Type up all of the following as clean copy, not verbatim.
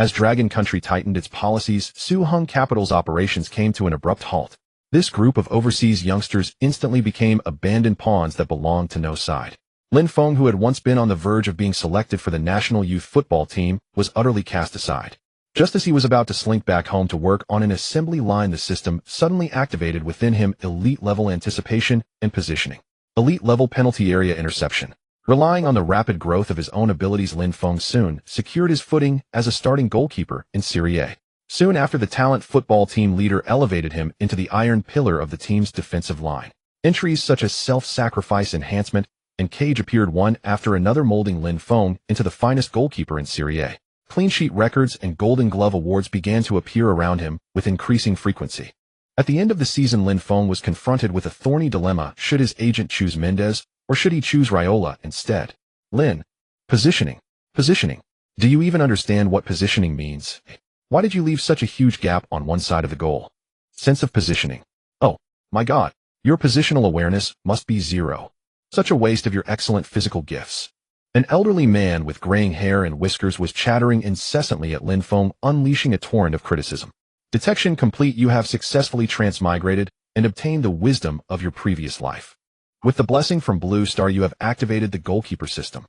As Dragon Country tightened its policies, Suhung Capital's operations came to an abrupt halt. This group of overseas youngsters instantly became abandoned pawns that belonged to no side. Lin Feng, who had once been on the verge of being selected for the national youth football team, was utterly cast aside. Just as he was about to slink back home to work on an assembly line, the system suddenly activated within him elite-level anticipation and positioning. Elite-level penalty area interception. Relying on the rapid growth of his own abilities, Lin Feng soon secured his footing as a starting goalkeeper in Serie A. Soon after, the talent football team leader elevated him into the iron pillar of the team's defensive line. Entries such as self-sacrifice enhancement and cage appeared one after another, molding Lin Feng into the finest goalkeeper in Serie A. Clean sheet records and Golden Glove awards began to appear around him with increasing frequency. At the end of the season, Lin Feng was confronted with a thorny dilemma. Should his agent choose Mendes, or should he choose Raiola instead? Lin. Positioning. Positioning. Do you even understand what positioning means? Why did you leave such a huge gap on one side of the goal? Sense of positioning. Oh, my God. Your positional awareness must be zero. Such a waste of your excellent physical gifts. An elderly man with graying hair and whiskers was chattering incessantly at Lin Feng, unleashing a torrent of criticism. Detection complete. You have successfully transmigrated and obtained the wisdom of your previous life. With the blessing from Blue Star, you have activated the goalkeeper system.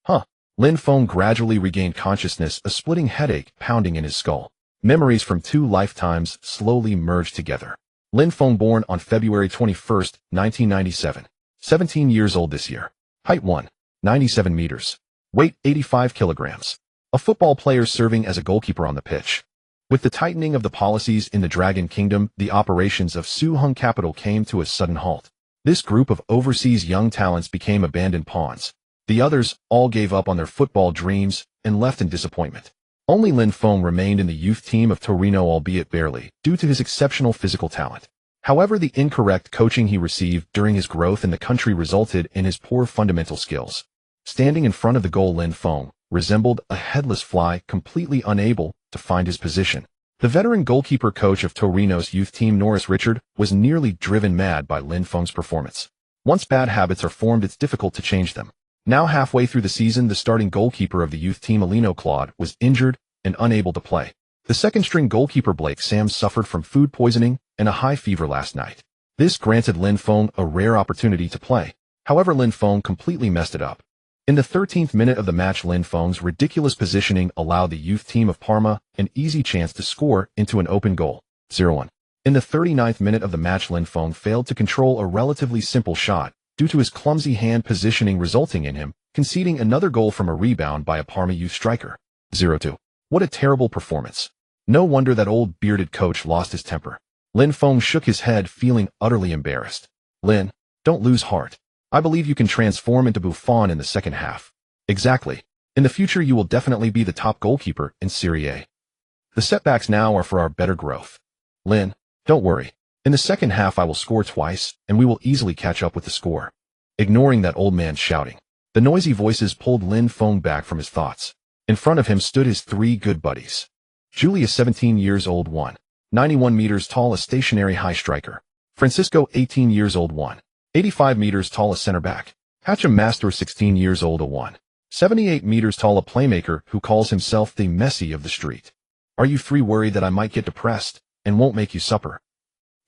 Huh. Lin Feng gradually regained consciousness, a splitting headache pounding in his skull. Memories from 2 lifetimes slowly merged together. Lin Feng, born on February 21, 1997. 17 years old this year. Height 1.97 meters. Weight 85 kilograms. A football player serving as a goalkeeper on the pitch. With the tightening of the policies in the Dragon Kingdom, the operations of Suhung Capital came to a sudden halt. This group of overseas young talents became abandoned pawns. The others all gave up on their football dreams and left in disappointment. Only Lin Feng remained in the youth team of Torino, albeit barely, due to his exceptional physical talent. However, the incorrect coaching he received during his growth in the country resulted in his poor fundamental skills. Standing in front of the goal, Lin Feng resembled a headless fly, completely unable to find his position. The veteran goalkeeper coach of Torino's youth team, Norris Richard, was nearly driven mad by Lin Feng's performance. Once bad habits are formed, it's difficult to change them. Now halfway through the season, the starting goalkeeper of the youth team, Alino Claude, was injured and unable to play. The second-string goalkeeper, Blake Sams, suffered from food poisoning and a high fever last night. This granted Lin Feng a rare opportunity to play. However, Lin Feng completely messed it up. In the 13th minute of the match, Lin Feng's ridiculous positioning allowed the youth team of Parma an easy chance to score into an open goal, 0-1. In the 39th minute of the match, Lin Feng failed to control a relatively simple shot due to his clumsy hand positioning, resulting in him conceding another goal from a rebound by a Parma youth striker, 0-2. What a terrible performance. No wonder that old bearded coach lost his temper. Lin Feng shook his head, feeling utterly embarrassed. Lin, don't lose heart. I believe you can transform into Buffon in the second half. Exactly. In the future, you will definitely be the top goalkeeper in Serie A. The setbacks now are for our better growth. Lin, don't worry. In the second half, I will score twice, and we will easily catch up with the score. Ignoring that old man shouting, the noisy voices pulled Lin Feng back from his thoughts. In front of him stood his 3 good buddies. Julius, 17 years old, 1.91 meters tall, a stationary high striker. Francisco, 18 years old, 1.85 meters tall, a center back. Hatcham Master, 16 years old, a 1.78 meters tall, a playmaker who calls himself the Messi of the street. Are you 3 worried that I might get depressed and won't make you supper?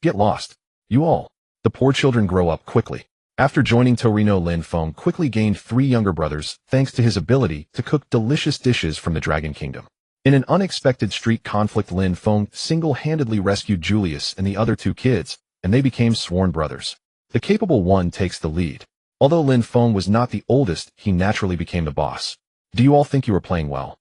Get lost. You all. The poor children grow up quickly. After joining Torino, Lin Feng quickly gained 3 younger brothers thanks to his ability to cook delicious dishes from the Dragon Kingdom. In an unexpected street conflict, Lin Feng single-handedly rescued Julius and the other 2 kids, and they became sworn brothers. The capable one takes the lead. Although Lin Feng was not the oldest, he naturally became the boss. Do you all think you were playing well?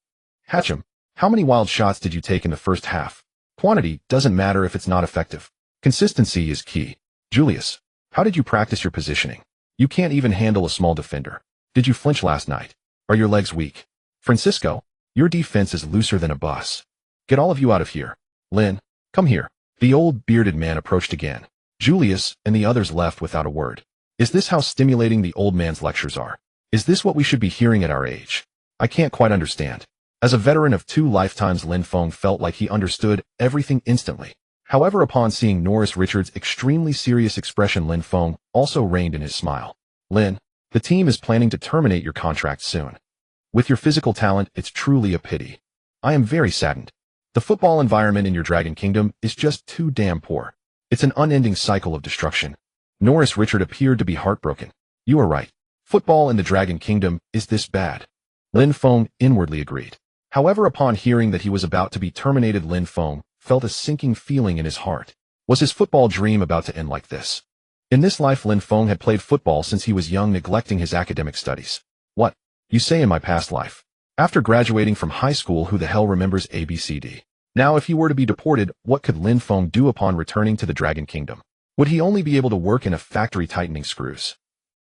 Hatcham, how many wild shots did you take in the first half? Quantity doesn't matter if it's not effective. Consistency is key. Julius, how did you practice your positioning? You can't even handle a small defender. Did you flinch last night? Are your legs weak? Francisco, your defense is looser than a bus. Get all of you out of here. Lin, come here. The old bearded man approached again. Julius and the others left without a word. Is this how stimulating the old man's lectures are? Is this what we should be hearing at our age? I can't quite understand. As a veteran of 2 lifetimes, Lin Feng felt like he understood everything instantly. However, upon seeing Norris Richards' extremely serious expression, Lin Feng also reined in his smile. Lin, the team is planning to terminate your contract soon. With your physical talent, it's truly a pity. I am very saddened. The football environment in your Dragon Kingdom is just too damn poor. It's an unending cycle of destruction. Norris Richard appeared to be heartbroken. You are right. Football in the Dragon Kingdom is this bad. Lin Feng inwardly agreed. However, upon hearing that he was about to be terminated, Lin Feng felt a sinking feeling in his heart. Was his football dream about to end like this? In this life, Lin Feng had played football since he was young, neglecting his academic studies. What? You say in my past life? After graduating from high school, who the hell remembers ABCD? Now, if he were to be deported, what could Lin Feng do upon returning to the Dragon Kingdom? Would he only be able to work in a factory tightening screws?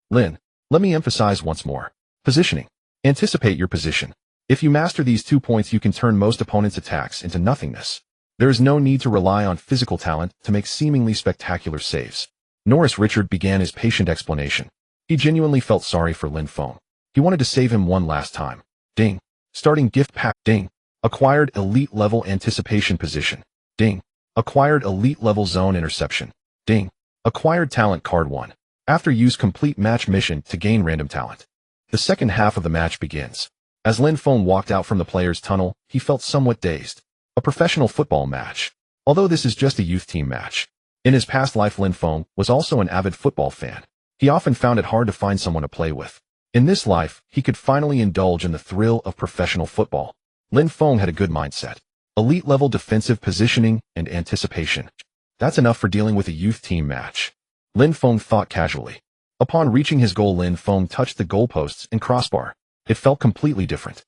Lin, let me emphasize once more. Positioning. Anticipate your position. If you master these 2 points, you can turn most opponents' attacks into nothingness. There is no need to rely on physical talent to make seemingly spectacular saves. Norris Richard began his patient explanation. He genuinely felt sorry for Lin Feng. He wanted to save him one last time. Ding. Starting gift pack. Ding. Acquired elite level anticipation position. Ding. Acquired elite level zone interception. Ding. Acquired talent card 1. After use complete match mission to gain random talent. The second half of the match begins. As Lin Feng walked out from the player's tunnel, he felt somewhat dazed. A professional football match. Although this is just a youth team match. In his past life, Lin Feng was also an avid football fan. He often found it hard to find someone to play with. In this life, he could finally indulge in the thrill of professional football. Lin Feng had a good mindset. Elite level defensive positioning and anticipation. That's enough for dealing with a youth team match. Lin Feng thought casually. Upon reaching his goal, Lin Feng touched the goalposts and crossbar. It felt completely different.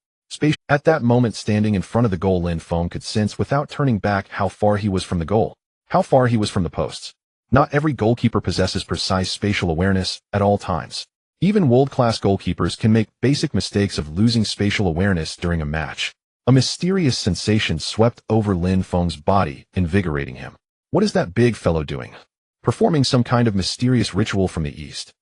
At that moment, standing in front of the goal, Lin Feng could sense without turning back how far he was from the goal, how far he was from the posts. Not every goalkeeper possesses precise spatial awareness at all times. Even world-class goalkeepers can make basic mistakes of losing spatial awareness during a match. A mysterious sensation swept over Lin Feng's body, invigorating him. What is that big fellow doing? Performing some kind of mysterious ritual from the east.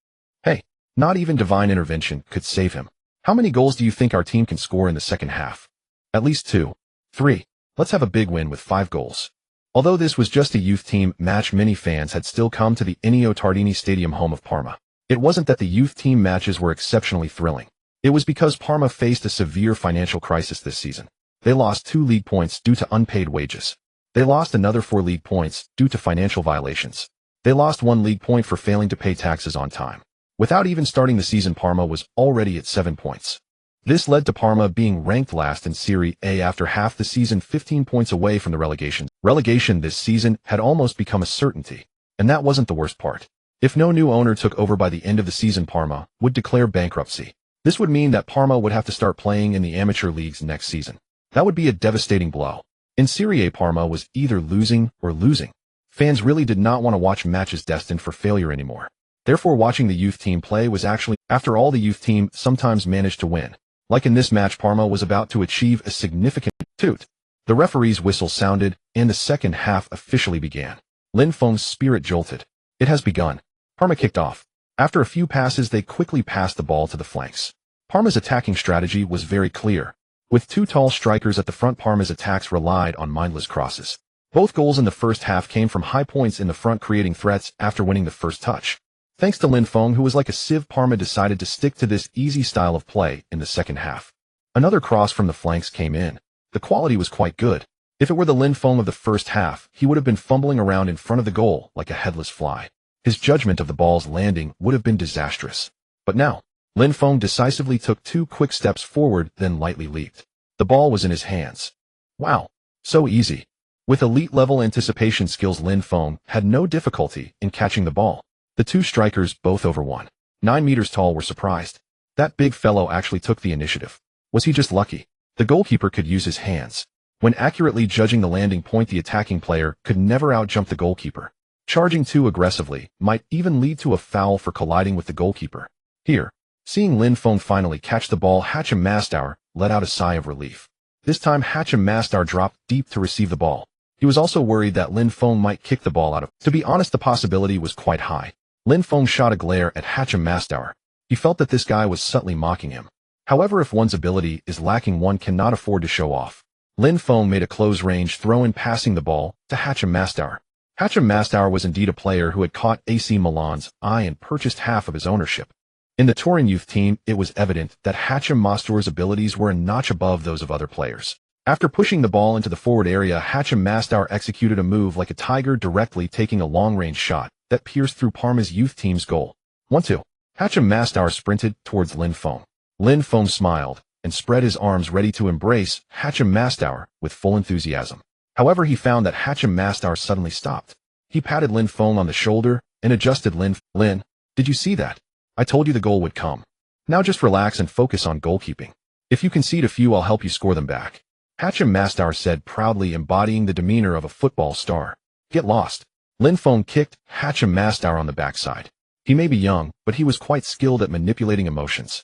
Hey, not even divine intervention could save him. How many goals do you think our team can score in the second half? At least 2. 3. Let's have a big win with 5 goals. Although this was just a youth team match, many fans had still come to the Ennio Tardini Stadium, home of Parma. It wasn't that the youth team matches were exceptionally thrilling. It was because Parma faced a severe financial crisis this season. They lost 2 league points due to unpaid wages. They lost another 4 league points due to financial violations. They lost 1 league point for failing to pay taxes on time. Without even starting the season, Parma was already at 7 points. This led to Parma being ranked last in Serie A after half the season, 15 points away from the relegation. Relegation this season had almost become a certainty. And that wasn't the worst part. If no new owner took over by the end of the season, Parma would declare bankruptcy. This would mean that Parma would have to start playing in the amateur leagues next season. That would be a devastating blow. In Serie A, Parma was either losing or losing. Fans really did not want to watch matches destined for failure anymore. Therefore, watching the youth team play was actually, after all, the youth team sometimes managed to win. Like in this match, Parma was about to achieve a significant toot. The referee's whistle sounded, and the second half officially began. Lin Feng's spirit jolted. It has begun. Parma kicked off. After a few passes, they quickly passed the ball to the flanks. Parma's attacking strategy was very clear. With 2 tall strikers at the front, Parma's attacks relied on mindless crosses. Both goals in the first half came from high points in the front, creating threats after winning the first touch. Thanks to Lin Feng, who was like a sieve, Parma decided to stick to this easy style of play in the second half. Another cross from the flanks came in. The quality was quite good. If it were the Lin Feng of the first half, he would have been fumbling around in front of the goal like a headless fly. His judgment of the ball's landing would have been disastrous. But now, Lin Feng decisively took 2 quick steps forward, then lightly leaped. The ball was in his hands. Wow, so easy. With elite-level anticipation skills, Lin Feng had no difficulty in catching the ball. The 2 strikers, both over 1.9 meters tall, were surprised. That big fellow actually took the initiative. Was he just lucky? The goalkeeper could use his hands. When accurately judging the landing point, the attacking player could never outjump the goalkeeper. Charging too aggressively might even lead to a foul for colliding with the goalkeeper. Here, seeing Lin Feng finally catch the ball, Hachem Mastour let out a sigh of relief. This time, Hachem Mastour dropped deep to receive the ball. He was also worried that Lin Feng might kick the ball out of. To be honest, the possibility was quite high. Lin Feng shot a glare at Hachem Mastour. He felt that this guy was subtly mocking him. However, if one's ability is lacking, one cannot afford to show off. Lin Feng made a close-range throw-in, passing the ball to Hachem Mastour. Hachem Mastour was indeed a player who had caught AC Milan's eye and purchased half of his ownership. In the Turin youth team, it was evident that Hachem Mastour's abilities were a notch above those of other players. After pushing the ball into the forward area, Hachim Mastar executed a move like a tiger, directly taking a long-range shot that pierced through Parma's youth team's goal. 1-2. Hachim Mastar sprinted towards Lin Feng. Lin Feng smiled and spread his arms ready to embrace Hachim Mastar with full enthusiasm. However, he found that Hachim Mastar suddenly stopped. He patted Lin Feng on the shoulder and adjusted Lin, did you see that? I told you the goal would come. Now just relax and focus on goalkeeping. If you concede a few, I'll help you score them back. Hachim Mastar said, proudly embodying the demeanor of a football star. Get lost. Lin Feng kicked Hachim Mastar on the backside. He may be young, but he was quite skilled at manipulating emotions.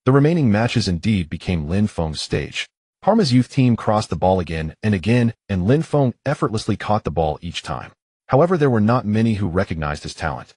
The remaining matches indeed became Lin Feng's stage. Parma's youth team crossed the ball again, and Lin Feng effortlessly caught the ball each time. However, there were not many who recognized his talent.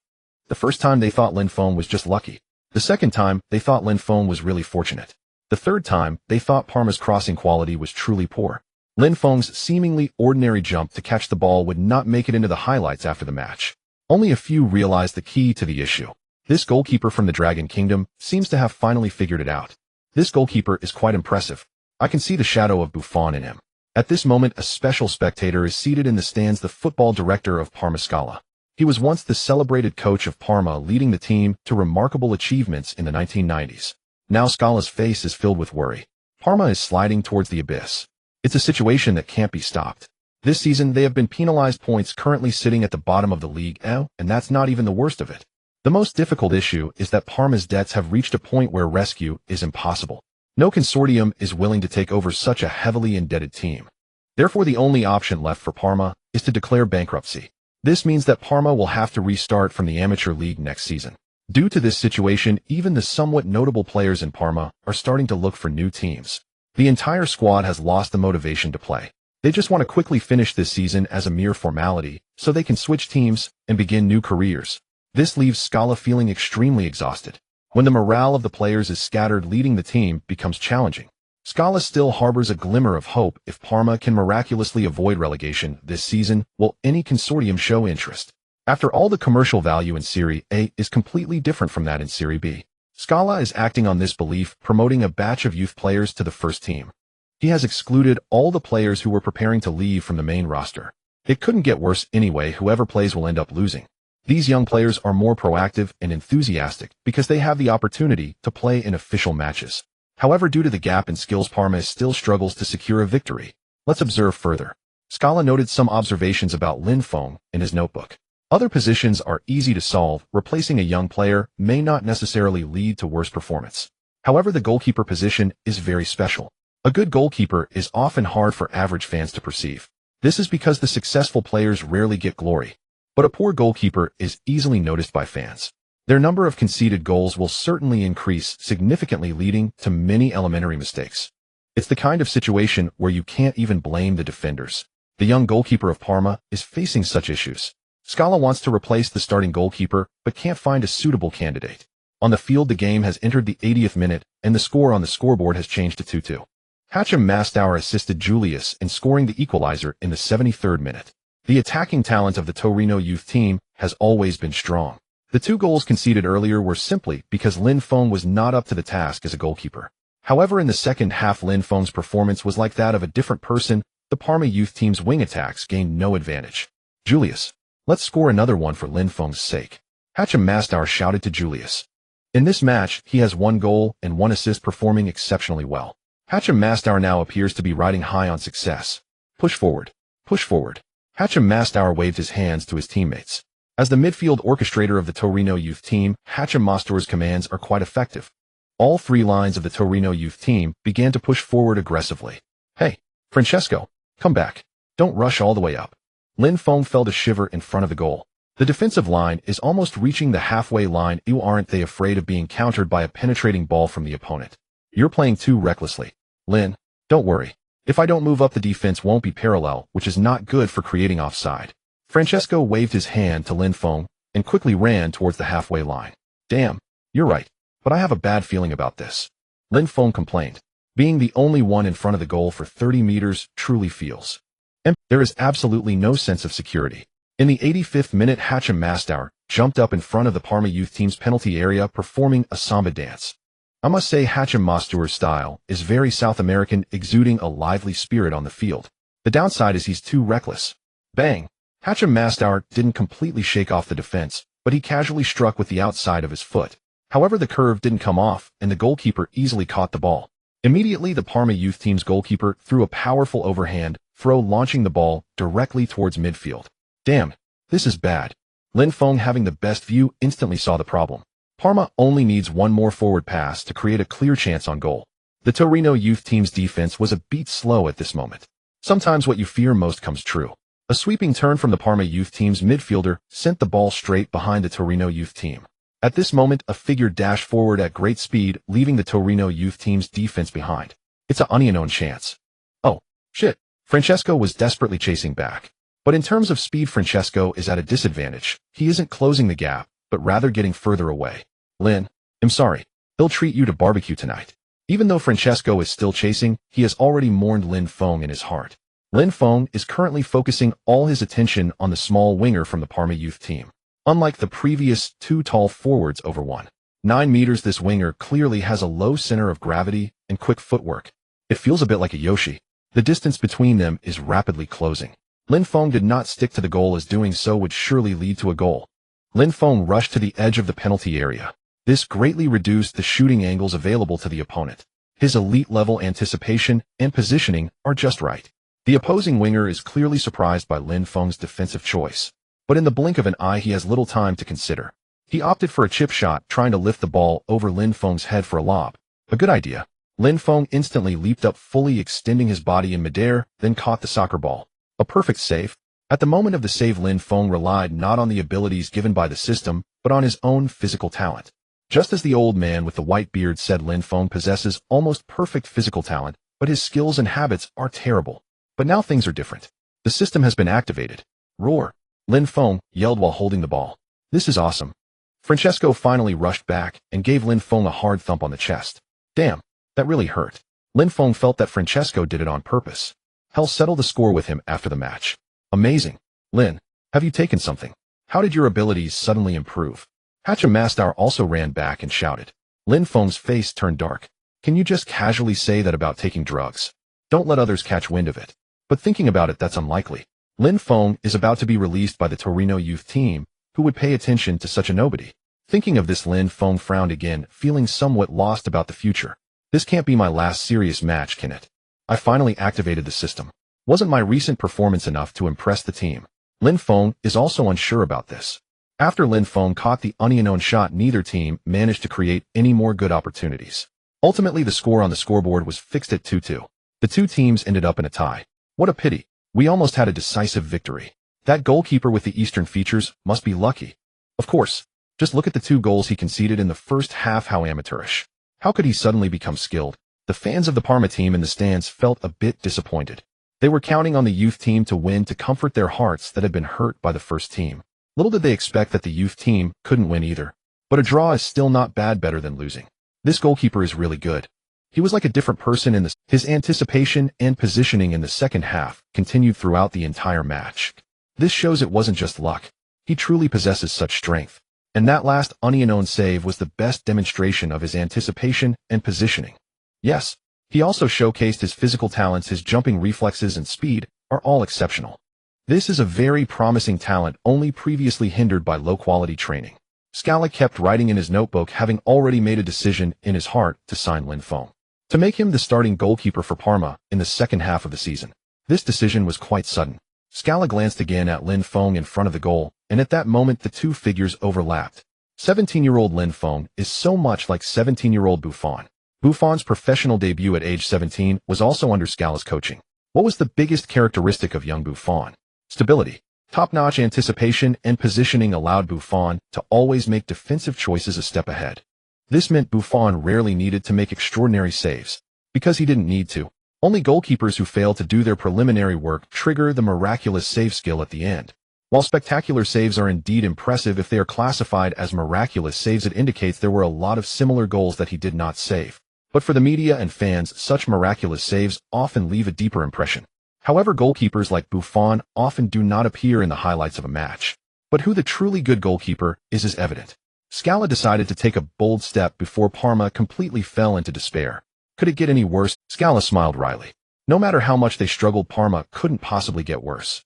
The first time they thought Lin Feng was just lucky. The second time, they thought Lin Feng was really fortunate. The third time, they thought Parma's crossing quality was truly poor. Lin Feng's seemingly ordinary jump to catch the ball would not make it into the highlights after the match. Only a few realized the key to the issue. This goalkeeper from the Dragon Kingdom seems to have finally figured it out. This goalkeeper is quite impressive. I can see the shadow of Buffon in him. At this moment, a special spectator is seated in the stands, the football director of Parma Scala. He was once the celebrated coach of Parma, leading the team to remarkable achievements in the 1990s. Now Scala's face is filled with worry. Parma is sliding towards the abyss. It's a situation that can't be stopped. This season, they have been penalized points, currently sitting at the bottom of the league, and that's not even the worst of it. The most difficult issue is that Parma's debts have reached a point where rescue is impossible. No consortium is willing to take over such a heavily indebted team. Therefore, the only option left for Parma is to declare bankruptcy. This means that Parma will have to restart from the amateur league next season. Due to this situation, even the somewhat notable players in Parma are starting to look for new teams. The entire squad has lost the motivation to play. They just want to quickly finish this season as a mere formality, so they can switch teams and begin new careers. This leaves Scala feeling extremely exhausted. When the morale of the players is scattered, leading the team becomes challenging. Scala still harbors a glimmer of hope. If Parma can miraculously avoid relegation this season, will any consortium show interest? After all, the commercial value in Serie A is completely different from that in Serie B. Scala is acting on this belief, promoting a batch of youth players to the first team. He has excluded all the players who were preparing to leave from the main roster. It couldn't get worse anyway. Whoever plays will end up losing. These young players are more proactive and enthusiastic because they have the opportunity to play in official matches. However, due to the gap in skills, Parma still struggles to secure a victory. Let's observe further. Scala noted some observations about Lin Feng in his notebook. Other positions are easy to solve. Replacing a young player may not necessarily lead to worse performance. However, the goalkeeper position is very special. A good goalkeeper is often hard for average fans to perceive. This is because the successful players rarely get glory. But a poor goalkeeper is easily noticed by fans. Their number of conceded goals will certainly increase significantly, leading to many elementary mistakes. It's the kind of situation where you can't even blame the defenders. The young goalkeeper of Parma is facing such issues. Scala wants to replace the starting goalkeeper, but can't find a suitable candidate. On the field, the game has entered the 80th minute, and the score on the scoreboard has changed to 2-2. Hachim Mastar assisted Julius in scoring the equalizer in the 73rd minute. The attacking talent of the Torino youth team has always been strong. The two goals conceded earlier were simply because Lin Feng was not up to the task as a goalkeeper. However, in the second half, Lin Feng's performance was like that of a different person. The Parma youth team's wing attacks gained no advantage. Julius, let's score another one for Lin Feng's sake. Hachim Mastar shouted to Julius. In this match, he has 1 goal and 1 assist, performing exceptionally well. Hachim Mastar now appears to be riding high on success. Push forward. Push forward. Hachim Mastar waved his hands to his teammates. As the midfield orchestrator of the Torino youth team, Hachim Mastar's commands are quite effective. All 3 lines of the Torino youth team began to push forward aggressively. Hey, Francesco, come back. Don't rush all the way up. Lin Feng felt a shiver in front of the goal. The defensive line is almost reaching the halfway line. Aren't they afraid of being countered by a penetrating ball from the opponent? You're playing too recklessly. Lin, don't worry. If I don't move up, the defense won't be parallel, which is not good for creating offside. Francesco waved his hand to Lin Feng and quickly ran towards the halfway line. Damn, you're right, but I have a bad feeling about this. Lin Feng complained. Being the only one in front of the goal for 30 meters truly feels empty. There is absolutely no sense of security. In the 85th minute, Hachim Mastar jumped up in front of the Parma youth team's penalty area, performing a samba dance. I must say Hachim Mastour's style is very South American, exuding a lively spirit on the field. The downside is he's too reckless. Bang! Hachim Mastour didn't completely shake off the defense, but he casually struck with the outside of his foot. However, the curve didn't come off, and the goalkeeper easily caught the ball. Immediately, the Parma youth team's goalkeeper threw a powerful overhand throw, launching the ball directly towards midfield. Damn, this is bad. Lin Feng, having the best view, instantly saw the problem. Parma only needs one more forward pass to create a clear chance on goal. The Torino youth team's defense was a bit slow at this moment. Sometimes what you fear most comes true. A sweeping turn from the Parma youth team's midfielder sent the ball straight behind the Torino youth team. At this moment, a figure dashed forward at great speed, leaving the Torino youth team's defense behind. It's an unknown chance. Oh, shit. Francesco was desperately chasing back. But in terms of speed, Francesco is at a disadvantage. He isn't closing the gap, but rather getting further away. Lin, I'm sorry. He'll treat you to barbecue tonight. Even though Francesco is still chasing, he has already mourned Lin Feng in his heart. Lin Feng is currently focusing all his attention on the small winger from the Parma youth team. Unlike the previous two tall forwards over 1.9 meters, this winger clearly has a low center of gravity and quick footwork. It feels a bit like a Yoshi. The distance between them is rapidly closing. Lin Feng did not stick to the goal, as doing so would surely lead to a goal. Lin Feng rushed to the edge of the penalty area. This greatly reduced the shooting angles available to the opponent. His elite-level anticipation and positioning are just right. The opposing winger is clearly surprised by Lin Feng's defensive choice. But in the blink of an eye, he has little time to consider. He opted for a chip shot, trying to lift the ball over Lin Feng's head for a lob. A good idea. Lin Feng instantly leaped up, fully extending his body in midair, then caught the soccer ball. A perfect save. At the moment of the save, Lin Feng relied not on the abilities given by the system, but on his own physical talent. Just as the old man with the white beard said, Lin Feng possesses almost perfect physical talent, but his skills and habits are terrible. But now things are different. The system has been activated. Roar! Lin Feng yelled while holding the ball. This is awesome. Francesco finally rushed back and gave Lin Feng a hard thump on the chest. Damn, that really hurt. Lin Feng felt that Francesco did it on purpose. He'll settle the score with him after the match. Amazing. Lin, have you taken something? How did your abilities suddenly improve? Hachim Mastour also ran back and shouted. Lin Feng's face turned dark. Can you just casually say that about taking drugs? Don't let others catch wind of it. But thinking about it, that's unlikely. Lin Feng is about to be released by the Torino youth team, who would pay attention to such a nobody. Thinking of this, Lin Feng frowned again, feeling somewhat lost about the future. This can't be my last serious match, can it? I finally activated the system. Wasn't my recent performance enough to impress the team? Lin Feng is also unsure about this. After Lin Feng caught the unknown shot, neither team managed to create any more good opportunities. Ultimately, the score on the scoreboard was fixed at 2-2. The two teams ended up in a tie. What a pity. We almost had a decisive victory. That goalkeeper with the Eastern features must be lucky. Of course. Just look at the 2 goals he conceded in the first half. How amateurish. How could he suddenly become skilled? The fans of the Parma team in the stands felt a bit disappointed. They were counting on the youth team to win to comfort their hearts that had been hurt by the first team. Little did they expect that the youth team couldn't win either. But a draw is still not bad, better than losing. This goalkeeper is really good. He was like a different person in this. His anticipation and positioning in the second half continued throughout the entire match. This shows it wasn't just luck. He truly possesses such strength. And that last unknown save was the best demonstration of his anticipation and positioning. Yes, he also showcased his physical talents. His jumping reflexes and speed are all exceptional. This is a very promising talent, only previously hindered by low-quality training. Scala kept writing in his notebook, having already made a decision in his heart to sign Lin Feng, to make him the starting goalkeeper for Parma in the second half of the season. This decision was quite sudden. Scala glanced again at Lin Feng in front of the goal, and at that moment the two figures overlapped. 17-year-old Lin Feng is so much like 17-year-old Buffon. Buffon's professional debut at age 17 was also under Scala's coaching. What was the biggest characteristic of young Buffon? Stability. Top-notch anticipation and positioning allowed Buffon to always make defensive choices a step ahead. This meant Buffon rarely needed to make extraordinary saves, because he didn't need to. Only goalkeepers who fail to do their preliminary work trigger the miraculous save skill at the end. While spectacular saves are indeed impressive, if they are classified as miraculous saves, it indicates there were a lot of similar goals that he did not save. But for the media and fans, such miraculous saves often leave a deeper impression. However, goalkeepers like Buffon often do not appear in the highlights of a match. But who the truly good goalkeeper is evident. Scala decided to take a bold step before Parma completely fell into despair. Could it get any worse? Scala smiled wryly. No matter how much they struggled, Parma couldn't possibly get worse.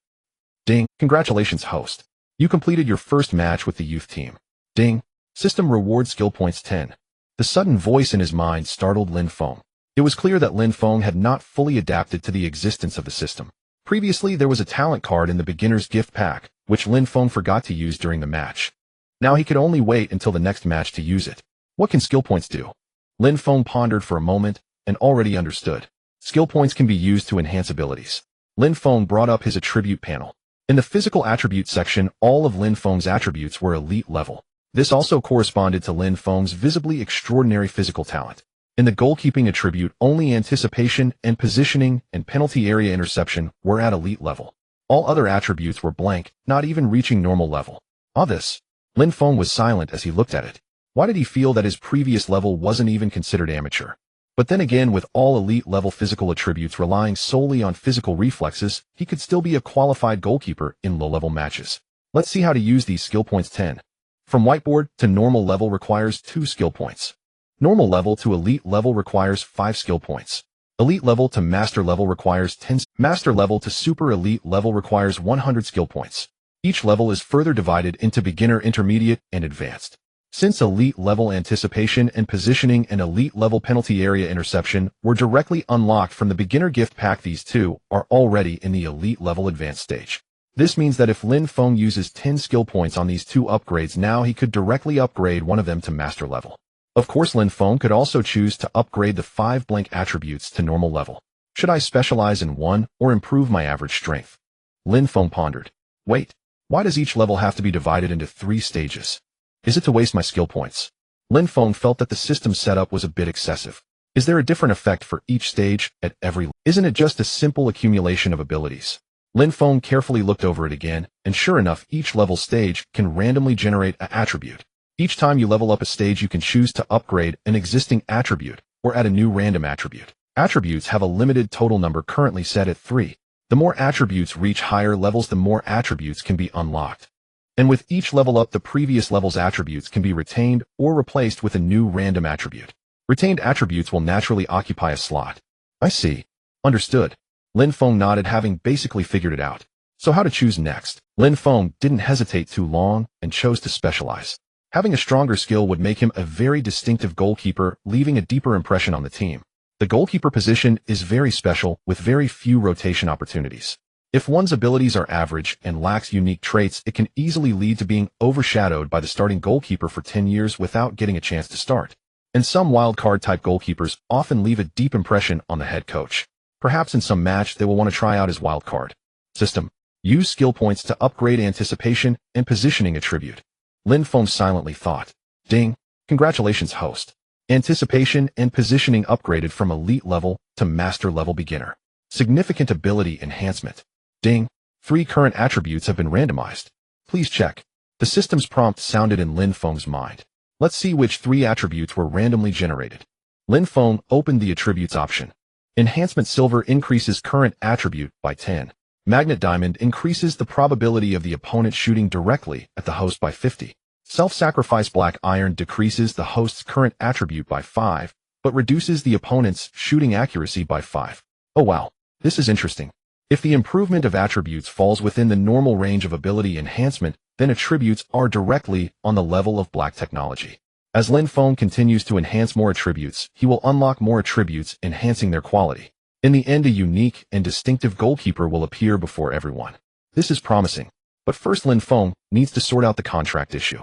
Ding. Congratulations, host. You completed your first match with the youth team. Ding. System reward skill points 10. The sudden voice in his mind startled Lin Feng. It was clear that Lin Feng had not fully adapted to the existence of the system. Previously, there was a talent card in the beginner's gift pack, which Lin Feng forgot to use during the match. Now he could only wait until the next match to use it. What can skill points do? Lin Feng pondered for a moment and already understood. Skill points can be used to enhance abilities. Lin Feng brought up his attribute panel. In the physical attribute section, all of Lin Feng's attributes were elite level. This also corresponded to Lin Feng's visibly extraordinary physical talent. In the goalkeeping attribute, only anticipation and positioning and penalty area interception were at elite level. All other attributes were blank, not even reaching normal level. This. Lin Feng was silent as he looked at it. Why did he feel that his previous level wasn't even considered amateur? But then again, with all elite level physical attributes relying solely on physical reflexes, he could still be a qualified goalkeeper in low-level matches. Let's see how to use these skill points 10. From whiteboard to normal level requires 2 skill points. Normal level to elite level requires 5 skill points. Elite level to master level requires 10. Master level to super elite level requires 100 skill points. Each level is further divided into beginner, intermediate, and advanced. Since elite level anticipation and positioning and elite level penalty area interception were directly unlocked from the beginner gift pack, these two are already in the elite level advanced stage. This means that if Lin Feng uses 10 skill points on these 2 upgrades now, he could directly upgrade one of them to master level. Of course, Lin Feng could also choose to upgrade the 5 blank attributes to normal level. Should I specialize in one or improve my average strength? Lin Feng pondered. Wait, why does each level have to be divided into 3 stages? Is it to waste my skill points? Lin Feng felt that the system setup was a bit excessive. Is there a different effect for each stage at every level? Isn't it just a simple accumulation of abilities? Lin Feng carefully looked over it again, and sure enough, each level stage can randomly generate an attribute. Each time you level up a stage, you can choose to upgrade an existing attribute or add a new random attribute. Attributes have a limited total number currently set at 3. The more attributes reach higher levels, the more attributes can be unlocked. And with each level up, the previous level's attributes can be retained or replaced with a new random attribute. Retained attributes will naturally occupy a slot. I see. Understood. Lin Feng nodded, having basically figured it out. So how to choose next? Lin Feng didn't hesitate too long and chose to specialize. Having a stronger skill would make him a very distinctive goalkeeper, leaving a deeper impression on the team. The goalkeeper position is very special, with very few rotation opportunities. If one's abilities are average and lacks unique traits, it can easily lead to being overshadowed by the starting goalkeeper for 10 years without getting a chance to start. And some wildcard type goalkeepers often leave a deep impression on the head coach. Perhaps in some match they will want to try out his wildcard system. Use skill points to upgrade anticipation and positioning attribute. Lin Feng silently thought. Ding. Congratulations, host. Anticipation and positioning upgraded from elite level to master level beginner. Significant ability enhancement. Ding. 3 current attributes have been randomized. Please check. The system's prompt sounded in Lin Feng's mind. Let's see which 3 attributes were randomly generated. Lin Feng opened the attributes option. Enhancement Silver increases current attribute by 10. Magnet Diamond increases the probability of the opponent shooting directly at the host by 50. Self-Sacrifice Black Iron decreases the host's current attribute by 5, but reduces the opponent's shooting accuracy by 5. Oh wow, this is interesting. If the improvement of attributes falls within the normal range of ability enhancement, then attributes are directly on the level of Black technology. As Lin Feng continues to enhance more attributes, he will unlock more attributes, enhancing their quality. In the end, a unique and distinctive goalkeeper will appear before everyone. This is promising. But first, Lin Feng needs to sort out the contract issue.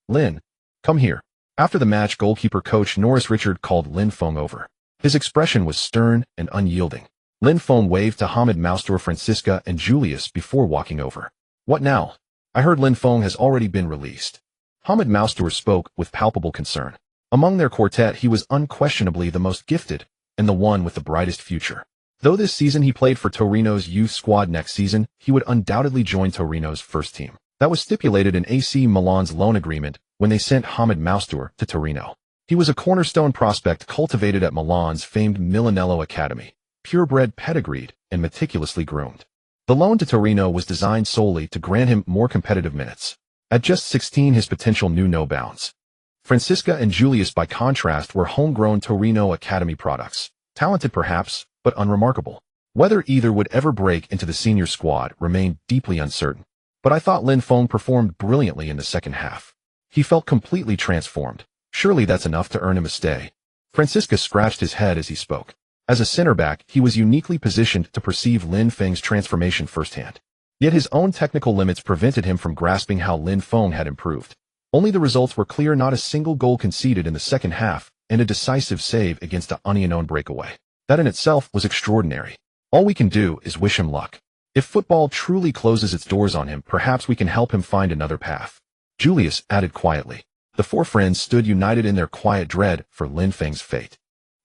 Lin, come here. After the match, goalkeeper coach Norris Richard called Lin Feng over. His expression was stern and unyielding. Lin Feng waved to Hamid Maustor, Francisca, and Julius before walking over. What now? I heard Lin Feng has already been released. Hamid Maustor spoke with palpable concern. Among their quartet, he was unquestionably the most gifted and the one with the brightest future. Though this season he played for Torino's youth squad, next season he would undoubtedly join Torino's first team. That was stipulated in AC Milan's loan agreement when they sent Hamid Maustor to Torino. He was a cornerstone prospect cultivated at Milan's famed Milanello Academy, purebred, pedigreed, and meticulously groomed. The loan to Torino was designed solely to grant him more competitive minutes. At just 16, his potential knew no bounds. Francisca and Julius, by contrast, were homegrown Torino Academy products. Talented perhaps, but unremarkable. Whether either would ever break into the senior squad remained deeply uncertain. But I thought Lin Feng performed brilliantly in the second half. He felt completely transformed. Surely that's enough to earn him a stay. Francisca scratched his head as he spoke. As a center back, he was uniquely positioned to perceive Lin Feng's transformation firsthand. Yet his own technical limits prevented him from grasping how Lin Feng had improved. Only the results were clear: not a single goal conceded in the second half, and a decisive save against the unknown breakaway. That in itself was extraordinary. All we can do is wish him luck. If football truly closes its doors on him, perhaps we can help him find another path. Julius added quietly. The four friends stood united in their quiet dread for Lin Feng's fate.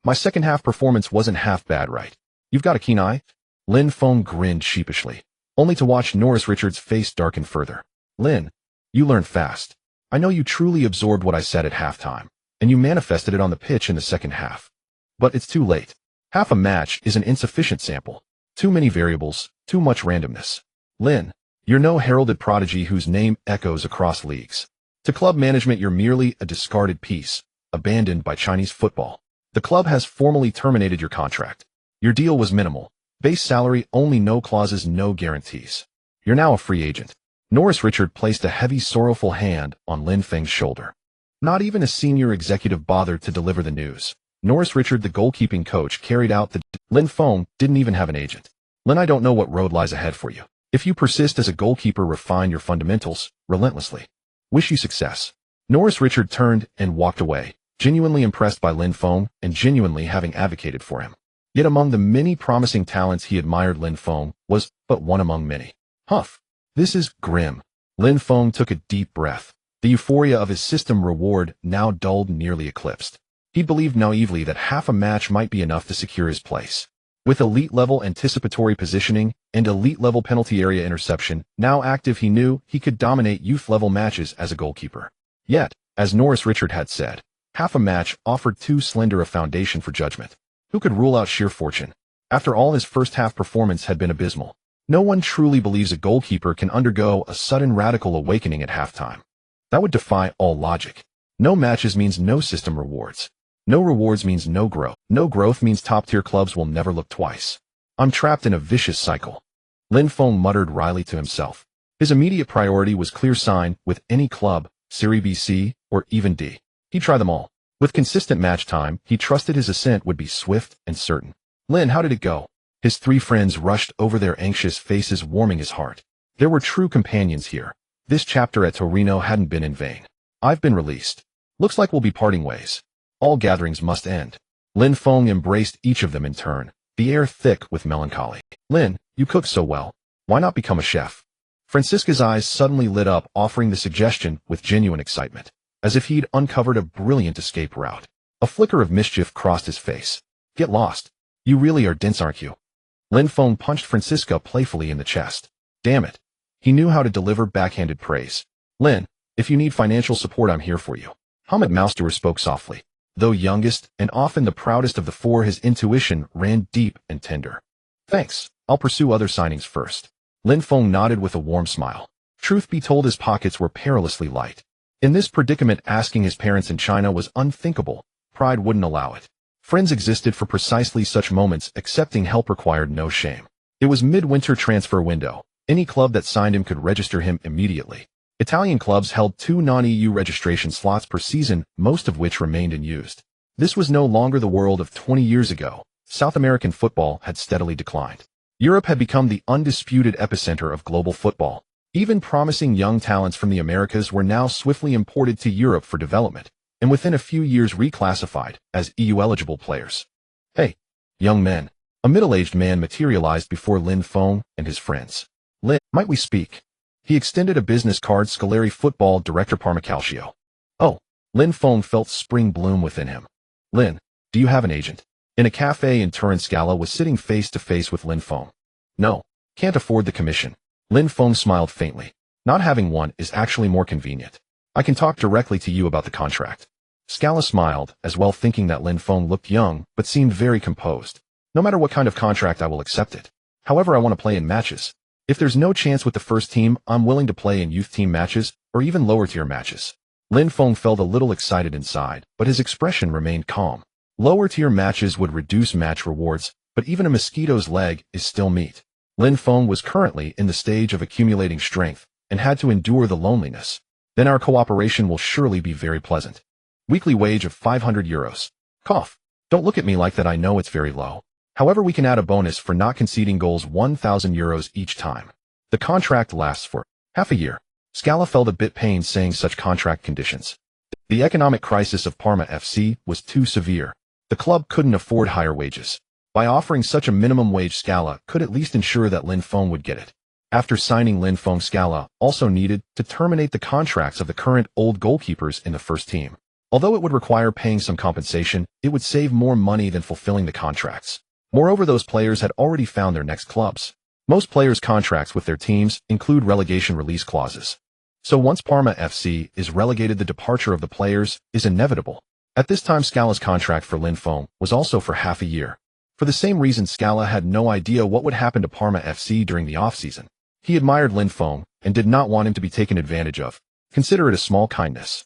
My second half performance wasn't half bad, right? You've got a keen eye? Lin Feng grinned sheepishly, only to watch Norris Richards' face darken further. Lin, you learned fast. I know you truly absorbed what I said at halftime, and you manifested it on the pitch in the second half. But it's too late. Half a match is an insufficient sample. Too many variables, too much randomness. Lin, you're no heralded prodigy whose name echoes across leagues. To club management, you're merely a discarded piece, abandoned by Chinese football. The club has formally terminated your contract. Your deal was minimal. Base salary only, no clauses, no guarantees. You're now a free agent. Norris Richard placed a heavy, sorrowful hand on Lin Feng's shoulder. Not even a senior executive bothered to deliver the news. Norris Richard, the goalkeeping coach, carried out the... Lin Feng didn't even have an agent. Lin, I don't know what road lies ahead for you. If you persist as a goalkeeper, refine your fundamentals, relentlessly. Wish you success. Norris Richard turned and walked away, genuinely impressed by Lin Feng and genuinely having advocated for him. Yet among the many promising talents he admired, Lin Feng was but one among many. Humph. This is grim. Lin Feng took a deep breath. The euphoria of his system reward now dulled, nearly eclipsed. He believed naively that half a match might be enough to secure his place. With elite-level anticipatory positioning and elite-level penalty area interception now active, he knew he could dominate youth-level matches as a goalkeeper. Yet, as Norris Richard had said, half a match offered too slender a foundation for judgment. Who could rule out sheer fortune? After all, his first-half performance had been abysmal. No one truly believes a goalkeeper can undergo a sudden radical awakening at halftime. That would defy all logic. No matches means no system rewards. No rewards means no growth. No growth means top-tier clubs will never look twice. I'm trapped in a vicious cycle. Lin Feng muttered wryly to himself. His immediate priority was clear sign with any club, Serie B, C, or even D. He'd try them all. With consistent match time, he trusted his ascent would be swift and certain. Lin, how did it go? His three friends rushed over, their anxious faces warming his heart. There were true companions here. This chapter at Torino hadn't been in vain. I've been released. Looks like we'll be parting ways. All gatherings must end. Lin Feng embraced each of them in turn, the air thick with melancholy. Lin, you cook so well. Why not become a chef? Francisca's eyes suddenly lit up, offering the suggestion with genuine excitement, as if he'd uncovered a brilliant escape route. A flicker of mischief crossed his face. Get lost. You really are dense, aren't you? Lin Feng punched Francisca playfully in the chest. Damn it. He knew how to deliver backhanded praise. Lin, if you need financial support, I'm here for you. Hamid Mouster spoke softly. Though youngest and often the proudest of the four, his intuition ran deep and tender. Thanks. I'll pursue other signings first. Lin Feng nodded with a warm smile. Truth be told, his pockets were perilously light. In this predicament, asking his parents in China was unthinkable. Pride wouldn't allow it. Friends existed for precisely such moments. Accepting help required no shame. It was midwinter transfer window. Any club that signed him could register him immediately. Italian clubs held 2 non-EU registration slots per season, most of which remained unused. This was no longer the world of 20 years ago. South American football had steadily declined. Europe had become the undisputed epicenter of global football. Even promising young talents from the Americas were now swiftly imported to Europe for development, and within a few years reclassified as EU-eligible players. Hey, young men. A middle-aged man materialized before Lin Feng and his friends. Lin, might we speak? He extended a business card. Scolari Football Director Parmacalcio. Oh, Lin Feng felt spring bloom within him. Lin, do you have an agent? In a cafe in Turin, Scala was sitting face to face with Lin Feng. No, can't afford the commission. Lin Feng smiled faintly. Not having one is actually more convenient. I can talk directly to you about the contract. Scala smiled, as well, thinking that Lin Feng looked young, but seemed very composed. No matter what kind of contract, I will accept it. However, I want to play in matches. If there's no chance with the first team, I'm willing to play in youth team matches, or even lower tier matches. Lin Feng felt a little excited inside, but his expression remained calm. Lower-tier matches would reduce match rewards, but even a mosquito's leg is still meat. Lin Feng was currently in the stage of accumulating strength and had to endure the loneliness. Then our cooperation will surely be very pleasant. Weekly wage of 500 euros. Cough. Don't look at me like that, I know it's very low. However, we can add a bonus for not conceding goals 1,000 euros each time. The contract lasts for half a year. Scala felt a bit pained saying such contract conditions. The economic crisis of Parma FC was too severe. The club couldn't afford higher wages. By offering such a minimum wage, Scala could at least ensure that Lin Feng would get it. After signing Lin Feng, Scala also needed to terminate the contracts of the current old goalkeepers in the first team. Although it would require paying some compensation, it would save more money than fulfilling the contracts. Moreover, those players had already found their next clubs. Most players' contracts with their teams include relegation release clauses. So once Parma FC is relegated, the departure of the players is inevitable. At this time, Scala's contract for Lin Feng was also for half a year. For the same reason, Scala had no idea what would happen to Parma FC during the off-season. He admired Lin Feng and did not want him to be taken advantage of. Consider it a small kindness.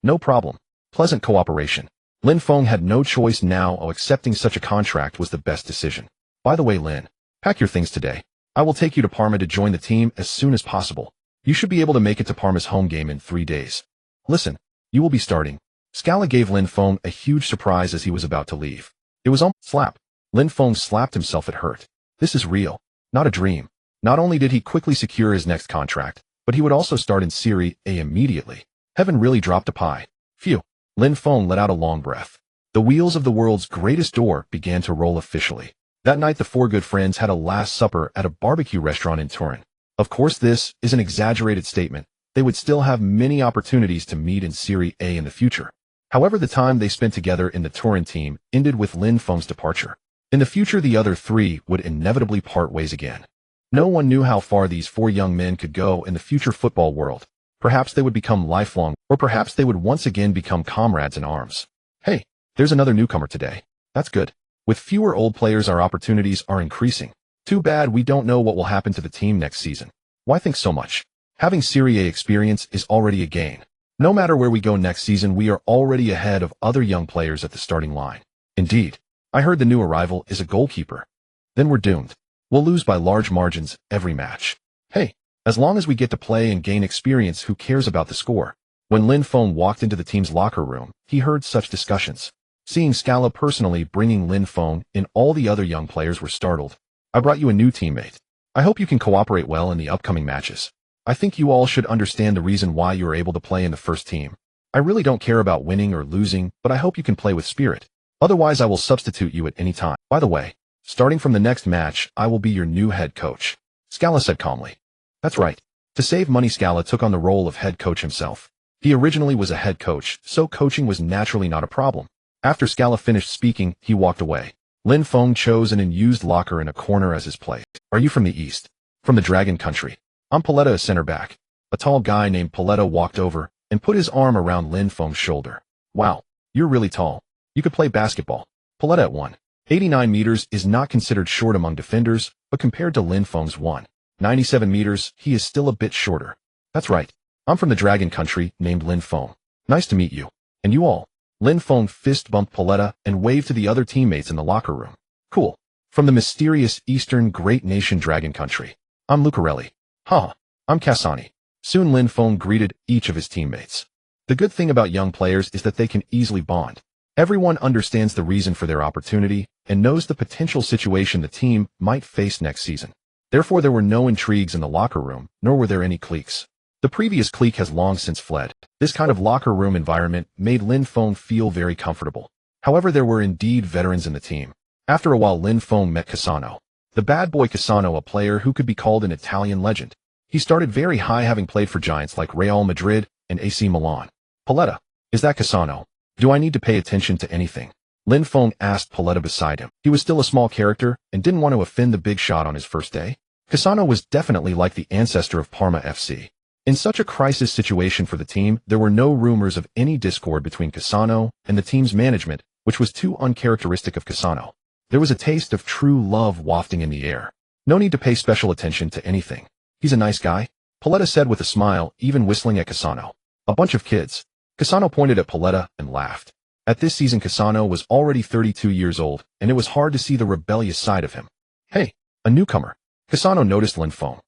No problem. Pleasant cooperation. Lin Feng had no choice now. Accepting such a contract was the best decision. By the way, Lin, pack your things today. I will take you to Parma to join the team as soon as possible. You should be able to make it to Parma's home game in 3 days. Listen, you will be starting. Scala gave Lin Feng a huge surprise as he was about to leave. It was almost slap. Lin Feng slapped himself. It hurt. This is real, not a dream. Not only did he quickly secure his next contract, but he would also start in Serie A immediately. Heaven really dropped a pie. Phew. Lin Feng let out a long breath. The wheels of the world's greatest door began to roll officially. That night, the four good friends had a last supper at a barbecue restaurant in Turin. Of course, this is an exaggerated statement. They would still have many opportunities to meet in Serie A in the future. However, the time they spent together in the Turin team ended with Lin Feng's departure. In the future, the other three would inevitably part ways again. No one knew how far these four young men could go in the future football world. Perhaps they would become lifelong, or perhaps they would once again become comrades in arms. Hey, there's another newcomer today. That's good. With fewer old players, our opportunities are increasing. Too bad we don't know what will happen to the team next season. Why think so much? Having Serie A experience is already a gain. No matter where we go next season, we are already ahead of other young players at the starting line. Indeed, I heard the new arrival is a goalkeeper. Then we're doomed. We'll lose by large margins every match. Hey, as long as we get to play and gain experience, who cares about the score? When Lin Feng walked into the team's locker room, he heard such discussions. Seeing Scala personally bringing Lin Feng in, all the other young players were startled. I brought you a new teammate. I hope you can cooperate well in the upcoming matches. I think you all should understand the reason why you are able to play in the first team. I really don't care about winning or losing, but I hope you can play with spirit. Otherwise, I will substitute you at any time. By the way, starting from the next match, I will be your new head coach. Scala said calmly. That's right. To save money, Scala took on the role of head coach himself. He originally was a head coach, so coaching was naturally not a problem. After Scala finished speaking, he walked away. Lin Feng chose an unused locker in a corner as his place. Are you from the East? From the Dragon Country. I'm Paletta, a center back. A tall guy named Paletta walked over and put his arm around Lin Feng's shoulder. Wow, you're really tall. You could play basketball. Paletta at 1.89 meters is not considered short among defenders, but compared to Lin Feng's 1.97 meters, he is still a bit shorter. That's right. I'm from the Dragon Country, named Lin Feng. Nice to meet you. And you all. Lin Feng fist bumped Paletta and waved to the other teammates in the locker room. Cool. From the mysterious eastern great nation Dragon Country. I'm Lucarelli. I'm Cassani. Soon Lin Feng greeted each of his teammates. The good thing about young players is that they can easily bond. Everyone understands the reason for their opportunity and knows the potential situation the team might face next season. Therefore, there were no intrigues in the locker room, nor were there any cliques. The previous clique has long since fled. This kind of locker room environment made Lin Feng feel very comfortable. However, there were indeed veterans in the team. After a while, Lin Feng met Cassano. The bad boy Cassano, a player who could be called an Italian legend. He started very high, having played for giants like Real Madrid and AC Milan. Paletta, is that Cassano? Do I need to pay attention to anything? Lin Feng asked Paletta beside him. He was still a small character and didn't want to offend the big shot on his first day. Cassano was definitely like the ancestor of Parma FC. In such a crisis situation for the team, there were no rumors of any discord between Cassano and the team's management, which was too uncharacteristic of Cassano. There was a taste of true love wafting in the air. No need to pay special attention to anything. He's a nice guy, Paletta said with a smile, even whistling at Cassano. A bunch of kids. Cassano pointed at Paletta and laughed. At this season Cassano was already 32 years old, and it was hard to see the rebellious side of him. Hey, a newcomer. Cassano noticed Lin Feng.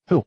Who?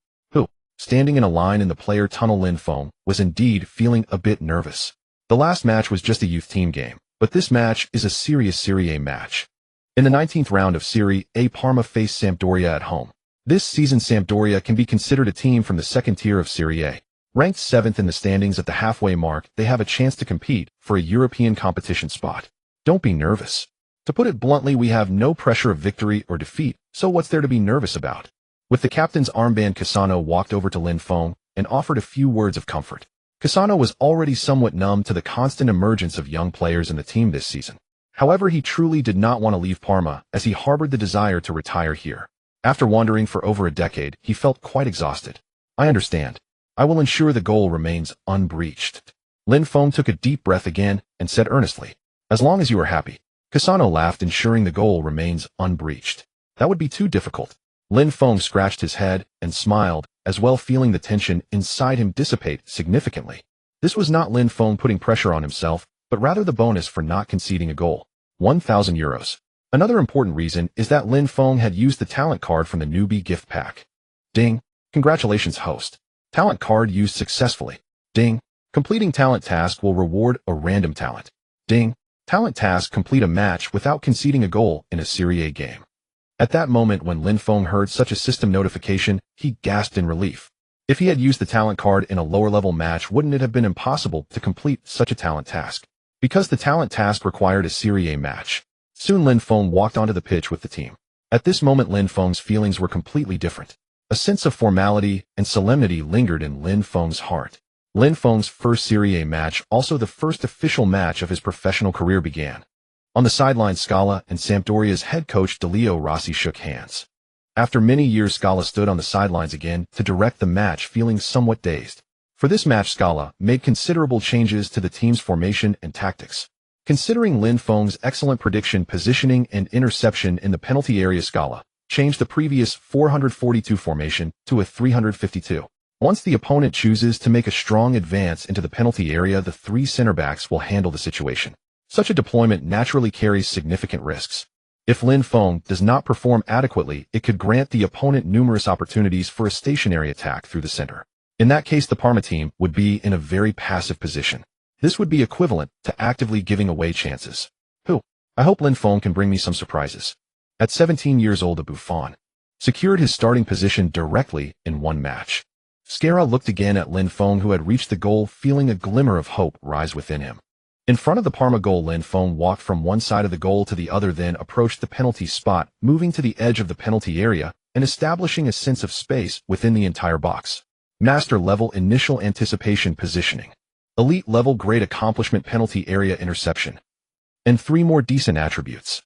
Standing in a line in the player tunnel. Lin Feng was indeed feeling a bit nervous. The last match was just a youth team game, but this match is a serious Serie A match. In the 19th round of Serie A, Parma faced Sampdoria at home. This season Sampdoria can be considered a team from the second tier of Serie A. Ranked 7th in the standings at the halfway mark, they have a chance to compete for a European competition spot. Don't be nervous. To put it bluntly, we have no pressure of victory or defeat, so what's there to be nervous about? With the captain's armband, Cassano walked over to Lin Feng and offered a few words of comfort. Cassano was already somewhat numb to the constant emergence of young players in the team this season. However, he truly did not want to leave Parma, as he harbored the desire to retire here. After wandering for over a decade, he felt quite exhausted. I understand. I will ensure the goal remains unbreached. Lin Feng took a deep breath again and said earnestly, as long as you are happy. Cassano laughed, ensuring the goal remains unbreached. That would be too difficult. Lin Feng scratched his head and smiled, as well feeling the tension inside him dissipate significantly. This was not Lin Feng putting pressure on himself, but rather the bonus for not conceding a goal. 1,000 euros. Another important reason is that Lin Feng had used the talent card from the newbie gift pack. Ding. Congratulations, host. Talent card used successfully. Ding. Completing talent task will reward a random talent. Ding. Talent task: complete a match without conceding a goal in a Serie A game. At that moment when Lin Feng heard such a system notification, he gasped in relief. If he had used the talent card in a lower-level match, wouldn't it have been impossible to complete such a talent task? Because the talent task required a Serie A match. Soon Lin Feng walked onto the pitch with the team. At this moment Lin Feng's feelings were completely different. A sense of formality and solemnity lingered in Lin Feng's heart. Lin Feng's first Serie A match, also the first official match of his professional career, began. On the sideline, Scala and Sampdoria's head coach Delio Rossi shook hands. After many years, Scala stood on the sidelines again to direct the match, feeling somewhat dazed. For this match, Scala made considerable changes to the team's formation and tactics. Considering Lin Feng's excellent prediction, positioning, and interception in the penalty area, Scala changed the previous 442 formation to a 352. Once the opponent chooses to make a strong advance into the penalty area, the three center-backs will handle the situation. Such a deployment naturally carries significant risks. If Lin Feng does not perform adequately, it could grant the opponent numerous opportunities for a stationary attack through the center. In that case, the Parma team would be in a very passive position. This would be equivalent to actively giving away chances. I hope Lin Feng can bring me some surprises. At 17 years old, Buffon secured his starting position directly in one match. Scala looked again at Lin Feng, who had reached the goal, feeling a glimmer of hope rise within him. In front of the Parma goal, Lin Feng walked from one side of the goal to the other, then approached the penalty spot, moving to the edge of the penalty area and establishing a sense of space within the entire box. Master level initial anticipation positioning. Elite level great accomplishment penalty area interception. And 3 more decent attributes.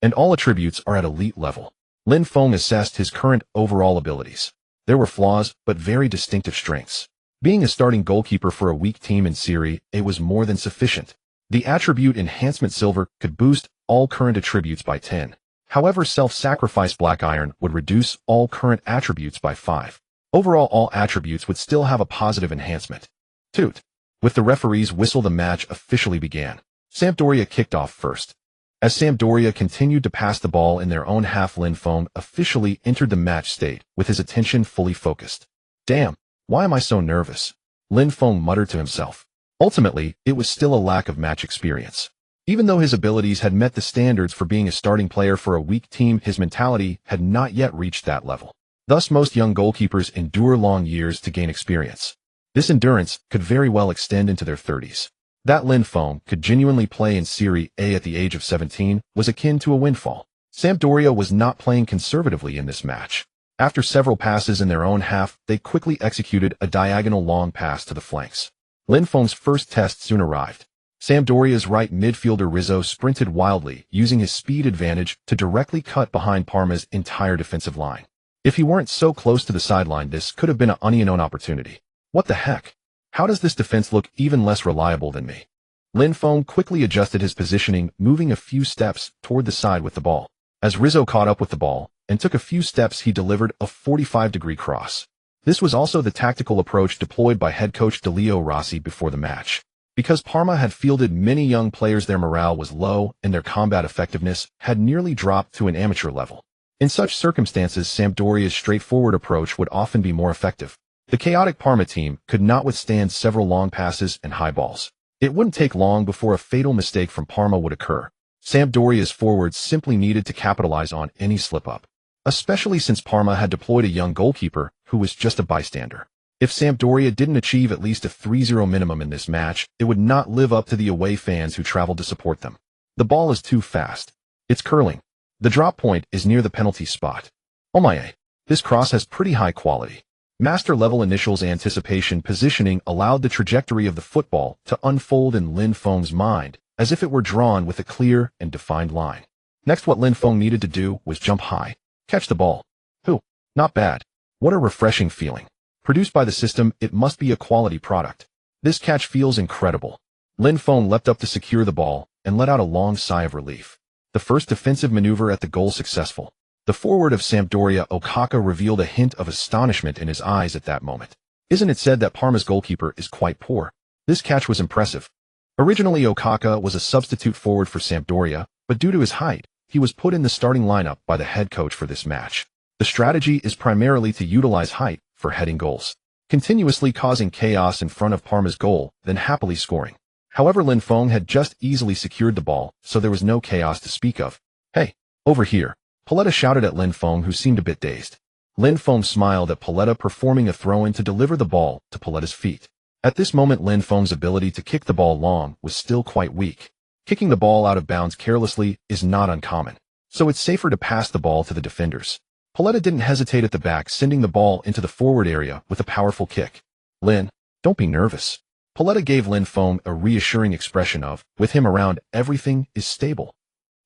And all attributes are at elite level. Lin Feng assessed his current overall abilities. There were flaws, but very distinctive strengths. Being a starting goalkeeper for a weak team in Serie A was more than sufficient. The attribute enhancement silver could boost all current attributes by 10. However, self-sacrifice black iron would reduce all current attributes by 5. Overall, all attributes would still have a positive enhancement. Toot. With the referee's whistle, the match officially began. Sampdoria kicked off first. As Sampdoria continued to pass the ball in their own half, Lin Feng officially entered the match state with his attention fully focused. Damn. Why am I so nervous? Lin Feng muttered to himself. Ultimately, it was still a lack of match experience. Even though his abilities had met the standards for being a starting player for a weak team, his mentality had not yet reached that level. Thus, most young goalkeepers endure long years to gain experience. This endurance could very well extend into their 30s. That Lin Feng could genuinely play in Serie A at the age of 17 was akin to a windfall. Sampdoria was not playing conservatively in this match. After several passes in their own half, they quickly executed a diagonal long pass to the flanks. Lin Feng's first test soon arrived. Sampdoria's right midfielder Rizzo sprinted wildly, using his speed advantage to directly cut behind Parma's entire defensive line. If he weren't so close to the sideline, this could have been an unknown opportunity. What the heck? How does this defense look even less reliable than me? Lin Feng quickly adjusted his positioning, moving a few steps toward the side with the ball. As Rizzo caught up with the ball and took a few steps, he delivered a 45-degree cross. This was also the tactical approach deployed by head coach Delio Rossi before the match. Because Parma had fielded many young players, their morale was low and their combat effectiveness had nearly dropped to an amateur level. In such circumstances, Sampdoria's straightforward approach would often be more effective. The chaotic Parma team could not withstand several long passes and high balls. It wouldn't take long before a fatal mistake from Parma would occur. Sampdoria's forwards simply needed to capitalize on any slip-up, especially since Parma had deployed a young goalkeeper who was just a bystander. If Sampdoria didn't achieve at least a 3-0 minimum in this match, it would not live up to the away fans who traveled to support them. The ball is too fast. It's curling. The drop point is near the penalty spot. Oh my, this cross has pretty high quality. Master-level initials anticipation positioning allowed the trajectory of the football to unfold in Lin Feng's mind, as if it were drawn with a clear and defined line. Next, what Lin Feng needed to do was jump high, catch the ball. Not bad. What a refreshing feeling. Produced by the system, it must be a quality product. This catch feels incredible. Lin Feng leapt up to secure the ball and let out a long sigh of relief. The first defensive maneuver at the goal successful. The forward of Sampdoria, Okaka, revealed a hint of astonishment in his eyes at that moment. Isn't it said that Parma's goalkeeper is quite poor? This catch was impressive. Originally, Okaka was a substitute forward for Sampdoria, but due to his height, he was put in the starting lineup by the head coach for this match. The strategy is primarily to utilize height for heading goals, continuously causing chaos in front of Parma's goal, then happily scoring. However, Lin Feng had just easily secured the ball, so there was no chaos to speak of. Hey, over here, Paletta shouted at Lin Feng, who seemed a bit dazed. Lin Feng smiled at Paletta, performing a throw-in to deliver the ball to Paletta's feet. At this moment, Lin Feng's ability to kick the ball long was still quite weak. Kicking the ball out of bounds carelessly is not uncommon, so it's safer to pass the ball to the defenders. Paletta didn't hesitate at the back, sending the ball into the forward area with a powerful kick. Lin, don't be nervous. Paletta gave Lin Feng a reassuring expression of, with him around, everything is stable.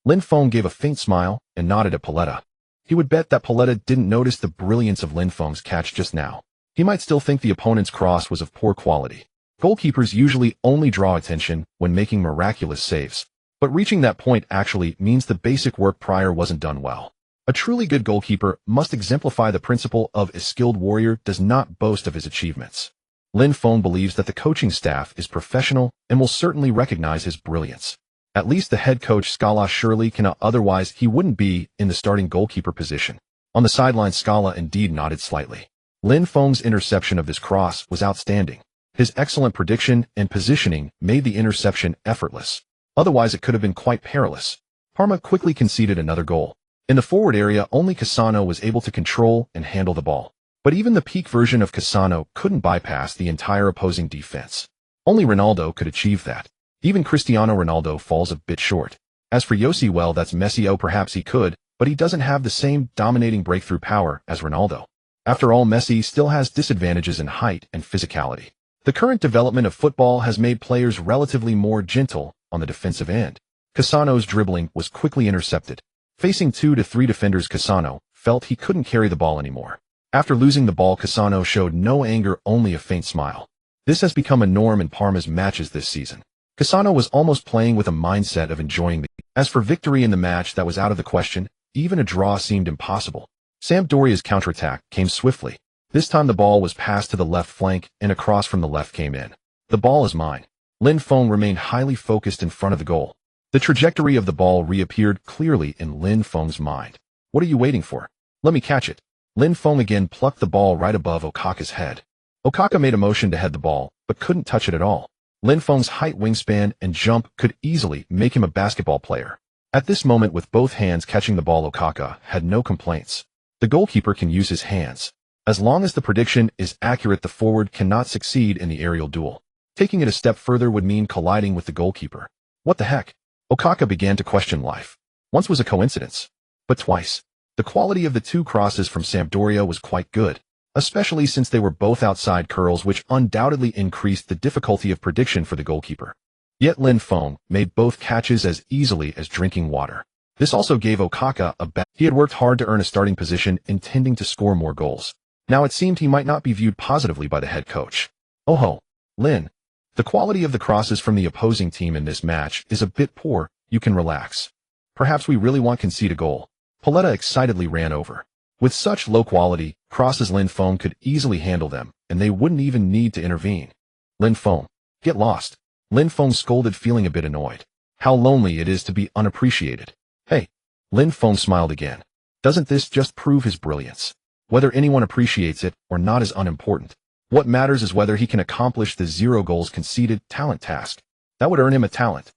Lin Feng gave a faint smile and nodded at Paletta. He would bet that Paletta didn't notice the brilliance of Lin Feng's catch just now. He might still think the opponent's cross was of poor quality. Goalkeepers usually only draw attention when making miraculous saves, but reaching that point actually means the basic work prior wasn't done well. A truly good goalkeeper must exemplify the principle of a skilled warrior does not boast of his achievements. Lin Feng believes that the coaching staff is professional and will certainly recognize his brilliance. At least the head coach Scala surely cannot, otherwise he wouldn't be in the starting goalkeeper position. On the sideline, Scala indeed nodded slightly. Lin Feng's interception of this cross was outstanding. His excellent prediction and positioning made the interception effortless. Otherwise it could have been quite perilous. Parma quickly conceded another goal. In the forward area, only Cassano was able to control and handle the ball. But even the peak version of Cassano couldn't bypass the entire opposing defense. Only Ronaldo could achieve that. Even Cristiano Ronaldo falls a bit short. As for Yossi, well, that's Messi. Oh, perhaps he could, but he doesn't have the same dominating breakthrough power as Ronaldo. After all, Messi still has disadvantages in height and physicality. The current development of football has made players relatively more gentle on the defensive end. Cassano's dribbling was quickly intercepted. Facing 2 to 3 defenders, Cassano felt he couldn't carry the ball anymore. After losing the ball, Cassano showed no anger, only a faint smile. This has become a norm in Parma's matches this season. Cassano was almost playing with a mindset of enjoying the. As for victory in the match, that was out of the question. Even a draw seemed impossible. Sampdoria's counterattack came swiftly. This time the ball was passed to the left flank and a cross from the left came in. The ball is mine. Lin Feng remained highly focused in front of the goal. The trajectory of the ball reappeared clearly in Lin Feng's mind. What are you waiting for? Let me catch it. Lin Feng again plucked the ball right above Okaka's head. Okaka made a motion to head the ball, but couldn't touch it at all. Lin Feng's height, wingspan, and jump could easily make him a basketball player. At this moment, with both hands catching the ball, Okaka had no complaints. The goalkeeper can use his hands. As long as the prediction is accurate, the forward cannot succeed in the aerial duel. Taking it a step further would mean colliding with the goalkeeper. What the heck? Okaka began to question life. Once was a coincidence, but twice. The quality of the 2 crosses from Sampdoria was quite good, especially since they were both outside curls, which undoubtedly increased the difficulty of prediction for the goalkeeper. Yet Lin Feng made both catches as easily as drinking water. This also gave Okaka a bet. He had worked hard to earn a starting position, intending to score more goals. Now it seemed he might not be viewed positively by the head coach. Oh ho, Lin. The quality of the crosses from the opposing team in this match is a bit poor. You can relax. Perhaps we really won't concede a goal. Paletta excitedly ran over. With such low quality crosses, Lin Feng could easily handle them, and they wouldn't even need to intervene. Lin Feng, get lost. Lin Feng scolded, feeling a bit annoyed. How lonely it is to be unappreciated. Hey. Lin Feng smiled again. Doesn't this just prove his brilliance? Whether anyone appreciates it or not is unimportant. What matters is whether he can accomplish the 0 goals conceded talent task. That would earn him a talent.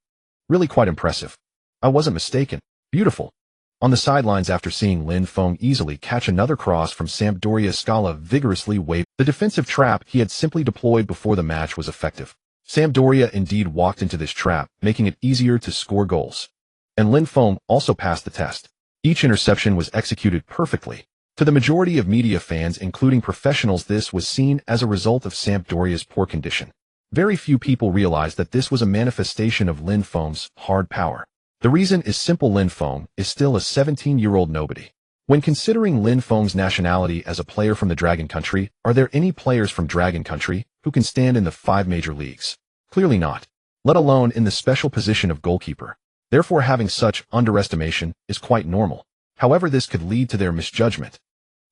Really quite impressive. I wasn't mistaken. Beautiful. On the sidelines, after seeing Lin Feng easily catch another cross from Sampdoria, Scala vigorously waved. The defensive trap he had simply deployed before the match was effective. Sampdoria indeed walked into this trap, making it easier to score goals. And Lin Feng also passed the test. Each interception was executed perfectly. To the majority of media fans, including professionals, this was seen as a result of Sampdoria's poor condition. Very few people realized that this was a manifestation of Lin Feng's hard power. The reason is simple: Lin Feng is still a 17-year-old nobody. When considering Lin Feng's nationality as a player from the Dragon Country, are there any players from Dragon Country who can stand in the 5 major leagues? Clearly not, let alone in the special position of goalkeeper. Therefore, having such underestimation is quite normal. However, this could lead to their misjudgment.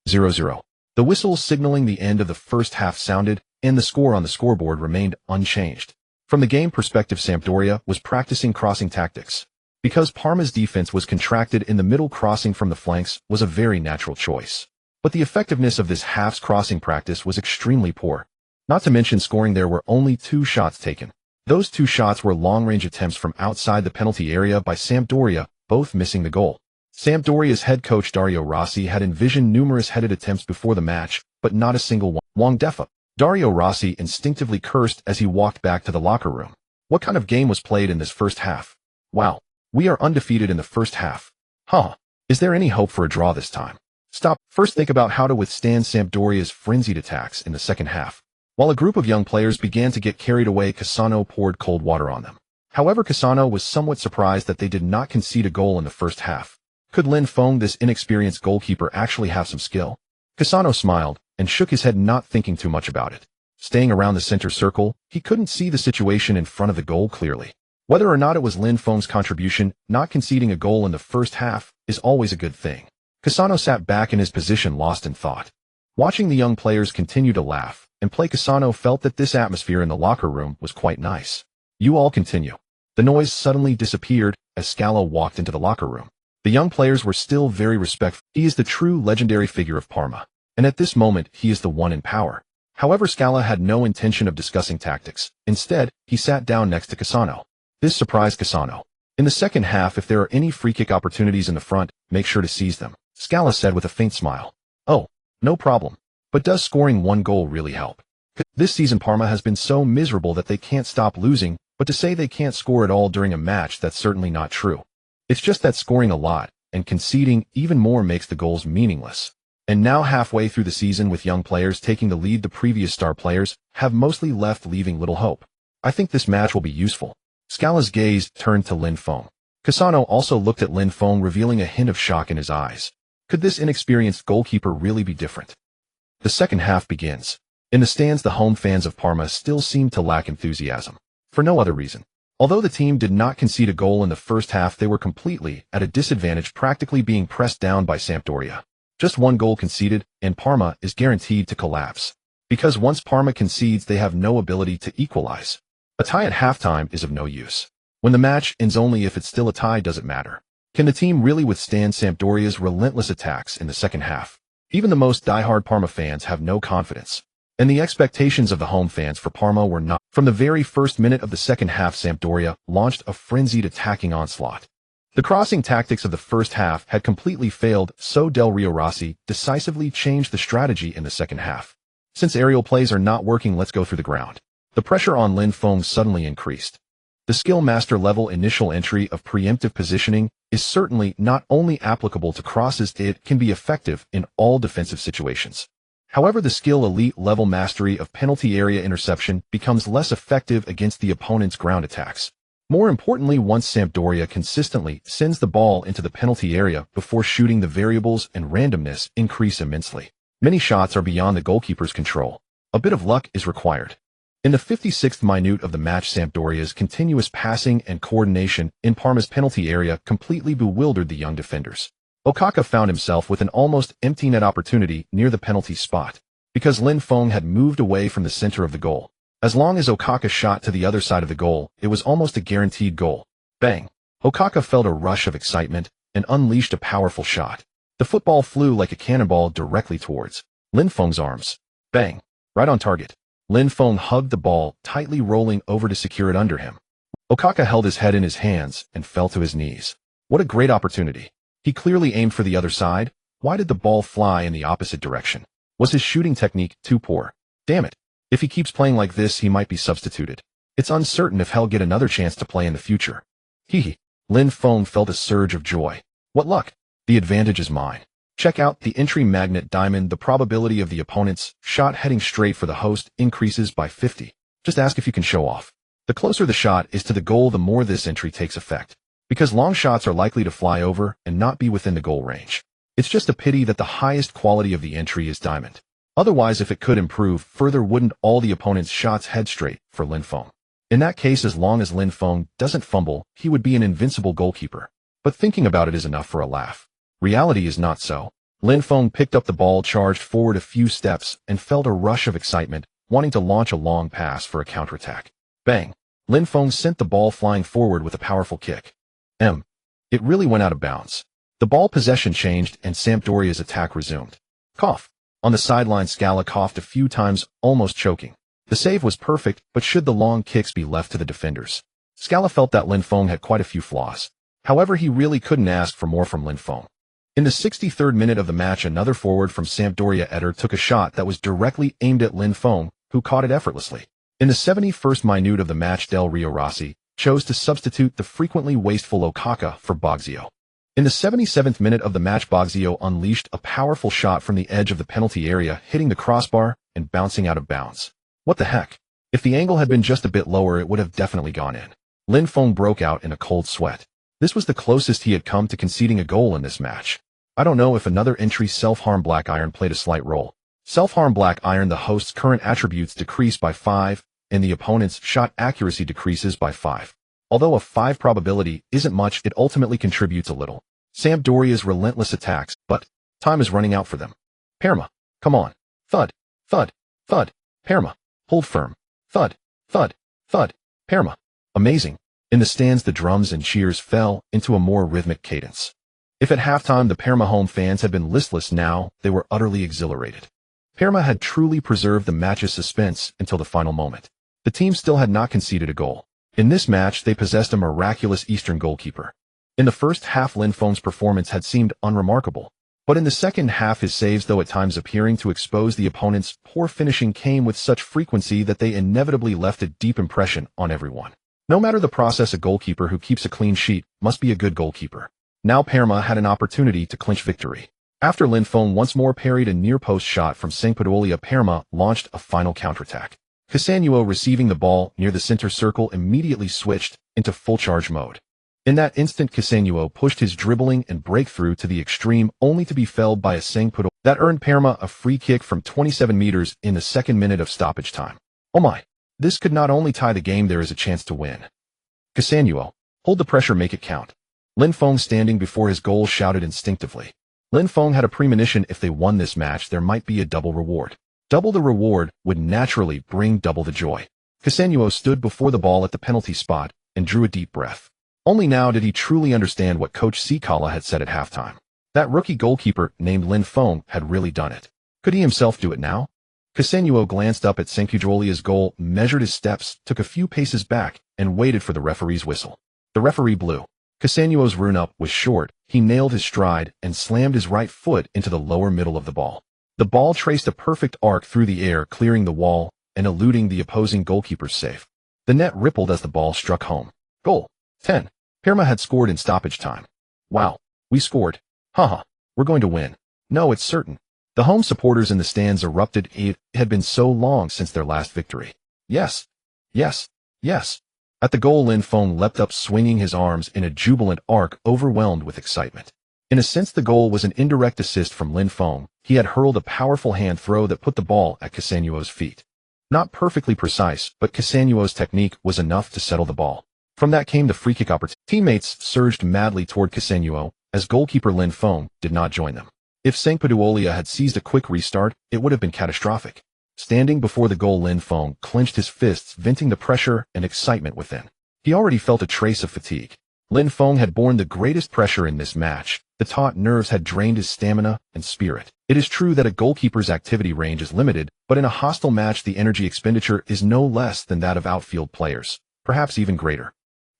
0-0. The whistle signaling the end of the first half sounded, and the score on the scoreboard remained unchanged. From the game perspective, Sampdoria was practicing crossing tactics. Because Parma's defense was contracted in the middle, crossing from the flanks was a very natural choice. But the effectiveness of this half's crossing practice was extremely poor. Not to mention scoring, there were only 2 shots taken. Those 2 shots were long-range attempts from outside the penalty area by Sampdoria, both missing the goal. Sampdoria's head coach Dario Rossi had envisioned numerous headed attempts before the match, but not a single one. Wong Defa. Dario Rossi instinctively cursed as he walked back to the locker room. What kind of game was played in this first half? Wow. We are undefeated in the first half. Huh. Is there any hope for a draw this time? Stop. First, think about how to withstand Sampdoria's frenzied attacks in the second half. While a group of young players began to get carried away, Cassano poured cold water on them. However, Cassano was somewhat surprised that they did not concede a goal in the first half. Could Lin Feng, this inexperienced goalkeeper, actually have some skill? Cassano smiled and shook his head, not thinking too much about it. Staying around the center circle, he couldn't see the situation in front of the goal clearly. Whether or not it was Lin Feng's contribution, not conceding a goal in the first half is always a good thing. Cassano sat back in his position, lost in thought. Watching the young players continue to laugh and play, Cassano felt that this atmosphere in the locker room was quite nice. You all continue. The noise suddenly disappeared as Scala walked into the locker room. The young players were still very respectful. He is the true legendary figure of Parma, and at this moment he is the one in power. However, Scala had no intention of discussing tactics. Instead, he sat down next to Cassano. This surprised Cassano. In the second half, if there are any free kick opportunities in the front, make sure to seize them, Scala said with a faint smile. Oh, no problem. But does scoring 1 goal really help? This season Parma has been so miserable that they can't stop losing, but to say they can't score at all during a match, that's certainly not true. It's just that scoring a lot and conceding even more makes the goals meaningless. And now, halfway through the season, with young players taking the lead, the previous star players have mostly left, leaving little hope. I think this match will be useful. Scala's gaze turned to Lin Feng. Cassano also looked at Lin Feng, revealing a hint of shock in his eyes. Could this inexperienced goalkeeper really be different? The second half begins. In the stands, the home fans of Parma still seemed to lack enthusiasm. For no other reason. Although the team did not concede a goal in the first half, they were completely at a disadvantage, practically being pressed down by Sampdoria. Just 1 goal conceded, and Parma is guaranteed to collapse. Because once Parma concedes, they have no ability to equalize. A tie at halftime is of no use. When the match ends, only if it's still a tie does it matter. Can the team really withstand Sampdoria's relentless attacks in the second half? Even the most diehard Parma fans have no confidence. And the expectations of the home fans for Parma were not. From the very first minute of the second half, Sampdoria launched a frenzied attacking onslaught. The crossing tactics of the first half had completely failed, so Del Rio Rossi decisively changed the strategy in the second half. Since aerial plays are not working, let's go through the ground. The pressure on Lin Feng suddenly increased. The skill master level initial entry of preemptive positioning is certainly not only applicable to crosses, it can be effective in all defensive situations. However, the skill elite level mastery of penalty area interception becomes less effective against the opponent's ground attacks. More importantly, once Sampdoria consistently sends the ball into the penalty area before shooting, the variables and randomness increase immensely. Many shots are beyond the goalkeeper's control. A bit of luck is required. In the 56th minute of the match, Sampdoria's continuous passing and coordination in Parma's penalty area completely bewildered the young defenders. Okaka found himself with an almost empty net opportunity near the penalty spot, because Lin Feng had moved away from the center of the goal. As long as Okaka shot to the other side of the goal, it was almost a guaranteed goal. Bang! Okaka felt a rush of excitement and unleashed a powerful shot. The football flew like a cannonball directly towards Lin Feng's arms. Bang! Right on target. Lin Feng hugged the ball, tightly rolling over to secure it under him. Okaka held his head in his hands and fell to his knees. What a great opportunity. He clearly aimed for the other side. Why did the ball fly in the opposite direction? Was his shooting technique too poor? Damn it. If he keeps playing like this, he might be substituted. It's uncertain if he'll get another chance to play in the future. Hee. Lin Feng felt a surge of joy. What luck. The advantage is mine. Check out the entry magnet diamond. The probability of the opponent's shot heading straight for the host increases by 50. Just ask if you can show off. The closer the shot is to the goal, the more this entry takes effect. Because long shots are likely to fly over and not be within the goal range. It's just a pity that the highest quality of the entry is diamond. Otherwise, if it could improve further, wouldn't all the opponent's shots head straight for Lin Feng? In that case, as long as Lin Feng doesn't fumble, he would be an invincible goalkeeper. But thinking about it is enough for a laugh. Reality is not so. Lin Feng picked up the ball, charged forward a few steps, and felt a rush of excitement, wanting to launch a long pass for a counterattack. Bang! Lin Feng sent the ball flying forward with a powerful kick. It really went out of bounds. The ball possession changed and Sampdoria's attack resumed. Cough. On the sideline, Scala coughed a few times, almost choking. The save was perfect, but should the long kicks be left to the defenders? Scala felt that Lin Feng had quite a few flaws. However, he really couldn't ask for more from Lin Feng. In the 63rd minute of the match, another forward from Sampdoria, Eder, took a shot that was directly aimed at Lin Feng, who caught it effortlessly. In the 71st minute of the match, Del Rio Rossi chose to substitute the frequently wasteful Okaka for Bogzio. In the 77th minute of the match, Bogzio unleashed a powerful shot from the edge of the penalty area, hitting the crossbar and bouncing out of bounds. What the heck? If the angle had been just a bit lower, it would have definitely gone in. Lin Feng broke out in a cold sweat. This was the closest he had come to conceding a goal in this match. I don't know if another entry, self-harm black iron, played a slight role. Self-harm black iron, the host's current attributes decrease by 5, and the opponent's shot accuracy decreases by 5. Although a 5 probability isn't much, it ultimately contributes a little. Sampdoria's relentless attacks, but time is running out for them. Parma. Come on. Thud. Thud. Thud. Parma. Hold firm. Thud. Thud. Thud. Parma. Amazing. In the stands, the drums and cheers fell into a more rhythmic cadence. If at halftime the Parma home fans had been listless, now they were utterly exhilarated. Parma had truly preserved the match's suspense until the final moment. The team still had not conceded a goal. In this match, they possessed a miraculous Eastern goalkeeper. In the first half, Lin Feng's performance had seemed unremarkable. But in the second half, his saves, though at times appearing to expose the opponent's poor finishing, came with such frequency that they inevitably left a deep impression on everyone. No matter the process, a goalkeeper who keeps a clean sheet must be a good goalkeeper. Now Parma had an opportunity to clinch victory. After Lin Feng once more parried a near-post shot from Sampdoria, Parma launched a final counterattack. Casanuo, receiving the ball near the center circle, immediately switched into full charge mode. In that instant, Casanuo pushed his dribbling and breakthrough to the extreme, only to be felled by a Sampdoria that earned Parma a free kick from 27 meters in the second minute of stoppage time. Oh my! This could not only tie the game, there is a chance to win. Casanuo, hold the pressure, make it count. Lin Feng, standing before his goal, shouted instinctively. Lin Feng had a premonition: if they won this match, there might be a double reward. Double the reward would naturally bring double the joy. Casanuo stood before the ball at the penalty spot and drew a deep breath. Only now did he truly understand what Coach Sikala had said at halftime. That rookie goalkeeper named Lin Feng had really done it. Could he himself do it now? Casanuo glanced up at Sampdoria's goal, measured his steps, took a few paces back, and waited for the referee's whistle. The referee blew. Casanuo's run-up was short. He nailed his stride and slammed his right foot into the lower middle of the ball. The ball traced a perfect arc through the air, clearing the wall and eluding the opposing goalkeeper's save. The net rippled as the ball struck home. Goal. 10. Parma had scored in stoppage time. Wow. We scored. Haha. We're going to win. No, it's certain. The home supporters in the stands erupted. It had been so long since their last victory. Yes. Yes. Yes. At the goal, Lin Feng leapt up, swinging his arms in a jubilant arc, overwhelmed with excitement. In a sense, the goal was an indirect assist from Lin Feng. He had hurled a powerful hand throw that put the ball at Casanuo's feet. Not perfectly precise, but Casanuo's technique was enough to settle the ball. From that came the free kick opportunity. Teammates surged madly toward Casanuo, as goalkeeper Lin Feng did not join them. If Sampdoria had seized a quick restart, it would have been catastrophic. Standing before the goal, Lin Feng clenched his fists, venting the pressure and excitement within. He already felt a trace of fatigue. Lin Feng had borne the greatest pressure in this match. The taut nerves had drained his stamina and spirit. It is true that a goalkeeper's activity range is limited, but in a hostile match the energy expenditure is no less than that of outfield players, perhaps even greater.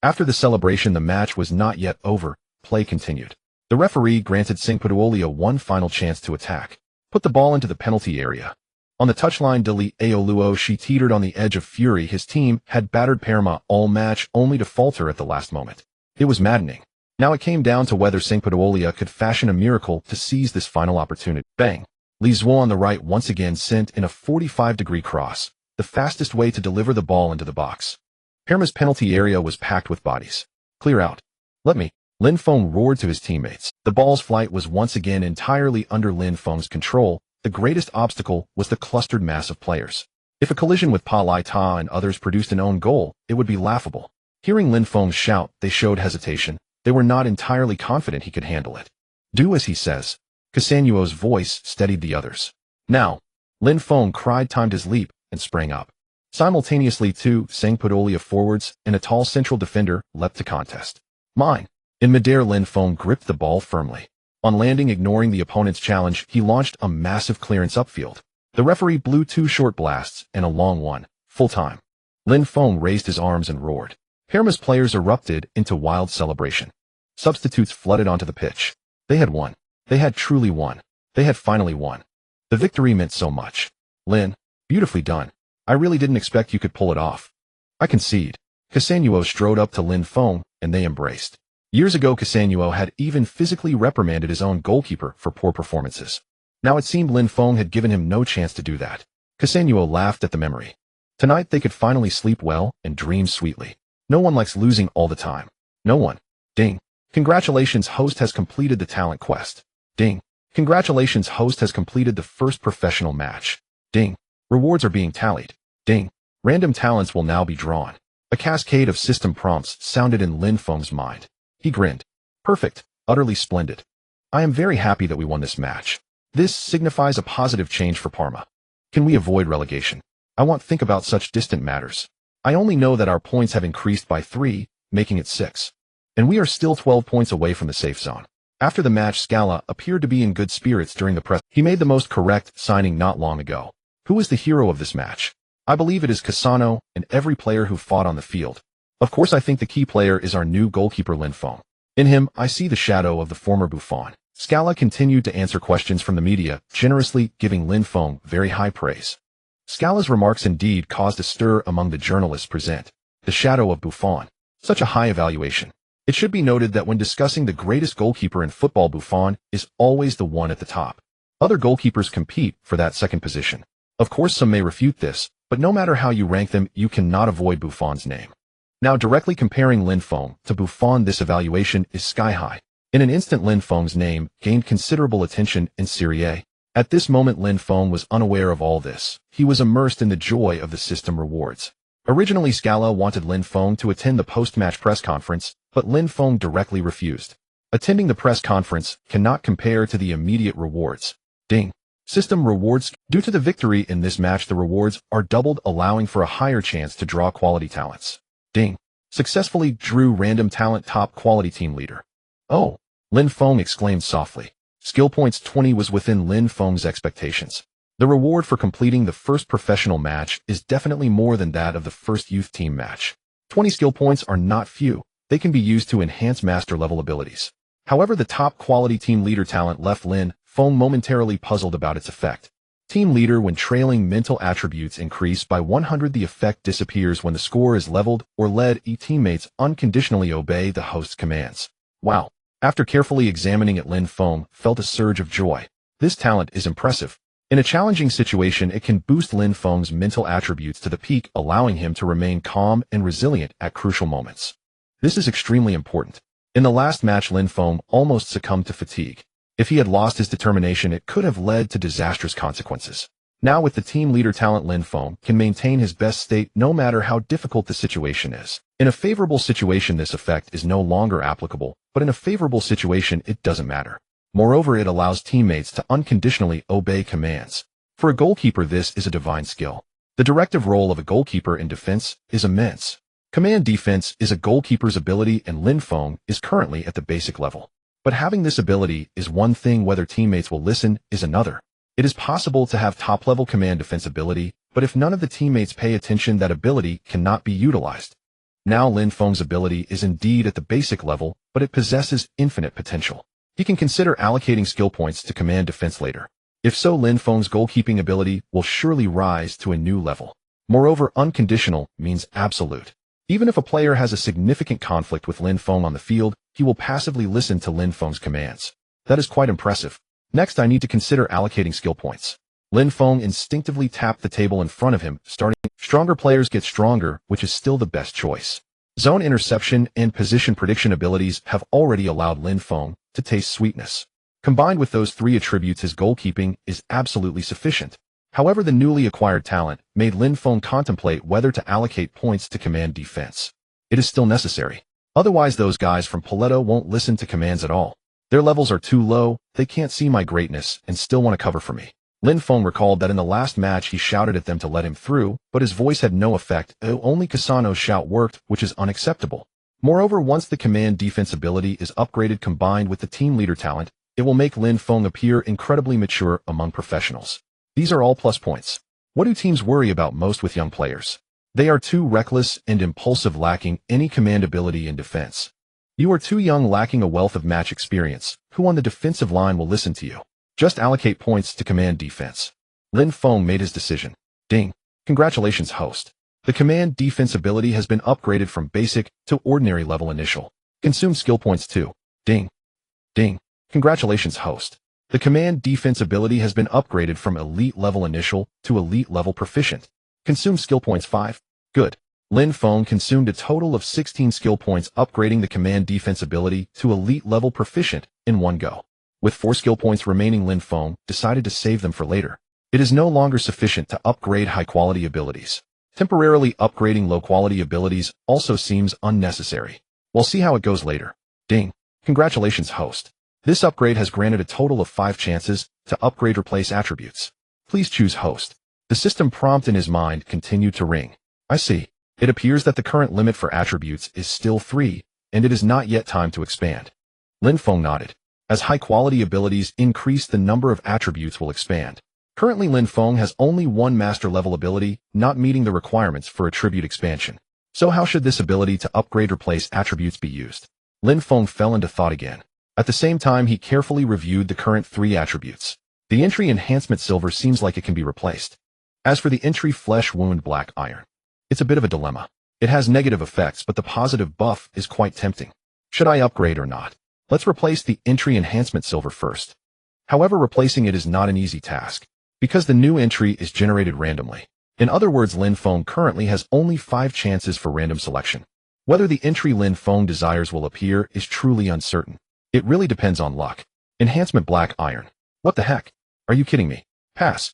After the celebration, the match was not yet over. Play continued. The referee granted Sampdoria one final chance to attack. Put the ball into the penalty area. On the touchline, Deli Aoluo she teetered on the edge of fury. His team had battered Parma all match only to falter at the last moment. It was maddening. Now it came down to whether Sampdoria could fashion a miracle to seize this final opportunity. Bang! Lazio on the right once again sent in a 45-degree cross, the fastest way to deliver the ball into the box. Parma's penalty area was packed with bodies. Clear out. Let me. Lin Feng roared to his teammates. The ball's flight was once again entirely under Lin Feng's control. The greatest obstacle was the clustered mass of players. If a collision with Pa Lai Ta and others produced an own goal, it would be laughable. Hearing Lin Feng shout, they showed hesitation. They were not entirely confident he could handle it. Do as he says. Casanuo's voice steadied the others. Now, Lin Feng cried, timed his leap, and sprang up. Simultaneously, two Sampdoria forwards and a tall central defender leapt to contest. Mine. In midair, Lin Feng gripped the ball firmly. On landing, ignoring the opponent's challenge, he launched a massive clearance upfield. The referee blew two short blasts and a long one, full time. Lin Feng raised his arms and roared. Parma's players erupted into wild celebration. Substitutes flooded onto the pitch. They had won. They had truly won. They had finally won. The victory meant so much. Lin, beautifully done. I really didn't expect you could pull it off. I concede. Casanuo strode up to Lin Feng, and they embraced. Years ago, Casanuo had even physically reprimanded his own goalkeeper for poor performances. Now it seemed Lin Feng had given him no chance to do that. Casanuo laughed at the memory. Tonight they could finally sleep well and dream sweetly. No one likes losing all the time. No one. Ding. Congratulations, host has completed the talent quest. Ding. Congratulations, host has completed the first professional match. Ding. Rewards are being tallied. Ding. Random talents will now be drawn. A cascade of system prompts sounded in Lin Feng's mind. He grinned. Perfect. Utterly splendid. I am very happy that we won this match. This signifies a positive change for Parma. Can we avoid relegation? I won't think about such distant matters. I only know that our points have increased by 3, making it 6. And we are still 12 points away from the safe zone. After the match, Scala appeared to be in good spirits during the press. He made the most correct signing not long ago. Who is the hero of this match? I believe it is Cassano and every player who fought on the field. Of course, I think the key player is our new goalkeeper Lin Feng. In him, I see the shadow of the former Buffon. Scala continued to answer questions from the media, generously giving Lin Feng very high praise. Scala's remarks indeed caused a stir among the journalists present. The shadow of Buffon. Such a high evaluation. It should be noted that when discussing the greatest goalkeeper in football, Buffon is always the one at the top. Other goalkeepers compete for that second position. Of course, some may refute this, but no matter how you rank them, you cannot avoid Buffon's name. Now, directly comparing Lin Feng to Buffon, this evaluation is sky high. In an instant, Lin Feng's name gained considerable attention in Serie A. At this moment, Lin Feng was unaware of all this. He was immersed in the joy of the system rewards. Originally, Scala wanted Lin Feng to attend the post-match press conference, but Lin Feng directly refused. Attending the press conference cannot compare to the immediate rewards. Ding. System rewards. Due to the victory in this match, the rewards are doubled, allowing for a higher chance to draw quality talents. Ding. Successfully drew random talent top quality team leader. Oh, Lin Feng exclaimed softly. Skill points 20 was within Lin Feng's expectations. The reward for completing the first professional match is definitely more than that of the first youth team match. 20 skill points are not few. They can be used to enhance master level abilities. However, the top quality team leader talent left Lin Feng momentarily puzzled about its effect. Team leader, when trailing, mental attributes increase by 100. The effect disappears when the score is leveled or led. Teammates unconditionally obey the host's commands. Wow. After carefully examining it, Lin Feng felt a surge of joy. This talent is impressive. In a challenging situation, it can boost Lin Feng's mental attributes to the peak, allowing him to remain calm and resilient at crucial moments. This is extremely important. In the last match, Lin Feng almost succumbed to fatigue. If he had lost his determination, it could have led to disastrous consequences. Now with the team leader talent, Lin Feng can maintain his best state no matter how difficult the situation is. In a favorable situation, this effect is no longer applicable, but in a favorable situation, it doesn't matter. Moreover, it allows teammates to unconditionally obey commands. For a goalkeeper, this is a divine skill. The directive role of a goalkeeper in defense is immense. Command defense is a goalkeeper's ability, and Lin Feng is currently at the basic level. But having this ability is one thing, whether teammates will listen is another. It is possible to have top-level command defense ability, but if none of the teammates pay attention, that ability cannot be utilized. Now Lin Feng's ability is indeed at the basic level, but it possesses infinite potential. He can consider allocating skill points to command defense later. If so, Lin Feng's goalkeeping ability will surely rise to a new level. Moreover, unconditional means absolute. Even if a player has a significant conflict with Lin Feng on the field, he will passively listen to Lin Feng's commands. That is quite impressive. Next, I need to consider allocating skill points. Lin Feng instinctively tapped the table in front of him, starting. Stronger players get stronger, which is still the best choice. Zone interception and position prediction abilities have already allowed Lin Feng to taste sweetness. Combined with those three attributes, his goalkeeping is absolutely sufficient. However, the newly acquired talent made Lin Feng contemplate whether to allocate points to command defense. It is still necessary. Otherwise, those guys from Paletto won't listen to commands at all. Their levels are too low, they can't see my greatness and still want to cover for me. Lin Feng recalled that in the last match he shouted at them to let him through, but his voice had no effect. Only Cassano's shout worked, which is unacceptable. Moreover, once the command defense ability is upgraded combined with the team leader talent, it will make Lin Feng appear incredibly mature among professionals. These are all plus points. What do teams worry about most with young players? They are too reckless and impulsive, lacking any command ability in defense. You are too young, lacking a wealth of match experience. Who on the defensive line will listen to you? Just allocate points to command defense. Lin Feng made his decision. Ding. Congratulations, host. The command defense ability has been upgraded from basic to ordinary level initial. Consume skill points 2. Ding. Ding. Congratulations, host. The command defense ability has been upgraded from elite level initial to elite level proficient. Consume skill points 5. Good. Lin Feng consumed a total of 16 skill points, upgrading the command defense ability to elite level proficient in one go. With 4 skill points remaining, Lin Feng decided to save them for later. It is no longer sufficient to upgrade high-quality abilities. Temporarily upgrading low-quality abilities also seems unnecessary. We'll see how it goes later. Ding. Congratulations, host. This upgrade has granted a total of 5 chances to upgrade replace attributes. Please choose host. The system prompt in his mind continued to ring. I see. It appears that the current limit for attributes is still 3, and it is not yet time to expand. Lin Feng nodded. As high-quality abilities increase, the number of attributes will expand. Currently, Lin Feng has only 1 master-level ability, not meeting the requirements for attribute expansion. So how should this ability to upgrade replace attributes be used? Lin Feng fell into thought again. At the same time, he carefully reviewed the current 3 attributes. The entry enhancement silver seems like it can be replaced. As for the entry flesh wound black iron, it's a bit of a dilemma. It has negative effects, but the positive buff is quite tempting. Should I upgrade or not? Let's replace the entry enhancement silver first. However, replacing it is not an easy task, because the new entry is generated randomly. In other words, Lin Feng currently has only 5 chances for random selection. Whether the entry Lin Feng desires will appear is truly uncertain. It really depends on luck. Enhancement black iron. What the heck? Are you kidding me? Pass.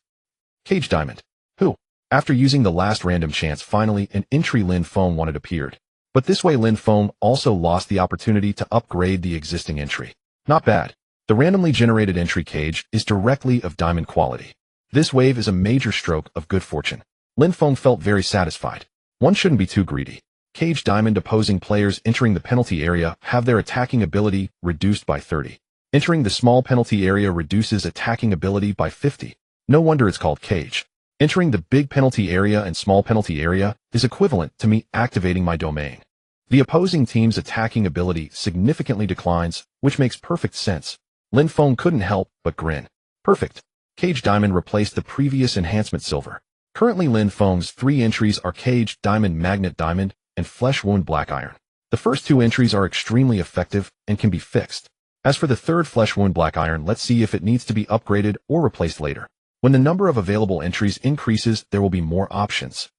Cage diamond. Who? After using the last random chance, finally an entry Lin Feng wanted appeared. But this way Lin Feng also lost the opportunity to upgrade the existing entry. Not bad. The randomly generated entry cage is directly of diamond quality. This wave is a major stroke of good fortune. Lin Feng felt very satisfied. One shouldn't be too greedy. Cage diamond opposing players entering the penalty area have their attacking ability reduced by 30. Entering the small penalty area reduces attacking ability by 50. No wonder it's called cage. Entering the big penalty area and small penalty area is equivalent to me activating my domain. The opposing team's attacking ability significantly declines, which makes perfect sense. Lin Feng couldn't help but grin. Perfect. Cage diamond replaced the previous enhancement silver. Currently Lin Feng's 3 entries are cage diamond, magnet diamond, and flesh wound black iron. The first 2 entries are extremely effective and can be fixed. As for the third flesh wound black iron, let's see if it needs to be upgraded or replaced later. When the number of available entries increases, there will be more options.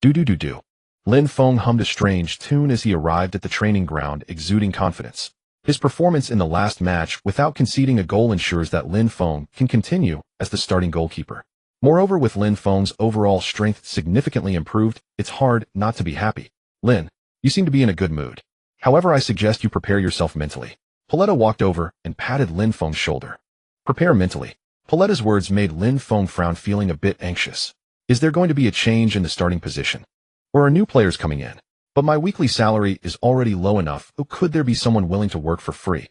Do. Lin Feng hummed a strange tune as he arrived at the training ground, exuding confidence. His performance in the last match without conceding a goal ensures that Lin Feng can continue as the starting goalkeeper. Moreover, with Lin Feng's overall strength significantly improved, it's hard not to be happy. Lin, you seem to be in a good mood. However, I suggest you prepare yourself mentally. Paletta walked over and patted Lin Feng's shoulder. Prepare mentally. Paletta's words made Lin Feng frown, feeling a bit anxious. Is there going to be a change in the starting position? Or are new players coming in? But my weekly salary is already low enough, so could there be someone willing to work for free?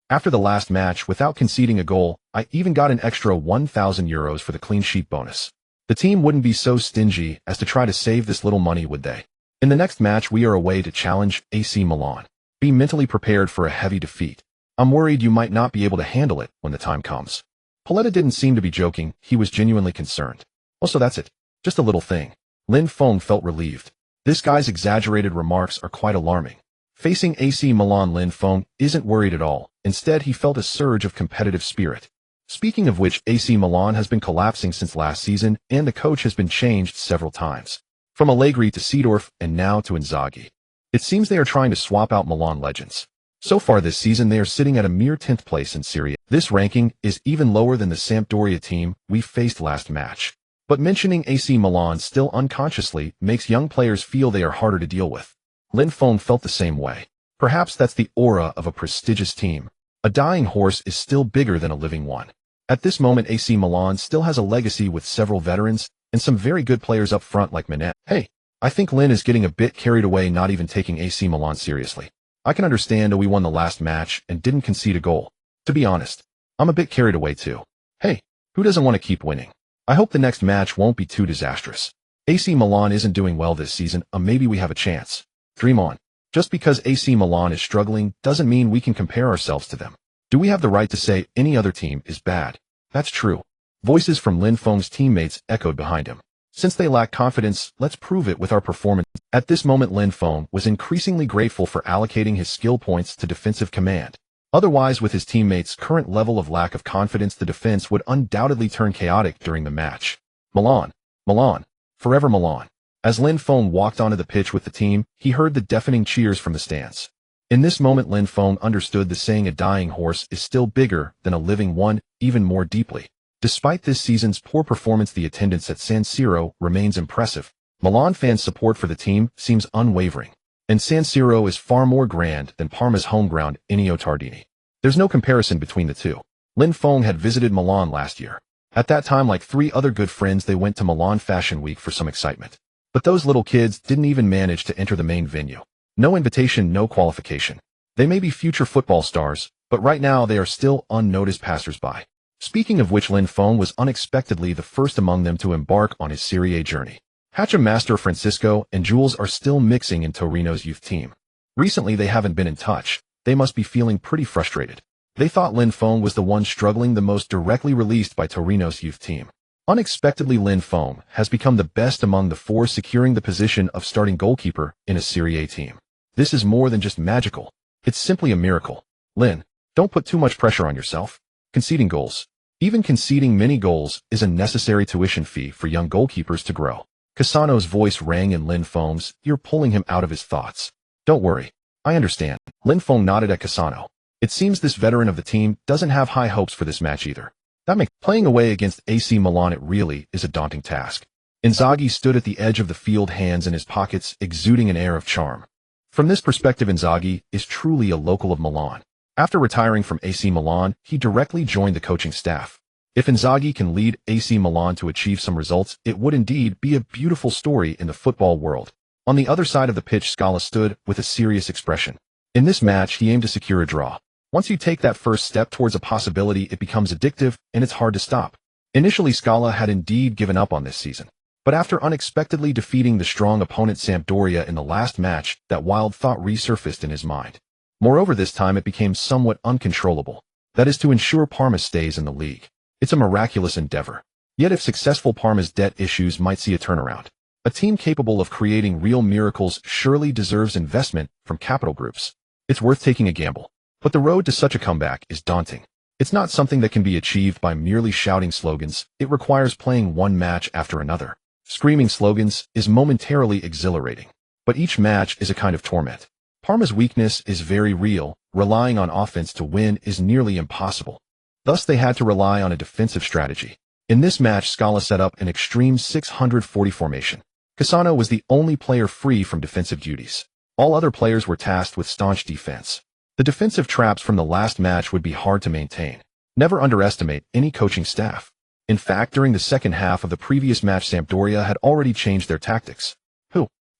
After the last match, without conceding a goal, I even got an extra €1,000 for the clean sheet bonus. The team wouldn't be so stingy as to try to save this little money, would they? In the next match, we are away to challenge AC Milan. Be mentally prepared for a heavy defeat. I'm worried you might not be able to handle it when the time comes. Paletta didn't seem to be joking, he was genuinely concerned. Also, that's it. Just a little thing. Lin Feng felt relieved. This guy's exaggerated remarks are quite alarming. Facing AC Milan, Lin Feng isn't worried at all. Instead, he felt a surge of competitive spirit. Speaking of which, AC Milan has been collapsing since last season, and the coach has been changed several times. From Allegri to Seedorf, and now to Inzaghi. It seems they are trying to swap out Milan legends. So far this season, they are sitting at a mere 10th place in Serie A. This ranking is even lower than the Sampdoria team we faced last match. But mentioning AC Milan still unconsciously makes young players feel they are harder to deal with. Lin Feng felt the same way. Perhaps that's the aura of a prestigious team. A dying horse is still bigger than a living one. At this moment, AC Milan still has a legacy with several veterans and some very good players up front like Manuel. Hey, I think Lin is getting a bit carried away, not even taking AC Milan seriously. I can understand we won the last match and didn't concede a goal. To be honest, I'm a bit carried away too. Hey, who doesn't want to keep winning? I hope the next match won't be too disastrous. AC Milan isn't doing well this season, maybe we have a chance. Dream on. Just because AC Milan is struggling doesn't mean we can compare ourselves to them. Do we have the right to say any other team is bad? That's true. Voices from Lin Feng's teammates echoed behind him. Since they lack confidence, let's prove it with our performance. At this moment, Lin Feng was increasingly grateful for allocating his skill points to defensive command. Otherwise, with his teammates' current level of lack of confidence, the defense would undoubtedly turn chaotic during the match. Milan. Milan. Forever Milan. As Lin Feng walked onto the pitch with the team, he heard the deafening cheers from the stands. In this moment, Lin Feng understood the saying, a dying horse is still bigger than a living one, even more deeply. Despite this season's poor performance, the attendance at San Siro remains impressive. Milan fans' support for the team seems unwavering. And San Siro is far more grand than Parma's home ground, Ennio Tardini. There's no comparison between the two. Lin Feng had visited Milan last year. At that time, like 3 other good friends, they went to Milan Fashion Week for some excitement. But those little kids didn't even manage to enter the main venue. No invitation, no qualification. They may be future football stars, but right now they are still unnoticed passers-by. Speaking of which, Lin Feng was unexpectedly the first among them to embark on his Serie A journey. Hatcham master Francisco and Jules are still mixing in Torino's youth team. Recently they haven't been in touch. They must be feeling pretty frustrated. They thought Lin Feng was the one struggling the most, directly released by Torino's youth team. Unexpectedly, Lin Feng has become the best among the 4, securing the position of starting goalkeeper in a Serie A team. This is more than just magical. It's simply a miracle. Lin, don't put too much pressure on yourself. Conceding goals. Even conceding many goals is a necessary tuition fee for young goalkeepers to grow. Cassano's voice rang in Lin Feng's ear, pulling him out of his thoughts. Don't worry. I understand. Lin Feng nodded at Cassano. It seems this veteran of the team doesn't have high hopes for this match either. That makes playing away against AC Milan, it really is a daunting task. Inzaghi stood at the edge of the field, hands in his pockets, exuding an air of charm. From this perspective, Inzaghi is truly a local of Milan. After retiring from AC Milan, he directly joined the coaching staff. If Inzaghi can lead AC Milan to achieve some results, it would indeed be a beautiful story in the football world. On the other side of the pitch, Scala stood with a serious expression. In this match, he aimed to secure a draw. Once you take that first step towards a possibility, it becomes addictive, and it's hard to stop. Initially, Scala had indeed given up on this season. But after unexpectedly defeating the strong opponent Sampdoria in the last match, that wild thought resurfaced in his mind. Moreover, this time it became somewhat uncontrollable. That is to ensure Parma stays in the league. It's a miraculous endeavor. Yet if successful, Parma's debt issues might see a turnaround. A team capable of creating real miracles surely deserves investment from capital groups. It's worth taking a gamble. But the road to such a comeback is daunting. It's not something that can be achieved by merely shouting slogans. It requires playing one match after another. Screaming slogans is momentarily exhilarating. But each match is a kind of torment. Parma's weakness is very real. Relying on offense to win is nearly impossible. Thus they had to rely on a defensive strategy. In this match, Scala set up an extreme 640 formation. Cassano was the only player free from defensive duties. All other players were tasked with staunch defense. The defensive traps from the last match would be hard to maintain. Never underestimate any coaching staff. In fact, during the second half of the previous match, Sampdoria had already changed their tactics.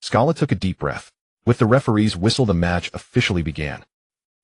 Scala took a deep breath. With the referee's whistle, the match officially began.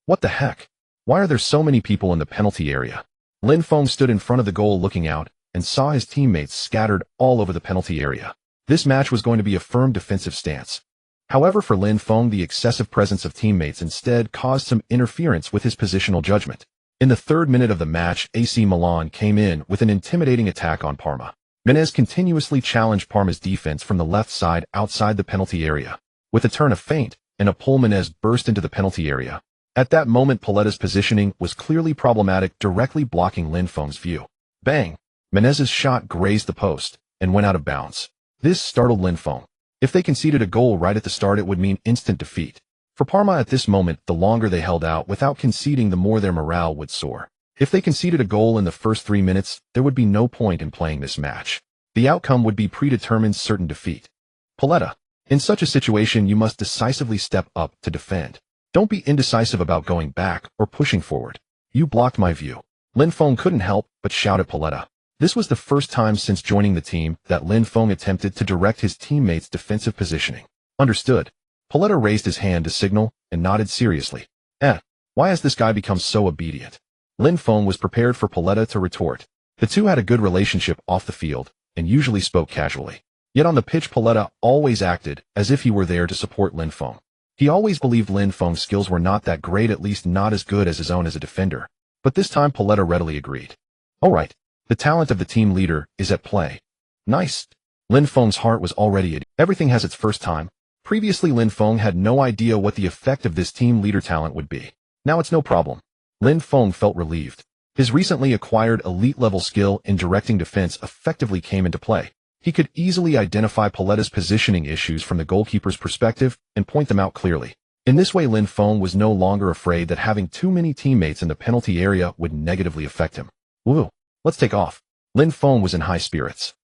What the heck? Why are there so many people in the penalty area? Lin Feng stood in front of the goal looking out and saw his teammates scattered all over the penalty area. This match was going to be a firm defensive stance. However, for Lin Feng, the excessive presence of teammates instead caused some interference with his positional judgment. In the 3rd minute of the match, AC Milan came in with an intimidating attack on Parma. Menez continuously challenged Parma's defense from the left side outside the penalty area. With a turn of feint and a pull, Menez burst into the penalty area. At that moment, Pallatta's positioning was clearly problematic, directly blocking Lin Feng's view. Bang! Menez's shot grazed the post and went out of bounds. This startled Lin Feng. If they conceded a goal right at the start, it would mean instant defeat. For Parma at this moment, the longer they held out without conceding, the more their morale would soar. If they conceded a goal in the first 3 minutes, there would be no point in playing this match. The outcome would be predetermined, certain defeat. Palletta. In such a situation, you must decisively step up to defend. Don't be indecisive about going back or pushing forward. You blocked my view. Lin Feng couldn't help but shout at Palletta. This was the first time since joining the team that Lin Feng attempted to direct his teammates' defensive positioning. Understood. Palletta raised his hand to signal and nodded seriously. Why has this guy become so obedient? Lin Feng was prepared for Palletta to retort. The two had a good relationship off the field and usually spoke casually. Yet on the pitch, Palletta always acted as if he were there to support Lin Feng. He always believed Lin Feng's skills were not that great, at least not as good as his own as a defender. But this time Palletta readily agreed. All right, the talent of the team leader is at play. Nice. Lin Feng's heart was already at everything has its first time. Previously, Lin Feng had no idea what the effect of this team leader talent would be. Now it's no problem. Lin Feng felt relieved. His recently acquired elite-level skill in directing defense effectively came into play. He could easily identify Palletta's positioning issues from the goalkeeper's perspective and point them out clearly. In this way, Lin Feng was no longer afraid that having too many teammates in the penalty area would negatively affect him. Woo, let's take off. Lin Feng was in high spirits.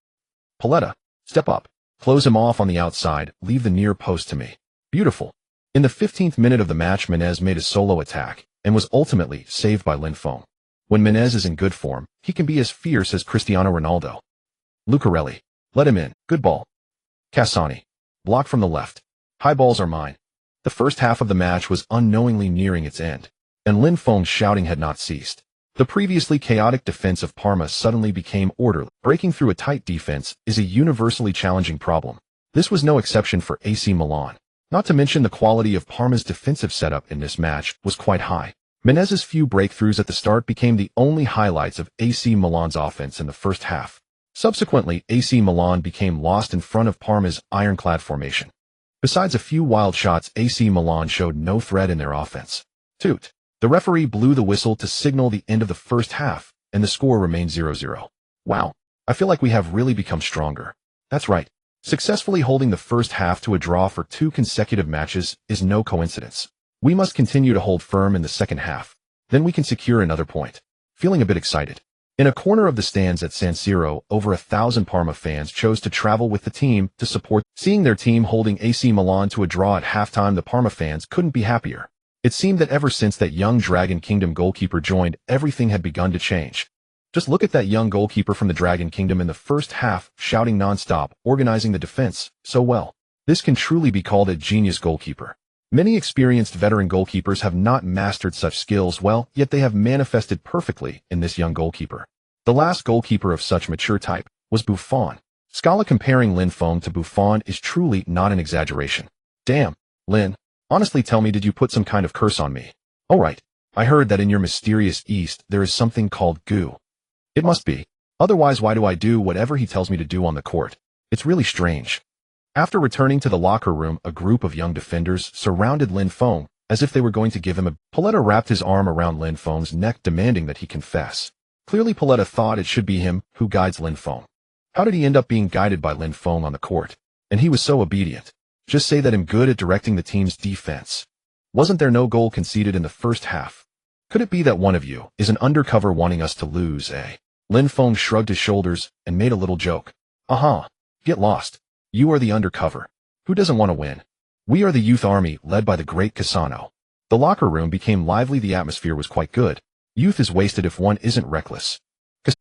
Palletta, step up. Close him off on the outside. Leave the near post to me. Beautiful. In the 15th minute of the match, Menez made a solo attack and was ultimately saved by Lin Feng. When Menez is in good form, he can be as fierce as Cristiano Ronaldo. Lucarelli, let him in. Good ball. Cassani, block from the left. High balls are mine. The first half of the match was unknowingly nearing its end, and Lin Feng's shouting had not ceased. The previously chaotic defense of Parma suddenly became orderly. Breaking through a tight defense is a universally challenging problem. This was no exception for AC Milan. Not to mention the quality of Parma's defensive setup in this match was quite high. Menez's few breakthroughs at the start became the only highlights of AC Milan's offense in the first half. Subsequently, AC Milan became lost in front of Parma's ironclad formation. Besides a few wild shots, AC Milan showed no threat in their offense. Toot. The referee blew the whistle to signal the end of the first half, and the score remained 0-0. Wow, I feel like we have really become stronger. That's right. Successfully holding the first half to a draw for 2 consecutive matches is no coincidence. We must continue to hold firm in the second half. Then we can secure another point. Feeling a bit excited. In a corner of the stands at San Siro, over 1,000 Parma fans chose to travel with the team to support. Seeing their team holding AC Milan to a draw at halftime, the Parma fans couldn't be happier. It seemed that ever since that young Dragon Kingdom goalkeeper joined, everything had begun to change. Just look at that young goalkeeper from the Dragon Kingdom in the first half, shouting non-stop, organizing the defense so well. This can truly be called a genius goalkeeper. Many experienced veteran goalkeepers have not mastered such skills well, yet they have manifested perfectly in this young goalkeeper. The last goalkeeper of such mature type was Buffon. Scala comparing Lin Feng to Buffon is truly not an exaggeration. Damn, Lin, honestly tell me, did you put some kind of curse on me? Oh right, I heard that in your mysterious East there is something called goo. It must be. Otherwise, why do I do whatever he tells me to do on the court? It's really strange. After returning to the locker room, a group of young defenders surrounded Lin Feng as if they were going to give him a... Palletta wrapped his arm around Lin Feng's neck, demanding that he confess. Clearly, Palletta thought it should be him who guides Lin Feng. How did he end up being guided by Lin Feng on the court? And he was so obedient. Just say that I'm good at directing the team's defense. Wasn't there no goal conceded in the first half? Could it be that one of you is an undercover wanting us to lose, eh? Lin Feng shrugged his shoulders and made a little joke. Get lost. You are the undercover. Who doesn't want to win? We are the youth army led by the great Cassano. The locker room became lively. The atmosphere was quite good. Youth is wasted if one isn't reckless.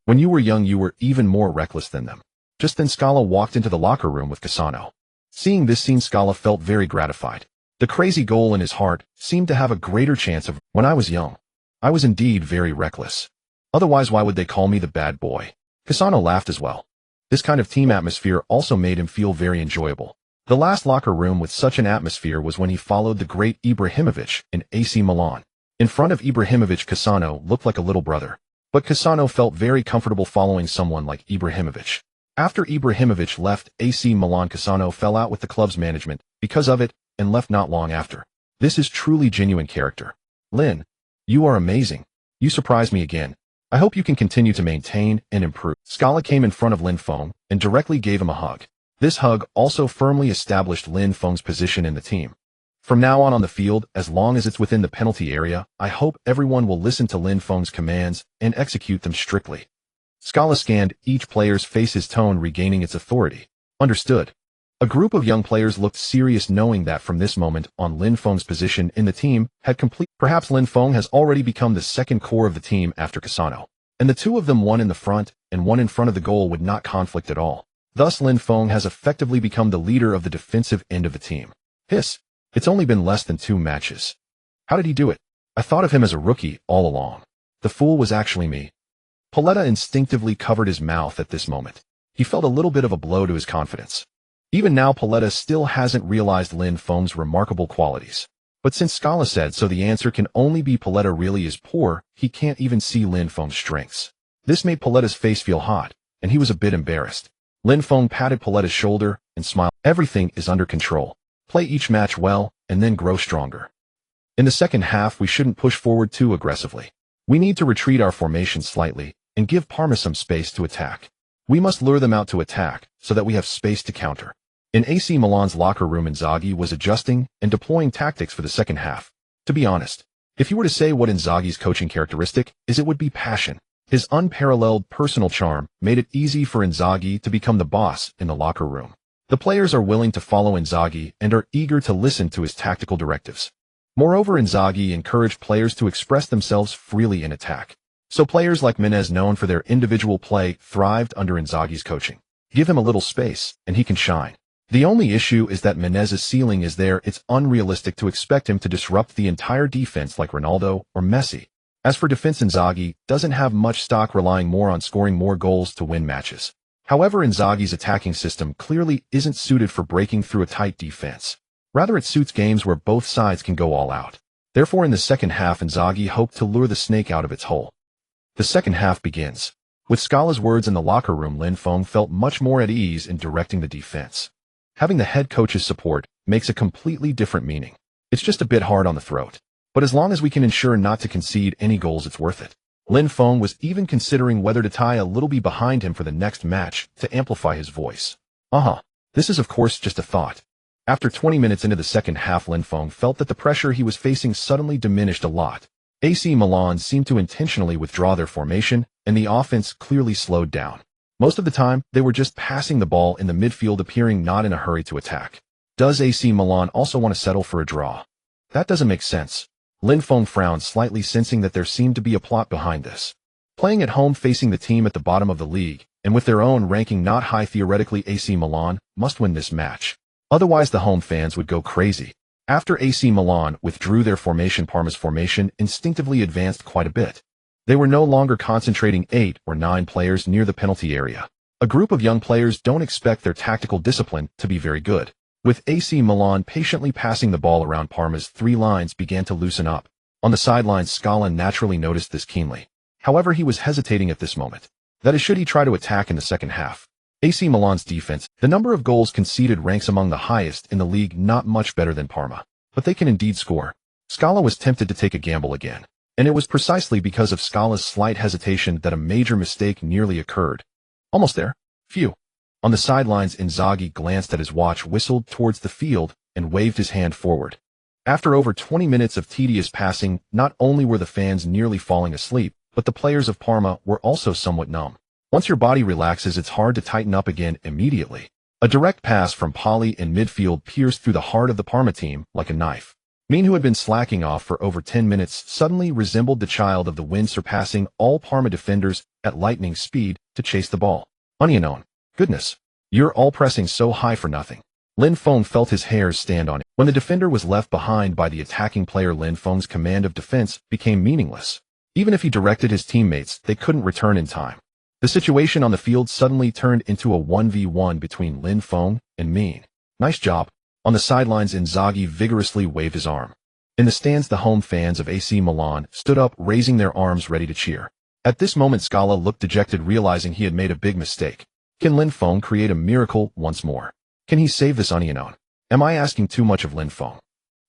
When you were young you were even more reckless than them. Just then Scala walked into the locker room with Cassano. Seeing this scene, Scala felt very gratified. The crazy goal in his heart seemed to have a greater chance of. When I was young, I was indeed very reckless. Otherwise why would they call me the bad boy? Cassano laughed as well. This kind of team atmosphere also made him feel very enjoyable. The last locker room with such an atmosphere was when he followed the great Ibrahimovic in AC Milan. In front of Ibrahimovic, Cassano looked like a little brother. But Cassano felt very comfortable following someone like Ibrahimovic. After Ibrahimovic left AC Milan, Cassano fell out with the club's management because of it and left not long after. This is truly genuine character. Lin, you are amazing. You surprised me again. I hope you can continue to maintain and improve. Scala came in front of Lin Feng and directly gave him a hug. This hug also firmly established Lin Feng's position in the team. From now on the field, as long as it's within the penalty area, I hope everyone will listen to Lin Feng's commands and execute them strictly. Scala scanned each player's face, his tone regaining its authority. Understood. A group of young players looked serious, knowing that from this moment on Lin Feng's position in the team had complete. Perhaps Lin Feng has already become the second core of the team after Cassano. And the two of them, one in the front and one in front of the goal, would not conflict at all. Thus Lin Feng has effectively become the leader of the defensive end of the team. It's only been less than 2 matches. How did he do it? I thought of him as a rookie all along. The fool was actually me. Paletta instinctively covered his mouth at this moment. He felt a little bit of a blow to his confidence. Even now Paletta still hasn't realized Lin Feng's remarkable qualities. But since Scala said so, the answer can only be Paletta really is poor. He can't even see Lin Feng's strengths. This made Paletta's face feel hot, and he was a bit embarrassed. Lin Feng patted Paletta's shoulder and smiled. Everything is under control. Play each match well, and then grow stronger. In the second half we shouldn't push forward too aggressively. We need to retreat our formation slightly, and give Parma some space to attack. We must lure them out to attack, so that we have space to counter. In AC Milan's locker room, Inzaghi was adjusting and deploying tactics for the second half. To be honest, if you were to say what Inzaghi's coaching characteristic is, it would be passion. His unparalleled personal charm made it easy for Inzaghi to become the boss in the locker room. The players are willing to follow Inzaghi and are eager to listen to his tactical directives. Moreover, Inzaghi encouraged players to express themselves freely in attack. So players like Menez, known for their individual play, thrived under Inzaghi's coaching. Give him a little space, and he can shine. The only issue is that Menez's ceiling is there. It's unrealistic to expect him to disrupt the entire defense like Ronaldo or Messi. As for defense, Inzaghi doesn't have much stock, relying more on scoring more goals to win matches. However, Inzaghi's attacking system clearly isn't suited for breaking through a tight defense. Rather, it suits games where both sides can go all out. Therefore, in the second half, Inzaghi hoped to lure the snake out of its hole. The second half begins. With Scala's words in the locker room, Lin Feng felt much more at ease in directing the defense. Having the head coach's support makes a completely different meaning. It's just a bit hard on the throat. But as long as we can ensure not to concede any goals, it's worth it. Lin Feng was even considering whether to tie a little bee behind him for the next match to amplify his voice. This is of course just a thought. After 20 minutes into the second half, Lin Feng felt that the pressure he was facing suddenly diminished a lot. AC Milan seemed to intentionally withdraw their formation, and the offense clearly slowed down. Most of the time, they were just passing the ball in the midfield, appearing not in a hurry to attack. Does AC Milan also want to settle for a draw? That doesn't make sense. Lin Feng frowned slightly, sensing that there seemed to be a plot behind this. Playing at home, facing the team at the bottom of the league, and with their own ranking not high, theoretically AC Milan must win this match. Otherwise the home fans would go crazy. After AC Milan withdrew their formation, Parma's formation instinctively advanced quite a bit. They were no longer concentrating 8 or 9 players near the penalty area. A group of young players don't expect their tactical discipline to be very good. With AC Milan patiently passing the ball around, Parma's 3 lines began to loosen up. On the sidelines, Scala naturally noticed this keenly. However, he was hesitating at this moment. That is, should he try to attack in the second half? AC Milan's defense, the number of goals conceded, ranks among the highest in the league, not much better than Parma. But they can indeed score. Scala was tempted to take a gamble again. And it was precisely because of Scala's slight hesitation that a major mistake nearly occurred. Almost there. Phew. On the sidelines, Inzaghi glanced at his watch, whistled towards the field, and waved his hand forward. After over 20 minutes of tedious passing, not only were the fans nearly falling asleep, but the players of Parma were also somewhat numb. Once your body relaxes, it's hard to tighten up again immediately. A direct pass from Pali in midfield pierced through the heart of the Parma team like a knife. Min, who had been slacking off for over 10 minutes, suddenly resembled the child of the wind, surpassing all Parma defenders at lightning speed to chase the ball. Onion, goodness, you're all pressing so high for nothing. Lin Feng felt his hairs stand on him. When the defender was left behind by the attacking player, Lin Feng's command of defense became meaningless. Even if he directed his teammates, they couldn't return in time. The situation on the field suddenly turned into a 1v1 between Lin Feng and Min. Nice job. On the sidelines, Inzaghi vigorously waved his arm. In the stands, the home fans of AC Milan stood up, raising their arms ready to cheer. At this moment, Scala looked dejected, realizing he had made a big mistake. Can Lin Feng create a miracle once more? Can he save this Onion? Am I asking too much of Lin Feng?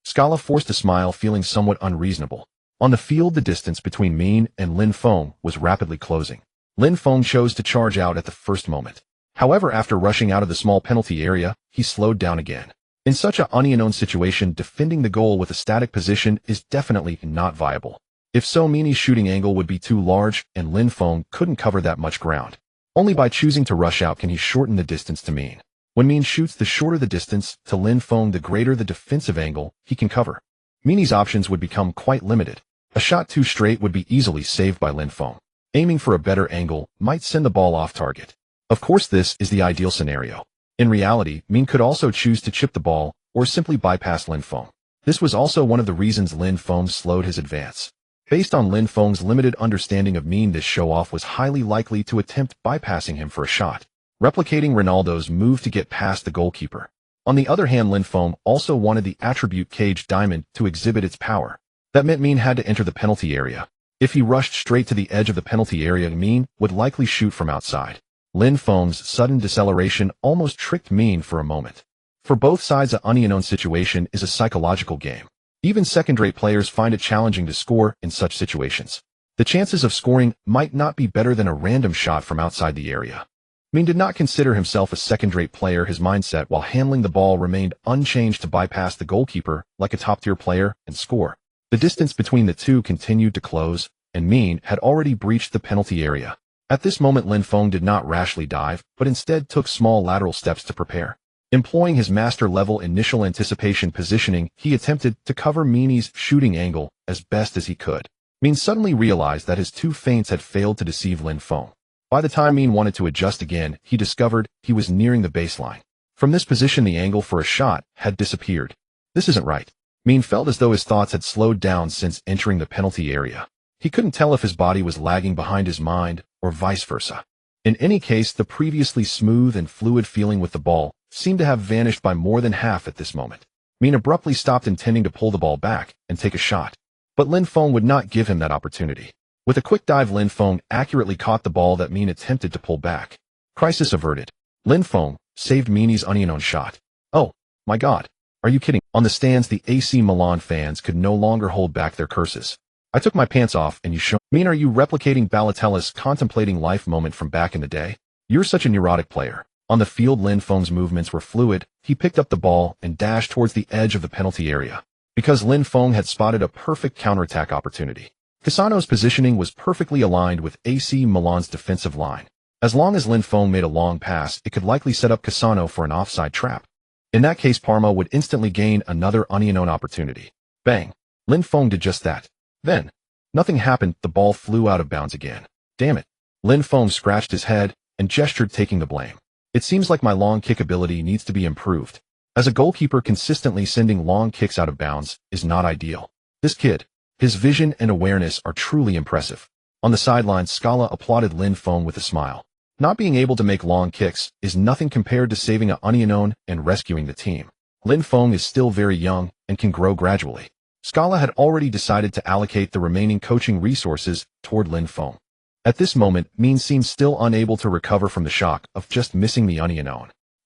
Scala forced a smile, feeling somewhat unreasonable. On the field, the distance between Min and Lin Feng was rapidly closing. Lin Feng chose to charge out at the first moment. However, after rushing out of the small penalty area, he slowed down again. In such a Onion situation, defending the goal with a static position is definitely not viable. If so, Min's shooting angle would be too large, and Lin Feng couldn't cover that much ground. Only by choosing to rush out can he shorten the distance to Min. When Min shoots, the shorter the distance to Lin Feng, the greater the defensive angle he can cover. Min's options would become quite limited. A shot too straight would be easily saved by Lin Feng. Aiming for a better angle might send the ball off target. Of course, this is the ideal scenario. In reality, Min could also choose to chip the ball or simply bypass Lin Feng. This was also one of the reasons Lin Feng slowed his advance. Based on Lin Feng's limited understanding of Min, this show-off was highly likely to attempt bypassing him for a shot, replicating Ronaldo's move to get past the goalkeeper. On the other hand, Lin Feng also wanted the attribute Cage Diamond to exhibit its power. That meant Min had to enter the penalty area. If he rushed straight to the edge of the penalty area, Min would likely shoot from outside. Lin Feng's sudden deceleration almost tricked Min for a moment. For both sides, the Onion situation is a psychological game. Even second-rate players find it challenging to score in such situations. The chances of scoring might not be better than a random shot from outside the area. Min did not consider himself a second-rate player. His mindset while handling the ball remained unchanged, to bypass the goalkeeper like a top-tier player and score. The distance between the two continued to close, and Min had already breached the penalty area. At this moment, Lin Feng did not rashly dive, but instead took small lateral steps to prepare. Employing his master-level initial anticipation positioning, he attempted to cover Min's shooting angle as best as he could. Min suddenly realized that his two feints had failed to deceive Lin Feng. By the time Min wanted to adjust again, he discovered he was nearing the baseline. From this position, the angle for a shot had disappeared. This isn't right. Min felt as though his thoughts had slowed down since entering the penalty area. He couldn't tell if his body was lagging behind his mind or vice versa. In any case, the previously smooth and fluid feeling with the ball seemed to have vanished by more than half at this moment. Min abruptly stopped, intending to pull the ball back and take a shot. But Lin Feng would not give him that opportunity. With a quick dive, Lin Feng accurately caught the ball that Min attempted to pull back. Crisis averted. Lin Feng saved Min's Onion shot. Oh, my God. Are you kidding? On the stands, the AC Milan fans could no longer hold back their curses. I took my pants off and you show. Min, are you replicating Balotelli's contemplating life moment from back in the day? You're such a neurotic player. On the field, Lin Feng's movements were fluid. He picked up the ball and dashed towards the edge of the penalty area. Because Lin Feng had spotted a perfect counterattack opportunity. Cassano's positioning was perfectly aligned with AC Milan's defensive line. As long as Lin Feng made a long pass, it could likely set up Cassano for an offside trap. In that case, Parma would instantly gain another Onion opportunity. Bang! Lin Feng did just that. Then, nothing happened. The ball flew out of bounds again. Damn it. Lin Feng scratched his head and gestured, taking the blame. It seems like my long kick ability needs to be improved. As a goalkeeper, consistently sending long kicks out of bounds is not ideal. This kid, his vision and awareness are truly impressive. On the sidelines, Scala applauded Lin Feng with a smile. Not being able to make long kicks is nothing compared to saving an Onion and rescuing the team. Lin Feng is still very young and can grow gradually. Scala had already decided to allocate the remaining coaching resources toward Lin Feng. At this moment, Min seemed still unable to recover from the shock of just missing the Onion.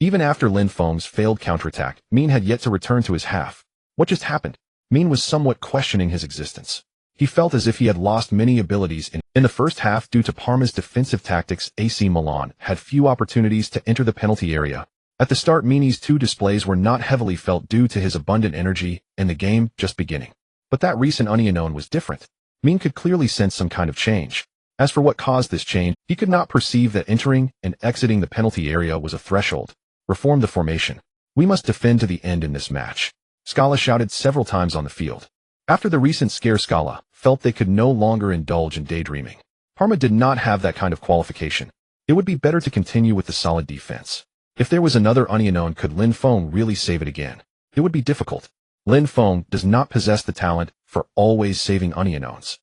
Even after Lin Feng's failed counterattack, Min had yet to return to his half. What just happened? Min was somewhat questioning his existence. He felt as if he had lost many abilities in the first half due to Parma's defensive tactics. AC Milan had few opportunities to enter the penalty area. At the start, Min's two displays were not heavily felt due to his abundant energy and the game just beginning. But that recent Onion was different. Min could clearly sense some kind of change. As for what caused this change, he could not perceive that entering and exiting the penalty area was a threshold. Reform the formation. We must defend to the end in this match. Scala shouted several times on the field. After the recent scare, Scala felt they could no longer indulge in daydreaming. Parma did not have that kind of qualification. It would be better to continue with the solid defense. If there was another unknown, could Lin Feng really save it again? It would be difficult. Lin Feng does not possess the talent for always saving unknowns.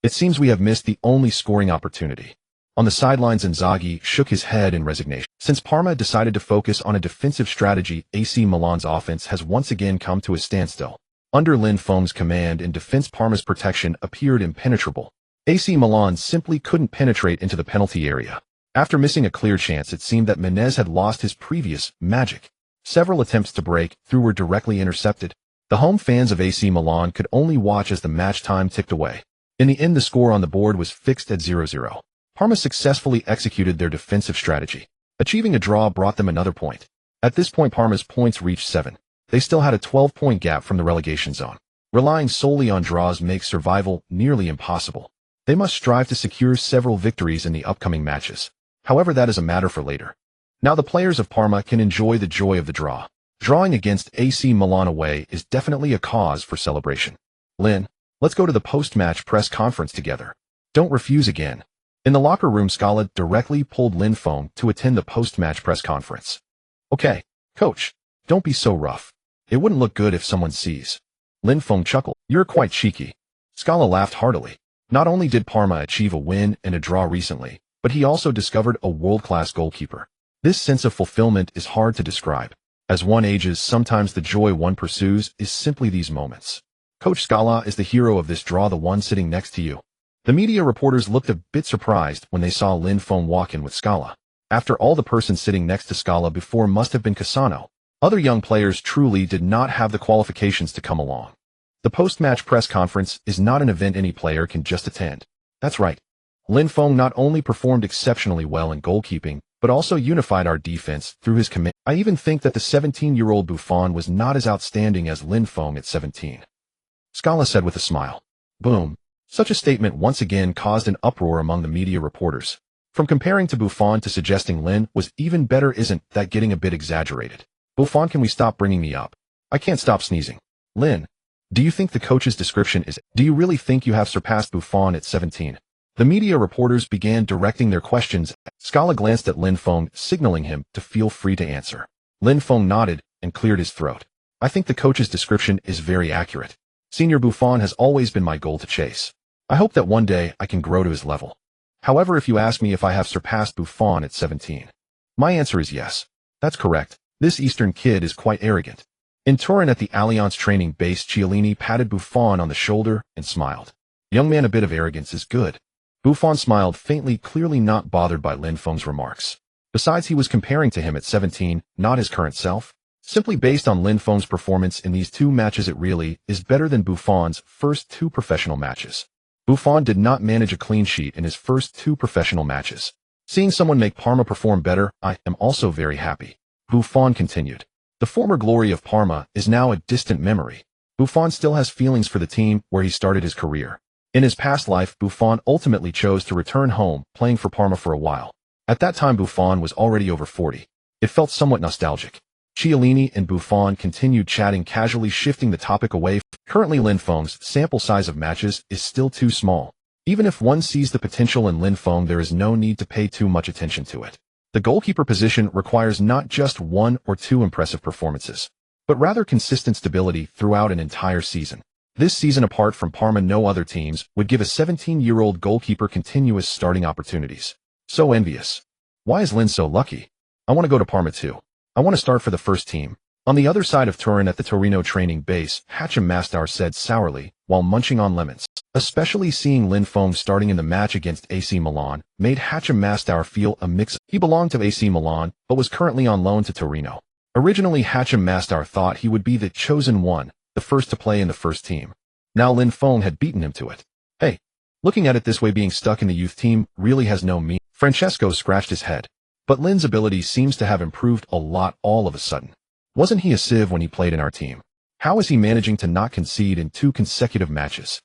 It seems we have missed the only scoring opportunity. On the sidelines, Inzaghi shook his head in resignation. Since Parma decided to focus on a defensive strategy, AC Milan's offense has once again come to a standstill. Under Lin Feng's command and defense, Parma's protection appeared impenetrable. AC Milan simply couldn't penetrate into the penalty area. After missing a clear chance, it seemed that Menez had lost his previous magic. Several attempts to break through were directly intercepted. The home fans of AC Milan could only watch as the match time ticked away. In the end, the score on the board was fixed at 0-0. Parma successfully executed their defensive strategy. Achieving a draw brought them another point. At this point, Parma's points reached 7. They still had a 12-point gap from the relegation zone. Relying solely on draws makes survival nearly impossible. They must strive to secure several victories in the upcoming matches. However, that is a matter for later. Now the players of Parma can enjoy the joy of the draw. Drawing against AC Milan away is definitely a cause for celebration. Lin, let's go to the post-match press conference together. Don't refuse again. In the locker room, Scala directly pulled Lin Feng to attend the post-match press conference. Okay, coach, don't be so rough. It wouldn't look good if someone sees. Lin Feng chuckled. You're quite cheeky. Scala laughed heartily. Not only did Parma achieve a win and a draw recently, but he also discovered a world-class goalkeeper. This sense of fulfillment is hard to describe. As one ages, sometimes the joy one pursues is simply these moments. Coach, Scala is the hero of this draw, the one sitting next to you. The media reporters looked a bit surprised when they saw Lin Feng walk in with Scala. After all, the person sitting next to Scala before must have been Cassano. Other young players truly did not have the qualifications to come along. The post-match press conference is not an event any player can just attend. That's right. Lin Feng not only performed exceptionally well in goalkeeping, but also unified our defense through his command. I even think that the 17-year-old Buffon was not as outstanding as Lin Feng at 17. Scala said with a smile. Boom. Such a statement once again caused an uproar among the media reporters. From comparing to Buffon to suggesting Lin was even better, isn't that getting a bit exaggerated? Buffon, can we stop bringing me up? I can't stop sneezing. Lin, do you think the coach's description is... Do you really think you have surpassed Buffon at 17? The media reporters began directing their questions. Scala glanced at Lin Feng, signaling him to feel free to answer. Lin Feng nodded and cleared his throat. I think the coach's description is very accurate. Senior Buffon has always been my goal to chase. I hope that one day I can grow to his level. However, if you ask me if I have surpassed Buffon at 17, my answer is yes. That's correct. This Eastern kid is quite arrogant. In Turin at the Allianz training base, Gianluigi patted Buffon on the shoulder and smiled. Young man, a bit of arrogance is good. Buffon smiled faintly, clearly not bothered by Lin Feng's remarks. Besides, he was comparing to him at 17, not his current self. Simply based on Lin Feng's performance in these two matches, it really is better than Buffon's first two professional matches. Buffon did not manage a clean sheet in his first two professional matches. Seeing someone make Parma perform better, I am also very happy. Buffon continued. The former glory of Parma is now a distant memory. Buffon still has feelings for the team where he started his career. In his past life, Buffon ultimately chose to return home, playing for Parma for a while. At that time, Buffon was already over 40. It felt somewhat nostalgic. Chiellini and Buffon continued chatting casually, shifting the topic away. Currently, Lin Feng's sample size of matches is still too small. Even if one sees the potential in Lin Feng, there is no need to pay too much attention to it. The goalkeeper position requires not just one or two impressive performances, but rather consistent stability throughout an entire season. This season, apart from Parma, no other teams would give a 17-year-old goalkeeper continuous starting opportunities. So envious. Why is Lin so lucky? I want to go to Parma too. I want to start for the first team. On the other side of Turin at the Torino training base, Hachim Mastar said sourly, while munching on lemons. Especially seeing Lin Feng starting in the match against AC Milan made Hachim Mastar feel a mix. He belonged to AC Milan, but was currently on loan to Torino. Originally, Hachim Mastar thought he would be the chosen one, the first to play in the first team. Now Lin Feng had beaten him to it. Hey, looking at it this way, being stuck in the youth team really has no meaning. Francesco scratched his head. But Lin's ability seems to have improved a lot all of a sudden. Wasn't he a sieve when he played in our team? How is he managing to not concede in 2 consecutive matches?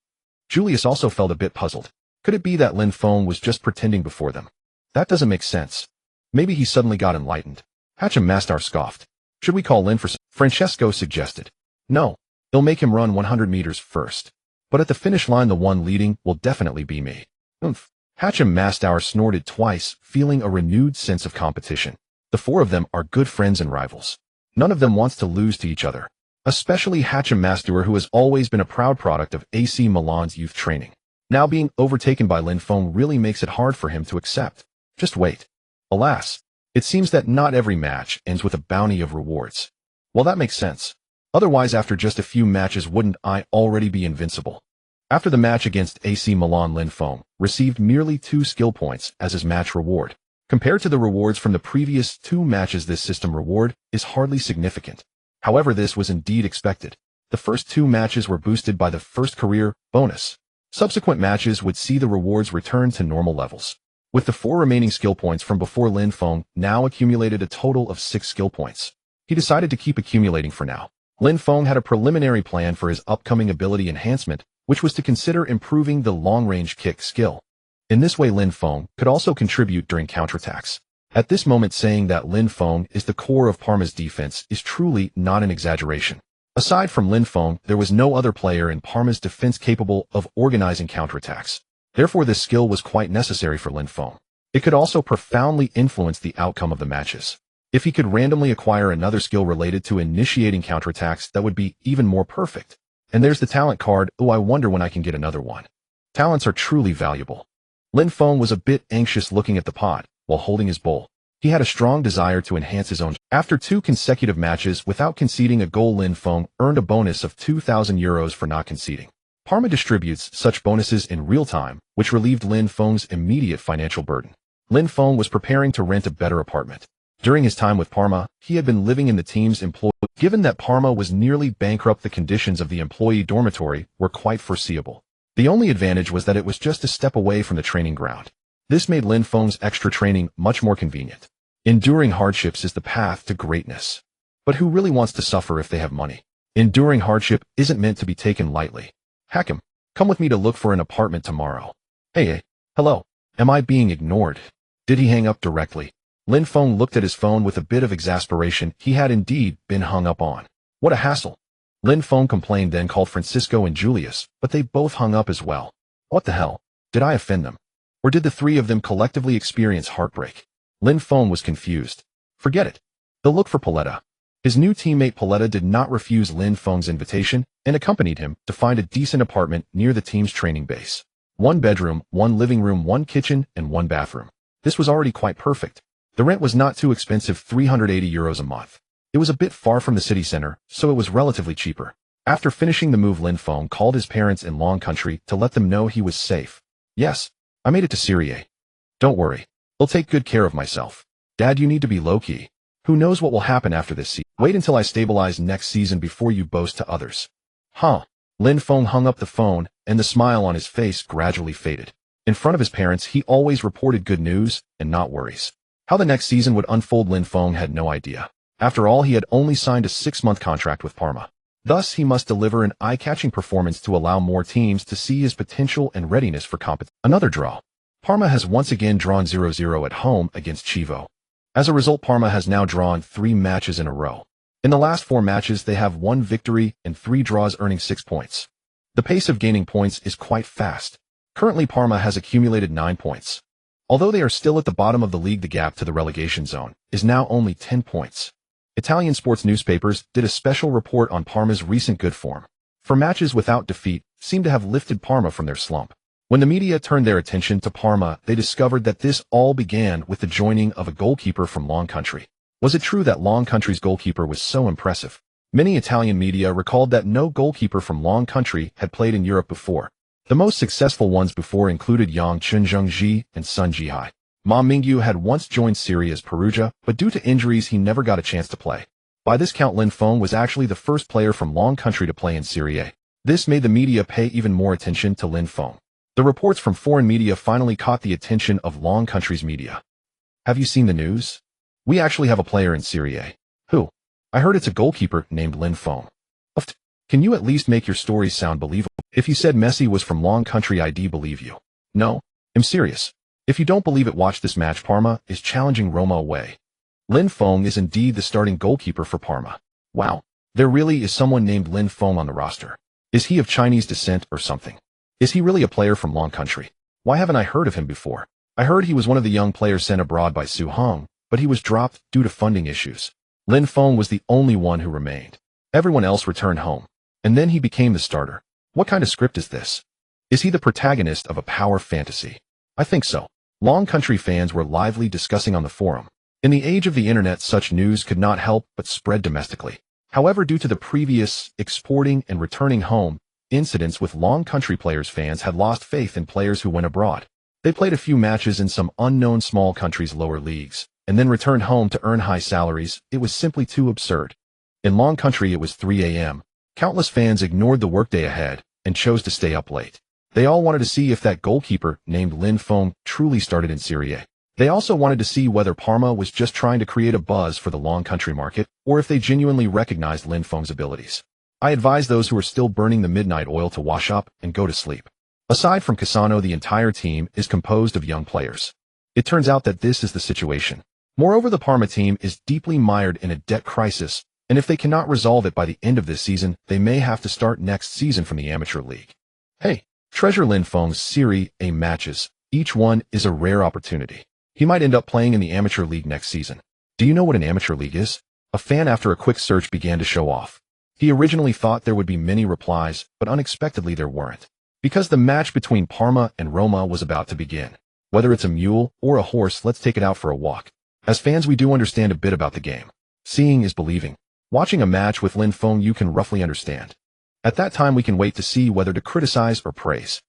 Julius also felt a bit puzzled. Could it be that Lin Feng was just pretending before them? That doesn't make sense. Maybe he suddenly got enlightened. Hacham Mastar scoffed. Should we call Lin for Francesco suggested. No, it'll make him run 100 meters first. But at the finish line the one leading will definitely be me. Oomph. Hacham Mastar snorted twice, feeling a renewed sense of competition. The four of them are good friends and rivals. None of them wants to lose to each other. Especially Hacham Mastar, who has always been a proud product of AC Milan's youth training. Now being overtaken by Lin Feng really makes it hard for him to accept. Just wait. Alas, it seems that not every match ends with a bounty of rewards. Well, that makes sense. Otherwise, after just a few matches, wouldn't I already be invincible? After the match against AC Milan, Lin Feng received merely 2 skill points as his match reward. Compared to the rewards from the previous 2 matches, this system reward is hardly significant. However, this was indeed expected. The first 2 matches were boosted by the first career bonus. Subsequent matches would see the rewards return to normal levels. With the 4 remaining skill points from before, Lin Feng now accumulated a total of 6 skill points. He decided to keep accumulating for now. Lin Feng had a preliminary plan for his upcoming ability enhancement, which was to consider improving the long-range kick skill. In this way, Lin Feng could also contribute during counterattacks. At this moment, saying that Lin Feng is the core of Parma's defense is truly not an exaggeration. Aside from Lin Feng, there was no other player in Parma's defense capable of organizing counterattacks. Therefore, this skill was quite necessary for Lin Feng. It could also profoundly influence the outcome of the matches. If he could randomly acquire another skill related to initiating counterattacks, that would be even more perfect. And there's the talent card. Oh, I wonder when I can get another one. Talents are truly valuable. Lin Feng was a bit anxious looking at the pot while holding his bowl. He had a strong desire to enhance his own. After 2 consecutive matches without conceding a goal, Lin Feng earned a bonus of €2,000 for not conceding. Parma distributes such bonuses in real time, which relieved Lin Feng's immediate financial burden. Lin Feng was preparing to rent a better apartment. During his time with Parma, he had been living in the team's employee. Given that Parma was nearly bankrupt, the conditions of the employee dormitory were quite foreseeable. The only advantage was that it was just a step away from the training ground. This made Lin Feng's extra training much more convenient. Enduring hardships is the path to greatness. But who really wants to suffer if they have money? Enduring hardship isn't meant to be taken lightly. Hacham, come with me to look for an apartment tomorrow. Hey, hello. Am I being ignored? Did he hang up directly? Lin Feng looked at his phone with a bit of exasperation. He had indeed been hung up on. What a hassle. Lin Feng complained, then called Francisco and Julius, but they both hung up as well. What the hell? Did I offend them? Or did the 3 of them collectively experience heartbreak? Lin Feng was confused. Forget it. They'll look for Paletta. His new teammate Paletta did not refuse Lin Feng's invitation and accompanied him to find a decent apartment near the team's training base. 1 bedroom, 1 living room, 1 kitchen, and 1 bathroom. This was already quite perfect. The rent was not too expensive, €380 a month. It was a bit far from the city center, so it was relatively cheaper. After finishing the move, Lin Feng called his parents in Long Country to let them know he was safe. Yes, I made it to Serie A. Don't worry. I'll take good care of myself. Dad, you need to be low-key. Who knows what will happen after this season? Wait until I stabilize next season before you boast to others. Huh. Lin Feng hung up the phone, and the smile on his face gradually faded. In front of his parents, he always reported good news and not worries. How the next season would unfold, Lin Feng had no idea. After all, he had only signed a 6-month contract with Parma. Thus, he must deliver an eye-catching performance to allow more teams to see his potential and readiness for competition. Another draw. Parma has once again drawn 0-0 at home against Chievo. As a result, Parma has now drawn 3 matches in a row. In the last 4 matches, they have 1 victory and 3 draws, earning 6 points. The pace of gaining points is quite fast. Currently, Parma has accumulated 9 points. Although they are still at the bottom of the league, the gap to the relegation zone is now only 10 points. Italian sports newspapers did a special report on Parma's recent good form. 4 matches without defeat seem to have lifted Parma from their slump. When the media turned their attention to Parma, they discovered that this all began with the joining of a goalkeeper from Long Country. Was it true that Long Country's goalkeeper was so impressive? Many Italian media recalled that no goalkeeper from Long Country had played in Europe before. The most successful ones before included Yang Chunjung-ji and Sun Jihai. Ma Mingyu had once joined Serie A's Perugia, but due to injuries he never got a chance to play. By this count, Lin Feng was actually the first player from Long Country to play in Serie A. This made the media pay even more attention to Lin Feng. The reports from foreign media finally caught the attention of Long Country's media. Have you seen the news? We actually have a player in Serie A. Who? I heard it's a goalkeeper named Lin Feng. Can you at least make your stories sound believable? If you said Messi was from Long Country, I'd believe you. No, I'm serious. If you don't believe it, watch this match. Parma is challenging Roma away. Lin Feng is indeed the starting goalkeeper for Parma. Wow, there really is someone named Lin Feng on the roster. Is he of Chinese descent or something? Is he really a player from Long Country? Why haven't I heard of him before? I heard he was one of the young players sent abroad by Su Hong, but he was dropped due to funding issues. Lin Feng was the only one who remained. Everyone else returned home. And then he became the starter. What kind of script is this? Is he the protagonist of a power fantasy? I think so. Long Country fans were lively discussing on the forum. In the age of the internet, such news could not help but spread domestically. However, due to the previous exporting and returning home incidents with Long Country players, fans had lost faith in players who went abroad. They played a few matches in some unknown small countries' lower leagues, and then returned home to earn high salaries. It was simply too absurd. In Long Country, it was 3 a.m. Countless fans ignored the workday ahead and chose to stay up late. They all wanted to see if that goalkeeper named Lin Feng truly started in Serie A. They also wanted to see whether Parma was just trying to create a buzz for the Long Country market, or if they genuinely recognized Lin Feng's abilities. I advise those who are still burning the midnight oil to wash up and go to sleep. Aside from Cassano, the entire team is composed of young players. It turns out that this is the situation. Moreover, the Parma team is deeply mired in a debt crisis, and if they cannot resolve it by the end of this season, they may have to start next season from the amateur league. Hey, treasure Lin Feng's Serie A matches. Each one is a rare opportunity. He might end up playing in the amateur league next season. Do you know what an amateur league is? A fan, after a quick search, began to show off. He originally thought there would be many replies, but unexpectedly there weren't. Because the match between Parma and Roma was about to begin. Whether it's a mule or a horse, let's take it out for a walk. As fans, we do understand a bit about the game. Seeing is believing. Watching a match with Lin Feng, you can roughly understand. At that time, we can wait to see whether to criticize or praise.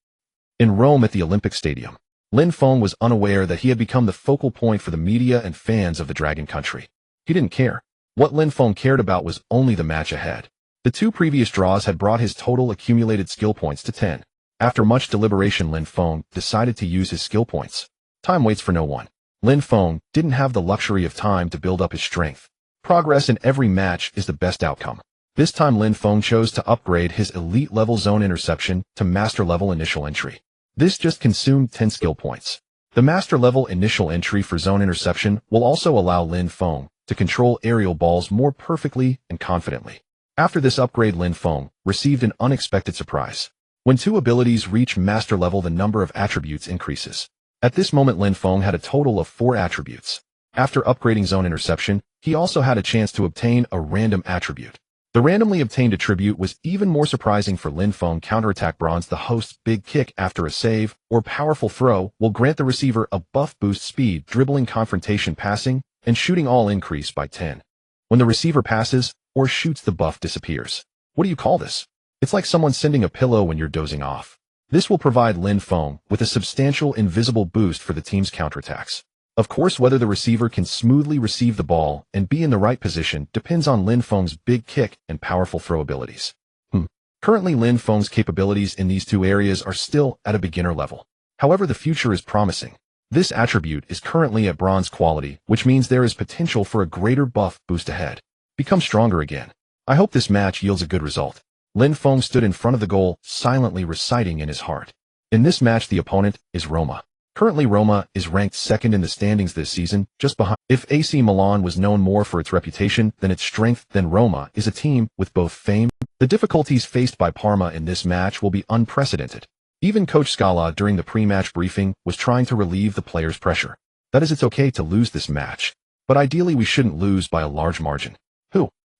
In Rome at the Olympic Stadium, Lin Feng was unaware that he had become the focal point for the media and fans of the Dragon Country. He didn't care. What Lin Feng cared about was only the match ahead. The 2 previous draws had brought his total accumulated skill points to 10. After much deliberation, Lin Feng decided to use his skill points. Time waits for no one. Lin Feng didn't have the luxury of time to build up his strength. Progress in every match is the best outcome. This time Lin Feng chose to upgrade his elite level zone interception to master level initial entry. This just consumed 10 skill points. The master level initial entry for zone interception will also allow Lin Feng to control aerial balls more perfectly and confidently. After this upgrade, Lin Feng received an unexpected surprise. When 2 abilities reach master level, the number of attributes increases. At this moment, Lin Feng had a total of 4 attributes. After upgrading zone interception, he also had a chance to obtain a random attribute. The randomly obtained attribute was even more surprising for Lin Feng. Counterattack bronze. The host's big kick after a save or powerful throw will grant the receiver a buff boost. Speed, dribbling, confrontation, passing, and shooting all increase by 10. When the receiver passes or shoots, the buff disappears. What do you call this? It's like someone sending a pillow when you're dozing off. This will provide Lin Feng with a substantial invisible boost for the team's counterattacks. Of course, whether the receiver can smoothly receive the ball and be in the right position depends on Lin Feng's big kick and powerful throw abilities. Currently, Lin Feng's capabilities in these 2 areas are still at a beginner level. However, the future is promising. This attribute is currently at bronze quality, which means there is potential for a greater buff boost ahead. Become stronger again. I hope this match yields a good result. Lin Feng stood in front of the goal, silently reciting in his heart. In this match, the opponent is Roma. Currently, Roma is ranked 2nd in the standings this season, just behind. If AC Milan was known more for its reputation than its strength, then Roma is a team with both fame. The difficulties faced by Parma in this match will be unprecedented. Even Coach Scala during the pre-match briefing was trying to relieve the players' pressure. That is, it's okay to lose this match, but ideally we shouldn't lose by a large margin.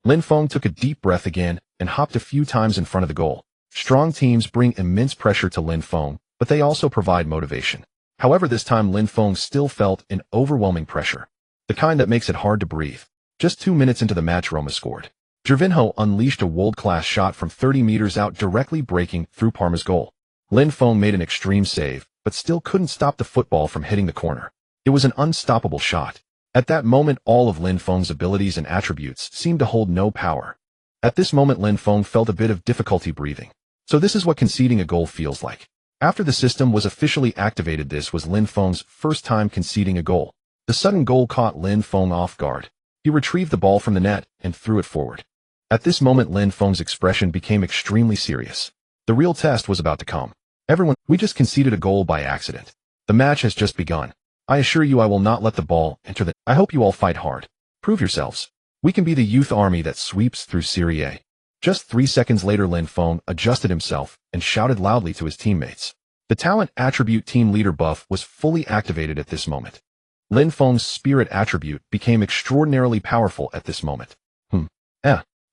Lin Feng took a deep breath again and hopped a few times in front of the goal. Strong teams bring immense pressure to Lin Feng, but they also provide motivation. However, this time Lin Feng still felt an overwhelming pressure, the kind that makes it hard to breathe. Just 2 minutes into the match, Roma scored. Gervinho unleashed a world-class shot from 30 meters out, directly breaking through Parma's goal. Lin Feng made an extreme save, but still couldn't stop the football from hitting the corner. It was an unstoppable shot. At that moment, all of Lin Feng's abilities and attributes seemed to hold no power. At this moment, Lin Feng felt a bit of difficulty breathing. So this is what conceding a goal feels like. After the system was officially activated, this was Lin Feng's first time conceding a goal. The sudden goal caught Lin Feng off guard. He retrieved the ball from the net and threw it forward. At this moment, Lin Feng's expression became extremely serious. The real test was about to come. Everyone, we just conceded a goal by accident. The match has just begun. I assure you I will not let the ball enter the... I hope you all fight hard. Prove yourselves. We can be the youth army that sweeps through Serie A. Just 3 seconds later, Lin Feng adjusted himself and shouted loudly to his teammates. The talent attribute team leader buff was fully activated at this moment. Lin Feng's spirit attribute became extraordinarily powerful at this moment.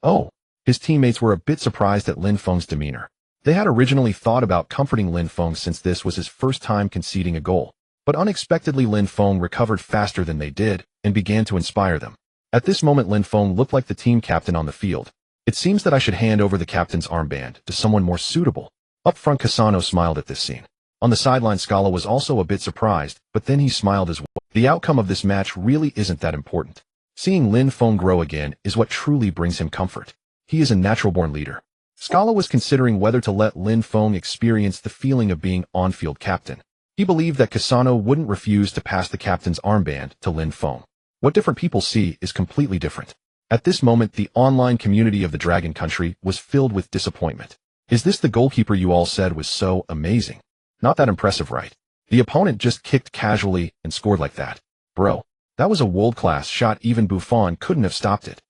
Oh. His teammates were a bit surprised at Lin Feng's demeanor. They had originally thought about comforting Lin Feng since this was his first time conceding a goal. But unexpectedly Lin Feng recovered faster than they did and began to inspire them. At this moment Lin Feng looked like the team captain on the field. It seems that I should hand over the captain's armband to someone more suitable. Up front Cassano smiled at this scene. On the sideline Scala was also a bit surprised, but then he smiled as well. The outcome of this match really isn't that important. Seeing Lin Feng grow again is what truly brings him comfort. He is a natural-born leader. Scala was considering whether to let Lin Feng experience the feeling of being on-field captain. He believed that Cassano wouldn't refuse to pass the captain's armband to Lin Feng. What different people see is completely different. At this moment, the online community of the Dragon Country was filled with disappointment. Is this the goalkeeper you all said was so amazing? Not that impressive, right? The opponent just kicked casually and scored like that. Bro, that was a world-class shot. Even Buffon couldn't have stopped it.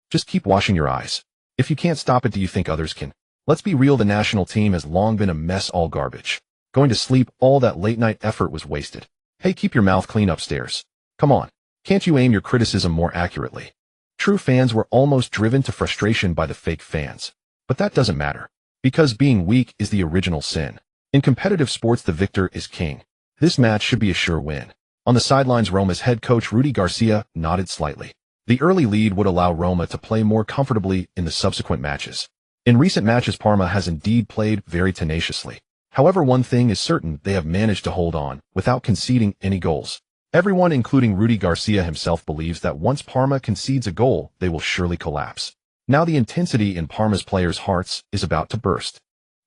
Just keep washing your eyes. If you can't stop it, do you think others can? Let's be real, the national team has long been a mess, all garbage. Going to sleep, all that late-night effort was wasted. Hey, keep your mouth clean upstairs. Come on. Can't you aim your criticism more accurately? True fans were almost driven to frustration by the fake fans. But that doesn't matter. Because being weak is the original sin. In competitive sports, the victor is king. This match should be a sure win. On the sidelines, Roma's head coach Rudy Garcia nodded slightly. The early lead would allow Roma to play more comfortably in the subsequent matches. In recent matches, Parma has indeed played very tenaciously. However, one thing is certain, they have managed to hold on without conceding any goals. Everyone, including Rudy Garcia himself, believes that once Parma concedes a goal, they will surely collapse. Now the intensity in Parma's players' hearts is about to burst.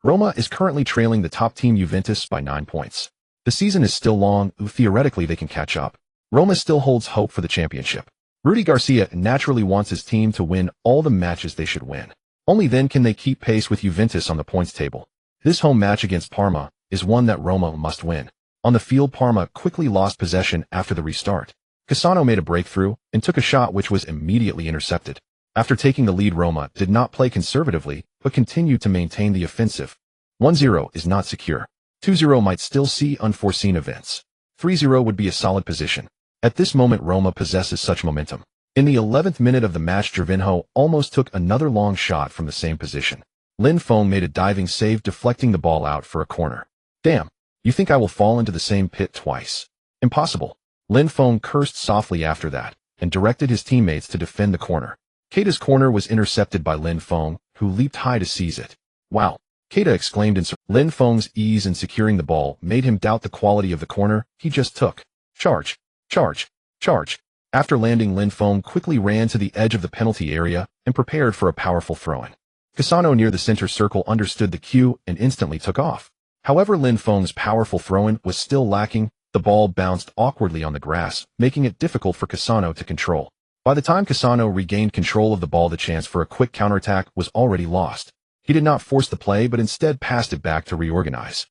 Roma is currently trailing the top team Juventus by 9 points. The season is still long, theoretically they can catch up. Roma still holds hope for the championship. Rudy Garcia naturally wants his team to win all the matches they should win. Only then can they keep pace with Juventus on the points table. This home match against Parma is one that Roma must win. On the field, Parma quickly lost possession after the restart. Cassano made a breakthrough and took a shot which was immediately intercepted. After taking the lead, Roma did not play conservatively, but continued to maintain the offensive. 1-0 is not secure. 2-0 might still see unforeseen events. 3-0 would be a solid position. At this moment, Roma possesses such momentum. In the 11th minute of the match, Gervinho almost took another long shot from the same position. Lin Feng made a diving save, deflecting the ball out for a corner. Damn, you think I will fall into the same pit twice? Impossible. Lin Feng cursed softly after that, and directed his teammates to defend the corner. Keita's corner was intercepted by Lin Feng, who leaped high to seize it. Wow, Keita exclaimed in surprise. Lin Feng's ease in securing the ball made him doubt the quality of the corner he just took. Charge. After landing, Lin Feng quickly ran to the edge of the penalty area and prepared for a powerful throw-in. Cassano near the center circle understood the cue and instantly took off. However, Lin Feng's powerful throw-in was still lacking. The ball bounced awkwardly on the grass, making it difficult for Cassano to control. By the time Cassano regained control of the ball, the chance for a quick counterattack was already lost. He did not force the play, but instead passed it back to reorganize.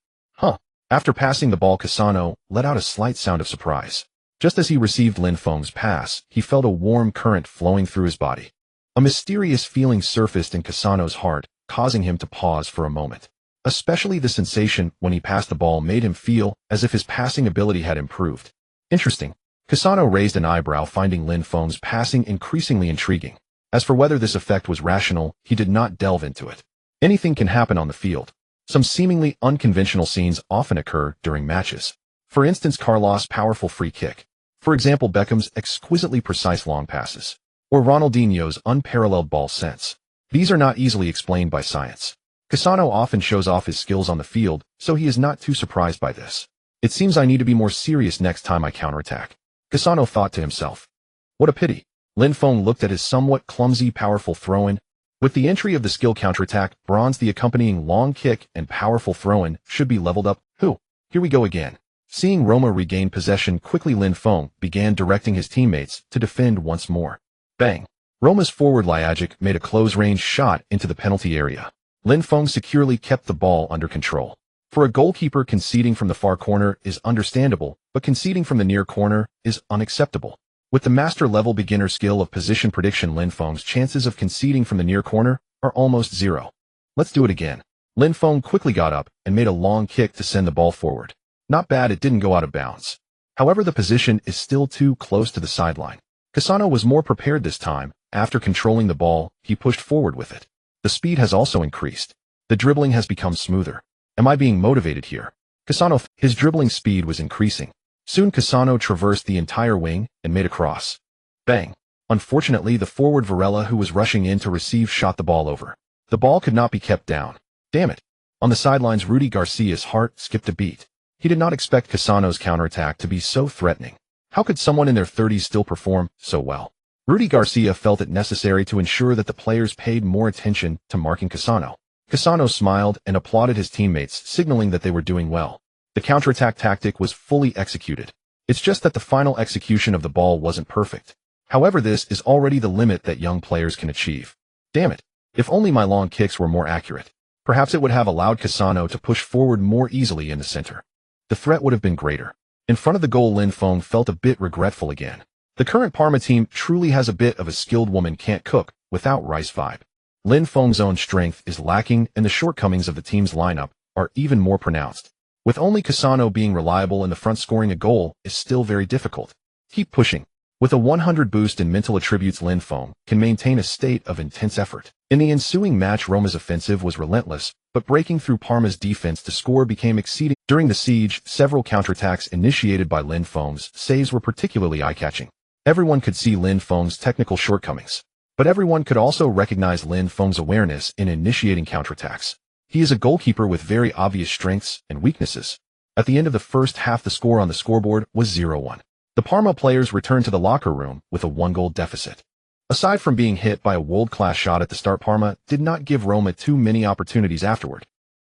After passing the ball, Cassano let out a slight sound of surprise. Just as he received Lin Feng's pass, he felt a warm current flowing through his body. A mysterious feeling surfaced in Cassano's heart, causing him to pause for a moment. Especially the sensation when he passed the ball made him feel as if his passing ability had improved. Interesting. Cassano raised an eyebrow, finding Lin Feng's passing increasingly intriguing. As for whether this effect was rational, he did not delve into it. Anything can happen on the field. Some seemingly unconventional scenes often occur during matches. For instance, Carlos' powerful free kick. For example, Beckham's exquisitely precise long passes. Or Ronaldinho's unparalleled ball sense. These are not easily explained by science. Cassano often shows off his skills on the field, so he is not too surprised by this. It seems I need to be more serious next time I counterattack. Cassano thought to himself. What a pity. Lin Feng looked at his somewhat clumsy, powerful throw-in. With the entry of the skill counterattack, bronze, the accompanying long kick and powerful throw-in should be leveled up. Here we go again. Seeing Roma regain possession quickly, Lin Feng began directing his teammates to defend once more. Bang! Roma's forward Ljajic made a close-range shot into the penalty area. Lin Feng securely kept the ball under control. For a goalkeeper, conceding from the far corner is understandable, but conceding from the near corner is unacceptable. With the master-level beginner skill of position prediction, Lin Feng's chances of conceding from the near corner are almost zero. Let's do it again. Lin Feng quickly got up and made a long kick to send the ball forward. Not bad, it didn't go out of bounds. However, the position is still too close to the sideline. Cassano was more prepared this time. After controlling the ball, he pushed forward with it. The speed has also increased. The dribbling has become smoother. Am I being motivated here? Cassano, his dribbling speed was increasing. Soon Cassano traversed the entire wing and made a cross. Bang! Unfortunately, the forward Varela, who was rushing in to receive, shot the ball over. The ball could not be kept down. Damn it! On the sidelines, Rudy Garcia's heart skipped a beat. He did not expect Cassano's counterattack to be so threatening. How could someone in their 30s still perform so well? Rudy Garcia felt it necessary to ensure that the players paid more attention to marking Cassano. Cassano smiled and applauded his teammates, signaling that they were doing well. The counterattack tactic was fully executed. It's just that the final execution of the ball wasn't perfect. However, this is already the limit that young players can achieve. Damn it! If only my long kicks were more accurate. Perhaps it would have allowed Cassano to push forward more easily in the center. The threat would have been greater. In front of the goal, Lin Feng felt a bit regretful again. The current Parma team truly has a bit of a skilled woman can't cook without rice vibe. Lin Feng's own strength is lacking, and the shortcomings of the team's lineup are even more pronounced. With only Cassano being reliable in the front, scoring a goal is still very difficult. Keep pushing. With a 100 boost in mental attributes, Lin Feng can maintain a state of intense effort. In the ensuing match, Roma's offensive was relentless, but breaking through Parma's defense to score became exceeding. During the siege, several counterattacks initiated by Lin Feng's saves were particularly eye-catching. Everyone could see Lin Feng's technical shortcomings, but everyone could also recognize Lin Feng's awareness in initiating counterattacks. He is a goalkeeper with very obvious strengths and weaknesses. At the end of the first half, the score on the scoreboard was 0-1. The Parma players returned to the locker room with a 1-goal deficit. Aside from being hit by a world-class shot at the start, Parma did not give Roma too many opportunities afterward.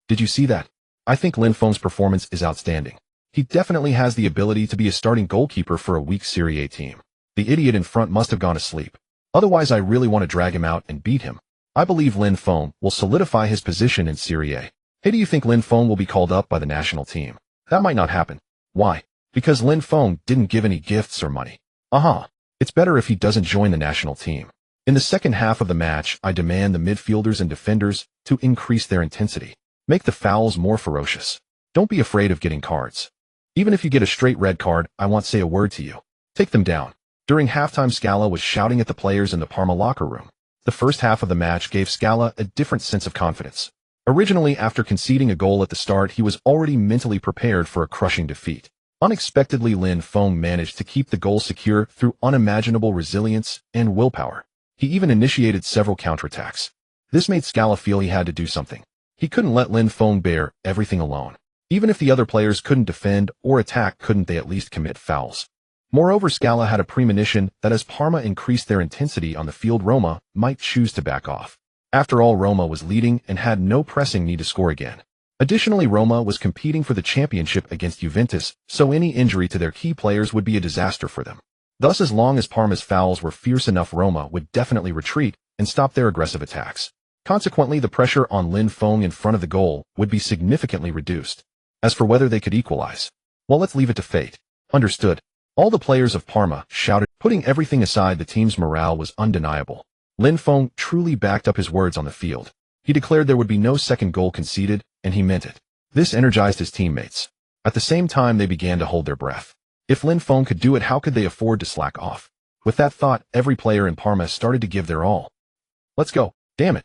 Did you see that? I think Lin Feng's performance is outstanding. He definitely has the ability to be a starting goalkeeper for a weak Serie A team. The idiot in front must have gone to sleep. Otherwise, I really want to drag him out and beat him. I believe Lin Feng will solidify his position in Serie A. Hey, do you think Lin Feng will be called up by the national team? That might not happen. Why? Because Lin Feng didn't give any gifts or money. It's better if he doesn't join the national team. In the second half of the match, I demand the midfielders and defenders to increase their intensity. Make the fouls more ferocious. Don't be afraid of getting cards. Even if you get a straight red card, I won't say a word to you. Take them down. During halftime, Scala was shouting at the players in the Parma locker room. The first half of the match gave Scala a different sense of confidence. Originally, after conceding a goal at the start, he was already mentally prepared for a crushing defeat. Unexpectedly, Lin Feng managed to keep the goal secure through unimaginable resilience and willpower. He even initiated several counterattacks. This made Scala feel he had to do something. He couldn't let Lin Feng bear everything alone. Even if the other players couldn't defend or attack, couldn't they at least commit fouls? Moreover, Scala had a premonition that as Parma increased their intensity on the field, Roma might choose to back off. After all, Roma was leading and had no pressing need to score again. Additionally, Roma was competing for the championship against Juventus, so any injury to their key players would be a disaster for them. Thus, as long as Parma's fouls were fierce enough, Roma would definitely retreat and stop their aggressive attacks. Consequently, the pressure on Lin Feng in front of the goal would be significantly reduced. As for whether they could equalize, well, let's leave it to fate. Understood. All the players of Parma shouted. Putting everything aside, the team's morale was undeniable. Lin Feng truly backed up his words on the field. He declared there would be no second goal conceded, and he meant it. This energized his teammates. At the same time, they began to hold their breath. If Lin Feng could do it, how could they afford to slack off? With that thought, every player in Parma started to give their all. Let's go. Damn it.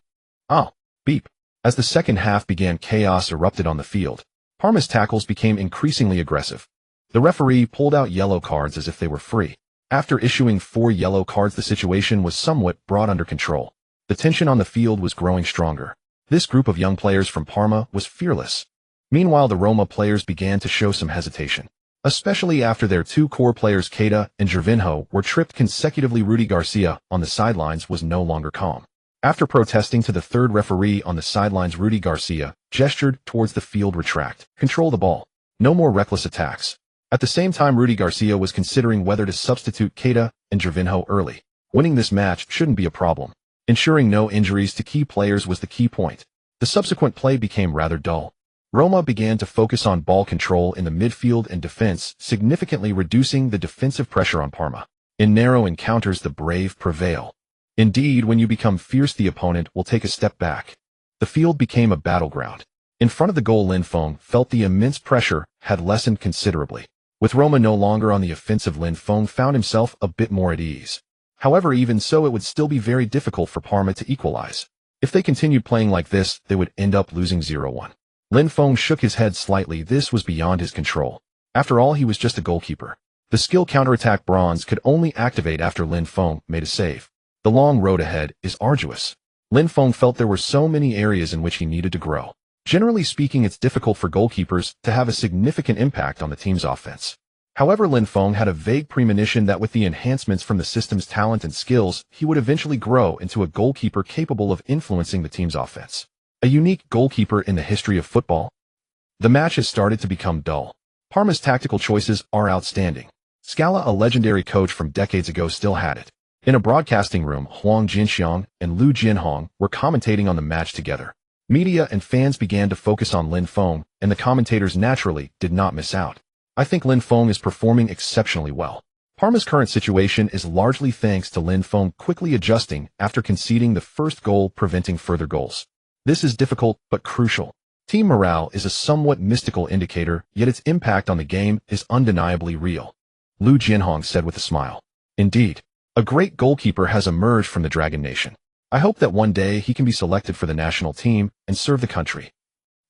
Beep. As the second half began, chaos erupted on the field. Parma's tackles became increasingly aggressive. The referee pulled out yellow cards as if they were free. After issuing 4 yellow cards, the situation was somewhat brought under control. The tension on the field was growing stronger. This group of young players from Parma was fearless. Meanwhile, the Roma players began to show some hesitation, especially after their 2 core players, Keita and Gervinho, were tripped consecutively. Rudy Garcia on the sidelines was no longer calm. After protesting to the third referee on the sidelines, Rudy Garcia gestured towards the field. Retract. Control the ball. No more reckless attacks. At the same time, Rudy Garcia was considering whether to substitute Keita and Gervinho early. Winning this match shouldn't be a problem. Ensuring no injuries to key players was the key point. The subsequent play became rather dull. Roma began to focus on ball control in the midfield and defense, significantly reducing the defensive pressure on Parma. In narrow encounters, the brave prevail. Indeed, when you become fierce, the opponent will take a step back. The field became a battleground. In front of the goal, Lin Feng felt the immense pressure had lessened considerably. With Roma no longer on the offensive, Lin Feng found himself a bit more at ease. However, even so, it would still be very difficult for Parma to equalize. If they continued playing like this, they would end up losing 0-1. Lin Feng shook his head slightly. This was beyond his control. After all, he was just a goalkeeper. The skill counterattack bronze could only activate after Lin Feng made a save. The long road ahead is arduous. Lin Feng felt there were so many areas in which he needed to grow. Generally speaking, it's difficult for goalkeepers to have a significant impact on the team's offense. However, Lin Feng had a vague premonition that with the enhancements from the system's talent and skills, he would eventually grow into a goalkeeper capable of influencing the team's offense. A unique goalkeeper in the history of football. The match has started to become dull. Parma's tactical choices are outstanding. Scala, a legendary coach from decades ago, still had it. In a broadcasting room, Huang Jinxiang and Lu Jianhong were commentating on the match together. Media and fans began to focus on Lin Feng, and the commentators naturally did not miss out. I think Lin Feng is performing exceptionally well. Parma's current situation is largely thanks to Lin Feng quickly adjusting after conceding the first goal, preventing further goals. This is difficult but crucial. Team morale is a somewhat mystical indicator, yet its impact on the game is undeniably real. Lu Jianhong said with a smile. Indeed, a great goalkeeper has emerged from the Dragon Nation. I hope that one day he can be selected for the national team and serve the country.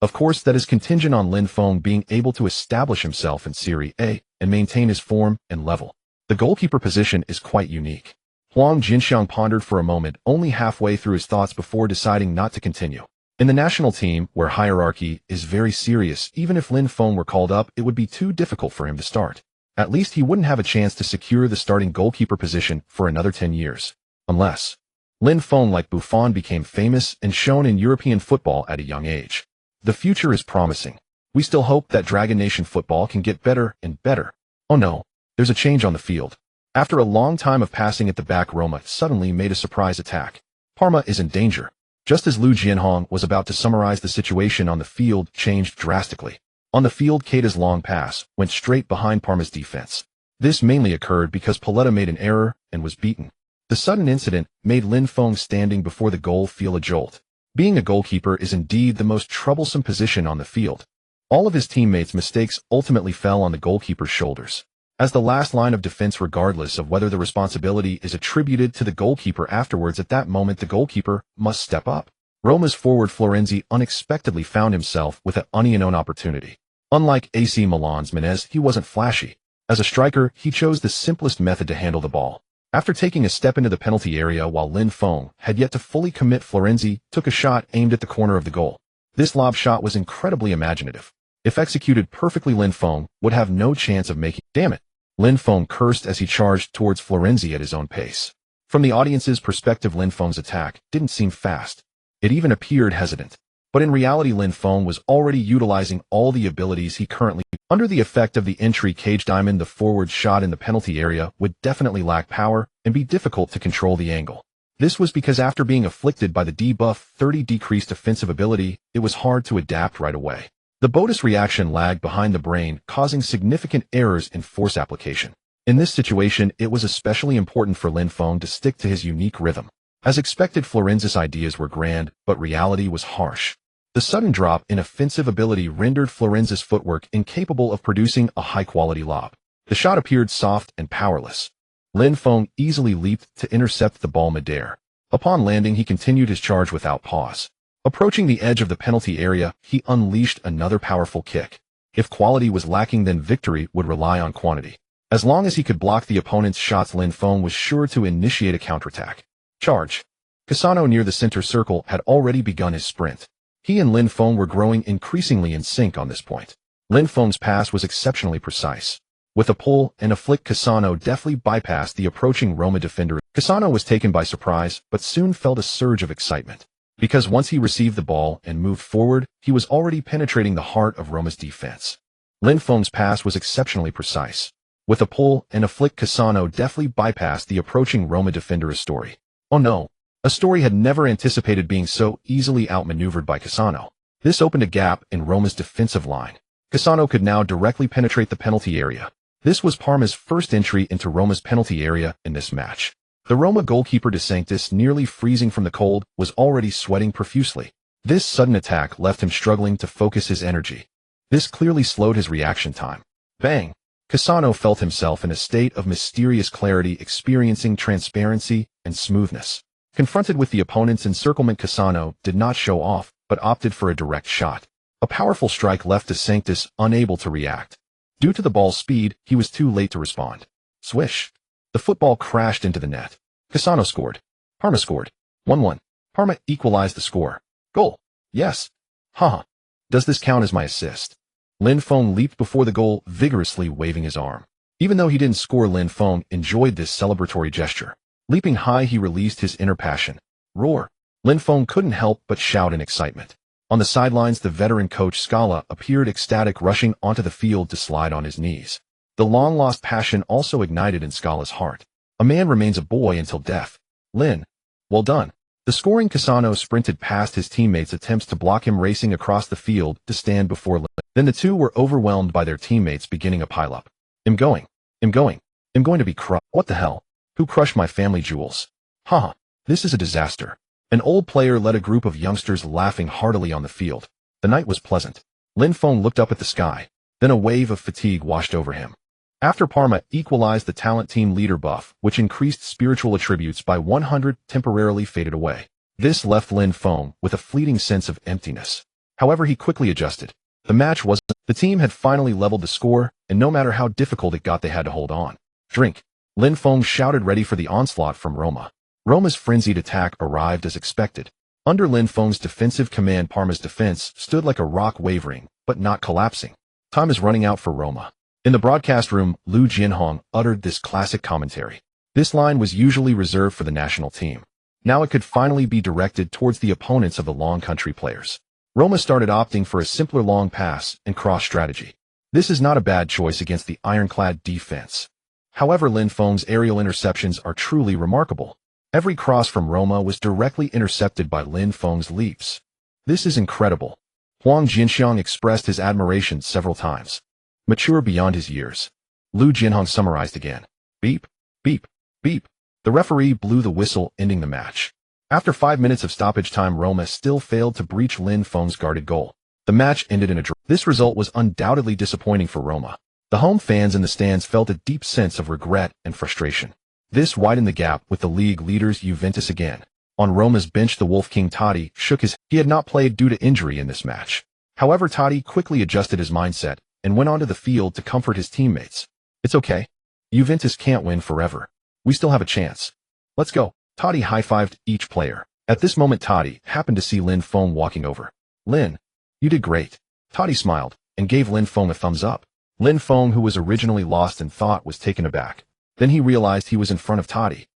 Of course, that is contingent on Lin Feng being able to establish himself in Serie A and maintain his form and level. The goalkeeper position is quite unique. Huang Jinxiang pondered for a moment, only halfway through his thoughts before deciding not to continue. In the national team, where hierarchy is very serious, even if Lin Feng were called up, it would be too difficult for him to start. At least he wouldn't have a chance to secure the starting goalkeeper position for another 10 years. Unless Lin Feng, like Buffon, became famous and shown in European football at a young age. The future is promising. We still hope that Dragon Nation football can get better and better. Oh no, there's a change on the field. After a long time of passing at the back, Roma suddenly made a surprise attack. Parma is in danger. Just as Lu Jianhong was about to summarize, the situation on the field changed drastically. On the field, Keita's long pass went straight behind Parma's defense. This mainly occurred because Paletta made an error and was beaten. The sudden incident made Lin Feng standing before the goal feel a jolt. Being a goalkeeper is indeed the most troublesome position on the field. All of his teammates' mistakes ultimately fell on the goalkeeper's shoulders. As the last line of defense, regardless of whether the responsibility is attributed to the goalkeeper afterwards, at that moment the goalkeeper must step up. Roma's forward Florenzi unexpectedly found himself with an unknown opportunity. Unlike AC Milan's Menez, he wasn't flashy. As a striker, he chose the simplest method to handle the ball. After taking a step into the penalty area while Lin Feng had yet to fully commit, Florenzi took a shot aimed at the corner of the goal. This lob shot was incredibly imaginative. If executed perfectly, Lin Feng would have no chance of making. Damn it! Lin Feng cursed as he charged towards Florenzi at his own pace. From the audience's perspective, Lin Feng's attack didn't seem fast. It even appeared hesitant. But in reality, Lin Feng was already utilizing all the abilities he currently. Under the effect of the entry cage diamond, the forward shot in the penalty area would definitely lack power and be difficult to control the angle. This was because after being afflicted by the debuff 30 decreased offensive ability, it was hard to adapt right away. The Bodus reaction lagged behind the brain, causing significant errors in force application. In this situation, it was especially important for Lin Feng to stick to his unique rhythm. As expected, Florenzi's ideas were grand, but reality was harsh. The sudden drop in offensive ability rendered Florenzi's footwork incapable of producing a high-quality lob. The shot appeared soft and powerless. Lin Feng easily leaped to intercept the ball midair. Upon landing, he continued his charge without pause. Approaching the edge of the penalty area, he unleashed another powerful kick. If quality was lacking, then victory would rely on quantity. As long as he could block the opponent's shots, Lin Feng was sure to initiate a counterattack. Charge. Cassano near the center circle had already begun his sprint. He and Lin Feng were growing increasingly in sync on this point. Lin Feng's pass was exceptionally precise. With a pull and a flick, Cassano deftly bypassed the approaching Roma defender. Cassano was taken by surprise, but soon felt a surge of excitement. Because once he received the ball and moved forward, he was already penetrating the heart of Roma's defense. Lin Feng's pass was exceptionally precise. With a pull and a flick, Cassano deftly bypassed the approaching Roma defender. Astori. Oh no! Astori had never anticipated being so easily outmaneuvered by Cassano. This opened a gap in Roma's defensive line. Cassano could now directly penetrate the penalty area. This was Parma's first entry into Roma's penalty area in this match. The Roma goalkeeper De Sanctis, nearly freezing from the cold, was already sweating profusely. This sudden attack left him struggling to focus his energy. This clearly slowed his reaction time. Bang! Cassano felt himself in a state of mysterious clarity, experiencing transparency and smoothness. Confronted with the opponent's encirclement, Cassano did not show off, but opted for a direct shot. A powerful strike left De Sanctis unable to react. Due to the ball's speed, he was too late to respond. Swish! The football crashed into the net. Cassano scored. Parma scored. 1-1. Parma equalized the score. Goal. Yes. Haha. Does this count as my assist? Lin Feng leaped before the goal, vigorously waving his arm. Even though he didn't score, Lin Feng enjoyed this celebratory gesture. Leaping high, he released his inner passion. Roar! Lin Feng couldn't help but shout in excitement. On the sidelines, the veteran coach Scala appeared ecstatic, rushing onto the field to slide on his knees. The long-lost passion also ignited in Scala's heart. A man remains a boy until death. Lin. Well done. The scoring Cassano sprinted past his teammates' attempts to block him, racing across the field to stand before Lin. Then the two were overwhelmed by their teammates beginning a pileup. I'm going to be crushed. What the hell? Who crushed my family jewels? Haha. This is a disaster. An old player led a group of youngsters laughing heartily on the field. The night was pleasant. Lin Feng looked up at the sky. Then a wave of fatigue washed over him. After Parma equalized, the talent team leader buff, which increased spiritual attributes by 100, temporarily faded away. This left Lin Feng with a fleeting sense of emptiness. However, he quickly adjusted. The match wasn't. The team had finally leveled the score, and no matter how difficult it got, they had to hold on. Drink. Lin Feng shouted, ready for the onslaught from Roma. Roma's frenzied attack arrived as expected. Under Lin Feng's defensive command, Parma's defense stood like a rock, wavering, but not collapsing. Time is running out for Roma. In the broadcast room, Lu Jianhong uttered this classic commentary. This line was usually reserved for the national team. Now it could finally be directed towards the opponents of the long country players. Roma started opting for a simpler long pass and cross strategy. This is not a bad choice against the ironclad defense. However, Lin Feng's aerial interceptions are truly remarkable. Every cross from Roma was directly intercepted by Lin Feng's leaps. This is incredible. Huang Jinxiang expressed his admiration several times. Mature beyond his years. Lu Jianhong summarized again. Beep, beep, beep. The referee blew the whistle, ending the match. After 5 minutes of stoppage time, Roma still failed to breach Lin Feng's guarded goal. The match ended in a draw. This result was undoubtedly disappointing for Roma. The home fans in the stands felt a deep sense of regret and frustration. This widened the gap with the league leaders Juventus again. On Roma's bench, the Wolf King Totti shook his head. He had not played due to injury in this match. However, Totti quickly adjusted his mindset and went onto the field to comfort his teammates. It's okay. Juventus can't win forever. We still have a chance. Let's go. Totti high-fived each player. At this moment, Totti happened to see Lin Feng walking over. Lin, you did great. Totti smiled and gave Lin Feng a thumbs up. Lin Feng, who was originally lost in thought, was taken aback. Then he realized he was in front of Totti.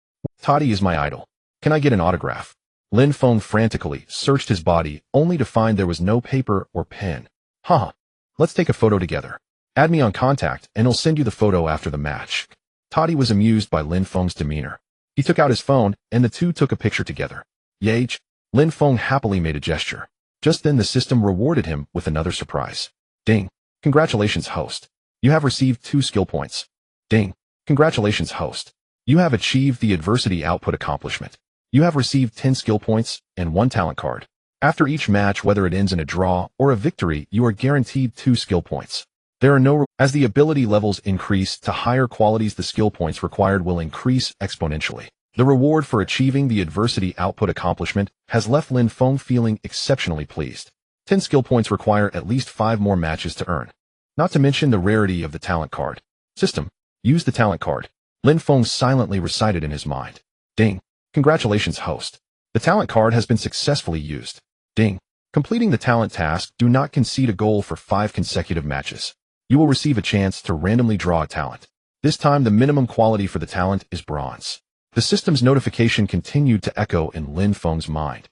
Totti is my idol. Can I get an autograph? Lin Feng frantically searched his body, only to find there was no paper or pen. Haha. Let's take a photo together. Add me on contact, and I'll send you the photo after the match. Totti was amused by Lin Feng's demeanor. He took out his phone, and the two took a picture together. Yage. Lin Feng happily made a gesture. Just then the system rewarded him with another surprise. Ding. Congratulations, host. You have received 2 skill points. Ding. Congratulations, host. You have achieved the adversity output accomplishment. You have received 10 skill points and 1 talent card. After each match, whether it ends in a draw or a victory, you are guaranteed 2 skill points. There are no as the ability levels increase to higher qualities, the skill points required will increase exponentially. The reward for achieving the adversity output accomplishment has left Lin Feng feeling exceptionally pleased. 10 skill points require at least 5 more matches to earn. Not to mention the rarity of the talent card. System. Use the talent card. Lin Feng silently recited in his mind. Ding. Congratulations, host. The talent card has been successfully used. Ding. Completing the talent task. Do not concede a goal for 5 consecutive matches. You will receive a chance to randomly draw a talent. This time the minimum quality for the talent is bronze. The system's notification continued to echo in Lin Feng's mind.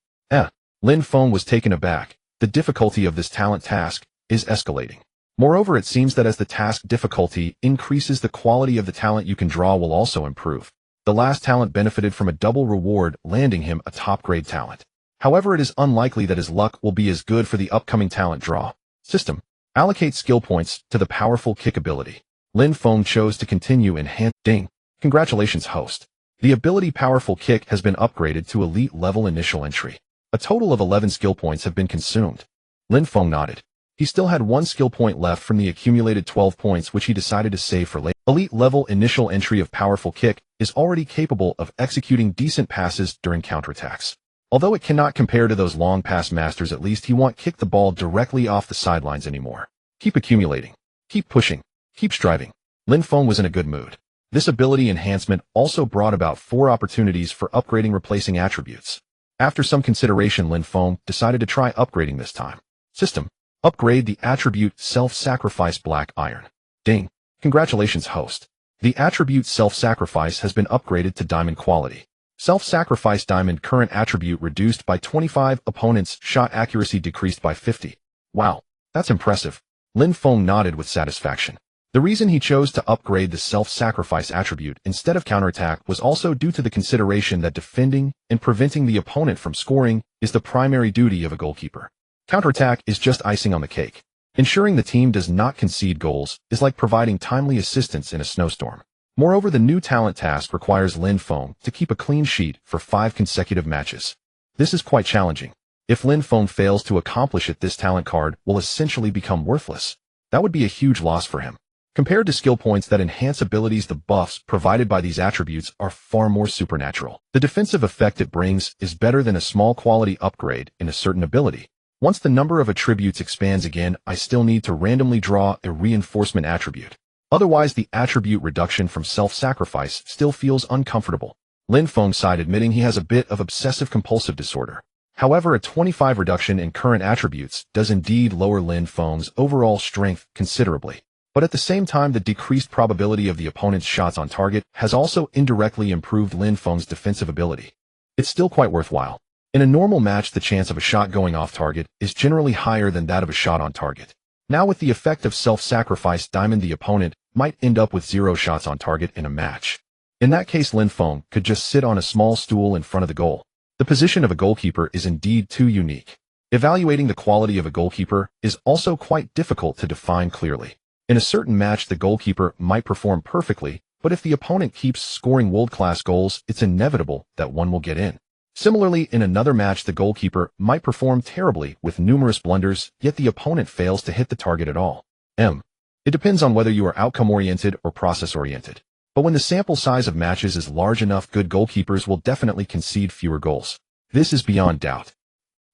Lin Feng was taken aback. The difficulty of this talent task is escalating. Moreover, it seems that as the task difficulty increases, the quality of the talent you can draw will also improve. The last talent benefited from a double reward, landing him a top-grade talent. However, it is unlikely that his luck will be as good for the upcoming talent draw. System. Allocate skill points to the powerful kick ability. Lin Feng chose to continue enhancing. Congratulations, host. The ability Powerful Kick has been upgraded to elite level initial entry. A total of 11 skill points have been consumed. Lin Feng nodded. He still had one skill point left from the accumulated 12 points which he decided to save for later. Elite level initial entry of Powerful Kick is already capable of executing decent passes during counterattacks. Although it cannot compare to those long pass masters, at least he won't kick the ball directly off the sidelines anymore. Keep accumulating. Keep pushing. Keep striving. Lin Feng was in a good mood. This ability enhancement also brought about 4 opportunities for upgrading replacing attributes. After some consideration, Lin Feng decided to try upgrading this time. System. Upgrade the attribute Self-Sacrifice Black Iron. Ding. Congratulations, host. The attribute Self-Sacrifice has been upgraded to Diamond quality. Self-Sacrifice Diamond current attribute reduced by 25, opponent's shot accuracy decreased by 50. Wow, that's impressive. Lin Feng nodded with satisfaction. The reason he chose to upgrade the self-sacrifice attribute instead of counterattack was also due to the consideration that defending and preventing the opponent from scoring is the primary duty of a goalkeeper. Counterattack is just icing on the cake. Ensuring the team does not concede goals is like providing timely assistance in a snowstorm. Moreover, the new talent task requires Lin Feng to keep a clean sheet for 5 consecutive matches. This is quite challenging. If Lin Feng fails to accomplish it, this talent card will essentially become worthless. That would be a huge loss for him. Compared to skill points that enhance abilities, the buffs provided by these attributes are far more supernatural. The defensive effect it brings is better than a small quality upgrade in a certain ability. Once the number of attributes expands again, I still need to randomly draw a reinforcement attribute. Otherwise, the attribute reduction from self-sacrifice still feels uncomfortable. Lin Feng sighed, admitting he has a bit of obsessive-compulsive disorder. However, a 25 reduction in current attributes does indeed lower Lin Feng's overall strength considerably. But at the same time, the decreased probability of the opponent's shots on target has also indirectly improved Lin Feng's defensive ability. It's still quite worthwhile. In a normal match, the chance of a shot going off target is generally higher than that of a shot on target. Now, with the effect of self-sacrifice diamond, the opponent might end up with 0 shots on target in a match. In that case, Lin Feng could just sit on a small stool in front of the goal. The position of a goalkeeper is indeed too unique. Evaluating the quality of a goalkeeper is also quite difficult to define clearly. In a certain match, the goalkeeper might perform perfectly, but if the opponent keeps scoring world-class goals, it's inevitable that one will get in. Similarly, in another match, the goalkeeper might perform terribly with numerous blunders, yet the opponent fails to hit the target at all. It depends on whether you are outcome-oriented or process-oriented. But when the sample size of matches is large enough, good goalkeepers will definitely concede fewer goals. This is beyond doubt.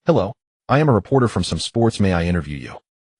Hello, I am a reporter from some sports. May I interview you?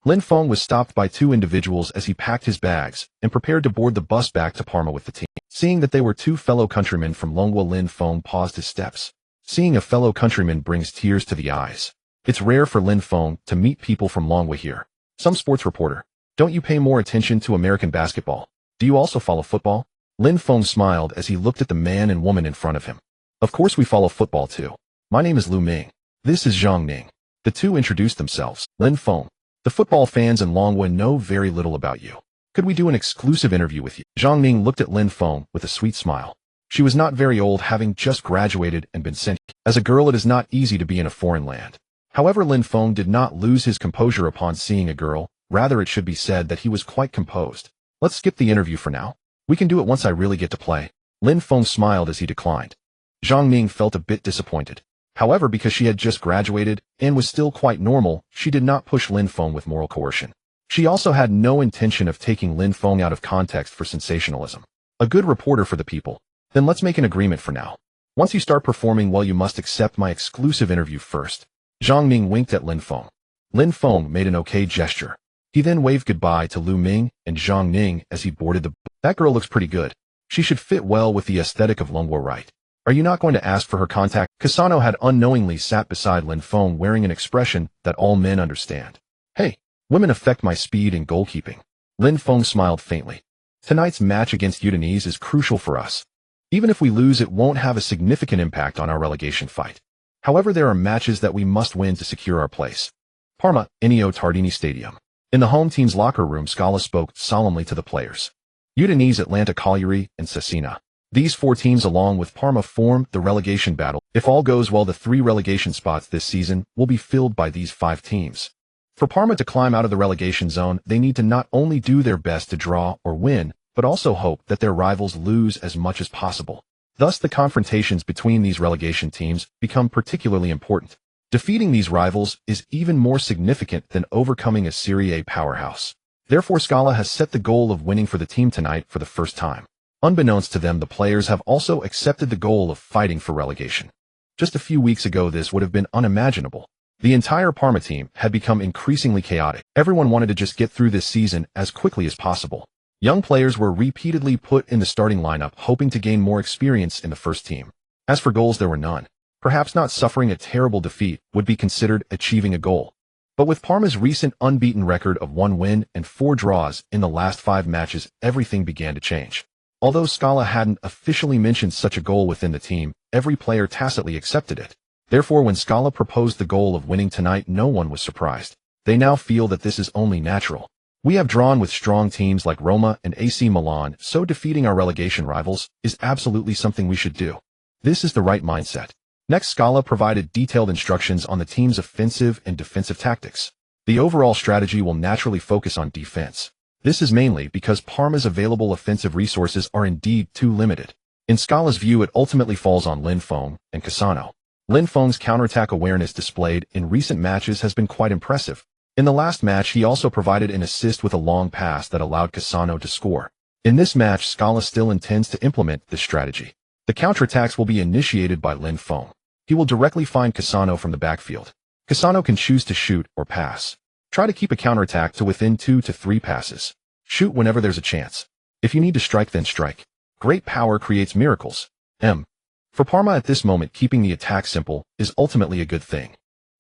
Lin Feng was stopped by 2 individuals as he packed his bags and prepared to board the bus back to Parma with the team. Seeing that they were 2 fellow countrymen from Longwa, Lin Feng paused his steps. Seeing a fellow countryman brings tears to the eyes. It's rare for Lin Feng to meet people from Longwa here. Some sports reporter. Don't you pay more attention to American basketball? Do you also follow football? Lin Feng smiled as he looked at the man and woman in front of him. Of course we follow football too. My name is Lu Ming. This is Zhang Ning. The 2 introduced themselves. Lin Feng. The football fans in Longwa know very little about you. Could we do an exclusive interview with you? Zhang Ning looked at Lin Feng with a sweet smile. She was not very old, having just graduated and been sent. As a girl, it is not easy to be in a foreign land. However, Lin Feng did not lose his composure upon seeing a girl. Rather, it should be said that he was quite composed. Let's skip the interview for now. We can do it once I really get to play. Lin Feng smiled as he declined. Zhang Ning felt a bit disappointed. However, because she had just graduated and was still quite normal, she did not push Lin Feng with moral coercion. She also had no intention of taking Lin Feng out of context for sensationalism. A good reporter for the people. Then let's make an agreement for now. Once you start performing well, you must accept my exclusive interview first. Zhang Ning winked at Lin Feng. Lin Feng made an okay gesture. He then waved goodbye to Lu Ming and Zhang Ning as he boarded the bus. That girl looks pretty good. She should fit well with the aesthetic of Longwa, right? Are you not going to ask for her contact? Kasano had unknowingly sat beside Lin Feng, wearing an expression that all men understand. Hey, women affect my speed in goalkeeping. Lin Feng smiled faintly. Tonight's match against Udinese is crucial for us. Even if we lose, it won't have a significant impact on our relegation fight. However, there are matches that we must win to secure our place. Parma, Ennio Tardini Stadium. In the home team's locker room, Scala spoke solemnly to the players. Udinese, Atlanta, Cagliari, and Cesena. These 4 teams, along with Parma, form the relegation battle. If all goes well, the 3 relegation spots this season will be filled by these 5 teams. For Parma to climb out of the relegation zone, they need to not only do their best to draw or win, but also hope that their rivals lose as much as possible. Thus, the confrontations between these relegation teams become particularly important. Defeating these rivals is even more significant than overcoming a Serie A powerhouse. Therefore, Scala has set the goal of winning for the team tonight for the first time. Unbeknownst to them, the players have also accepted the goal of fighting for relegation. Just a few weeks ago, this would have been unimaginable. The entire Parma team had become increasingly chaotic. Everyone wanted to just get through this season as quickly as possible. Young players were repeatedly put in the starting lineup, hoping to gain more experience in the first team. As for goals, there were none. Perhaps not suffering a terrible defeat would be considered achieving a goal. But with Parma's recent unbeaten record of 1 win and 4 draws in the last 5 matches, everything began to change. Although Scala hadn't officially mentioned such a goal within the team, every player tacitly accepted it. Therefore, when Scala proposed the goal of winning tonight, no one was surprised. They now feel that this is only natural. We have drawn with strong teams like Roma and AC Milan, so defeating our relegation rivals is absolutely something we should do. This is the right mindset. Next, Scala provided detailed instructions on the team's offensive and defensive tactics. The overall strategy will naturally focus on defense. This is mainly because Parma's available offensive resources are indeed too limited. In Scala's view, it ultimately falls on Lin Feng and Cassano. Lin Feng's counterattack awareness displayed in recent matches has been quite impressive. In the last match, he also provided an assist with a long pass that allowed Cassano to score. In this match, Scala still intends to implement this strategy. The counterattacks will be initiated by Lin Feng. He will directly find Cassano from the backfield. Cassano can choose to shoot or pass. Try to keep a counterattack to within 2 to 3 passes. Shoot whenever there's a chance. If you need to strike, then strike. Great power creates miracles. For Parma at this moment, keeping the attack simple is ultimately a good thing.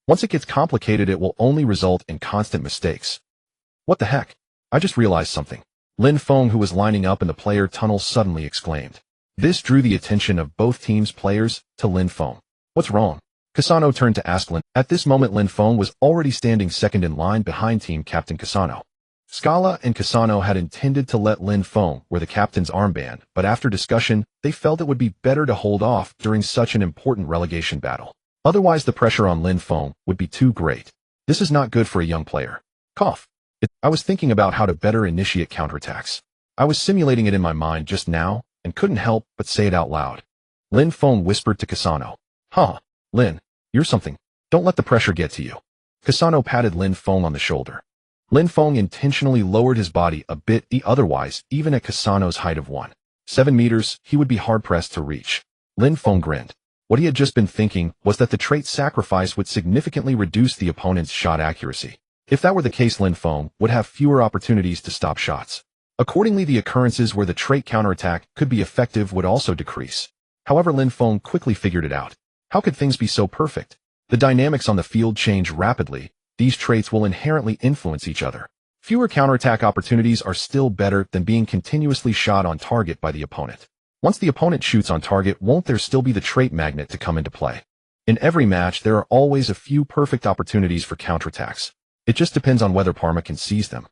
Once it gets complicated, it will only result in constant mistakes. What the heck? I just realized something. Lin Feng, who was lining up in the player tunnel, suddenly exclaimed. This drew the attention of both teams' players to Lin Feng. What's wrong? Cassano turned to ask Lin. At this moment, Lin Feng was already standing second in line behind team captain Cassano. Scala and Cassano had intended to let Lin Feng wear the captain's armband, but after discussion, they felt it would be better to hold off during such an important relegation battle. Otherwise, the pressure on Lin Feng would be too great. This is not good for a young player. Cough. I was thinking about how to better initiate counterattacks. I was simulating it in my mind just now, and couldn't help but say it out loud. Lin Feng whispered to Cassano. Huh, Lin, you're something. Don't let the pressure get to you. Cassano patted Lin Feng on the shoulder. Lin Feng intentionally lowered his body a bit, otherwise, even at Cassano's height of 1.7 meters, he would be hard-pressed to reach. Lin Feng grinned. What he had just been thinking was that the trait sacrifice would significantly reduce the opponent's shot accuracy. If that were the case, Lin Feng would have fewer opportunities to stop shots. Accordingly, the occurrences where the trait counterattack could be effective would also decrease. However, Lin Feng quickly figured it out. How could things be so perfect? The dynamics on the field change rapidly. These traits will inherently influence each other. Fewer counterattack opportunities are still better than being continuously shot on target by the opponent. Once the opponent shoots on target, won't there still be the trait magnet to come into play? In every match, there are always a few perfect opportunities for counterattacks. It just depends on whether Parma can seize them.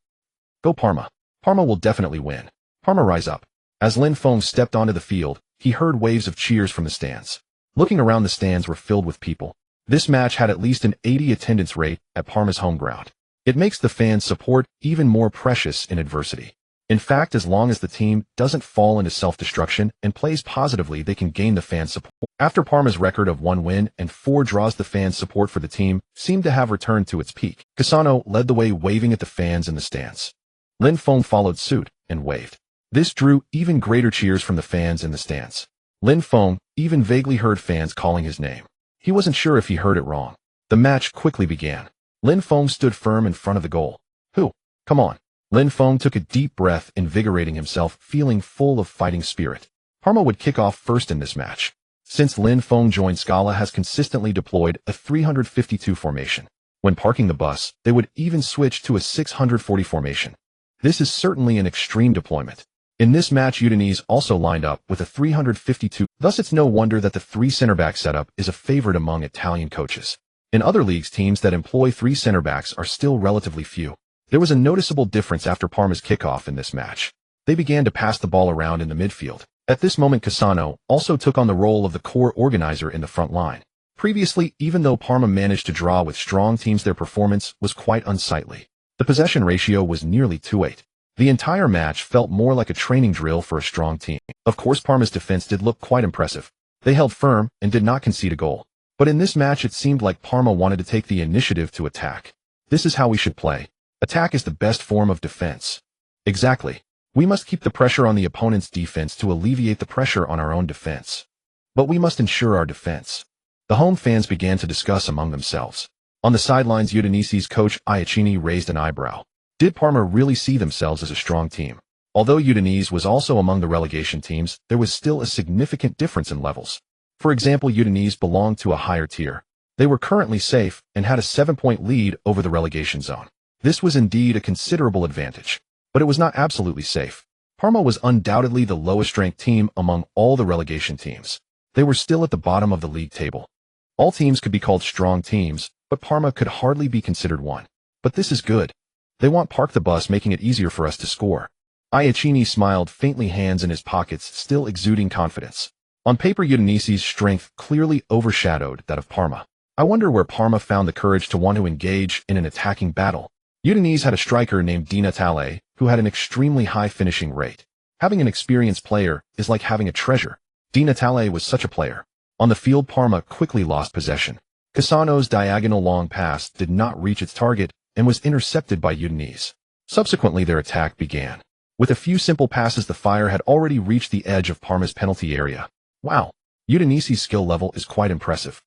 Go Parma. Parma will definitely win. Parma, rise up. As Lin Feng stepped onto the field, he heard waves of cheers from the stands. Looking around, the stands were filled with people. This match had at least an 80 attendance rate at Parma's home ground. It makes the fans' support even more precious in adversity. In fact, as long as the team doesn't fall into self-destruction and plays positively, they can gain the fans' support. After Parma's record of 1 win and 4 draws, the fans' support for the team seemed to have returned to its peak. Cassano led the way, waving at the fans in the stands. Lin Feng followed suit and waved. This drew even greater cheers from the fans in the stands. Lin Feng even vaguely heard fans calling his name. He wasn't sure if he heard it wrong. The match quickly began. Lin Feng stood firm in front of the goal. Who? Come on. Lin Feng took a deep breath, invigorating himself, feeling full of fighting spirit. Parma would kick off first in this match. Since Lin Feng joined, Scala has consistently deployed a 352 formation. When parking the bus, they would even switch to a 640 formation. This is certainly an extreme deployment. In this match, Udinese also lined up with a 352. Thus, it's no wonder that the 3 center-back setup is a favorite among Italian coaches. In other leagues, teams that employ 3 center-backs are still relatively few. There was a noticeable difference after Parma's kickoff in this match. They began to pass the ball around in the midfield. At this moment Cassano also took on the role of the core organizer in the front line. Previously, even though Parma managed to draw with strong teams, their performance was quite unsightly. The possession ratio was nearly 2-8. The entire match felt more like a training drill for a strong team. Of course, Parma's defense did look quite impressive. They held firm and did not concede a goal. But in this match it seemed like Parma wanted to take the initiative to attack. This is how we should play. Attack is the best form of defense. Exactly. We must keep the pressure on the opponent's defense to alleviate the pressure on our own defense. But we must ensure our defense. The home fans began to discuss among themselves. On the sidelines, Udinese's coach Iacchini raised an eyebrow. Did Parma really see themselves as a strong team? Although Udinese was also among the relegation teams, there was still a significant difference in levels. For example, Udinese belonged to a higher tier. They were currently safe and had a 7-point lead over the relegation zone. This was indeed a considerable advantage. But it was not absolutely safe. Parma was undoubtedly the lowest-ranked team among all the relegation teams. They were still at the bottom of the league table. All teams could be called strong teams, but Parma could hardly be considered one. But this is good. They want park the bus, making it easier for us to score. Iacchini smiled faintly, hands in his pockets, still exuding confidence. On paper, Udinese's strength clearly overshadowed that of Parma. I wonder where Parma found the courage to want to engage in an attacking battle. Udinese had a striker named Di Natale, who had an extremely high finishing rate. Having an experienced player is like having a treasure. Di Natale was such a player. On the field, Parma quickly lost possession. Cassano's diagonal long pass did not reach its target and was intercepted by Udinese. Subsequently, their attack began. With a few simple passes, the fire had already reached the edge of Parma's penalty area. Wow, Udinese's skill level is quite impressive.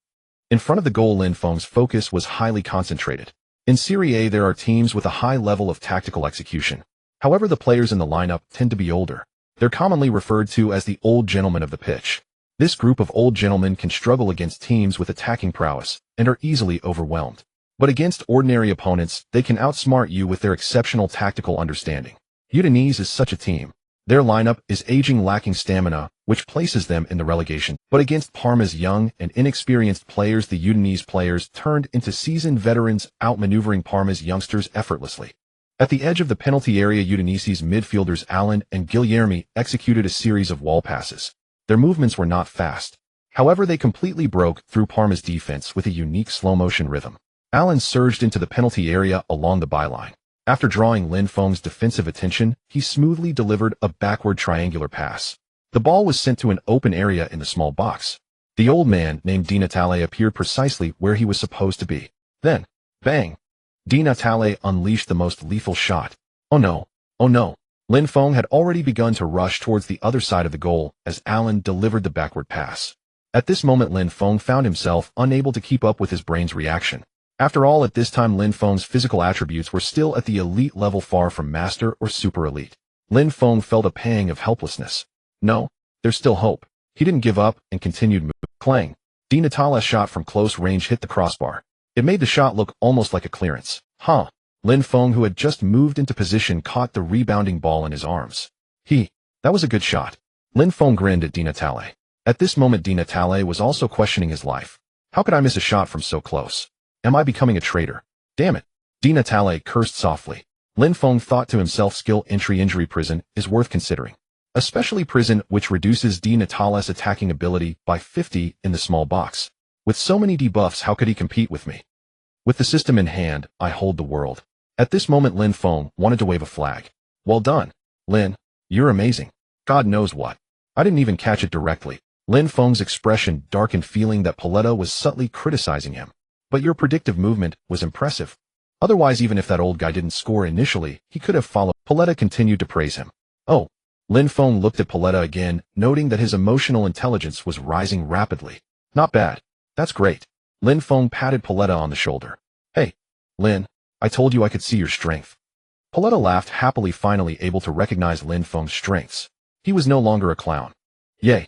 In front of the goal, Lin Feng's focus was highly concentrated. In Serie A, there are teams with a high level of tactical execution. However, the players in the lineup tend to be older. They're commonly referred to as the old gentlemen of the pitch. This group of old gentlemen can struggle against teams with attacking prowess and are easily overwhelmed. But against ordinary opponents, they can outsmart you with their exceptional tactical understanding. Udinese is such a team. Their lineup is aging, lacking stamina, which places them in the relegation. But against Parma's young and inexperienced players, the Udinese players turned into seasoned veterans, outmaneuvering Parma's youngsters effortlessly. At the edge of the penalty area, Udinese's midfielders Alan and Guilherme executed a series of wall passes. Their movements were not fast. However, they completely broke through Parma's defense with a unique slow-motion rhythm. Alan surged into the penalty area along the byline. After drawing Lin Feng's defensive attention, he smoothly delivered a backward triangular pass. The ball was sent to an open area in the small box. The old man, named Di Natale, appeared precisely where he was supposed to be. Then, bang! Di Natale unleashed the most lethal shot. Oh no! Oh no! Lin Feng had already begun to rush towards the other side of the goal as Alan delivered the backward pass. At this moment, Lin Feng found himself unable to keep up with his brain's reaction. After all, at this time, Lin Feng's physical attributes were still at the elite level, far from master or super elite. Lin Feng felt a pang of helplessness. No, there's still hope. He didn't give up and continued moving. Clang! Di Natale's shot from close range hit the crossbar. It made the shot look almost like a clearance. Huh. Lin Feng, who had just moved into position, caught the rebounding ball in his arms. That was a good shot. Lin Feng grinned at Di Natale. At this moment, Di Natale was also questioning his life. How could I miss a shot from so close? Am I becoming a traitor? Damn it. Di Natale cursed softly. Lin Feng thought to himself, skill entry injury prison is worth considering. Especially prison, which reduces Di Natale's attacking ability by 50 in the small box. With so many debuffs, how could he compete with me? With the system in hand, I hold the world. At this moment, Lin Feng wanted to wave a flag. Well done, Lin. You're amazing. God knows what. I didn't even catch it directly. Lin Feng's expression darkened, feeling that Paletta was subtly criticizing him. But your predictive movement was impressive. Otherwise, even if that old guy didn't score initially, he could have followed. Paletta continued to praise him. Oh. Lin Feng looked at Paletta again, noting that his emotional intelligence was rising rapidly. Not bad. That's great. Lin Feng patted Paletta on the shoulder. Hey, Lin, I told you I could see your strength. Paletta laughed happily, finally able to recognize Lin Feng's strengths. He was no longer a clown. Yay.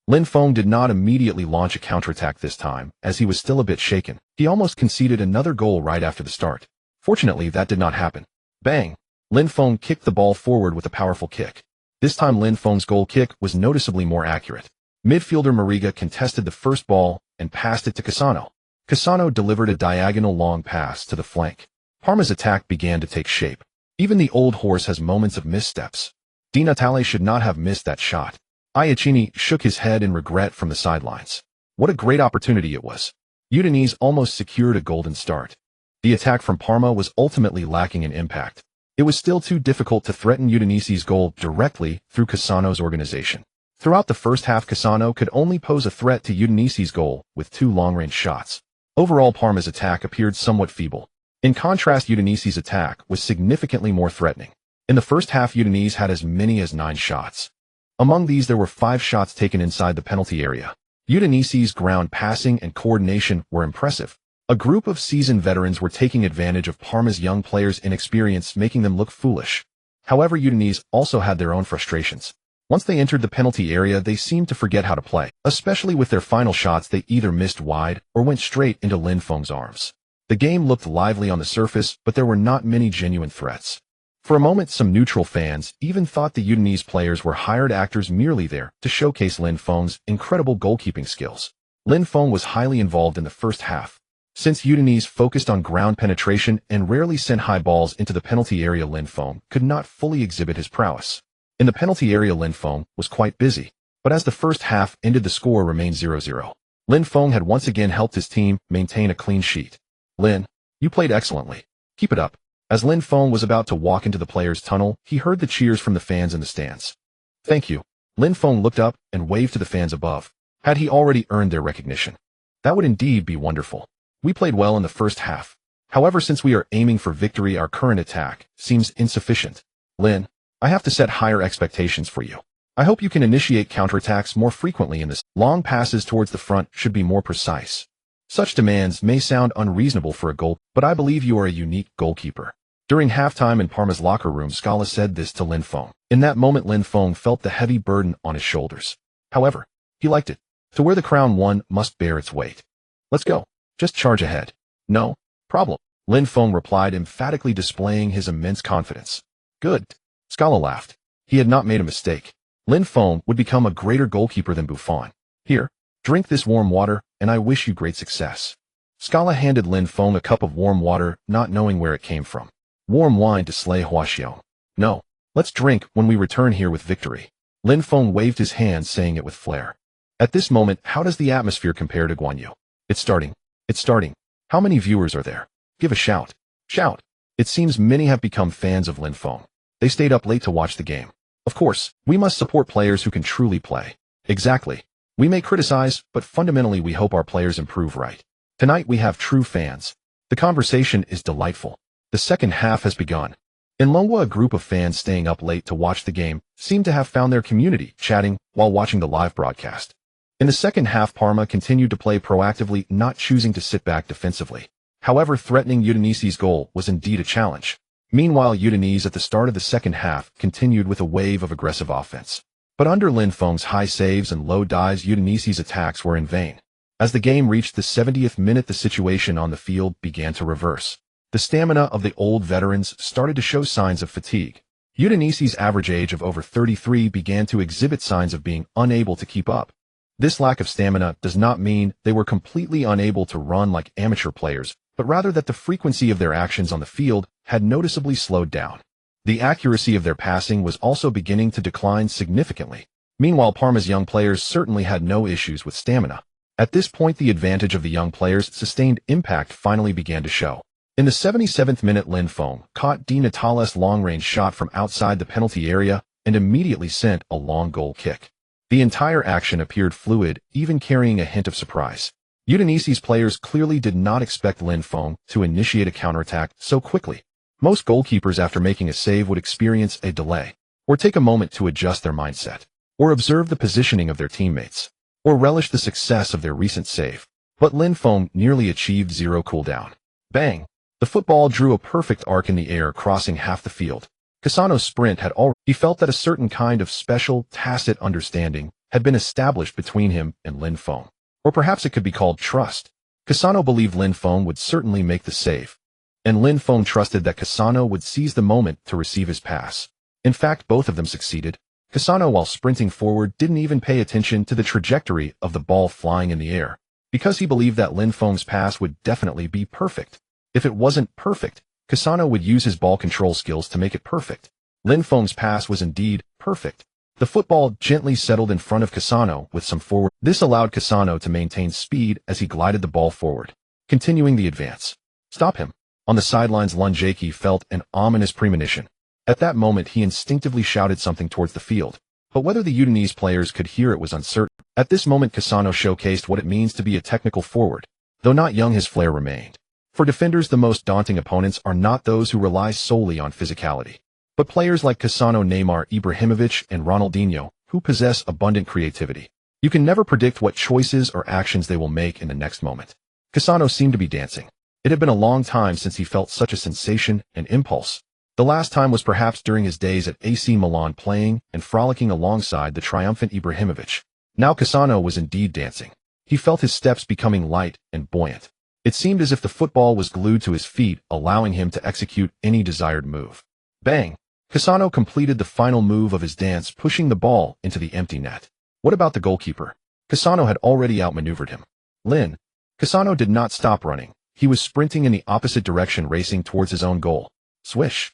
Lin Feng did not immediately launch a counterattack this time, as he was still a bit shaken. He almost conceded another goal right after the start. Fortunately, that did not happen. Bang! Lin Feng kicked the ball forward with a powerful kick. This time, Lin Feng's goal kick was noticeably more accurate. Midfielder Mariga contested the first ball and passed it to Cassano. Cassano delivered a diagonal long pass to the flank. Parma's attack began to take shape. Even the old horse has moments of missteps. Di Natale should not have missed that shot. Iachini shook his head in regret from the sidelines. What a great opportunity it was. Udinese almost secured a golden start. The attack from Parma was ultimately lacking in impact. It was still too difficult to threaten Udinese's goal directly through Cassano's organization. Throughout the first half, Cassano could only pose a threat to Udinese's goal with 2 long-range shots. Overall, Parma's attack appeared somewhat feeble. In contrast, Udinese's attack was significantly more threatening. In the first half, Udinese had as many as 9 shots. Among these, there were 5 shots taken inside the penalty area. Udinese's ground passing and coordination were impressive. A group of seasoned veterans were taking advantage of Parma's young players' inexperience, making them look foolish. However, Udinese also had their own frustrations. Once they entered the penalty area, they seemed to forget how to play. Especially with their final shots, they either missed wide or went straight into Lin Feng's arms. The game looked lively on the surface, but there were not many genuine threats. For a moment, some neutral fans even thought the Udinese players were hired actors merely there to showcase Lin Feng's incredible goalkeeping skills. Lin Feng was highly involved in the first half. Since Udinese focused on ground penetration and rarely sent high balls into the penalty area, Lin Feng could not fully exhibit his prowess. In the penalty area, Lin Feng was quite busy, but as the first half ended, the score remained 0-0. Lin Feng had once again helped his team maintain a clean sheet. Lin, you played excellently. Keep it up. As Lin Feng was about to walk into the players' tunnel, he heard the cheers from the fans in the stands. Thank you. Lin Feng looked up and waved to the fans above. Had he already earned their recognition? That would indeed be wonderful. We played well in the first half. However, since we are aiming for victory, our current attack seems insufficient. Lin, I have to set higher expectations for you. I hope you can initiate counterattacks more frequently in this. Long passes towards the front should be more precise. Such demands may sound unreasonable for a goal, but I believe you are a unique goalkeeper. During halftime in Parma's locker room, Scala said this to Lin Feng. In that moment, Lin Feng felt the heavy burden on his shoulders. However, he liked it. To wear the crown, one must bear its weight. Let's go. Just charge ahead. No problem. Lin Feng replied, emphatically displaying his immense confidence. Good. Scala laughed. He had not made a mistake. Lin Feng would become a greater goalkeeper than Buffon. Here, drink this warm water, and I wish you great success. Scala handed Lin Feng a cup of warm water, not knowing where it came from. Warm wine to slay Huaxiao. No, let's drink when we return here with victory. Lin Feng waved his hand, saying it with flair. At this moment, how does the atmosphere compare to Guanyu? It's starting. It's starting. How many viewers are there? Give a shout. Shout. It seems many have become fans of Lin Feng. They stayed up late to watch the game. Of course, we must support players who can truly play. Exactly. We may criticize, but fundamentally we hope our players improve, right? Tonight we have true fans. The conversation is delightful. The second half has begun. In Longwa, a group of fans staying up late to watch the game seemed to have found their community, chatting while watching the live broadcast. In the second half, Parma continued to play proactively, not choosing to sit back defensively. However, threatening Udinese's goal was indeed a challenge. Meanwhile, Udinese at the start of the second half continued with a wave of aggressive offense. But under Lin Feng's high saves and low dives, Udinese's attacks were in vain. As the game reached the 70th minute, the situation on the field began to reverse. The stamina of the old veterans started to show signs of fatigue. Udinese's average age of over 33 began to exhibit signs of being unable to keep up. This lack of stamina does not mean they were completely unable to run like amateur players, but rather that the frequency of their actions on the field had noticeably slowed down. The accuracy of their passing was also beginning to decline significantly. Meanwhile, Parma's young players certainly had no issues with stamina. At this point, the advantage of the young players' sustained impact finally began to show. In the 77th minute, Lin Feng caught Di Natale's long-range shot from outside the penalty area and immediately sent a long goal kick. The entire action appeared fluid, even carrying a hint of surprise. Udinese's players clearly did not expect Lin Feng to initiate a counterattack so quickly. Most goalkeepers, after making a save, would experience a delay, or take a moment to adjust their mindset, or observe the positioning of their teammates, or relish the success of their recent save. But Lin Feng nearly achieved zero cooldown. Bang! The football drew a perfect arc in the air, crossing half the field. Cassano's sprint had already. He felt that a certain kind of special, tacit understanding had been established between him and Lin Feng. Or perhaps it could be called trust. Cassano believed Lin Feng would certainly make the save, and Lin Feng trusted that Cassano would seize the moment to receive his pass. In fact, both of them succeeded. Cassano, while sprinting forward, didn't even pay attention to the trajectory of the ball flying in the air, because he believed that Lin Feng's pass would definitely be perfect. If it wasn't perfect, Cassano would use his ball control skills to make it perfect. Lin Feng's pass was indeed perfect. The football gently settled in front of Cassano with some forward. This allowed Cassano to maintain speed as he glided the ball forward, continuing the advance. Stop him. On the sidelines, Lungeki felt an ominous premonition. At that moment, he instinctively shouted something towards the field, but whether the Udinese players could hear it was uncertain. At this moment, Cassano showcased what it means to be a technical forward. Though not young, his flair remained. For defenders, the most daunting opponents are not those who rely solely on physicality, but players like Cassano, Neymar, Ibrahimovic, and Ronaldinho, who possess abundant creativity. You can never predict what choices or actions they will make in the next moment. Cassano seemed to be dancing. It had been a long time since he felt such a sensation and impulse. The last time was perhaps during his days at AC Milan, playing and frolicking alongside the triumphant Ibrahimovic. Now Cassano was indeed dancing. He felt his steps becoming light and buoyant. It seemed as if the football was glued to his feet, allowing him to execute any desired move. Bang! Cassano completed the final move of his dance, pushing the ball into the empty net. What about the goalkeeper? Cassano had already outmaneuvered him. Cassano did not stop running. He was sprinting in the opposite direction, racing towards his own goal. Swish!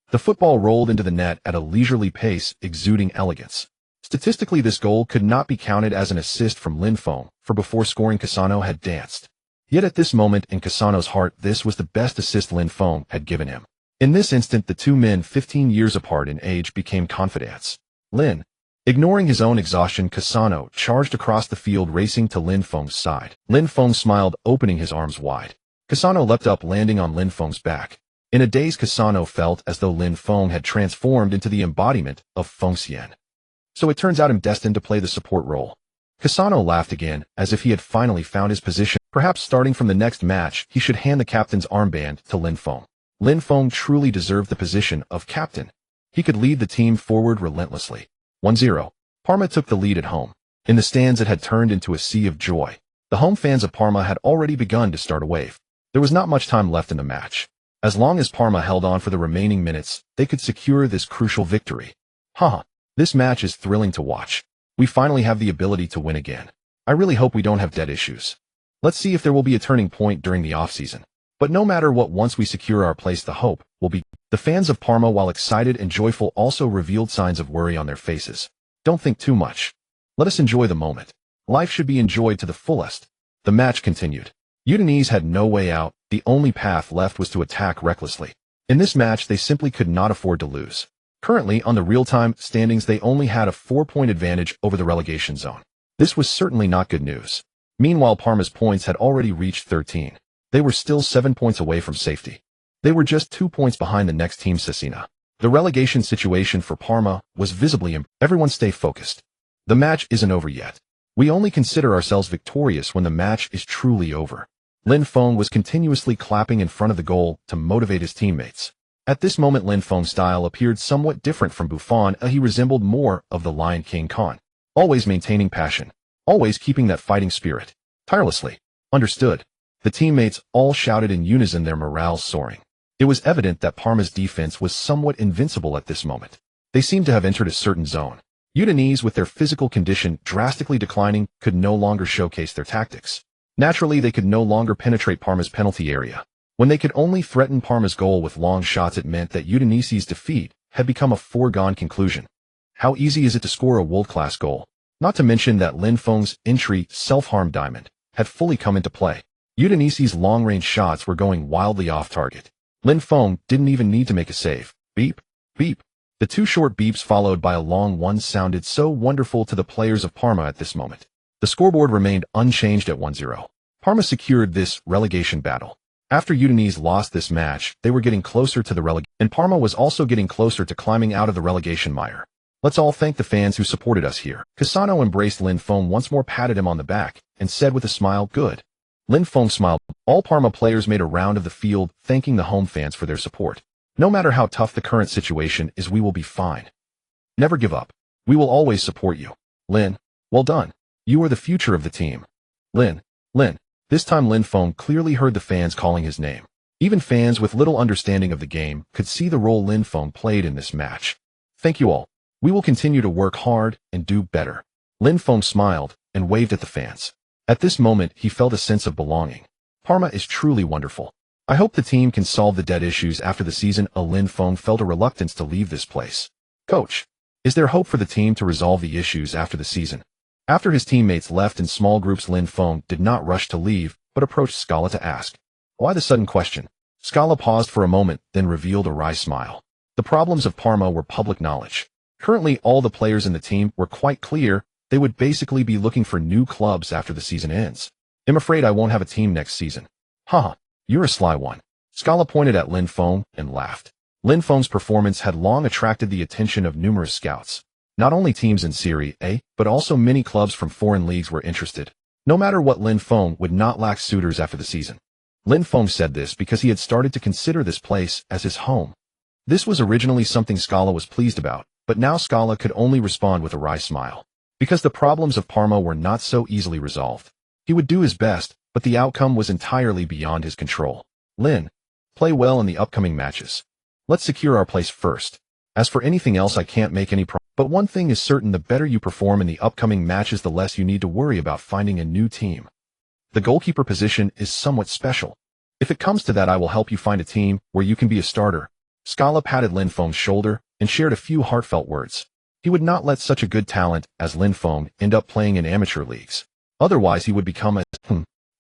The football rolled into the net at a leisurely pace, exuding elegance. Statistically, this goal could not be counted as an assist from Lin Feng, for before scoring Cassano had danced. Yet at this moment in Cassano's heart, this was the best assist Lin Feng had given him. In this instant, the two men 15 years apart in age became confidants. Ignoring his own exhaustion, Cassano charged across the field, racing to Lin Feng's side. Lin Feng smiled, opening his arms wide. Cassano leapt up, landing on Lin Feng's back. In a daze, Cassano felt as though Lin Feng had transformed into the embodiment of Feng Xian. So it turns out I'm destined to play the support role. Cassano laughed again, as if he had finally found his position. Perhaps starting from the next match, he should hand the captain's armband to Lin Feng. Lin Feng truly deserved the position of captain. He could lead the team forward relentlessly. 1-0. Parma took the lead at home. In the stands, it had turned into a sea of joy. The home fans of Parma had already begun to start a wave. There was not much time left in the match. As long as Parma held on for the remaining minutes, they could secure this crucial victory. This match is thrilling to watch. We finally have the ability to win again. I really hope we don't have debt issues. Let's see if there will be a turning point during the off-season. But no matter what, once we secure our place, the hope will be. The fans of Parma, while excited and joyful, also revealed signs of worry on their faces. Don't think too much. Let us enjoy the moment. Life should be enjoyed to the fullest. The match continued. Udinese had no way out. The only path left was to attack recklessly. In this match, they simply could not afford to lose. Currently, on the real-time standings, they only had a 4-point advantage over the relegation zone. This was certainly not good news. Meanwhile, Parma's points had already reached 13. They were still 7 points away from safety. They were just 2 points behind the next team, Cesena. The relegation situation for Parma was visibly Everyone stay focused. The match isn't over yet. We only consider ourselves victorious when the match is truly over. Lin Feng was continuously clapping in front of the goal to motivate his teammates. At this moment, Lin Feng's style appeared somewhat different from Buffon. He resembled more of the Lion King Khan, always maintaining passion, always keeping that fighting spirit, tirelessly. Understood. The teammates all shouted in unison, their morale soaring. It was evident that Parma's defense was somewhat invincible at this moment. They seemed to have entered a certain zone. Udinese, with their physical condition drastically declining, could no longer showcase their tactics. Naturally, they could no longer penetrate Parma's penalty area. When they could only threaten Parma's goal with long shots, it meant that Udinese's defeat had become a foregone conclusion. How easy is it to score a world-class goal? Not to mention that Lin Feng's entry self-harm diamond had fully come into play. Udinese's long-range shots were going wildly off target. Lin Feng didn't even need to make a save. Beep, beep. The two short beeps followed by a long one sounded so wonderful to the players of Parma at this moment. The scoreboard remained unchanged at 1-0. Parma secured this relegation battle. After Udinese lost this match, they were getting closer to the relegation, and Parma was also getting closer to climbing out of the relegation mire. Let's all thank the fans who supported us here. Cassano embraced Lin Feng once more, patted him on the back, and said with a smile, "Good." Lin Feng smiled. All Parma players made a round of the field, thanking the home fans for their support. No matter how tough the current situation is, we will be fine. Never give up. We will always support you. Lin, well done. You are the future of the team. Lin. This time Lin Feng clearly heard the fans calling his name. Even fans with little understanding of the game could see the role Lin Feng played in this match. Thank you all. We will continue to work hard and do better. Lin Feng smiled and waved at the fans. At this moment, he felt a sense of belonging. Parma is truly wonderful. I hope the team can solve the debt issues after the season. Lin Feng felt a reluctance to leave this place. Coach, Is there hope for the team to resolve the issues after the season? After his teammates left in small groups, Lin Feng did not rush to leave, but approached Scala to ask, "Why the sudden question?" Scala paused for a moment, then revealed a wry smile. The problems of Parma were public knowledge. Currently, all the players in the team were quite clear they would basically be looking for new clubs after the season ends. "I'm afraid I won't have a team next season." "Haha, you're a sly one." Scala pointed at Lin Feng and laughed. Lin Feng's performance had long attracted the attention of numerous scouts. Not only teams in Serie A, but also many clubs from foreign leagues were interested. No matter what, Lin Feng would not lack suitors after the season. Lin Feng said this because he had started to consider this place as his home. This was originally something Scala was pleased about, but now Scala could only respond with a wry smile. Because the problems of Parma were not so easily resolved. He would do his best, but the outcome was entirely beyond his control. "Lin, play well in the upcoming matches. Let's secure our place first. As for anything else, I can't make any promise. But one thing is certain, the better you perform in the upcoming matches, the less you need to worry about finding a new team. The goalkeeper position is somewhat special. If it comes to that, I will help you find a team where you can be a starter." Scala patted Lin Feng's shoulder and shared a few heartfelt words. He would not let such a good talent as Lin Feng end up playing in amateur leagues. Otherwise, he would become a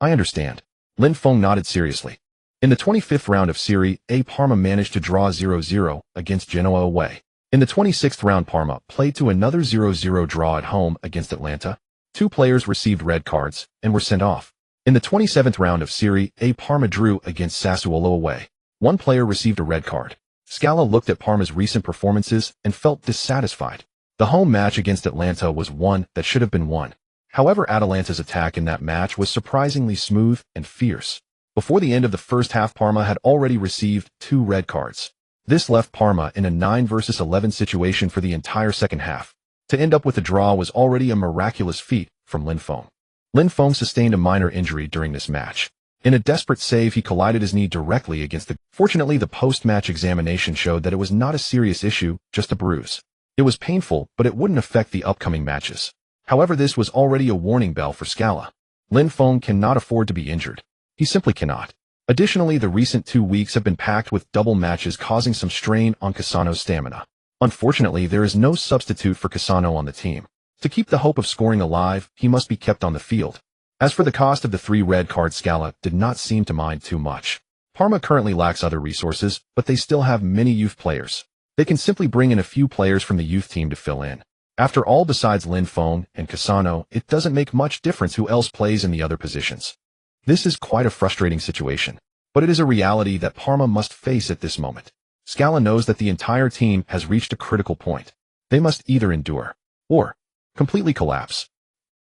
I understand. Lin Feng nodded seriously. In the 25th round of Serie A, Parma managed to draw 0-0 against Genoa away. In the 26th round, Parma played to another 0-0 draw at home against Atalanta. 2 players received red cards and were sent off. In the 27th round of Serie A, Parma drew against Sassuolo away. 1 player received a red card. Scala looked at Parma's recent performances and felt dissatisfied. The home match against Atalanta was one that should have been won. However, Atalanta's attack in that match was surprisingly smooth and fierce. Before the end of the first half, Parma had already received 2 red cards. This left Parma in a 9 versus 11 situation for the entire second half. To end up with a draw was already a miraculous feat from Lin Feng. Lin Feng sustained a minor injury during this match. In a desperate save, he collided his knee directly against the... Fortunately, the post-match examination showed that it was not a serious issue, just a bruise. It was painful, but it wouldn't affect the upcoming matches. However, this was already a warning bell for Scala. Lin Feng cannot afford to be injured. He simply cannot. Additionally, the recent 2 weeks have been packed with double matches, causing some strain on Cassano's stamina. Unfortunately, there is no substitute for Cassano on the team. To keep the hope of scoring alive, he must be kept on the field. As for the cost of the 3 red cards, Scala did not seem to mind too much. Parma currently lacks other resources, but they still have many youth players. They can simply bring in a few players from the youth team to fill in. After all, besides Lin Feng and Cassano, it doesn't make much difference who else plays in the other positions. This is quite a frustrating situation, but it is a reality that Parma must face at this moment. Scala knows that the entire team has reached a critical point. They must either endure or completely collapse.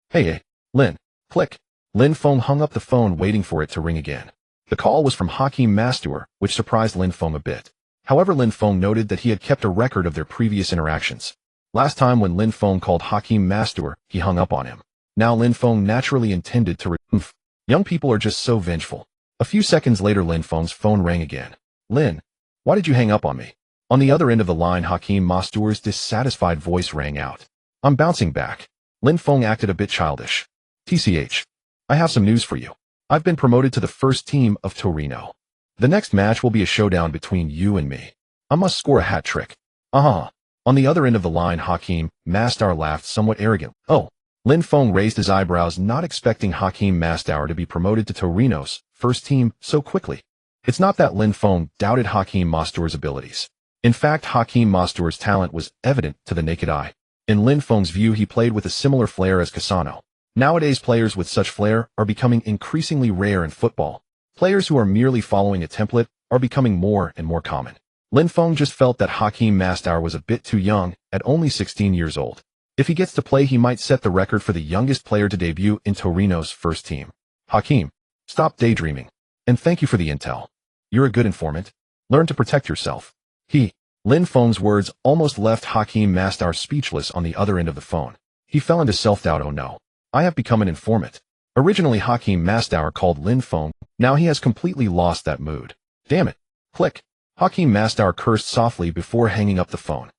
Hey, Lin. Click. Lin Feng hung up the phone, waiting for it to ring again. The call was from Hakim Mastour, which surprised Lin Feng a bit. However, Lin Feng noted that he had kept a record of their previous interactions. Last time when Lin Feng called Hakim Mastour, he hung up on him. Now Lin Feng naturally intended to Young people are just so vengeful. A few seconds later, Lin Feng's phone rang again. "Lin, why did you hang up on me?" On the other end of the line, Hakim Mastour's dissatisfied voice rang out. "I'm bouncing back." Lin Feng acted a bit childish. "TCH, I have some news for you. I've been promoted to the first team of Torino. The next match will be a showdown between you and me. I must score a hat trick." On the other end of the line, Hakim Mastour laughed somewhat arrogantly. "Oh." Lin Feng raised his eyebrows, not expecting Hakim Mastour to be promoted to Torino's first team so quickly. It's not that Lin Feng doubted Hakim Mastour's abilities. In fact, Hakim Mastour's talent was evident to the naked eye. In Lin Feng's view, he played with a similar flair as Cassano. Nowadays, players with such flair are becoming increasingly rare in football. Players who are merely following a template are becoming more and more common. Lin Feng just felt that Hakim Mastour was a bit too young, at only 16 years old. If he gets to play, he might set the record for the youngest player to debut in Torino's first team. Hakim, stop daydreaming. And thank you for the intel. You're a good informant. Learn to protect yourself. Lin Feng's words almost left Hakim Mastour speechless on the other end of the phone. He fell into self-doubt. "Oh no. I have become an informant." Originally, Hakim Mastour called Lin Feng. Now he has completely lost that mood. "Damn it." Click. Hakim Mastour cursed softly before hanging up the phone.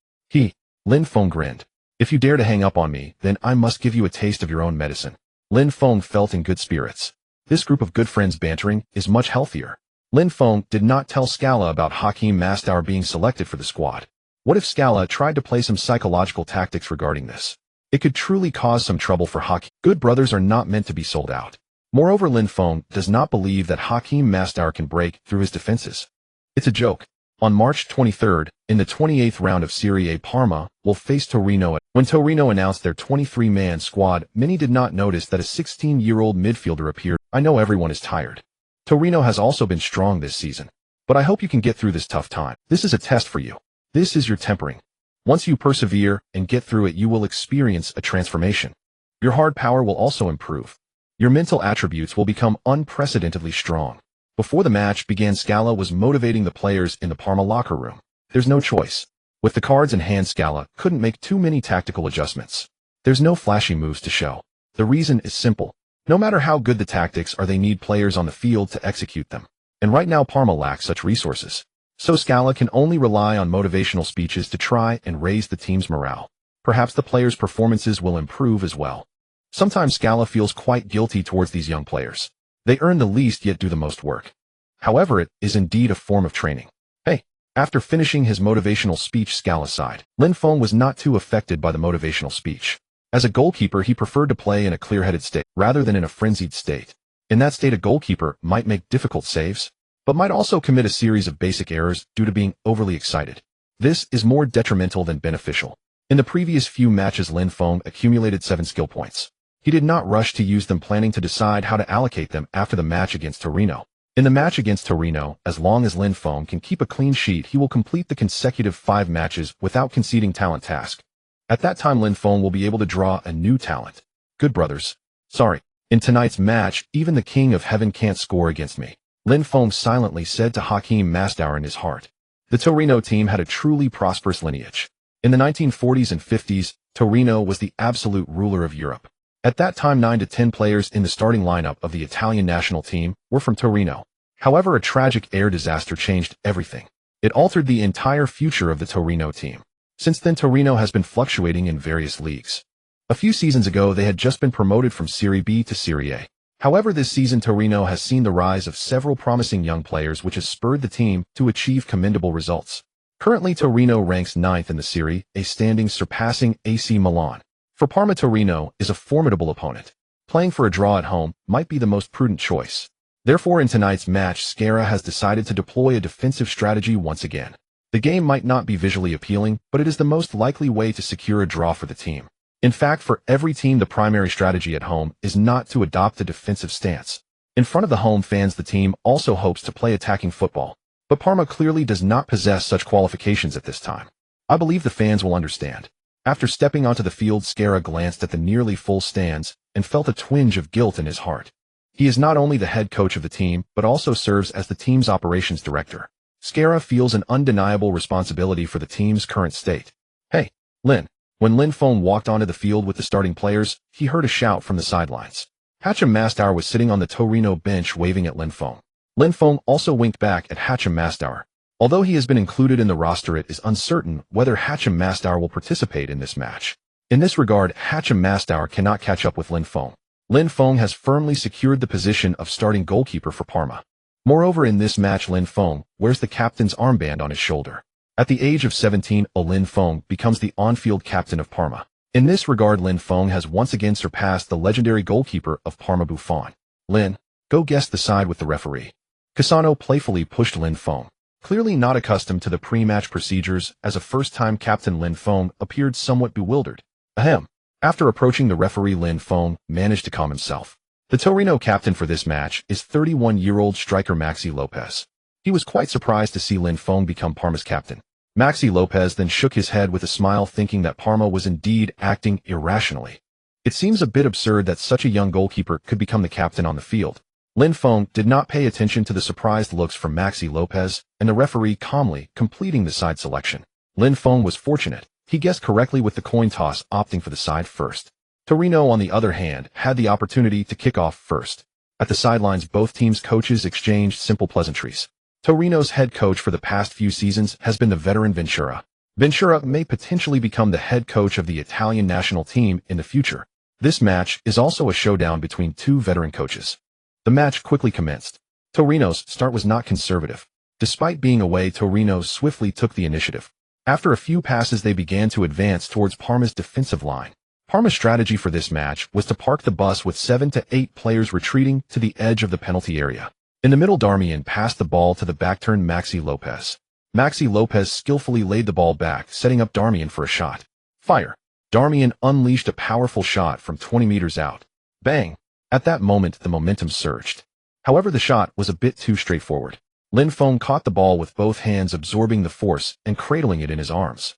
Lin Feng grinned. "If you dare to hang up on me, then I must give you a taste of your own medicine." Lin Feng felt in good spirits. This group of good friends bantering is much healthier. Lin Feng did not tell Scala about Hakim Mastour being selected for the squad. What if Scala tried to play some psychological tactics regarding this? It could truly cause some trouble for Hakim. Good brothers are not meant to be sold out. Moreover, Lin Feng does not believe that Hakim Mastar can break through his defenses. It's a joke. On March 23rd, in the 28th round of Serie A, Parma will face Torino. When Torino announced their 23-man squad, many did not notice that a 16-year-old midfielder appeared. I know everyone is tired. Torino has also been strong this season. But I hope you can get through this tough time. This is a test for you. This is your tempering. Once you persevere and get through it, you will experience a transformation. Your hard power will also improve. Your mental attributes will become unprecedentedly strong. Before the match began, Scala was motivating the players in the Parma locker room. There's no choice. With the cards in hand, Scala couldn't make too many tactical adjustments. There's no flashy moves to show. The reason is simple. No matter how good the tactics are, they need players on the field to execute them. And right now Parma lacks such resources. So Scala can only rely on motivational speeches to try and raise the team's morale. Perhaps the players' performances will improve as well. Sometimes Scala feels quite guilty towards these young players. They earn the least yet do the most work. However, it is indeed a form of training. Hey, after finishing his motivational speech, Scala sighed. Lin Feng was not too affected by the motivational speech. As a goalkeeper, he preferred to play in a clear-headed state rather than in a frenzied state. In that state, a goalkeeper might make difficult saves, but might also commit a series of basic errors due to being overly excited. This is more detrimental than beneficial. In the previous few matches, Lin Feng accumulated 7 skill points. He did not rush to use them, planning to decide how to allocate them after the match against Torino. In the match against Torino, as long as Lin Feng can keep a clean sheet, he will complete the consecutive 5 matches without conceding talent task. At that time, Lin Feng will be able to draw a new talent. Good brothers. Sorry. In tonight's match, even the King of Heaven can't score against me, Lin Feng silently said to Hakim Mastar in his heart. The Torino team had a truly prosperous lineage. In the 1940s and 50s, Torino was the absolute ruler of Europe. At that time, 9 to 10 players in the starting lineup of the Italian national team were from Torino. However, a tragic air disaster changed everything. It altered the entire future of the Torino team. Since then, Torino has been fluctuating in various leagues. A few seasons ago, they had just been promoted from Serie B to Serie A. However, this season, Torino has seen the rise of several promising young players, which has spurred the team to achieve commendable results. Currently, Torino ranks 9th in the Serie A standings, surpassing AC Milan. For Parma, Torino is a formidable opponent. Playing for a draw at home might be the most prudent choice. Therefore, in tonight's match, Scala has decided to deploy a defensive strategy once again. The game might not be visually appealing, but it is the most likely way to secure a draw for the team. In fact, for every team, the primary strategy at home is not to adopt a defensive stance. In front of the home fans, the team also hopes to play attacking football. But Parma clearly does not possess such qualifications at this time. I believe the fans will understand. After stepping onto the field, Scala glanced at the nearly full stands and felt a twinge of guilt in his heart. He is not only the head coach of the team, but also serves as the team's operations director. Scala feels an undeniable responsibility for the team's current state. Hey, Lin. When Lin Feng walked onto the field with the starting players, he heard a shout from the sidelines. Hakim Mastar was sitting on the Torino bench waving at Lin Feng. Lin Feng also winked back at Hakim Mastar. Although he has been included in the roster, it is uncertain whether Hakim Mastar will participate in this match. In this regard, Hakim Mastar cannot catch up with Lin Feng. Lin Feng has firmly secured the position of starting goalkeeper for Parma. Moreover, in this match, Lin Feng wears the captain's armband on his shoulder. At the age of 17, Lin Feng becomes the on-field captain of Parma. In this regard, Lin Feng has once again surpassed the legendary goalkeeper of Parma, Buffon. Lin, go guess the side with the referee. Cassano playfully pushed Lin Feng. Clearly not accustomed to the pre-match procedures, as a first-time captain, Lin Feng appeared somewhat bewildered. Ahem. After approaching the referee, Lin Feng managed to calm himself. The Torino captain for this match is 31-year-old striker Maxi Lopez. He was quite surprised to see Lin Feng become Parma's captain. Maxi Lopez then shook his head with a smile, thinking that Parma was indeed acting irrationally. It seems a bit absurd that such a young goalkeeper could become the captain on the field. Lin Feng did not pay attention to the surprised looks from Maxi Lopez, and the referee calmly completing the side selection. Lin Feng was fortunate. He guessed correctly with the coin toss, opting for the side first. Torino, on the other hand, had the opportunity to kick off first. At the sidelines, both teams' coaches exchanged simple pleasantries. Torino's head coach for the past few seasons has been the veteran Ventura. Ventura may potentially become the head coach of the Italian national team in the future. This match is also a showdown between two veteran coaches. The match quickly commenced. Torino's start was not conservative. Despite being away, Torino swiftly took the initiative. After a few passes they began to advance towards Parma's defensive line. Parma's strategy for this match was to park the bus with 7 to 8 players retreating to the edge of the penalty area. In the middle, Darmian passed the ball to the back-turned Maxi Lopez. Maxi Lopez skillfully laid the ball back, setting up Darmian for a shot. Fire! Darmian unleashed a powerful shot from 20 meters out. Bang! At that moment, the momentum surged. However, the shot was a bit too straightforward. Lin Feng caught the ball with both hands, absorbing the force and cradling it in his arms.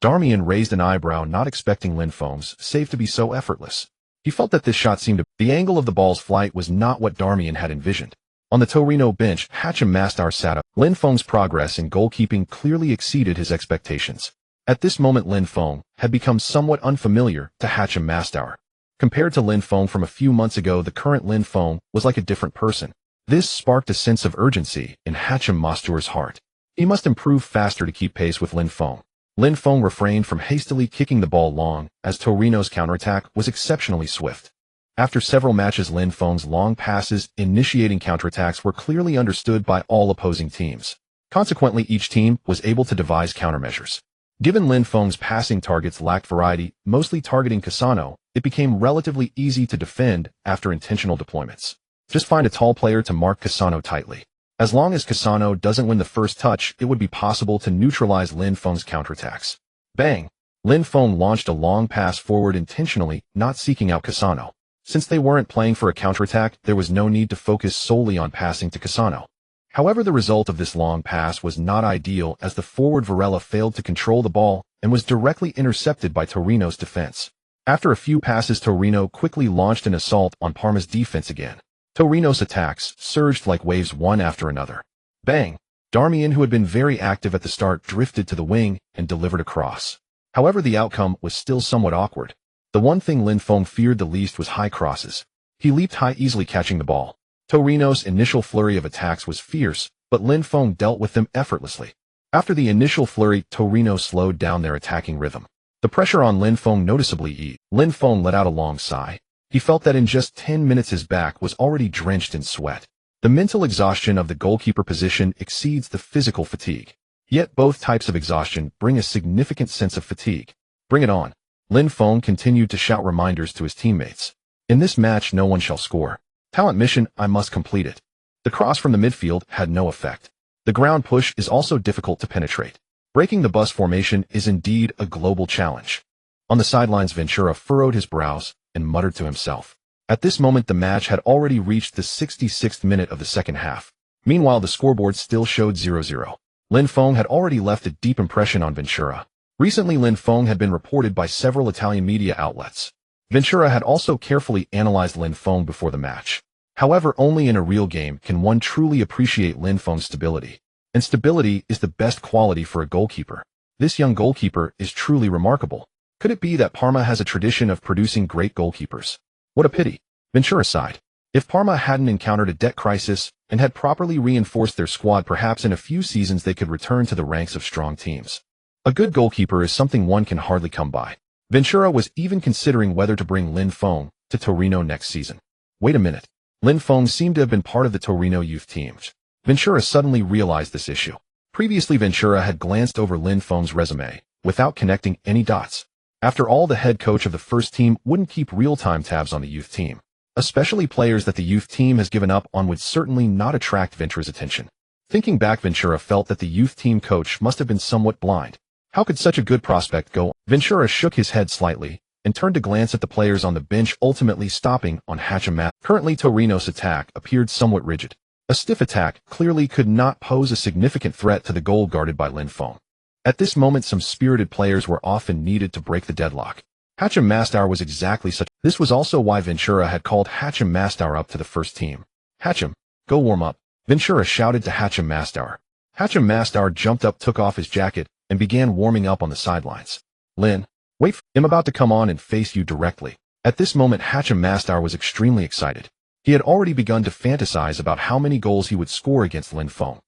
Darmian raised an eyebrow, not expecting Lin Feng's save to be so effortless. He felt that this shot seemed to... The angle of the ball's flight was not what Darmian had envisioned. On the Torino bench, Hachem Mastar sat up. Lin Feng's progress in goalkeeping clearly exceeded his expectations. At this moment, Lin Feng had become somewhat unfamiliar to Hachem Mastar. Compared to Lin Feng from a few months ago, the current Lin Feng was like a different person. This sparked a sense of urgency in Hachem Mastar's heart. He must improve faster to keep pace with Lin Feng. Lin Feng refrained from hastily kicking the ball long, as Torino's counterattack was exceptionally swift. After several matches, Lin Feng's long passes initiating counterattacks were clearly understood by all opposing teams. Consequently, each team was able to devise countermeasures. Given Lin Feng's passing targets lacked variety, mostly targeting Cassano, it became relatively easy to defend after intentional deployments. Just find a tall player to mark Cassano tightly. As long as Cassano doesn't win the first touch, it would be possible to neutralize Lin Feng's counterattacks. Bang! Lin Feng launched a long pass forward intentionally, not seeking out Cassano. Since they weren't playing for a counterattack, there was no need to focus solely on passing to Cassano. However, the result of this long pass was not ideal, as the forward Varela failed to control the ball and was directly intercepted by Torino's defense. After a few passes, Torino quickly launched an assault on Parma's defense again. Torino's attacks surged like waves one after another. Bang! Darmian, who had been very active at the start, drifted to the wing and delivered a cross. However, the outcome was still somewhat awkward. The one thing Lin Feng feared the least was high crosses. He leaped high, easily catching the ball. Torino's initial flurry of attacks was fierce, but Lin Feng dealt with them effortlessly. After the initial flurry, Torino slowed down their attacking rhythm. The pressure on Lin Feng noticeably eased. Lin Feng let out a long sigh. He felt that in just 10 minutes his back was already drenched in sweat. The mental exhaustion of the goalkeeper position exceeds the physical fatigue. Yet both types of exhaustion bring a significant sense of fatigue. Bring it on. Lin Feng continued to shout reminders to his teammates. In this match, no one shall score. Talent mission, I must complete it. The cross from the midfield had no effect. The ground push is also difficult to penetrate. Breaking the bus formation is indeed a global challenge. On the sidelines, Ventura furrowed his brows and muttered to himself. At this moment, the match had already reached the 66th minute of the second half. Meanwhile, the scoreboard still showed 0-0. Lin Feng had already left a deep impression on Ventura. Recently, Lin Feng had been reported by several Italian media outlets. Ventura had also carefully analyzed Lin Feng before the match. However, only in a real game can one truly appreciate Lin Feng's stability. And stability is the best quality for a goalkeeper. This young goalkeeper is truly remarkable. Could it be that Parma has a tradition of producing great goalkeepers? What a pity. Ventura sighed. If Parma hadn't encountered a debt crisis and had properly reinforced their squad, perhaps in a few seasons they could return to the ranks of strong teams. A good goalkeeper is something one can hardly come by. Ventura was even considering whether to bring Lin Feng to Torino next season. Wait a minute. Lin Feng seemed to have been part of the Torino youth team. Ventura suddenly realized this issue. Previously, Ventura had glanced over Lin Feng's resume without connecting any dots. After all, the head coach of the first team wouldn't keep real-time tabs on the youth team. Especially players that the youth team has given up on would certainly not attract Ventura's attention. Thinking back, Ventura felt that the youth team coach must have been somewhat blind. How could such a good prospect go? Ventura shook his head slightly and turned to glance at the players on the bench, ultimately stopping on Hachem. Currently, Torino's attack appeared somewhat rigid. A stiff attack clearly could not pose a significant threat to the goal guarded by Lin Feng. At this moment, some spirited players were often needed to break the deadlock. Hachem Mastar was exactly such. This was also why Ventura had called Hachem Mastar up to the first team. Hachem, go warm up, Ventura shouted to Hachem Mastar. Hachem Mastar jumped up, took off his jacket, and began warming up on the sidelines. Lin, wait, I'm about to come on and face you directly. At this moment, Hachem Mastar was extremely excited. He had already begun to fantasize about how many goals he would score against Lin Feng.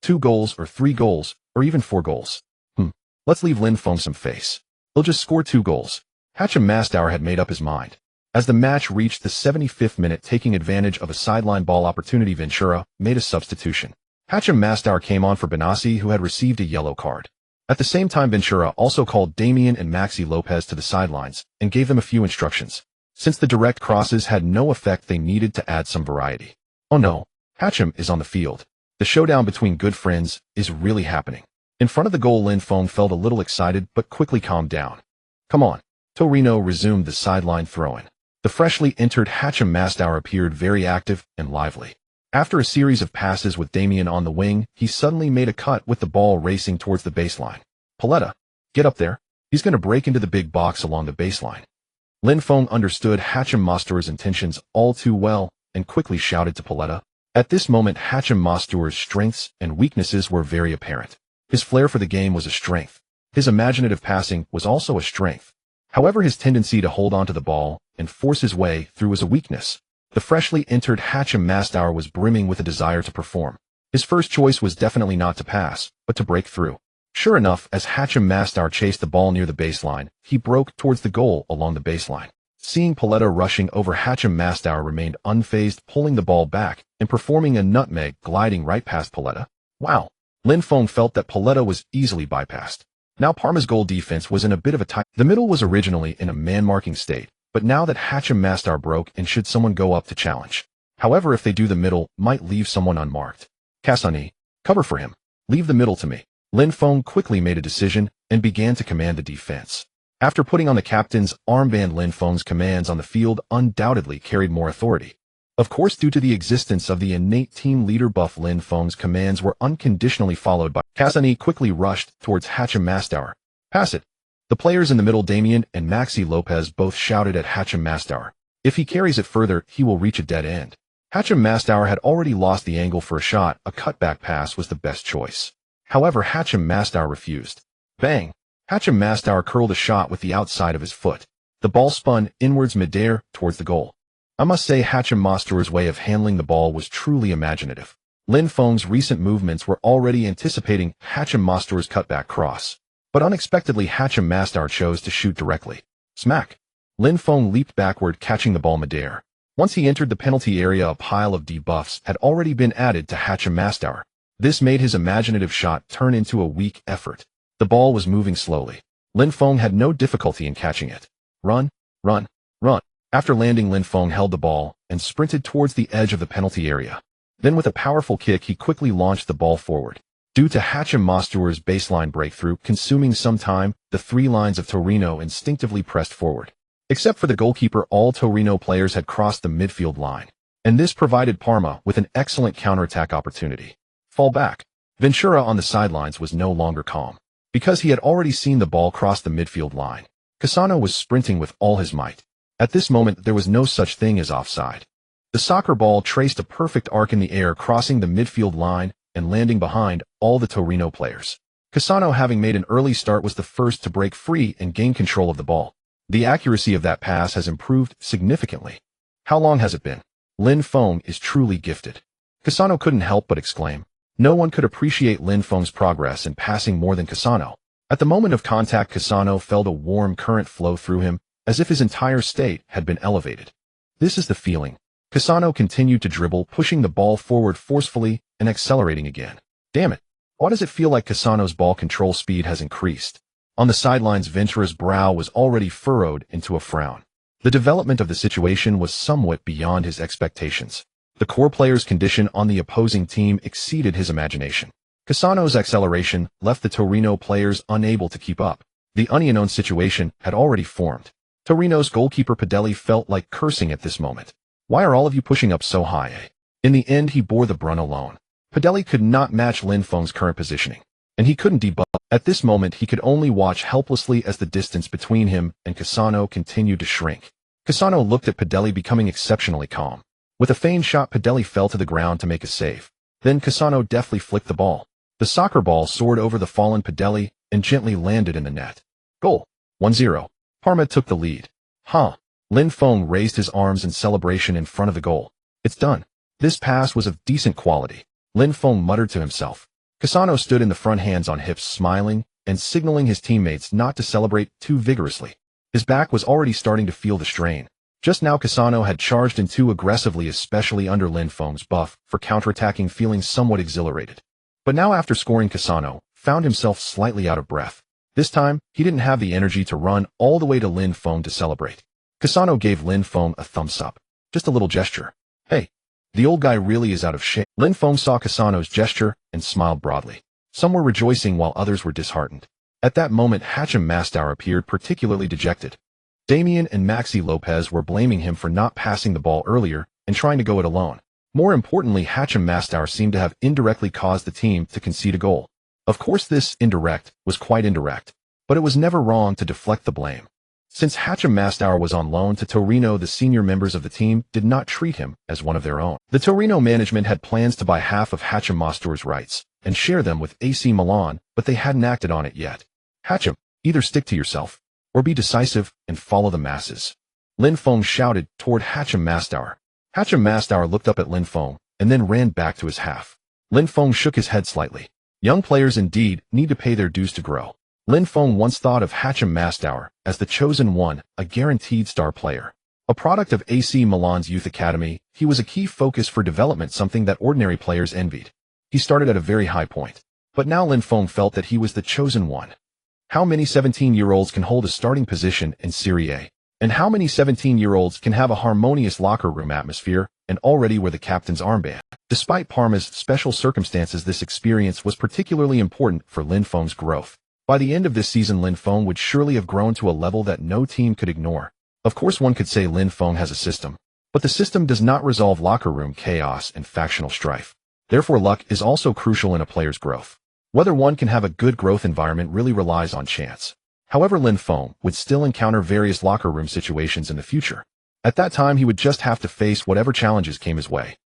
2 goals, or 3 goals, or even 4 goals. Let's leave Lin Feng some face. He'll just score 2 goals. Hachem Mastar had made up his mind. As the match reached the 75th minute, taking advantage of a sideline ball opportunity, Ventura made a substitution. Hachem Mastar came on for Benassi, who had received a yellow card. At the same time, Ventura also called Damian and Maxi Lopez to the sidelines and gave them a few instructions. Since the direct crosses had no effect, they needed to add some variety. Oh no, Hatcham is on the field. The showdown between good friends is really happening. In front of the goal, Lin Feng felt a little excited but quickly calmed down. Come on. Torino resumed the sideline throw-in. The freshly entered Hatcham Mastour appeared very active and lively. After a series of passes with Damian on the wing, he suddenly made a cut with the ball racing towards the baseline. Paletta, get up there. He's going to break into the big box along the baseline. Lin Feng understood Hatcham Mastour's intentions all too well and quickly shouted to Paletta. At this moment, Hatcham Mastour's strengths and weaknesses were very apparent. His flair for the game was a strength. His imaginative passing was also a strength. However, his tendency to hold onto the ball and force his way through was a weakness. The freshly entered Hatcham Mastour was brimming with a desire to perform. His first choice was definitely not to pass, but to break through. Sure enough, as Hatcham Mastour chased the ball near the baseline, he broke towards the goal along the baseline. Seeing Paletta rushing over, Hatcham Mastour remained unfazed, pulling the ball back and performing a nutmeg gliding right past Paletta. Wow! Lin Feng felt that Paletta was easily bypassed. Now Parma's goal defense was in a bit of a tight. The middle was originally in a man-marking state, but now that Hatcham Mastour broke, and should someone go up to challenge. However, if they do, the middle might leave someone unmarked. Cassani, cover for him. Leave the middle to me. Lin Feng quickly made a decision and began to command the defense. After putting on the captain's armband, Lin Feng's commands on the field undoubtedly carried more authority. Of course, due to the existence of the innate team leader buff, Lin Feng's commands were unconditionally followed by. Cassani quickly rushed towards Hatcham Mastour. Pass it. The players in the middle, Damian and Maxi Lopez, both shouted at Hatcham Mastour. If he carries it further, he will reach a dead end. Hatcham Mastour had already lost the angle for a shot. A cutback pass was the best choice. However, Hatcham Mastour refused. Bang! Hatcham Mastour curled a shot with the outside of his foot. The ball spun inwards midair towards the goal. I must say, Hatcham Mastour's way of handling the ball was truly imaginative. Lin Feng's recent movements were already anticipating Hatcham Mastour's cutback cross. But unexpectedly, Hatcham Mastour chose to shoot directly. Smack! Lin Feng leaped backward, catching the ball midair. Once he entered the penalty area, a pile of debuffs had already been added to Hatcham Mastour. This made his imaginative shot turn into a weak effort. The ball was moving slowly. Lin Feng had no difficulty in catching it. Run, run, run. After landing, Lin Feng held the ball and sprinted towards the edge of the penalty area. Then with a powerful kick, he quickly launched the ball forward. Due to Hatcham Mastour's baseline breakthrough consuming some time, the three lines of Torino instinctively pressed forward. Except for the goalkeeper, all Torino players had crossed the midfield line, and this provided Parma with an excellent counterattack opportunity. Fall back. Ventura on the sidelines was no longer calm, because he had already seen the ball cross the midfield line. Cassano was sprinting with all his might. At this moment, there was no such thing as offside. The soccer ball traced a perfect arc in the air, crossing the midfield line and landing behind all the Torino players. Cassano, having made an early start, was the first to break free and gain control of the ball. The accuracy of that pass has improved significantly. How long has it been? Lin Feng is truly gifted. Cassano couldn't help but exclaim. No one could appreciate Lin Feng's progress in passing more than Cassano. At the moment of contact, Cassano felt a warm current flow through him, as if his entire state had been elevated. This is the feeling. Cassano continued to dribble, pushing the ball forward forcefully and accelerating again. Damn it. Why does it feel like Cassano's ball control speed has increased? On the sidelines, Ventura's brow was already furrowed into a frown. The development of the situation was somewhat beyond his expectations. The core player's condition on the opposing team exceeded his imagination. Cassano's acceleration left the Torino players unable to keep up. The unknown situation had already formed. Torino's goalkeeper Padelli felt like cursing at this moment. Why are all of you pushing up so high, eh? In the end, he bore the brunt alone. Padelli could not match Lin Feng's current positioning, and he couldn't debug. At this moment, he could only watch helplessly as the distance between him and Cassano continued to shrink. Cassano looked at Padelli, becoming exceptionally calm. With a feigned shot, Padelli fell to the ground to make a save. Then Cassano deftly flicked the ball. The soccer ball soared over the fallen Padelli and gently landed in the net. Goal. 1-0. Parma took the lead. Huh. Lin Feng raised his arms in celebration in front of the goal. It's done. This pass was of decent quality. Lin Feng muttered to himself. Cassano stood in the front, hands on hips, smiling and signaling his teammates not to celebrate too vigorously. His back was already starting to feel the strain. Just now, Cassano had charged in too aggressively, especially under Lin Feng's buff, for counterattacking, feeling somewhat exhilarated. But now, after scoring, Cassano found himself slightly out of breath. This time, he didn't have the energy to run all the way to Lin Feng to celebrate. Cassano gave Lin Feng a thumbs up. Just a little gesture. Hey, the old guy really is out of shape. Lin Feng saw Cassano's gesture and smiled broadly. Some were rejoicing while others were disheartened. At that moment, Hachem Mastour appeared particularly dejected. Damian and Maxi Lopez were blaming him for not passing the ball earlier and trying to go it alone. More importantly, Hachem Mastour seemed to have indirectly caused the team to concede a goal. Of course, this indirect was quite indirect, but it was never wrong to deflect the blame. Since Hachem Mastour was on loan to Torino, the senior members of the team did not treat him as one of their own. The Torino management had plans to buy half of Hachem Mastour's rights and share them with AC Milan, but they hadn't acted on it yet. Hachem, either stick to yourself, or be decisive and follow the masses. Lin Feng shouted toward Hachem Mastour. Hachem Mastour looked up at Lin Feng and then ran back to his half. Lin Feng shook his head slightly. Young players indeed need to pay their dues to grow. Lin Feng once thought of Hachem Mastour as the chosen one, a guaranteed star player. A product of AC Milan's youth academy, he was a key focus for development, something that ordinary players envied. He started at a very high point. But now Lin Feng felt that he was the chosen one. How many 17-year-olds can hold a starting position in Serie A? And how many 17-year-olds can have a harmonious locker room atmosphere and already wear the captain's armband? Despite Parma's special circumstances, this experience was particularly important for Lin Feng's growth. By the end of this season, Lin Feng would surely have grown to a level that no team could ignore. Of course, one could say Lin Feng has a system, but the system does not resolve locker room chaos and factional strife. Therefore, luck is also crucial in a player's growth. Whether one can have a good growth environment really relies on chance. However, Lin Feng would still encounter various locker room situations in the future. At that time, he would just have to face whatever challenges came his way.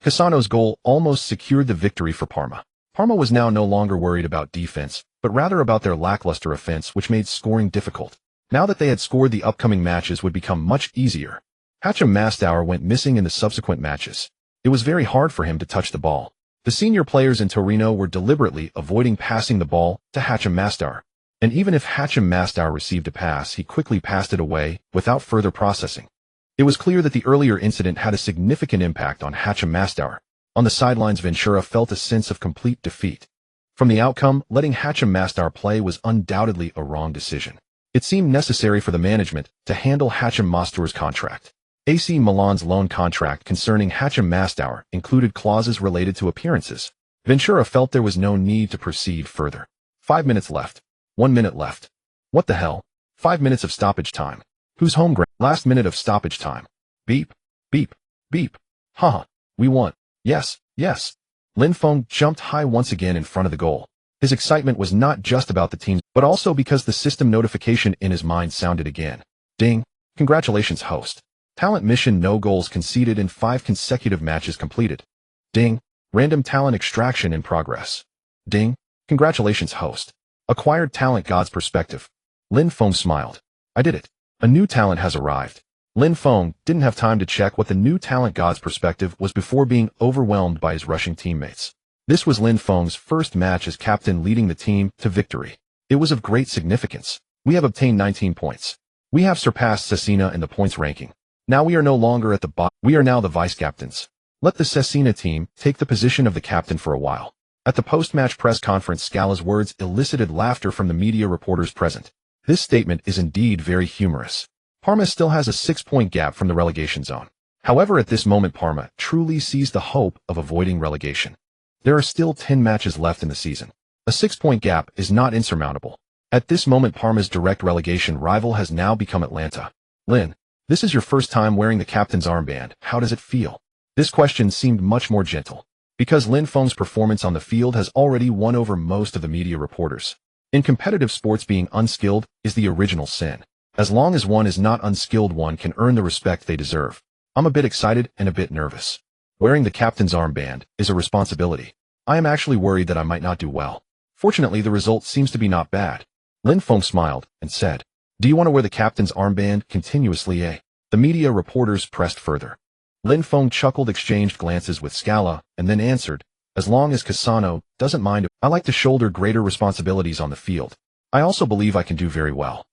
Cassano's goal almost secured the victory for Parma. Parma was now no longer worried about defense, but rather about their lackluster offense, which made scoring difficult. Now that they had scored, the upcoming matches would become much easier. Hachem Mastour went missing in the subsequent matches. It was very hard for him to touch the ball. The senior players in Torino were deliberately avoiding passing the ball to Hachem Mastour. And even if Hachem Mastour received a pass, he quickly passed it away without further processing. It was clear that the earlier incident had a significant impact on Hachem Mastour. On the sidelines, Ventura felt a sense of complete defeat. From the outcome, letting Hachem Mastour play was undoubtedly a wrong decision. It seemed necessary for the management to handle Hachem Mastour's contract. AC Milan's loan contract concerning Hachem Mastour included clauses related to appearances. Ventura felt there was no need to proceed further. 5 minutes left. 1 minute left. What the hell? 5 minutes of stoppage time. Who's home ground? Last minute of stoppage time. Beep, beep, beep. Haha, we won. Yes, yes. Lin Feng jumped high once again in front of the goal. His excitement was not just about the team, but also because the system notification in his mind sounded again. Ding. Congratulations, host. Talent mission: no goals conceded in 5 consecutive matches completed. Ding. Random talent extraction in progress. Ding. Congratulations, host. Acquired talent: God's perspective. Lin Feng smiled. I did it. A new talent has arrived. Lin Feng didn't have time to check what the new talent God's perspective was before being overwhelmed by his rushing teammates. This was Lin Feng's first match as captain, leading the team to victory. It was of great significance. We have obtained 19 points. We have surpassed Cesena in the points ranking. Now we are no longer at the bottom. We are now the vice-captains. Let the Cesena team take the position of the captain for a while. At the post-match press conference, Scala's words elicited laughter from the media reporters present. This statement is indeed very humorous. Parma still has a 6-point gap from the relegation zone. However, at this moment, Parma truly sees the hope of avoiding relegation. There are still 10 matches left in the season. A 6-point gap is not insurmountable. At this moment, Parma's direct relegation rival has now become Atlanta. Lin, this is your first time wearing the captain's armband. How does it feel? This question seemed much more gentle, because Lin Feng's performance on the field has already won over most of the media reporters. In competitive sports, being unskilled is the original sin. As long as one is not unskilled, one can earn the respect they deserve. I'm a bit excited and a bit nervous. Wearing the captain's armband is a responsibility. I am actually worried that I might not do well. Fortunately, the result seems to be not bad. Lin Feng smiled and said, Do you want to wear the captain's armband continuously, eh? The media reporters pressed further. Lin Feng chuckled, exchanged glances with Scala, and then answered, As long as Cassano doesn't mind, I like to shoulder greater responsibilities on the field. I also believe I can do very well.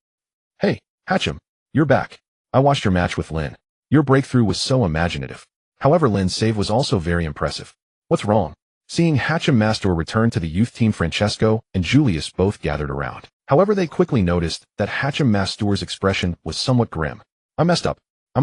Hey, Hachem, you're back. I watched your match with Lin. Your breakthrough was so imaginative. However, Lin's save was also very impressive. What's wrong? Seeing Hachim Mastor return to the youth team, Francesco and Julius both gathered around. However, they quickly noticed that Hachim Mastor's expression was somewhat grim. I messed up. I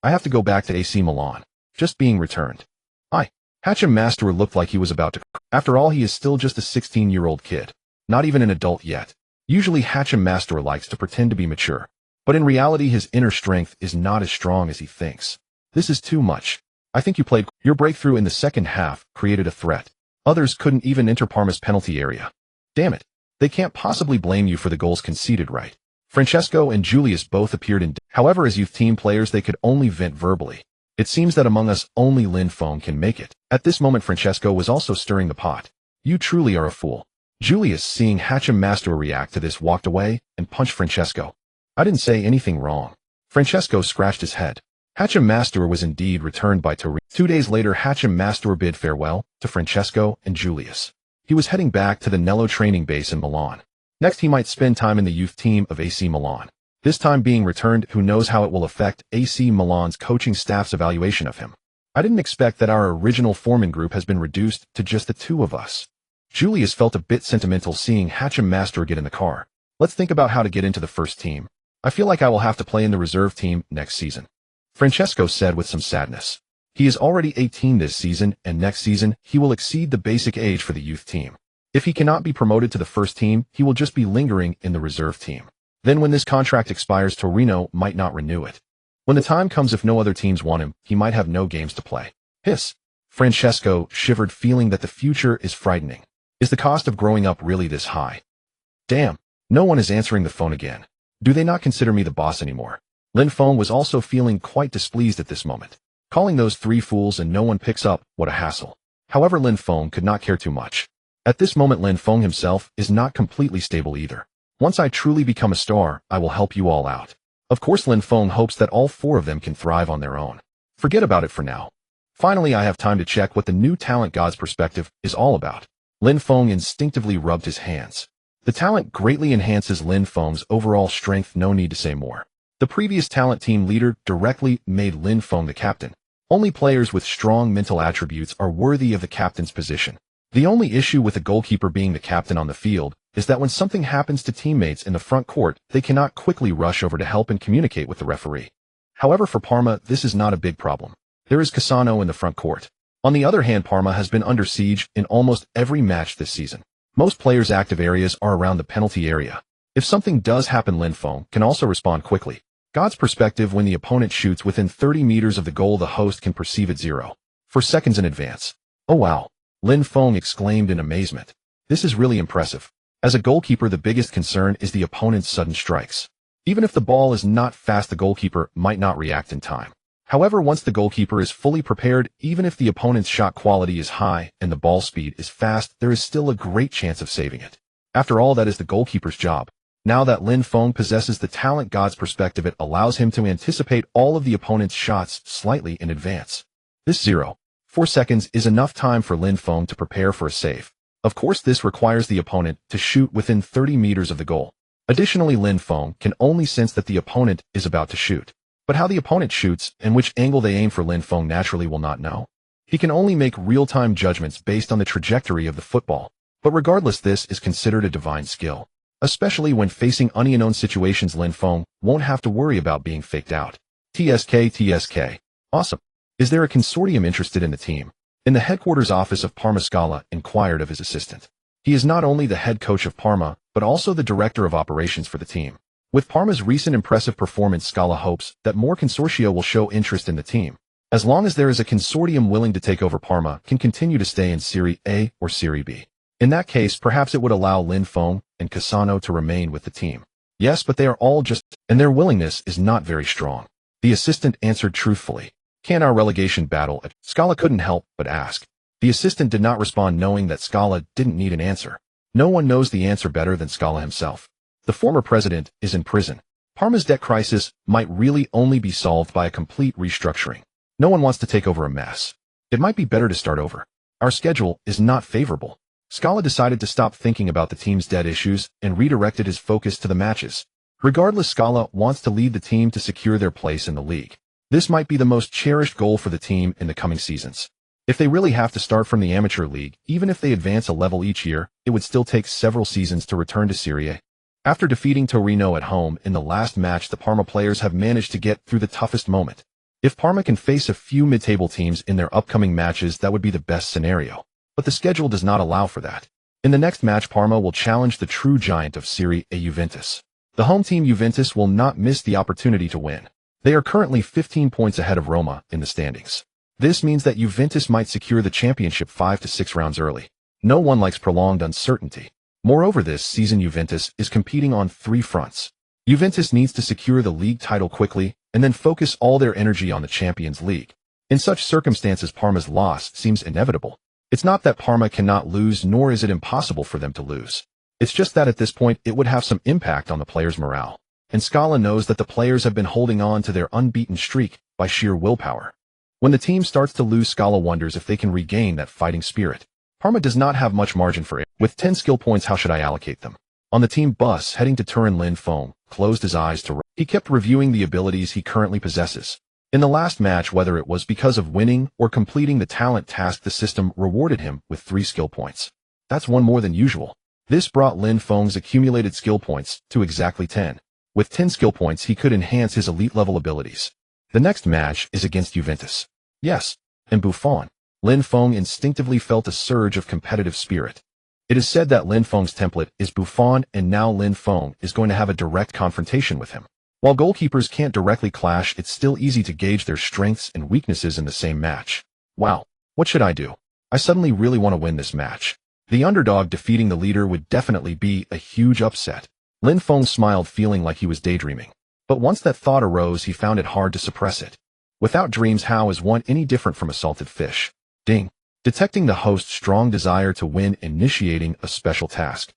have to go back to AC Milan. Just being returned. Hachim Mastor looked like he was about to cry. After all, he is still just a 16-year-old kid. Not even an adult yet. Usually Hachim Mastor likes to pretend to be mature. But in reality, his inner strength is not as strong as he thinks. This is too much. I think you played. Your breakthrough in the second half created a threat. Others couldn't even enter Parma's penalty area. Damn it. They can't possibly blame you for the goals conceded, right? Francesco and Julius both appeared in. However, as youth team players, they could only vent verbally. It seems that among us, only Lin Feng can make it. At this moment, Francesco was also stirring the pot. You truly are a fool. Julius, seeing Hachim Mastor react to this, walked away and punched Francesco. I didn't say anything wrong. Francesco scratched his head. Hachim Mastor was indeed returned by Torino. 2 days later, Hachim Mastor bid farewell to Francesco and Julius. He was heading back to the Nello training base in Milan. Next, he might spend time in the youth team of AC Milan. This time being returned, who knows how it will affect AC Milan's coaching staff's evaluation of him. I didn't expect that our original foreman group has been reduced to just the two of us. Julius felt a bit sentimental seeing Hachim Mastor get in the car. Let's think about how to get into the first team. I feel like I will have to play in the reserve team next season. Francesco said with some sadness. He is already 18 this season, and next season, he will exceed the basic age for the youth team. If he cannot be promoted to the first team, he will just be lingering in the reserve team. Then when this contract expires, Torino might not renew it. When the time comes, if no other teams want him, he might have no games to play. Hiss. Francesco shivered, feeling that the future is frightening. Is the cost of growing up really this high? Damn, no one is answering the phone again. Do they not consider me the boss anymore? Lin Feng was also feeling quite displeased at this moment. Calling those three fools and no one picks up, what a hassle. However, Lin Feng could not care too much. At this moment, Lin Feng himself is not completely stable either. Once I truly become a star, I will help you all out. Of course, Lin Feng hopes that all four of them can thrive on their own. Forget about it for now. Finally, I have time to check what the new talent God's perspective is all about. Lin Feng instinctively rubbed his hands. The talent greatly enhances Lin Feng's overall strength, no need to say more. The previous talent team leader directly made Lin Feng the captain. Only players with strong mental attributes are worthy of the captain's position. The only issue with the goalkeeper being the captain on the field is that when something happens to teammates in the front court, they cannot quickly rush over to help and communicate with the referee. However, for Parma, this is not a big problem. There is Cassano in the front court. On the other hand, Parma has been under siege in almost every match this season. Most players' active areas are around the penalty area. If something does happen, Lin Feng can also respond quickly. God's perspective: when the opponent shoots within 30 meters of the goal, the host can perceive it 0 for seconds in advance. Oh wow! Lin Feng exclaimed in amazement. This is really impressive. As a goalkeeper, the biggest concern is the opponent's sudden strikes. Even if the ball is not fast, the goalkeeper might not react in time. However, once the goalkeeper is fully prepared, even if the opponent's shot quality is high and the ball speed is fast, there is still a great chance of saving it. After all, that is the goalkeeper's job. Now that Lin Feng possesses the talent God's perspective, it allows him to anticipate all of the opponent's shots slightly in advance. This 0.4 seconds is enough time for Lin Feng to prepare for a save. Of course, this requires the opponent to shoot within 30 meters of the goal. Additionally, Lin Feng can only sense that the opponent is about to shoot. But how the opponent shoots and which angle they aim for, Lin Feng naturally will not know. He can only make real-time judgments based on the trajectory of the football. But regardless, this is considered a divine skill. Especially when facing unknown situations, Lin Feng won't have to worry about being faked out. TSK. Awesome. Is there a consortium interested in the team? In the headquarters office of Parma, Scala inquired of his assistant. He is not only the head coach of Parma, but also the director of operations for the team. With Parma's recent impressive performance, Scala hopes that more consortia will show interest in the team. As long as there is a consortium willing to take over, Parma can continue to stay in Serie A or Serie B. In that case, perhaps it would allow Lin Feng and Cassano to remain with the team. Yes, but they are all just, and their willingness is not very strong. The assistant answered truthfully. Can our relegation battle at Scala couldn't help but ask. The assistant did not respond, knowing that Scala didn't need an answer. No one knows the answer better than Scala himself. The former president is in prison. Parma's debt crisis might really only be solved by a complete restructuring. No one wants to take over a mess. It might be better to start over. Our schedule is not favorable. Scala decided to stop thinking about the team's debt issues and redirected his focus to the matches. Regardless, Scala wants to lead the team to secure their place in the league. This might be the most cherished goal for the team in the coming seasons. If they really have to start from the amateur league, even if they advance a level each year, it would still take several seasons to return to Serie A. After defeating Torino at home in the last match, the Parma players have managed to get through the toughest moment. If Parma can face a few mid-table teams in their upcoming matches, that would be the best scenario. But the schedule does not allow for that. In the next match, Parma will challenge the true giant of Serie A, Juventus. The home team Juventus will not miss the opportunity to win. They are currently 15 points ahead of Roma in the standings. This means that Juventus might secure the championship 5 to 6 rounds early. No one likes prolonged uncertainty. Moreover, this season Juventus is competing on 3 fronts. Juventus needs to secure the league title quickly and then focus all their energy on the Champions League. In such circumstances, Parma's loss seems inevitable. It's not that Parma cannot lose, nor is it impossible for them to lose. It's just that at this point it would have some impact on the players' morale. And Scala knows that the players have been holding on to their unbeaten streak by sheer willpower. When the team starts to lose, Scala wonders if they can regain that fighting spirit. Parma does not have much margin for it. With 10 skill points, how should I allocate them? On the team bus heading to Turin, Lin Feng closed his eyes to he kept reviewing the abilities he currently possesses. In the last match, whether it was because of winning or completing the talent task, the system rewarded him with 3 skill points. That's one more than usual. This brought Lin Feng's accumulated skill points to exactly 10. With 10 skill points, he could enhance his elite level abilities. The next match is against Juventus. Yes, and Buffon. Lin Feng instinctively felt a surge of competitive spirit. It is said that Lin Feng's template is Buffon, and now Lin Feng is going to have a direct confrontation with him. While goalkeepers can't directly clash, it's still easy to gauge their strengths and weaknesses in the same match. Wow, what should I do? I suddenly really want to win this match. The underdog defeating the leader would definitely be a huge upset. Lin Feng smiled, feeling like he was daydreaming. But once that thought arose, he found it hard to suppress it. Without dreams, how is one any different from a salted fish? Ding. Detecting the host's strong desire to win, initiating a special task.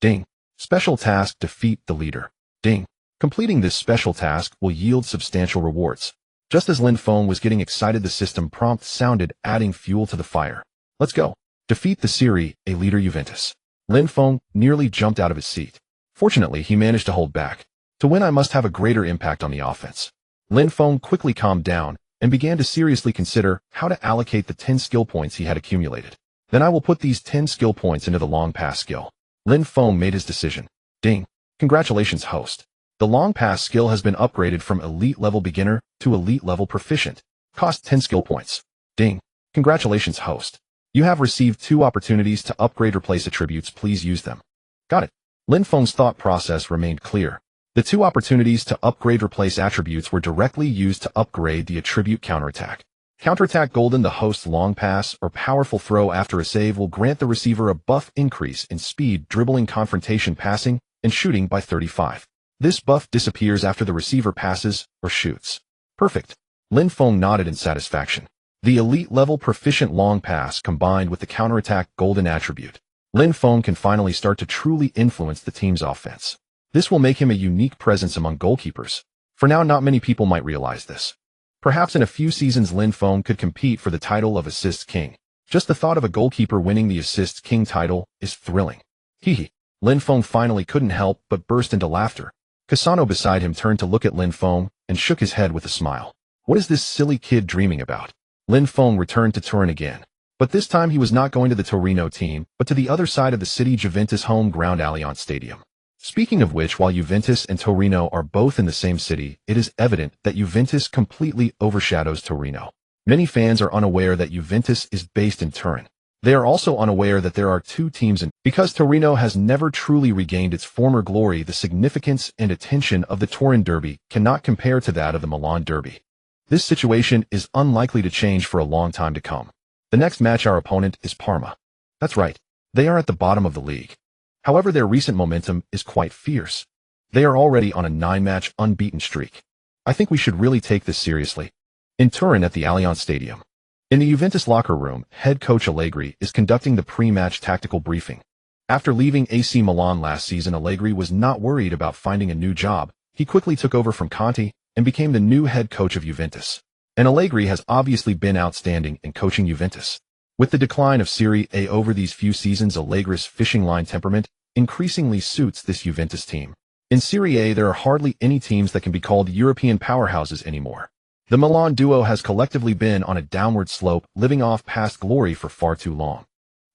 Ding. Special task: defeat the leader. Ding. Completing this special task will yield substantial rewards. Just as Lin Feng was getting excited, the system prompt sounded, adding fuel to the fire. Let's go. Defeat the Serie A leader Juventus. Lin Feng nearly jumped out of his seat. Fortunately, he managed to hold back. To win, I must have a greater impact on the offense. Lin Feng quickly calmed down and began to seriously consider how to allocate the 10 skill points he had accumulated. Then I will put these 10 skill points into the long pass skill. Lin Feng made his decision. Ding. Congratulations, host. The long pass skill has been upgraded from elite level beginner to elite level proficient. Cost 10 skill points. Ding. Congratulations, host. You have received 2 opportunities to upgrade replace attributes. Please use them. Got it. Lin Feng's thought process remained clear. The 2 opportunities to upgrade replace attributes were directly used to upgrade the attribute counterattack. Counterattack Golden, the host's long pass or powerful throw after a save will grant the receiver a buff increase in speed, dribbling, confrontation, passing, and shooting by 35. This buff disappears after the receiver passes or shoots. Perfect. Lin Feng nodded in satisfaction. The elite level proficient long pass combined with the counterattack Golden attribute. Lin Feng can finally start to truly influence the team's offense. This will make him a unique presence among goalkeepers. For now, not many people might realize this. Perhaps in a few seasons, Lin Feng could compete for the title of Assists King. Just the thought of a goalkeeper winning the Assists King title is thrilling. Hee. Lin Feng finally couldn't help but burst into laughter. Cassano beside him turned to look at Lin Feng and shook his head with a smile. What is this silly kid dreaming about? Lin Feng returned to Turin again. But this time he was not going to the Torino team, but to the other side of the city, Juventus home ground Allianz Stadium. Speaking of which, while Juventus and Torino are both in the same city, it is evident that Juventus completely overshadows Torino. Many fans are unaware that Juventus is based in Turin. They are also unaware that there are 2 teams because Torino has never truly regained its former glory. The significance and attention of the Turin derby cannot compare to that of the Milan derby. This situation is unlikely to change for a long time to come. The next match, our opponent is Parma. That's right. They are at the bottom of the league. However, their recent momentum is quite fierce. They are already on a 9-match unbeaten streak. I think we should really take this seriously. In Turin at the Allianz Stadium. In the Juventus locker room, head coach Allegri is conducting the pre-match tactical briefing. After leaving AC Milan last season, Allegri was not worried about finding a new job. He quickly took over from Conte and became the new head coach of Juventus. And Allegri has obviously been outstanding in coaching Juventus. With the decline of Serie A over these few seasons, Allegri's fishing line temperament increasingly suits this Juventus team. In Serie A, there are hardly any teams that can be called European powerhouses anymore. The Milan duo has collectively been on a downward slope, living off past glory for far too long.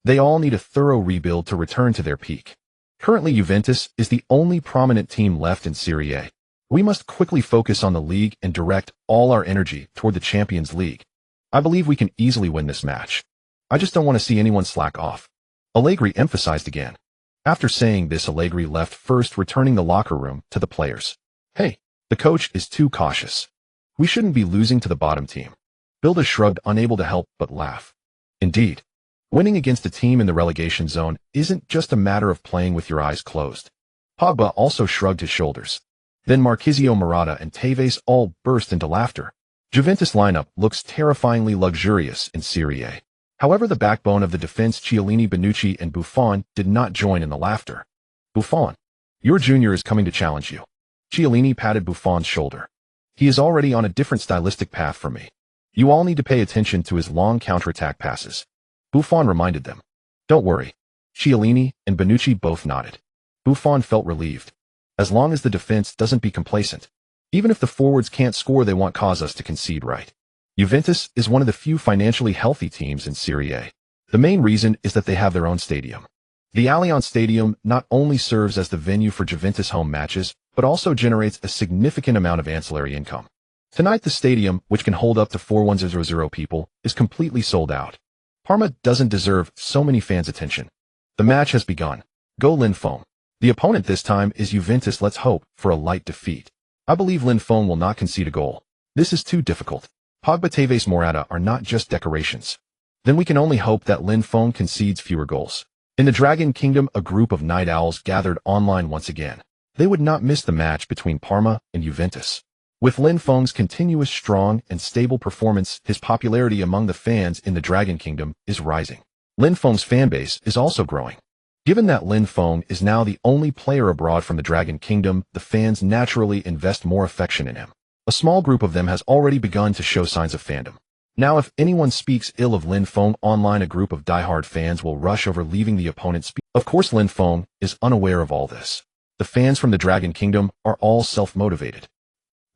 They all need a thorough rebuild to return to their peak. Currently, Juventus is the only prominent team left in Serie A. We must quickly focus on the league and direct all our energy toward the Champions League. I believe we can easily win this match. I just don't want to see anyone slack off. Allegri emphasized again. After saying this, Allegri left first, returning the locker room to the players. Hey, the coach is too cautious. We shouldn't be losing to the bottom team. Bilda shrugged, unable to help but laugh. Indeed, winning against a team in the relegation zone isn't just a matter of playing with your eyes closed. Pogba also shrugged his shoulders. Then Marchisio, Morata, and Tevez all burst into laughter. Juventus lineup looks terrifyingly luxurious in Serie A. However, the backbone of the defense, Chiellini, Bonucci, and Buffon, did not join in the laughter. Buffon, your junior is coming to challenge you. Chiellini patted Buffon's shoulder. He is already on a different stylistic path from me. You all need to pay attention to his long counterattack passes. Buffon reminded them. Don't worry. Chiellini and Bonucci both nodded. Buffon felt relieved. As long as the defense doesn't be complacent. Even if the forwards can't score, they won't cause us to concede, right? Juventus is one of the few financially healthy teams in Serie A. The main reason is that they have their own stadium. The Allianz Stadium not only serves as the venue for Juventus home matches, but also generates a significant amount of ancillary income. Tonight, the stadium, which can hold up to 4,100 people, is completely sold out. Parma doesn't deserve so many fans' attention. The match has begun. Go Lin Feng. The opponent this time is Juventus. Let's hope for a light defeat. I believe Lin Feng will not concede a goal. This is too difficult. Pogba, Tevez, Morata are not just decorations. Then we can only hope that Lin Feng concedes fewer goals. In the Dragon Kingdom, a group of night owls gathered online once again. They would not miss the match between Parma and Juventus. With Lin Feng's continuous strong and stable performance, his popularity among the fans in the Dragon Kingdom is rising. Lin Feng's fanbase is also growing. Given that Lin Feng is now the only player abroad from the Dragon Kingdom, the fans naturally invest more affection in him. A small group of them has already begun to show signs of fandom. Now, if anyone speaks ill of Lin Feng online, a group of diehard fans will rush over, leaving the opponent speak. Of course, Lin Feng is unaware of all this. The fans from the Dragon Kingdom are all self-motivated.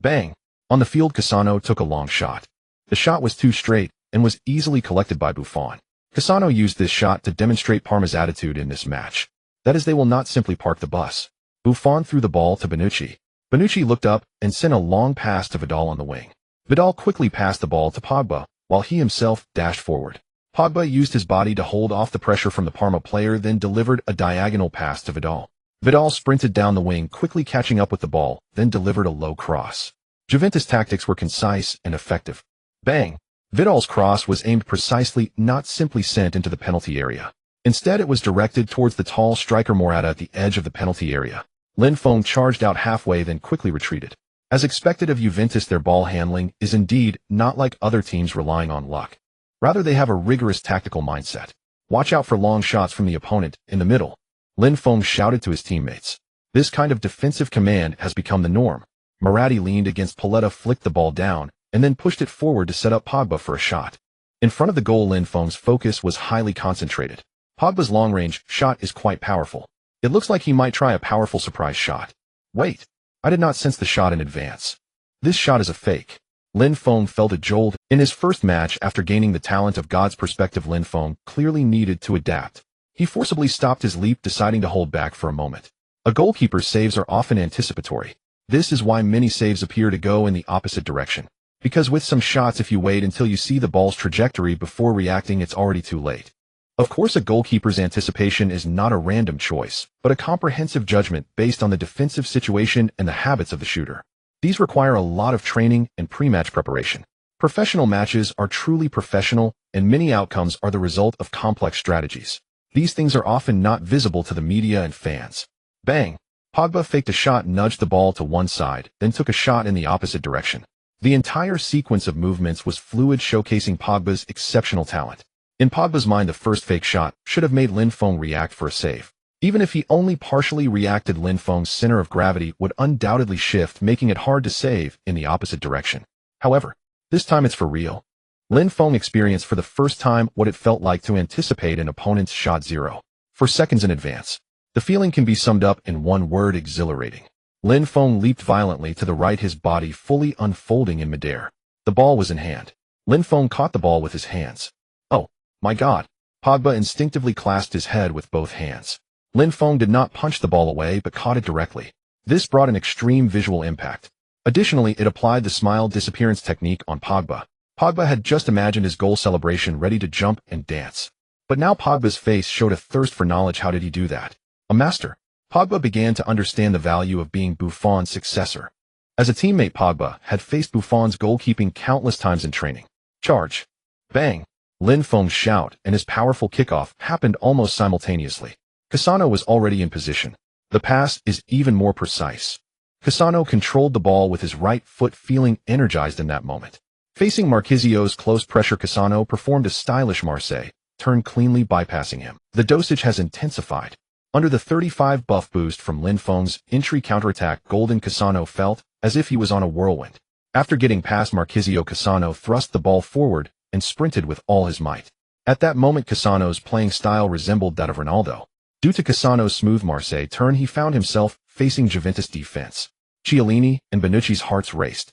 Bang! On the field, Cassano took a long shot. The shot was too straight and was easily collected by Buffon. Cassano used this shot to demonstrate Parma's attitude in this match. That is, they will not simply park the bus. Buffon threw the ball to Bonucci. Bonucci looked up and sent a long pass to Vidal on the wing. Vidal quickly passed the ball to Pogba, while he himself dashed forward. Pogba used his body to hold off the pressure from the Parma player, then delivered a diagonal pass to Vidal. Vidal sprinted down the wing, quickly catching up with the ball, then delivered a low cross. Juventus' tactics were concise and effective. Bang! Vidal's cross was aimed precisely, not simply sent into the penalty area. Instead, it was directed towards the tall striker Morata at the edge of the penalty area. Lin Feng charged out halfway, then quickly retreated. As expected of Juventus, their ball handling is indeed not like other teams relying on luck. Rather, they have a rigorous tactical mindset. Watch out for long shots from the opponent in the middle. Lin Feng shouted to his teammates. This kind of defensive command has become the norm. Moratti leaned against Paletta, flicked the ball down, and then pushed it forward to set up Pogba for a shot. In front of the goal, Lin Feng's focus was highly concentrated. Pogba's long-range shot is quite powerful. It looks like he might try a powerful surprise shot. Wait, I did not sense the shot in advance. This shot is a fake. Lin Feng felt a jolt. In his first match after gaining the talent of God's perspective, Lin Feng clearly needed to adapt. He forcibly stopped his leap, deciding to hold back for a moment. A goalkeeper's saves are often anticipatory. This is why many saves appear to go in the opposite direction. Because with some shots, if you wait until you see the ball's trajectory before reacting, it's already too late. Of course, a goalkeeper's anticipation is not a random choice, but a comprehensive judgment based on the defensive situation and the habits of the shooter. These require a lot of training and pre-match preparation. Professional matches are truly professional, and many outcomes are the result of complex strategies. These things are often not visible to the media and fans. Bang! Pogba faked a shot, nudged the ball to one side, then took a shot in the opposite direction. The entire sequence of movements was fluid, showcasing Pogba's exceptional talent. In Pogba's mind, the first fake shot should have made Lin Feng react for a save. Even if he only partially reacted, Lin Feng's center of gravity would undoubtedly shift, making it hard to save in the opposite direction. However, this time it's for real. Lin Feng experienced for the first time what it felt like to anticipate an opponent's shot 0 for seconds in advance. The feeling can be summed up in one word: exhilarating. Lin Feng leaped violently to the right, his body fully unfolding in midair. The ball was in hand. Lin Feng caught the ball with his hands. Oh, my God. Pogba instinctively clasped his head with both hands. Lin Feng did not punch the ball away but caught it directly. This brought an extreme visual impact. Additionally, it applied the smile disappearance technique on Pogba. Pogba had just imagined his goal celebration ready to jump and dance. But now Pogba's face showed a thirst for knowledge. How did he do that? A master. Pogba began to understand the value of being Buffon's successor. As a teammate, Pogba had faced Buffon's goalkeeping countless times in training. Charge. Bang. Lin Feng's shout and his powerful kickoff happened almost simultaneously. Cassano was already in position. The pass is even more precise. Cassano controlled the ball with his right foot, feeling energized in that moment. Facing Marquisio's close pressure, Cassano performed a stylish Marseille turn, cleanly bypassing him. The dosage has intensified. Under the 35 buff boost from Lin Feng's entry counterattack, Golden Cassano felt as if he was on a whirlwind. After getting past Marquisio, Cassano thrust the ball forward and sprinted with all his might. At that moment, Cassano's playing style resembled that of Ronaldo. Due to Cassano's smooth Marseille turn, he found himself facing Juventus defense. Chiellini and Bonucci's hearts raced.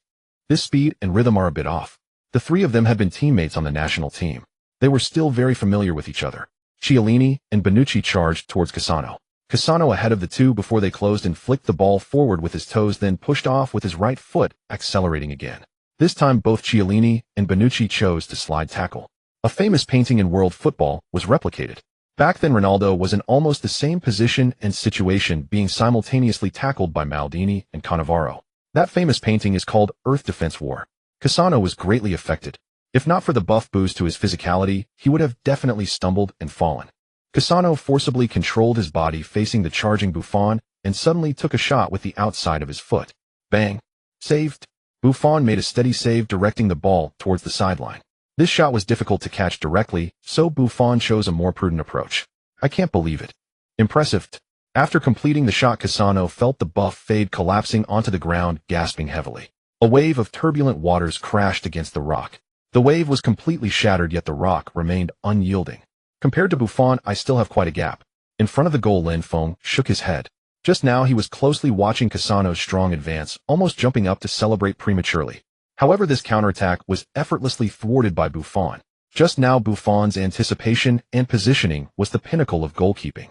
This speed and rhythm are a bit off. The three of them had been teammates on the national team. They were still very familiar with each other. Chiellini and Bonucci charged towards Cassano. Cassano ahead of the two before they closed and flicked the ball forward with his toes, then pushed off with his right foot, accelerating again. This time both Chiellini and Bonucci chose to slide tackle. A famous painting in world football was replicated. Back then Ronaldo was in almost the same position and situation, being simultaneously tackled by Maldini and Cannavaro. That famous painting is called Earth Defense War. Cassano was greatly affected. If not for the buff boost to his physicality, he would have definitely stumbled and fallen. Cassano forcibly controlled his body facing the charging Buffon and suddenly took a shot with the outside of his foot. Bang. Saved. Buffon made a steady save, directing the ball towards the sideline. This shot was difficult to catch directly, so Buffon chose a more prudent approach. I can't believe it. Impressive. After completing the shot, Cassano felt the buff fade, collapsing onto the ground, gasping heavily. A wave of turbulent waters crashed against the rock. The wave was completely shattered, yet the rock remained unyielding. Compared to Buffon, I still have quite a gap. In front of the goal, Lin Feng shook his head. Just now he was closely watching Cassano's strong advance, almost jumping up to celebrate prematurely. However, this counterattack was effortlessly thwarted by Buffon. Just now Buffon's anticipation and positioning was the pinnacle of goalkeeping.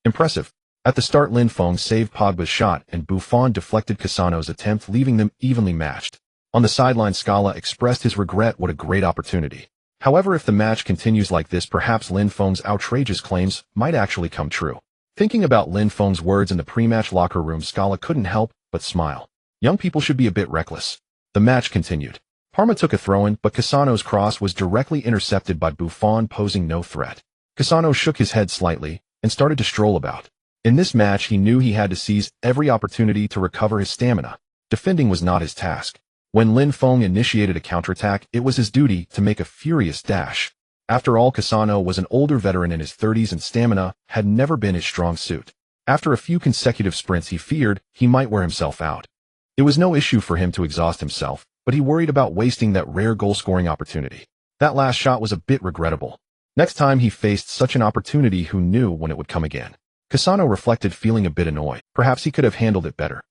Impressive. At the start, Lin Feng saved Pogba's shot and Buffon deflected Cassano's attempt, leaving them evenly matched. On the sideline, Scala expressed his regret. What a great opportunity. However, if the match continues like this, perhaps Lin Feng's outrageous claims might actually come true. Thinking about Lin Feng's words in the pre-match locker room, Scala couldn't help but smile. Young people should be a bit reckless. The match continued. Parma took a throw-in, but Cassano's cross was directly intercepted by Buffon, posing no threat. Cassano shook his head slightly and started to stroll about. In this match, he knew he had to seize every opportunity to recover his stamina. Defending was not his task. When Lin Feng initiated a counterattack, it was his duty to make a furious dash. After all, Cassano was an older veteran in his 30s and stamina had never been his strong suit. After a few consecutive sprints, he feared he might wear himself out. It was no issue for him to exhaust himself, but he worried about wasting that rare goal-scoring opportunity. That last shot was a bit regrettable. Next time he faced such an opportunity, who knew when it would come again? Cassano reflected, feeling a bit annoyed. Perhaps he could have handled it better.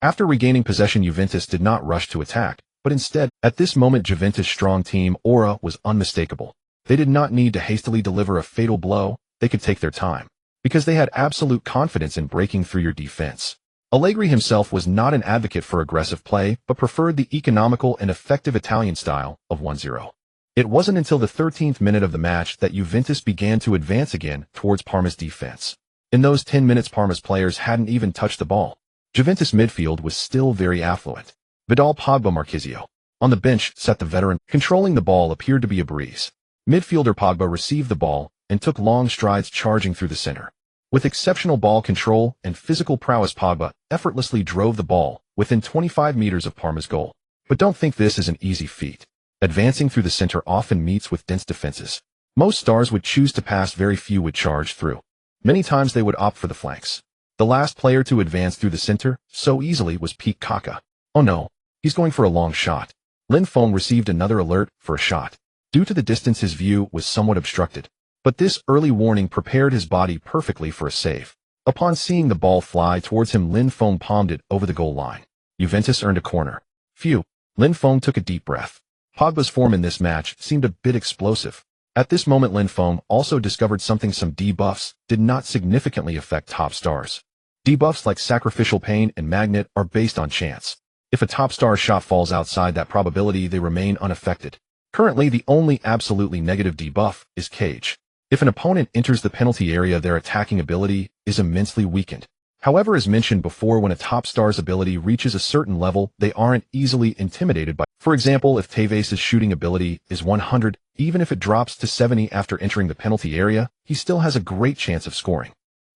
After regaining possession, Juventus did not rush to attack, but instead, at this moment, Juventus' strong team aura was unmistakable. They did not need to hastily deliver a fatal blow. They could take their time, because they had absolute confidence in breaking through your defense. Allegri himself was not an advocate for aggressive play, but preferred the economical and effective Italian style of 1-0. It wasn't until the 13th minute of the match that Juventus began to advance again towards Parma's defense. In those 10 minutes, Parma's players hadn't even touched the ball. Juventus midfield was still very affluent. Vidal, Pogba, Marquisio. On the bench sat the veteran. Controlling the ball appeared to be a breeze. Midfielder Pogba received the ball and took long strides, charging through the center. With exceptional ball control and physical prowess, Pogba effortlessly drove the ball within 25 meters of Parma's goal. But don't think this is an easy feat. Advancing through the center often meets with dense defenses. Most stars would choose to pass, very few would charge through. Many times they would opt for the flanks. The last player to advance through the center so easily was Pete Kaka. Oh no, he's going for a long shot. Lin Feng received another alert for a shot. Due to the distance, his view was somewhat obstructed. But this early warning prepared his body perfectly for a save. Upon seeing the ball fly towards him, Lin Feng palmed it over the goal line. Juventus earned a corner. Phew. Lin Feng took a deep breath. Pogba's form in this match seemed a bit explosive. At this moment, Lin Feng also discovered something: some debuffs did not significantly affect top stars. Debuffs like sacrificial pain and magnet are based on chance. If a top star shot falls outside that probability, they remain unaffected. Currently, the only absolutely negative debuff is cage. If an opponent enters the penalty area, their attacking ability is immensely weakened. However, as mentioned before, when a top star's ability reaches a certain level, they aren't easily intimidated by. For example, if Tevez' shooting ability is 100, even if it drops to 70 after entering the penalty area, he still has a great chance of scoring.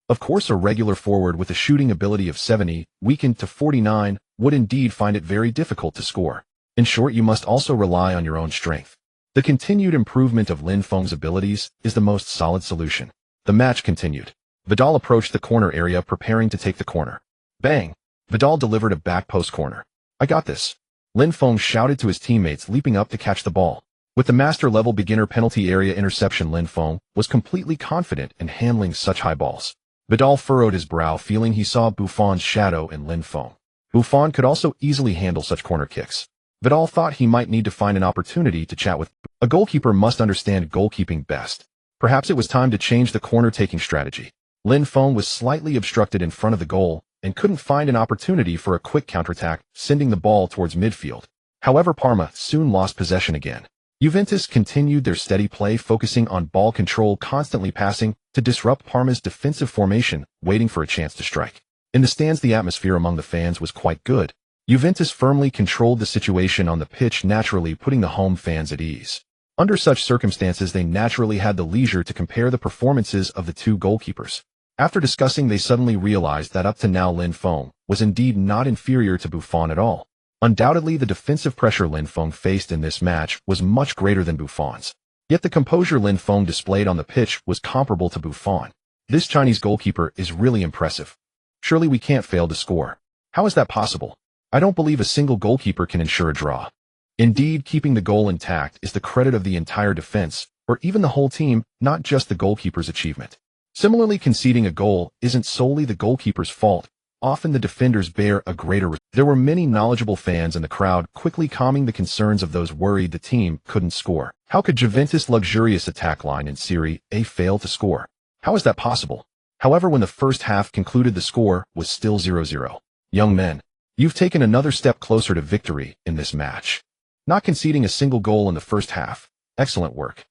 Of course, a regular forward with a shooting ability of 70, weakened to 49, would indeed find it very difficult to score. In short, you must also rely on your own strength. The continued improvement of Lin Feng's abilities is the most solid solution. The match continued. Vidal approached the corner area, preparing to take the corner. Bang! Vidal delivered a back post corner. "I got this," Lin Feng shouted to his teammates, leaping up to catch the ball. With the master-level beginner penalty area interception, Lin Feng was completely confident in handling such high balls. Vidal furrowed his brow, feeling he saw Buffon's shadow in Lin Feng. Buffon could also easily handle such corner kicks. Vidal thought he might need to find an opportunity to chat with. A goalkeeper must understand goalkeeping best. Perhaps it was time to change the corner-taking strategy. Lin Feng was slightly obstructed in front of the goal and couldn't find an opportunity for a quick counterattack, sending the ball towards midfield. However, Parma soon lost possession again. Juventus continued their steady play, focusing on ball control, constantly passing to disrupt Parma's defensive formation, waiting for a chance to strike. In the stands, the atmosphere among the fans was quite good. Juventus firmly controlled the situation on the pitch, naturally putting the home fans at ease. Under such circumstances, they naturally had the leisure to compare the performances of the two goalkeepers. After discussing, they suddenly realized that up to now Lin Feng was indeed not inferior to Buffon at all. Undoubtedly, the defensive pressure Lin Feng faced in this match was much greater than Buffon's. Yet the composure Lin Feng displayed on the pitch was comparable to Buffon. This Chinese goalkeeper is really impressive. Surely we can't fail to score. How is that possible? I don't believe a single goalkeeper can ensure a draw. Indeed, keeping the goal intact is the credit of the entire defense, or even the whole team, not just the goalkeeper's achievement. Similarly, conceding a goal isn't solely the goalkeeper's fault. Often the defenders bear a greater risk. There were many knowledgeable fans in the crowd, quickly calming the concerns of those worried the team couldn't score. How could Juventus' luxurious attack line in Serie A fail to score? How is that possible? However, when the first half concluded, the score was still 0-0. Young men, you've taken another step closer to victory in this match. Not conceding a single goal in the first half. Excellent work.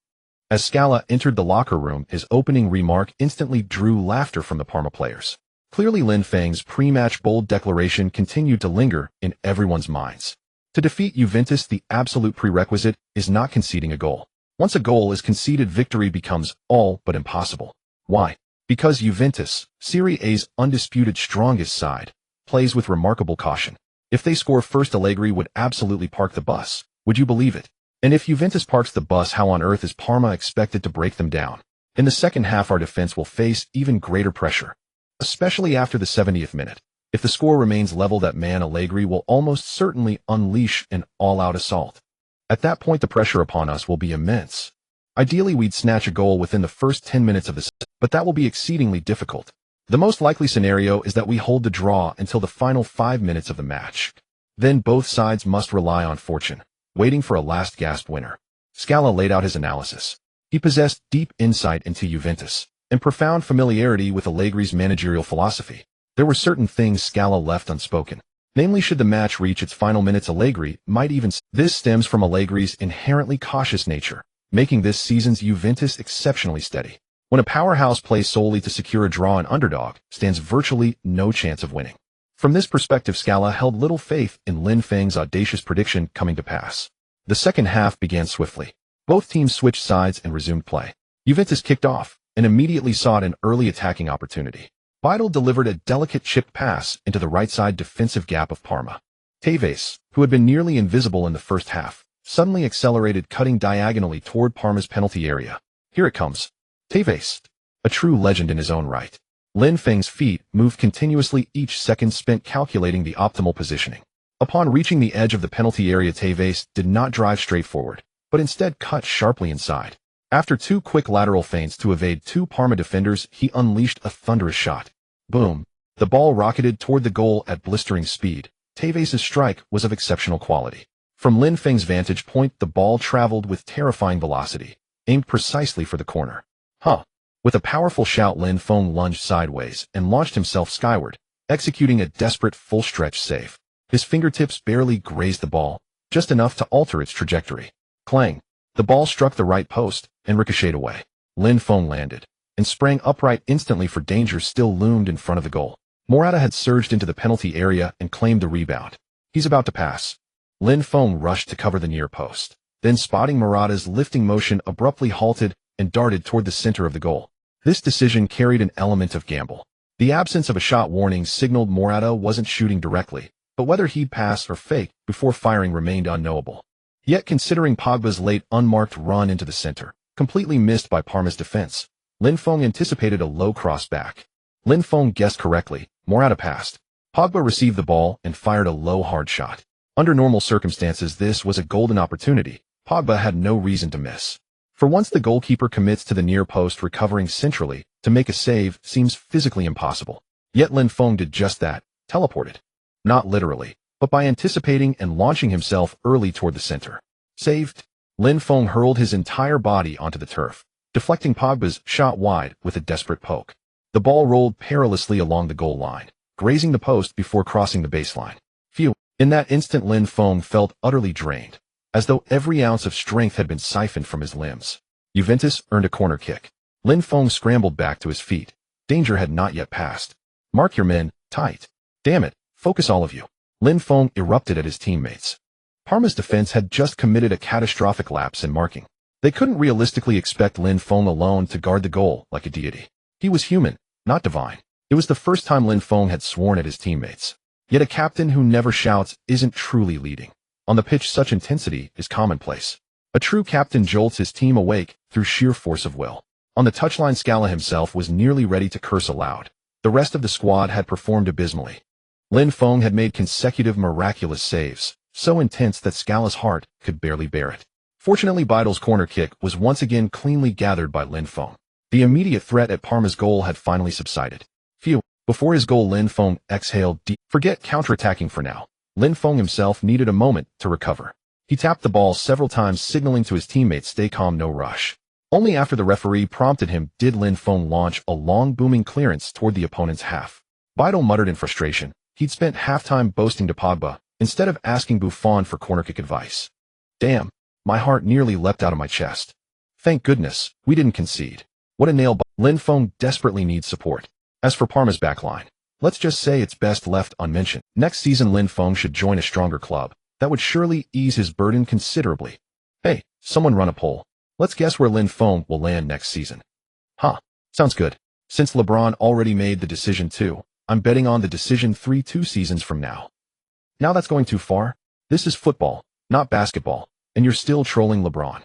As Scala entered the locker room, his opening remark instantly drew laughter from the Parma players. Clearly, Lin Feng's pre-match bold declaration continued to linger in everyone's minds. To defeat Juventus, the absolute prerequisite is not conceding a goal. Once a goal is conceded, victory becomes all but impossible. Why? Because Juventus, Serie A's undisputed strongest side, plays with remarkable caution. If they score first, Allegri would absolutely park the bus. Would you believe it? And if Juventus parks the bus, how on earth is Parma expected to break them down? In the second half, our defense will face even greater pressure, especially after the 70th minute. If the score remains level, that man Allegri will almost certainly unleash an all-out assault. At that point, the pressure upon us will be immense. Ideally, we'd snatch a goal within the first 10 minutes of the season, but that will be exceedingly difficult. The most likely scenario is that we hold the draw until the final 5 minutes of the match. Then both sides must rely on fortune, waiting for a last-gasp winner. Scala laid out his analysis. He possessed deep insight into Juventus and profound familiarity with Allegri's managerial philosophy. There were certain things Scala left unspoken. Namely, should the match reach its final minutes, Allegri might even... This stems from Allegri's inherently cautious nature, making this season's Juventus exceptionally steady. When a powerhouse plays solely to secure a draw, an underdog stands virtually no chance of winning. From this perspective, Scala held little faith in Lin Feng's audacious prediction coming to pass. The second half began swiftly. Both teams switched sides and resumed play. Juventus kicked off and immediately sought an early attacking opportunity. Vidal delivered a delicate chipped pass into the right side defensive gap of Parma. Tevez, who had been nearly invisible in the first half, suddenly accelerated, cutting diagonally toward Parma's penalty area. Here it comes. Tevez, a true legend in his own right. Lin Feng's feet moved continuously, each second spent calculating the optimal positioning. Upon reaching the edge of the penalty area, Tevez did not drive straight forward, but instead cut sharply inside. After two quick lateral feints to evade two Parma defenders, he unleashed a thunderous shot. Boom! The ball rocketed toward the goal at blistering speed. Tevez's strike was of exceptional quality. From Lin Feng's vantage point, the ball traveled with terrifying velocity, aimed precisely for the corner. Huh. With a powerful shout, Lin Feng lunged sideways and launched himself skyward, executing a desperate full-stretch save. His fingertips barely grazed the ball, just enough to alter its trajectory. Clang! The ball struck the right post and ricocheted away. Lin Feng landed and sprang upright instantly, for danger still loomed in front of the goal. Morata had surged into the penalty area and claimed the rebound. He's about to pass. Lin Feng rushed to cover the near post, then spotting Morata's lifting motion, abruptly halted and darted toward the center of the goal. This decision carried an element of gamble. The absence of a shot warning signaled Morata wasn't shooting directly, but whether he'd pass or fake before firing remained unknowable. Yet, considering Pogba's late unmarked run into the center, completely missed by Parma's defense, Lin Feng anticipated a low cross back. Lin Feng guessed correctly. Morata passed. Pogba received the ball and fired a low, hard shot. Under normal circumstances, this was a golden opportunity. Pogba had no reason to miss. For once, the goalkeeper commits to the near post, recovering centrally to make a save seems physically impossible. Yet Lin Feng did just that, teleported. Not literally, but by anticipating and launching himself early toward the center. Saved. Lin Feng hurled his entire body onto the turf, deflecting Pogba's shot wide with a desperate poke. The ball rolled perilously along the goal line, grazing the post before crossing the baseline. Phew. In that instant, Lin Feng felt utterly drained, as though every ounce of strength had been siphoned from his limbs. Juventus earned a corner kick. Lin Feng scrambled back to his feet. Danger had not yet passed. Mark your men, tight. Damn it, focus all of you. Lin Feng erupted at his teammates. Parma's defense had just committed a catastrophic lapse in marking. They couldn't realistically expect Lin Feng alone to guard the goal like a deity. He was human, not divine. It was the first time Lin Feng had sworn at his teammates. Yet a captain who never shouts isn't truly leading. On the pitch, such intensity is commonplace. A true captain jolts his team awake through sheer force of will. On the touchline, Scala himself was nearly ready to curse aloud. The rest of the squad had performed abysmally. Lin Feng had made consecutive miraculous saves, so intense that Scala's heart could barely bear it. Fortunately, Bidal's corner kick was once again cleanly gathered by Lin Feng. The immediate threat at Parma's goal had finally subsided. Phew. Before his goal, Lin Feng exhaled deep. Forget counterattacking for now. Lin Feng himself needed a moment to recover. He tapped the ball several times, signaling to his teammates, stay calm, no rush. Only after the referee prompted him did Lin Feng launch a long, booming clearance toward the opponent's half. Bidal muttered in frustration. He'd spent halftime boasting to Pogba, instead of asking Buffon for corner kick advice. Damn. My heart nearly leapt out of my chest. Thank goodness, we didn't concede. What a nail biter. Lin Feng desperately needs support. As for Parma's backline, let's just say it's best left unmentioned. Next season, Lin Feng should join a stronger club. That would surely ease his burden considerably. Hey, someone run a poll. Let's guess where Lin Feng will land next season. Huh. Sounds good. Since LeBron already made the decision too, I'm betting on the decision 2 seasons from now. Now that's going too far. This is football, not basketball, and you're still trolling LeBron.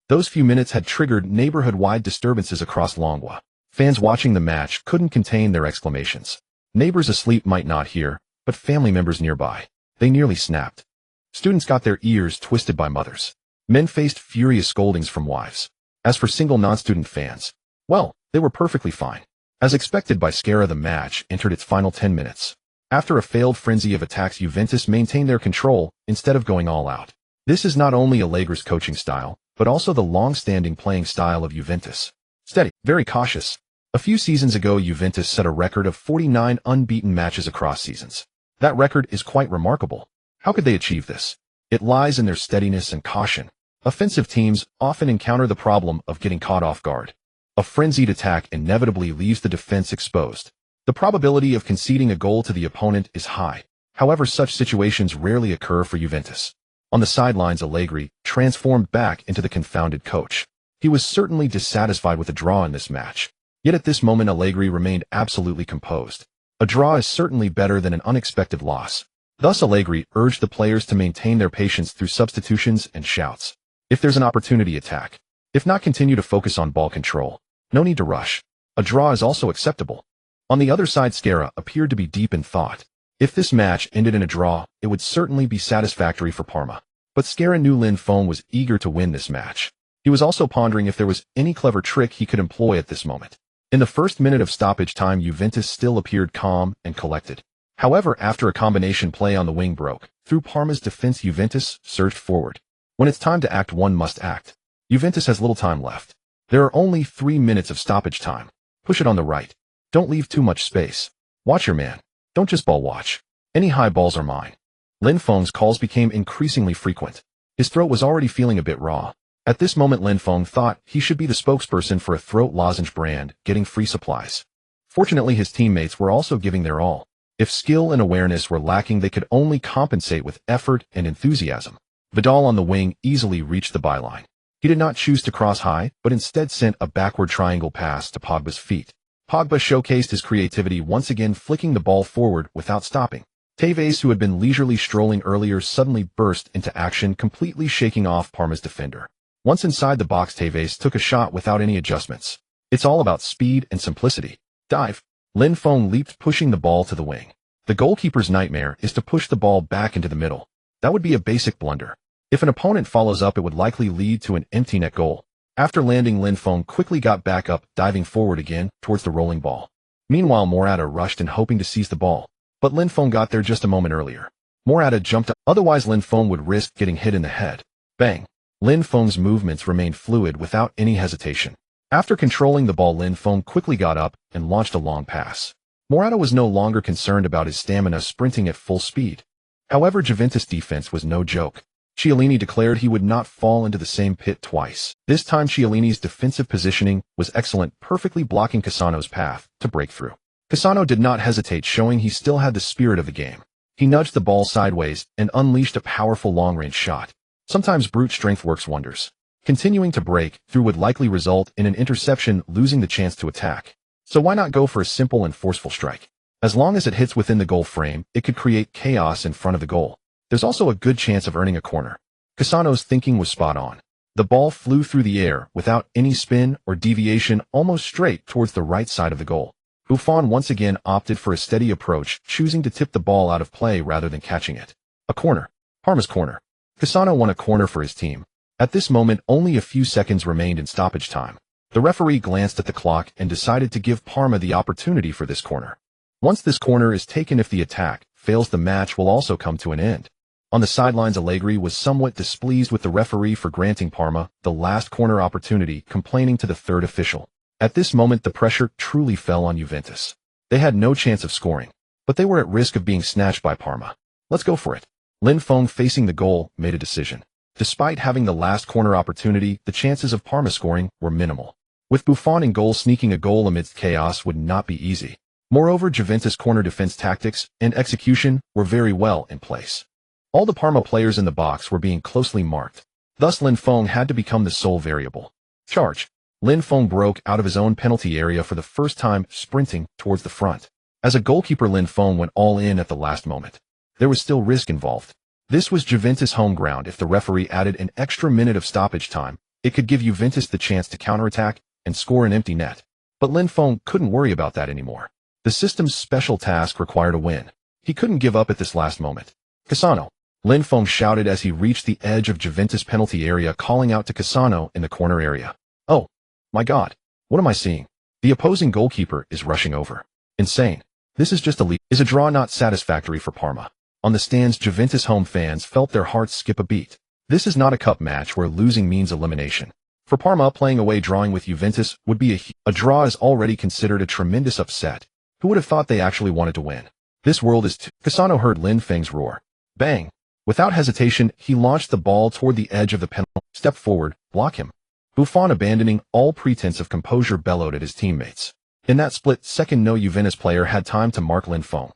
Those few minutes had triggered neighborhood-wide disturbances across Longwa. Fans watching the match couldn't contain their exclamations. Neighbors asleep might not hear, but family members nearby, they nearly snapped. Students got their ears twisted by mothers. Men faced furious scoldings from wives. As for single non-student fans, well, they were perfectly fine. As expected by Scara, the match entered its final 10 minutes. After a failed frenzy of attacks, Juventus maintained their control instead of going all out. This is not only Allegri's coaching style, but also the long-standing playing style of Juventus. Steady, very cautious. A few seasons ago, Juventus set a record of 49 unbeaten matches across seasons. That record is quite remarkable. How could they achieve this? It lies in their steadiness and caution. Offensive teams often encounter the problem of getting caught off guard. A frenzied attack inevitably leaves the defense exposed. The probability of conceding a goal to the opponent is high. However, such situations rarely occur for Juventus. On the sidelines, Allegri transformed back into the confounded coach. He was certainly dissatisfied with a draw in this match. Yet at this moment, Allegri remained absolutely composed. A draw is certainly better than an unexpected loss. Thus, Allegri urged the players to maintain their patience through substitutions and shouts. If there's an opportunity, attack. If not, continue to focus on ball control. No need to rush. A draw is also acceptable. On the other side, Scara appeared to be deep in thought. If this match ended in a draw, it would certainly be satisfactory for Parma. But Scara knew Lin Feng was eager to win this match. He was also pondering if there was any clever trick he could employ at this moment. In the first minute of stoppage time, Juventus still appeared calm and collected. However, after a combination play on the wing broke through Parma's defense, Juventus surged forward. When it's time to act, one must act. Juventus has little time left. There are only 3 minutes of stoppage time. Push it on the right. Don't leave too much space. Watch your man. Don't just ball watch. Any high balls are mine. Lin Feng's calls became increasingly frequent. His throat was already feeling a bit raw. At this moment, Lin Feng thought he should be the spokesperson for a throat lozenge brand, getting free supplies. Fortunately, his teammates were also giving their all. If skill and awareness were lacking, they could only compensate with effort and enthusiasm. Vidal on the wing easily reached the byline. He did not choose to cross high, but instead sent a backward triangle pass to Pogba's feet. Pogba showcased his creativity once again, flicking the ball forward without stopping. Tevez, who had been leisurely strolling earlier, suddenly burst into action, completely shaking off Parma's defender. Once inside the box, Tevez took a shot without any adjustments. It's all about speed and simplicity. Dive. Lin Feng leaped, pushing the ball to the wing. The goalkeeper's nightmare is to push the ball back into the middle. That would be a basic blunder. If an opponent follows up, it would likely lead to an empty net goal. After landing, Lin Feng quickly got back up, diving forward again towards the rolling ball. Meanwhile, Morata rushed in, hoping to seize the ball. But Lin Feng got there just a moment earlier. Morata jumped up, otherwise Lin Feng would risk getting hit in the head. Bang! Lin Feng's movements remained fluid without any hesitation. After controlling the ball, Lin Feng quickly got up and launched a long pass. Morata was no longer concerned about his stamina, sprinting at full speed. However, Juventus' defense was no joke. Chiellini declared he would not fall into the same pit twice. This time, Chiellini's defensive positioning was excellent, perfectly blocking Cassano's path to break through. Cassano did not hesitate, showing he still had the spirit of the game. He nudged the ball sideways and unleashed a powerful long-range shot. Sometimes brute strength works wonders. Continuing to break through would likely result in an interception, losing the chance to attack. So why not go for a simple and forceful strike? As long as it hits within the goal frame, it could create chaos in front of the goal. There's also a good chance of earning a corner. Cassano's thinking was spot on. The ball flew through the air without any spin or deviation, almost straight towards the right side of the goal. Buffon once again opted for a steady approach, choosing to tip the ball out of play rather than catching it. A corner. Parma's corner. Cassano won a corner for his team. At this moment, only a few seconds remained in stoppage time. The referee glanced at the clock and decided to give Parma the opportunity for this corner. Once this corner is taken, if the attack fails, the match will also come to an end. On the sidelines, Allegri was somewhat displeased with the referee for granting Parma the last corner opportunity, complaining to the third official. At this moment, the pressure truly fell on Juventus. They had no chance of scoring, but they were at risk of being snatched by Parma. Let's go for it. Lin Feng, facing the goal, made a decision. Despite having the last corner opportunity, the chances of Parma scoring were minimal. With Buffon in goal, sneaking a goal amidst chaos would not be easy. Moreover, Juventus' corner defense tactics and execution were very well in place. All the Parma players in the box were being closely marked. Thus, Lin Feng had to become the sole variable. Charge. Lin Feng broke out of his own penalty area for the first time, sprinting towards the front. As a goalkeeper, Lin Feng went all in at the last moment. There was still risk involved. This was Juventus' home ground. If the referee added an extra minute of stoppage time, it could give Juventus the chance to counterattack and score an empty net. But Lin Feng couldn't worry about that anymore. The system's special task required a win. He couldn't give up at this last moment. Cassano. Lin Feng shouted as he reached the edge of Juventus' penalty area, calling out to Cassano in the corner area. Oh, my God. What am I seeing? The opposing goalkeeper is rushing over. Insane. This is just a lead. Is a draw not satisfactory for Parma? On the stands, Juventus home fans felt their hearts skip a beat. This is not a cup match where losing means elimination. For Parma, playing away, drawing with Juventus would be a draw is already considered a tremendous upset. Who would have thought they actually wanted to win? This world is Cassano heard Lin Feng's roar. Bang! Without hesitation, he launched the ball toward the edge of the penalty. Step forward, block him. Buffon, abandoning all pretense of composure, bellowed at his teammates. In that split second, no Juventus player had time to mark Lin Feng.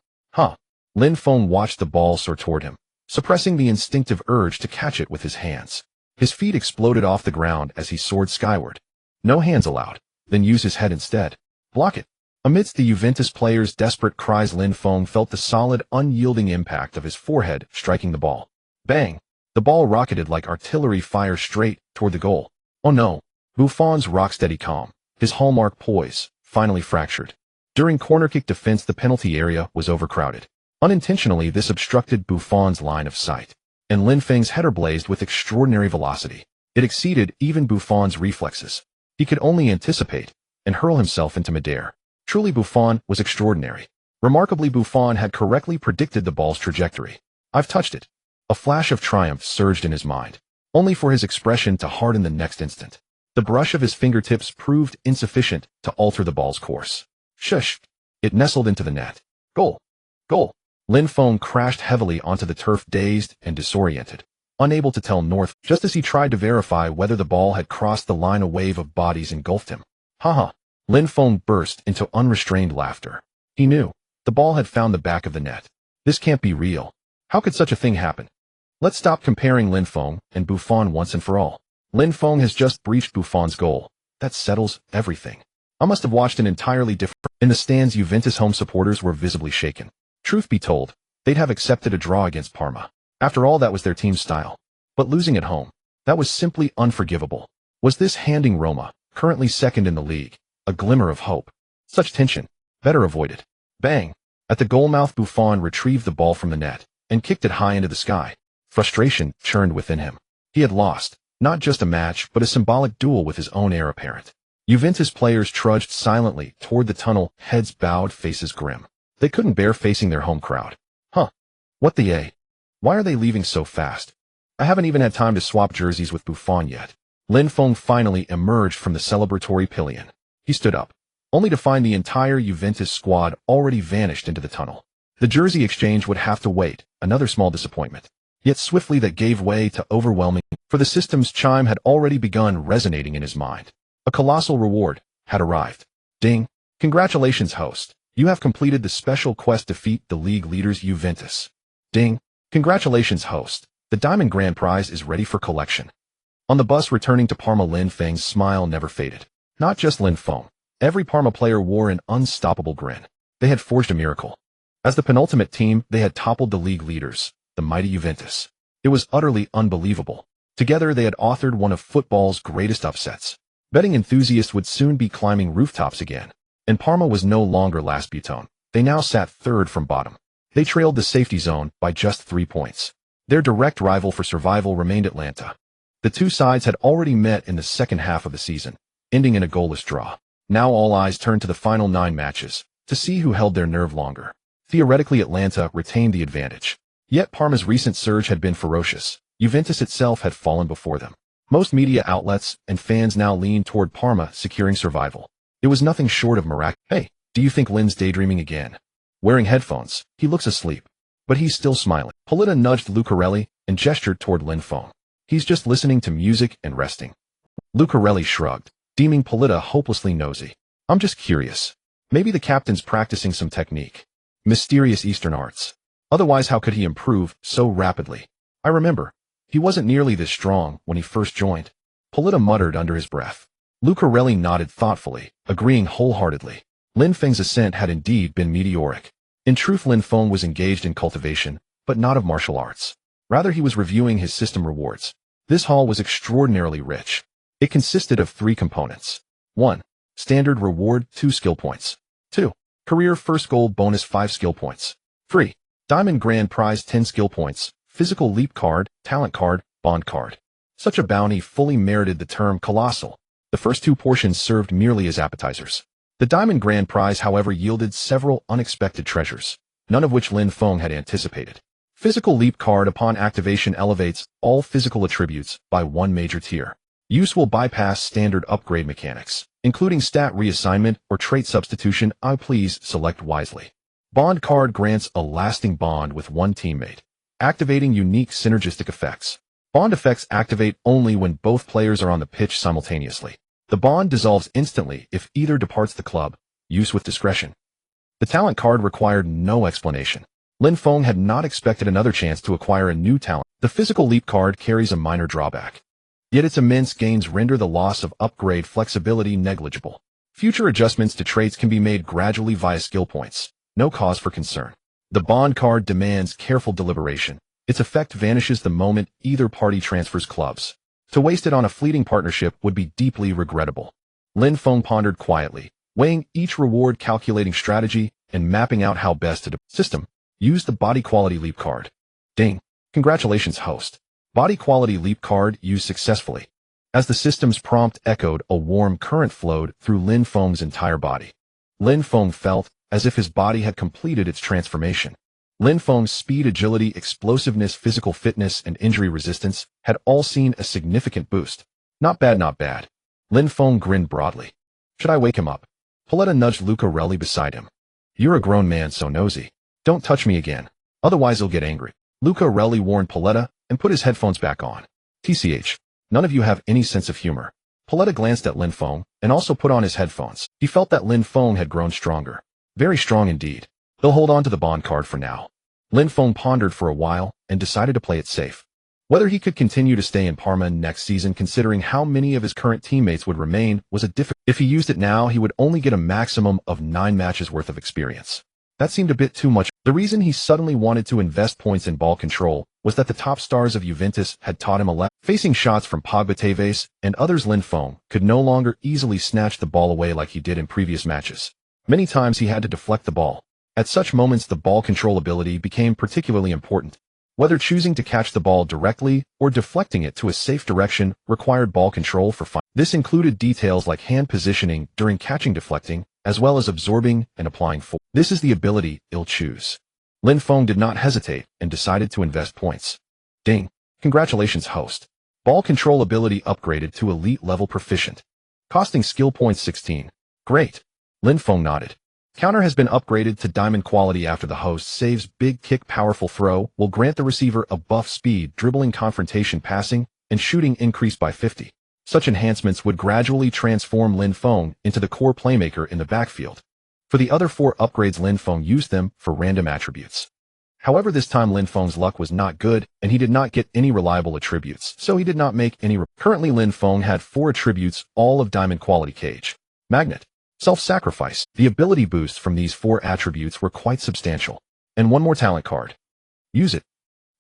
Lin Feng watched the ball soar toward him, suppressing the instinctive urge to catch it with his hands. His feet exploded off the ground as he soared skyward. No hands allowed. Then use his head instead. Block it. Amidst the Juventus players' desperate cries, Lin Feng felt the solid, unyielding impact of his forehead striking the ball. Bang! The ball rocketed like artillery fire straight toward the goal. Oh no! Buffon's rock-steady calm, his hallmark poise, finally fractured. During corner kick defense, the penalty area was overcrowded. Unintentionally, this obstructed Buffon's line of sight, and Lin Feng's header blazed with extraordinary velocity. It exceeded even Buffon's reflexes. He could only anticipate and hurl himself into midair. Truly, Buffon was extraordinary. Remarkably, Buffon had correctly predicted the ball's trajectory. I've touched it. A flash of triumph surged in his mind, only for his expression to harden the next instant. The brush of his fingertips proved insufficient to alter the ball's course. Shush! It nestled into the net. Goal! Goal! Lin Feng crashed heavily onto the turf, dazed and disoriented, unable to tell north. Just as he tried to verify whether the ball had crossed the line, a wave of bodies engulfed him. Ha! Lin Feng burst into unrestrained laughter. He knew. The ball had found the back of the net. This can't be real. How could such a thing happen? Let's stop comparing Lin Feng and Buffon once and for all. Lin Feng has just breached Buffon's goal. That settles everything. I must have watched an entirely different... In the stands, Juventus home supporters were visibly shaken. Truth be told, they'd have accepted a draw against Parma. After all, that was their team's style. But losing at home, that was simply unforgivable. Was this handing Roma, currently second in the league, a glimmer of hope? Such tension, better avoided. Bang! At the goalmouth, Buffon retrieved the ball from the net and kicked it high into the sky. Frustration churned within him. He had lost, not just a match, but a symbolic duel with his own heir apparent. Juventus players trudged silently toward the tunnel, heads bowed, faces grim. They couldn't bear facing their home crowd. What the A? Why are they leaving so fast? I haven't even had time to swap jerseys with Buffon yet. Lin Feng finally emerged from the celebratory pillion. He stood up, only to find the entire Juventus squad already vanished into the tunnel. The jersey exchange would have to wait, another small disappointment. Yet swiftly that gave way to overwhelming, for the system's chime had already begun resonating in his mind. A colossal reward had arrived. Ding! Congratulations, host. You have completed the special quest, defeat the league leaders Juventus. Ding! Congratulations, host. The Diamond Grand Prize is ready for collection. On the bus returning to Parma, Lin Feng's smile never faded. Not just Lin Feng. Every Parma player wore an unstoppable grin. They had forged a miracle. As the penultimate team, they had toppled the league leaders, the mighty Juventus. It was utterly unbelievable. Together, they had authored one of football's greatest upsets. Betting enthusiasts would soon be climbing rooftops again. And Parma was no longer last Buton. They now sat third from bottom. They trailed the safety zone by just 3 points. Their direct rival for survival remained Atlanta. The two sides had already met in the second half of the season, ending in a goalless draw. Now all eyes turned to the final 9 matches, to see who held their nerve longer. Theoretically, Atlanta retained the advantage. Yet Parma's recent surge had been ferocious. Juventus itself had fallen before them. Most media outlets and fans now leaned toward Parma securing survival. It was nothing short of miraculous. Hey, do you think Lin's daydreaming again? Wearing headphones, he looks asleep. But he's still smiling. Polita nudged Lucarelli and gestured toward Lin Feng. He's just listening to music and resting. Lucarelli shrugged, deeming Polita hopelessly nosy. I'm just curious. Maybe the captain's practicing some technique. Mysterious Eastern arts. Otherwise, how could he improve so rapidly? I remember. He wasn't nearly this strong when he first joined. Polita muttered under his breath. Lucarelli nodded thoughtfully, agreeing wholeheartedly. Lin Feng's ascent had indeed been meteoric. In truth, Lin Feng was engaged in cultivation, but not of martial arts. Rather, he was reviewing his system rewards. This haul was extraordinarily rich. It consisted of 3 components. 1. Standard reward, 2 skill points. 2. Career first goal bonus, 5 skill points. 3. Diamond Grand Prize, 10 skill points. Physical leap card, talent card, bond card. Such a bounty fully merited the term colossal. The first 2 portions served merely as appetizers. The Diamond Grand Prize, however, yielded several unexpected treasures, none of which Lin Feng had anticipated. Physical leap card upon activation elevates all physical attributes by 1 major tier. Use will bypass standard upgrade mechanics, including stat reassignment or trait substitution. Please select wisely. Bond card grants a lasting bond with 1 teammate, activating unique synergistic effects. Bond effects activate only when both players are on the pitch simultaneously. The bond dissolves instantly if either departs the club. Use with discretion. The talent card required no explanation. Lin Feng had not expected another chance to acquire a new talent. The physical leap card carries a minor drawback. Yet its immense gains render the loss of upgrade flexibility negligible. Future adjustments to traits can be made gradually via skill points. No cause for concern. The bond card demands careful deliberation. Its effect vanishes the moment either party transfers clubs. To waste it on a fleeting partnership would be deeply regrettable. Lin Feng pondered quietly, weighing each reward, calculating strategy, and mapping out how best to system. Use the body quality leap card. Ding! Congratulations, host. Body quality leap card used successfully. As the system's prompt echoed, a warm current flowed through Lin Feng's entire body. Lin Feng felt as if his body had completed its transformation. Lin Feng's speed, agility, explosiveness, physical fitness, and injury resistance had all seen a significant boost. Not bad, not bad. Lin Feng grinned broadly. Should I wake him up? Paletta nudged Lucarelli beside him. You're a grown man, so nosy. Don't touch me again. Otherwise he'll get angry. Lucarelli warned Paletta and put his headphones back on. TCH. None of you have any sense of humor. Paletta glanced at Lin Feng and also put on his headphones. He felt that Lin Feng had grown stronger. Very strong indeed. He'll hold on to the bond card for now. Lin Feng pondered for a while and decided to play it safe. Whether he could continue to stay in Parma next season, considering how many of his current teammates would remain, was a difficult. If he used it now, he would only get a maximum of 9 matches worth of experience. That seemed a bit too much. The reason he suddenly wanted to invest points in ball control was that the top stars of Juventus had taught him a lesson. Facing shots from Pogba, Tevez, and others, Lin Feng could no longer easily snatch the ball away like he did in previous matches. Many times he had to deflect the ball. At such moments, the ball control ability became particularly important. Whether choosing to catch the ball directly or deflecting it to a safe direction required ball control for fun. This included details like hand positioning during catching, deflecting, as well as absorbing and applying force. This is the ability he'll choose. Lin Feng did not hesitate and decided to invest points. Ding. Congratulations, host. Ball control ability upgraded to elite level proficient. Costing skill points 16. Great. Lin Feng nodded. Counter has been upgraded to diamond quality after the host saves big kick, powerful throw will grant the receiver a buff speed, dribbling, confrontation, passing, and shooting increased by 50. Such enhancements would gradually transform Lin Feng into the core playmaker in the backfield. For the other 4 upgrades, Lin Feng used them for random attributes. However, this time Lin Feng's luck was not good, and he did not get any reliable attributes, so he did not make any. Currently, Lin Feng had 4 attributes, all of diamond quality: cage, magnet, self-sacrifice. The ability boosts from these 4 attributes were quite substantial. And one more talent card. Use it.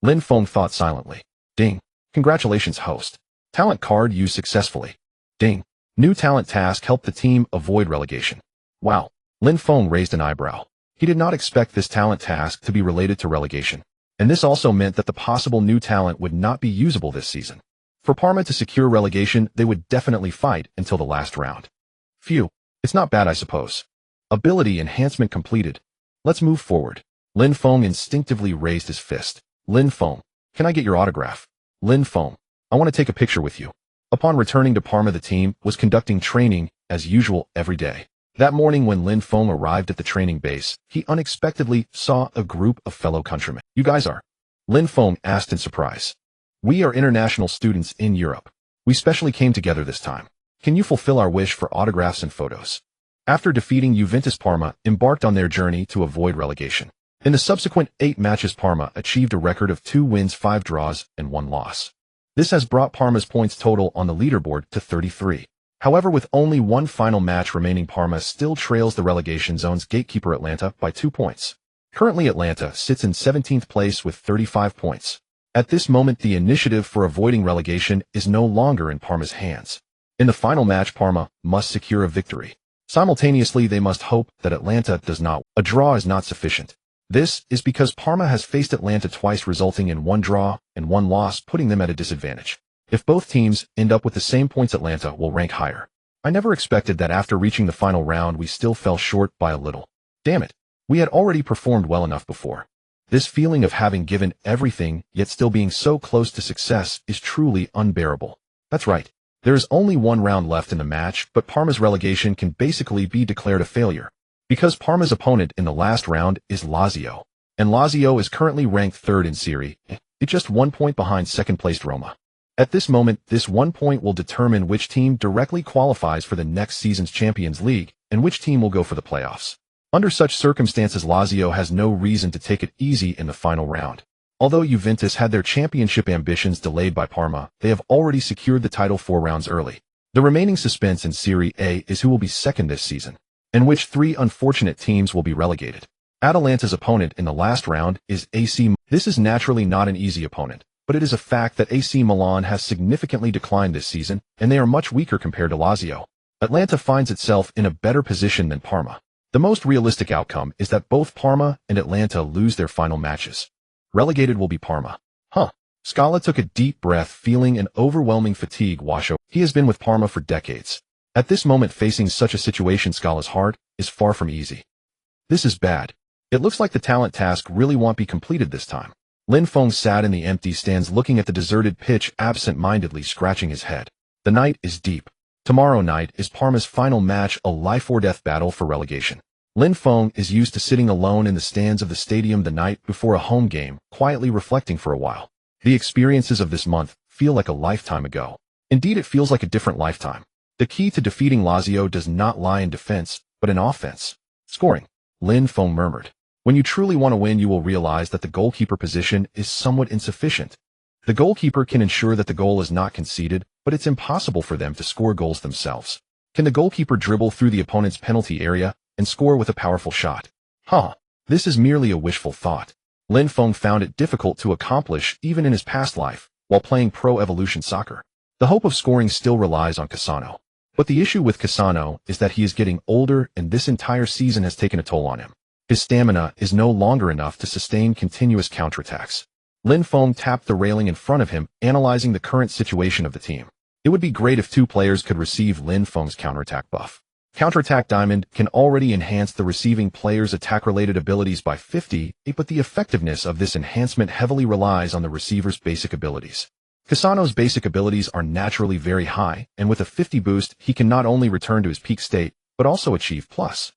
Lin Feng thought silently. Ding. Congratulations, host. Talent card used successfully. Ding. New talent task helped the team avoid relegation. Wow. Lin Feng raised an eyebrow. He did not expect this talent task to be related to relegation. And this also meant that the possible new talent would not be usable this season. For Parma to secure relegation, they would definitely fight until the last round. Phew. It's not bad, I suppose. Ability enhancement completed. Let's move forward. Lin Feng instinctively raised his fist. Lin Feng, can I get your autograph? Lin Feng, I want to take a picture with you. Upon returning to Parma, the team was conducting training as usual every day. That morning when Lin Feng arrived at the training base, he unexpectedly saw a group of fellow countrymen. You guys are? Lin Feng asked in surprise. We are international students in Europe. We specially came together this time. Can you fulfill our wish for autographs and photos? After defeating Juventus, Parma embarked on their journey to avoid relegation. In the subsequent 8 matches, Parma achieved a record of 2 wins, 5 draws, and 1 loss. This has brought Parma's points total on the leaderboard to 33. However, with only 1 final match remaining, Parma still trails the relegation zone's gatekeeper Atlanta by 2 points. Currently, Atlanta sits in 17th place with 35 points. At this moment, the initiative for avoiding relegation is no longer in Parma's hands. In the final match, Parma must secure a victory. Simultaneously, they must hope that Atlanta does not. A draw is not sufficient. This is because Parma has faced Atlanta twice, resulting in 1 draw and 1 loss, putting them at a disadvantage. If both teams end up with the same points, Atlanta will rank higher. I never expected that after reaching the final round, we still fell short by a little. Damn it. We had already performed well enough before. This feeling of having given everything, yet still being so close to success, is truly unbearable. That's right. There is only 1 round left in the match, but Parma's relegation can basically be declared a failure. Because Parma's opponent in the last round is Lazio. And Lazio is currently ranked 3rd in Serie A, just 1 point behind second-placed Roma. At this moment, this 1 point will determine which team directly qualifies for the next season's Champions League, and which team will go for the playoffs. Under such circumstances, Lazio has no reason to take it easy in the final round. Although Juventus had their championship ambitions delayed by Parma, they have already secured the title 4 rounds early. The remaining suspense in Serie A is who will be second this season, and which 3 unfortunate teams will be relegated. Atalanta's opponent in the last round is AC. This is naturally not an easy opponent, but it is a fact that AC Milan has significantly declined this season, and they are much weaker compared to Lazio. Atlanta finds itself in a better position than Parma. The most realistic outcome is that both Parma and Atlanta lose their final matches. Relegated will be Parma. Scala took a deep breath, feeling an overwhelming fatigue wash over. He has been with Parma for decades. At this moment, facing such a situation, Scala's heart is far from easy. This is bad. It looks like the talent task really won't be completed this time. Lin Feng sat in the empty stands looking at the deserted pitch, absent-mindedly scratching his head. The night is deep. Tomorrow night is Parma's final match, a life-or-death battle for relegation. Lin Feng is used to sitting alone in the stands of the stadium the night before a home game, quietly reflecting for a while. The experiences of this month feel like a lifetime ago. Indeed, it feels like a different lifetime. The key to defeating Lazio does not lie in defense, but in offense. Scoring. Lin Feng murmured. When you truly want to win, you will realize that the goalkeeper position is somewhat insufficient. The goalkeeper can ensure that the goal is not conceded, but it's impossible for them to score goals themselves. Can the goalkeeper dribble through the opponent's penalty area and score with a powerful shot? This is merely a wishful thought. Lin Feng found it difficult to accomplish even in his past life, while playing pro evolution soccer. The hope of scoring still relies on Cassano. But the issue with Cassano is that he is getting older, and this entire season has taken a toll on him. His stamina is no longer enough to sustain continuous counterattacks. Lin Feng tapped the railing in front of him, analyzing the current situation of the team. It would be great if two players could receive Lin Feng's counterattack buff. Counterattack Diamond can already enhance the receiving player's attack-related abilities by 50, but the effectiveness of this enhancement heavily relies on the receiver's basic abilities. Cassano's basic abilities are naturally very high, and with a 50 boost, he can not only return to his peak state, but also achieve plus.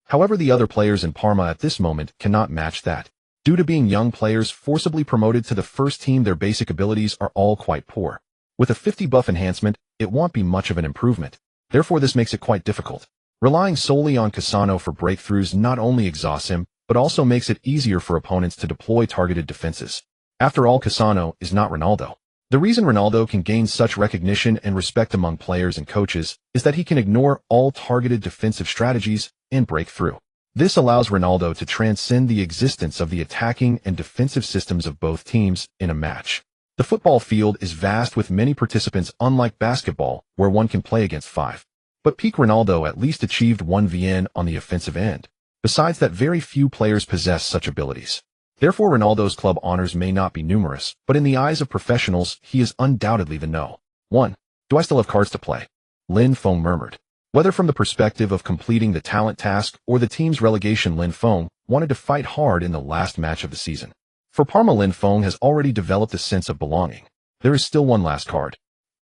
However, the other players in Parma at this moment cannot match that. Due to being young players forcibly promoted to the first team, their basic abilities are all quite poor. With a 50 buff enhancement, it won't be much of an improvement. Therefore, this makes it quite difficult. Relying solely on Cassano for breakthroughs not only exhausts him, but also makes it easier for opponents to deploy targeted defenses. After all, Cassano is not Ronaldo. The reason Ronaldo can gain such recognition and respect among players and coaches is that he can ignore all targeted defensive strategies and break through. This allows Ronaldo to transcend the existence of the attacking and defensive systems of both teams in a match. The football field is vast with many participants, unlike basketball, where one can play against 5. But peak Ronaldo at least achieved 1vn on the offensive end. Besides that, very few players possess such abilities. Therefore, Ronaldo's club honors may not be numerous, but in the eyes of professionals, he is undoubtedly the no. 1. Do I still have cards to play? Lin Feng murmured. Whether from the perspective of completing the talent task or the team's relegation, Lin Feng wanted to fight hard in the last match of the season. For Parma, Lin Feng has already developed a sense of belonging. There is still one last card.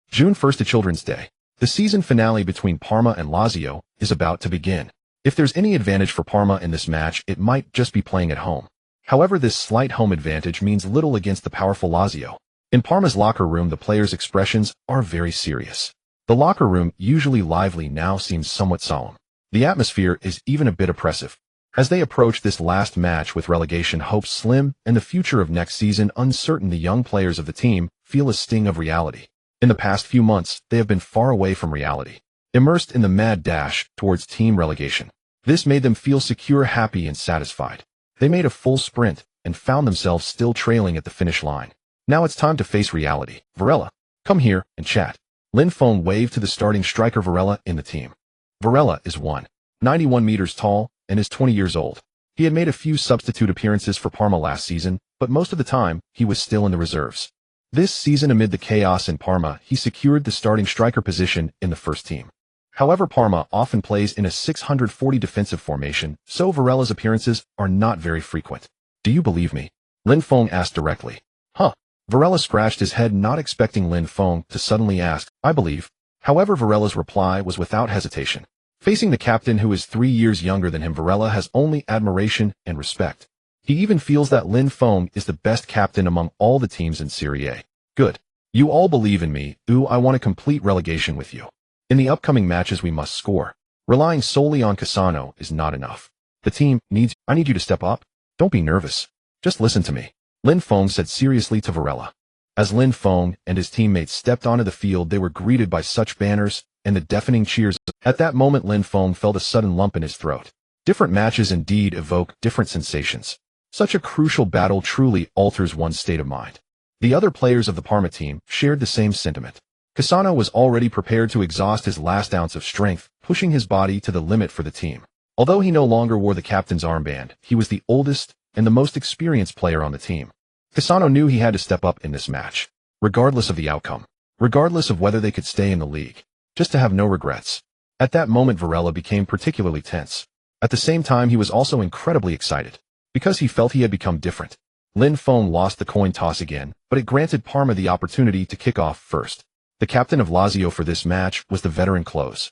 June 1st to Children's Day. The season finale between Parma and Lazio is about to begin. If there's any advantage for Parma in this match, it might just be playing at home. However, this slight home advantage means little against the powerful Lazio. In Parma's locker room, the players' expressions are very serious. The locker room, usually lively, now seems somewhat solemn. The atmosphere is even a bit oppressive. As they approach this last match with relegation hopes slim and the future of next season uncertain, the young players of the team feel a sting of reality. In the past few months, they have been far away from reality, immersed in the mad dash towards team relegation. This made them feel secure, happy, and satisfied. They made a full sprint and found themselves still trailing at the finish line. Now it's time to face reality. Varela, come here and chat. Lin Feng waved to the starting striker Varela in the team. Varela is 191 meters tall and is 20 years old. He had made a few substitute appearances for Parma last season, but most of the time, he was still in the reserves. This season, amid the chaos in Parma, he secured the starting striker position in the first team. However, Parma often plays in a 640 defensive formation, so Varela's appearances are not very frequent. Do you believe me? Lin Feng asked directly. Varela scratched his head, not expecting Lin Feng to suddenly ask, I believe. However, Varela's reply was without hesitation. Facing the captain who is 3 years younger than him, Varela has only admiration and respect. He even feels that Lin Feng is the best captain among all the teams in Serie A. Good. You all believe in me. I want to complete relegation with you. In the upcoming matches, we must score. Relying solely on Cassano is not enough. The team needs. I need you to step up. Don't be nervous. Just listen to me. Lin Feng said seriously to Varela. As Lin Feng and his teammates stepped onto the field, they were greeted by such banners and the deafening cheers. At that moment, Lin Feng felt a sudden lump in his throat. Different matches indeed evoke different sensations. Such a crucial battle truly alters one's state of mind. The other players of the Parma team shared the same sentiment. Cassano was already prepared to exhaust his last ounce of strength, pushing his body to the limit for the team. Although he no longer wore the captain's armband, he was the oldest and the most experienced player on the team. Cassano knew he had to step up in this match, regardless of the outcome, regardless of whether they could stay in the league, just to have no regrets. At that moment, Varela became particularly tense. At the same time, he was also incredibly excited, because he felt he had become different. Lin Feng lost the coin toss again, but it granted Parma the opportunity to kick off first. The captain of Lazio for this match was the veteran Klose.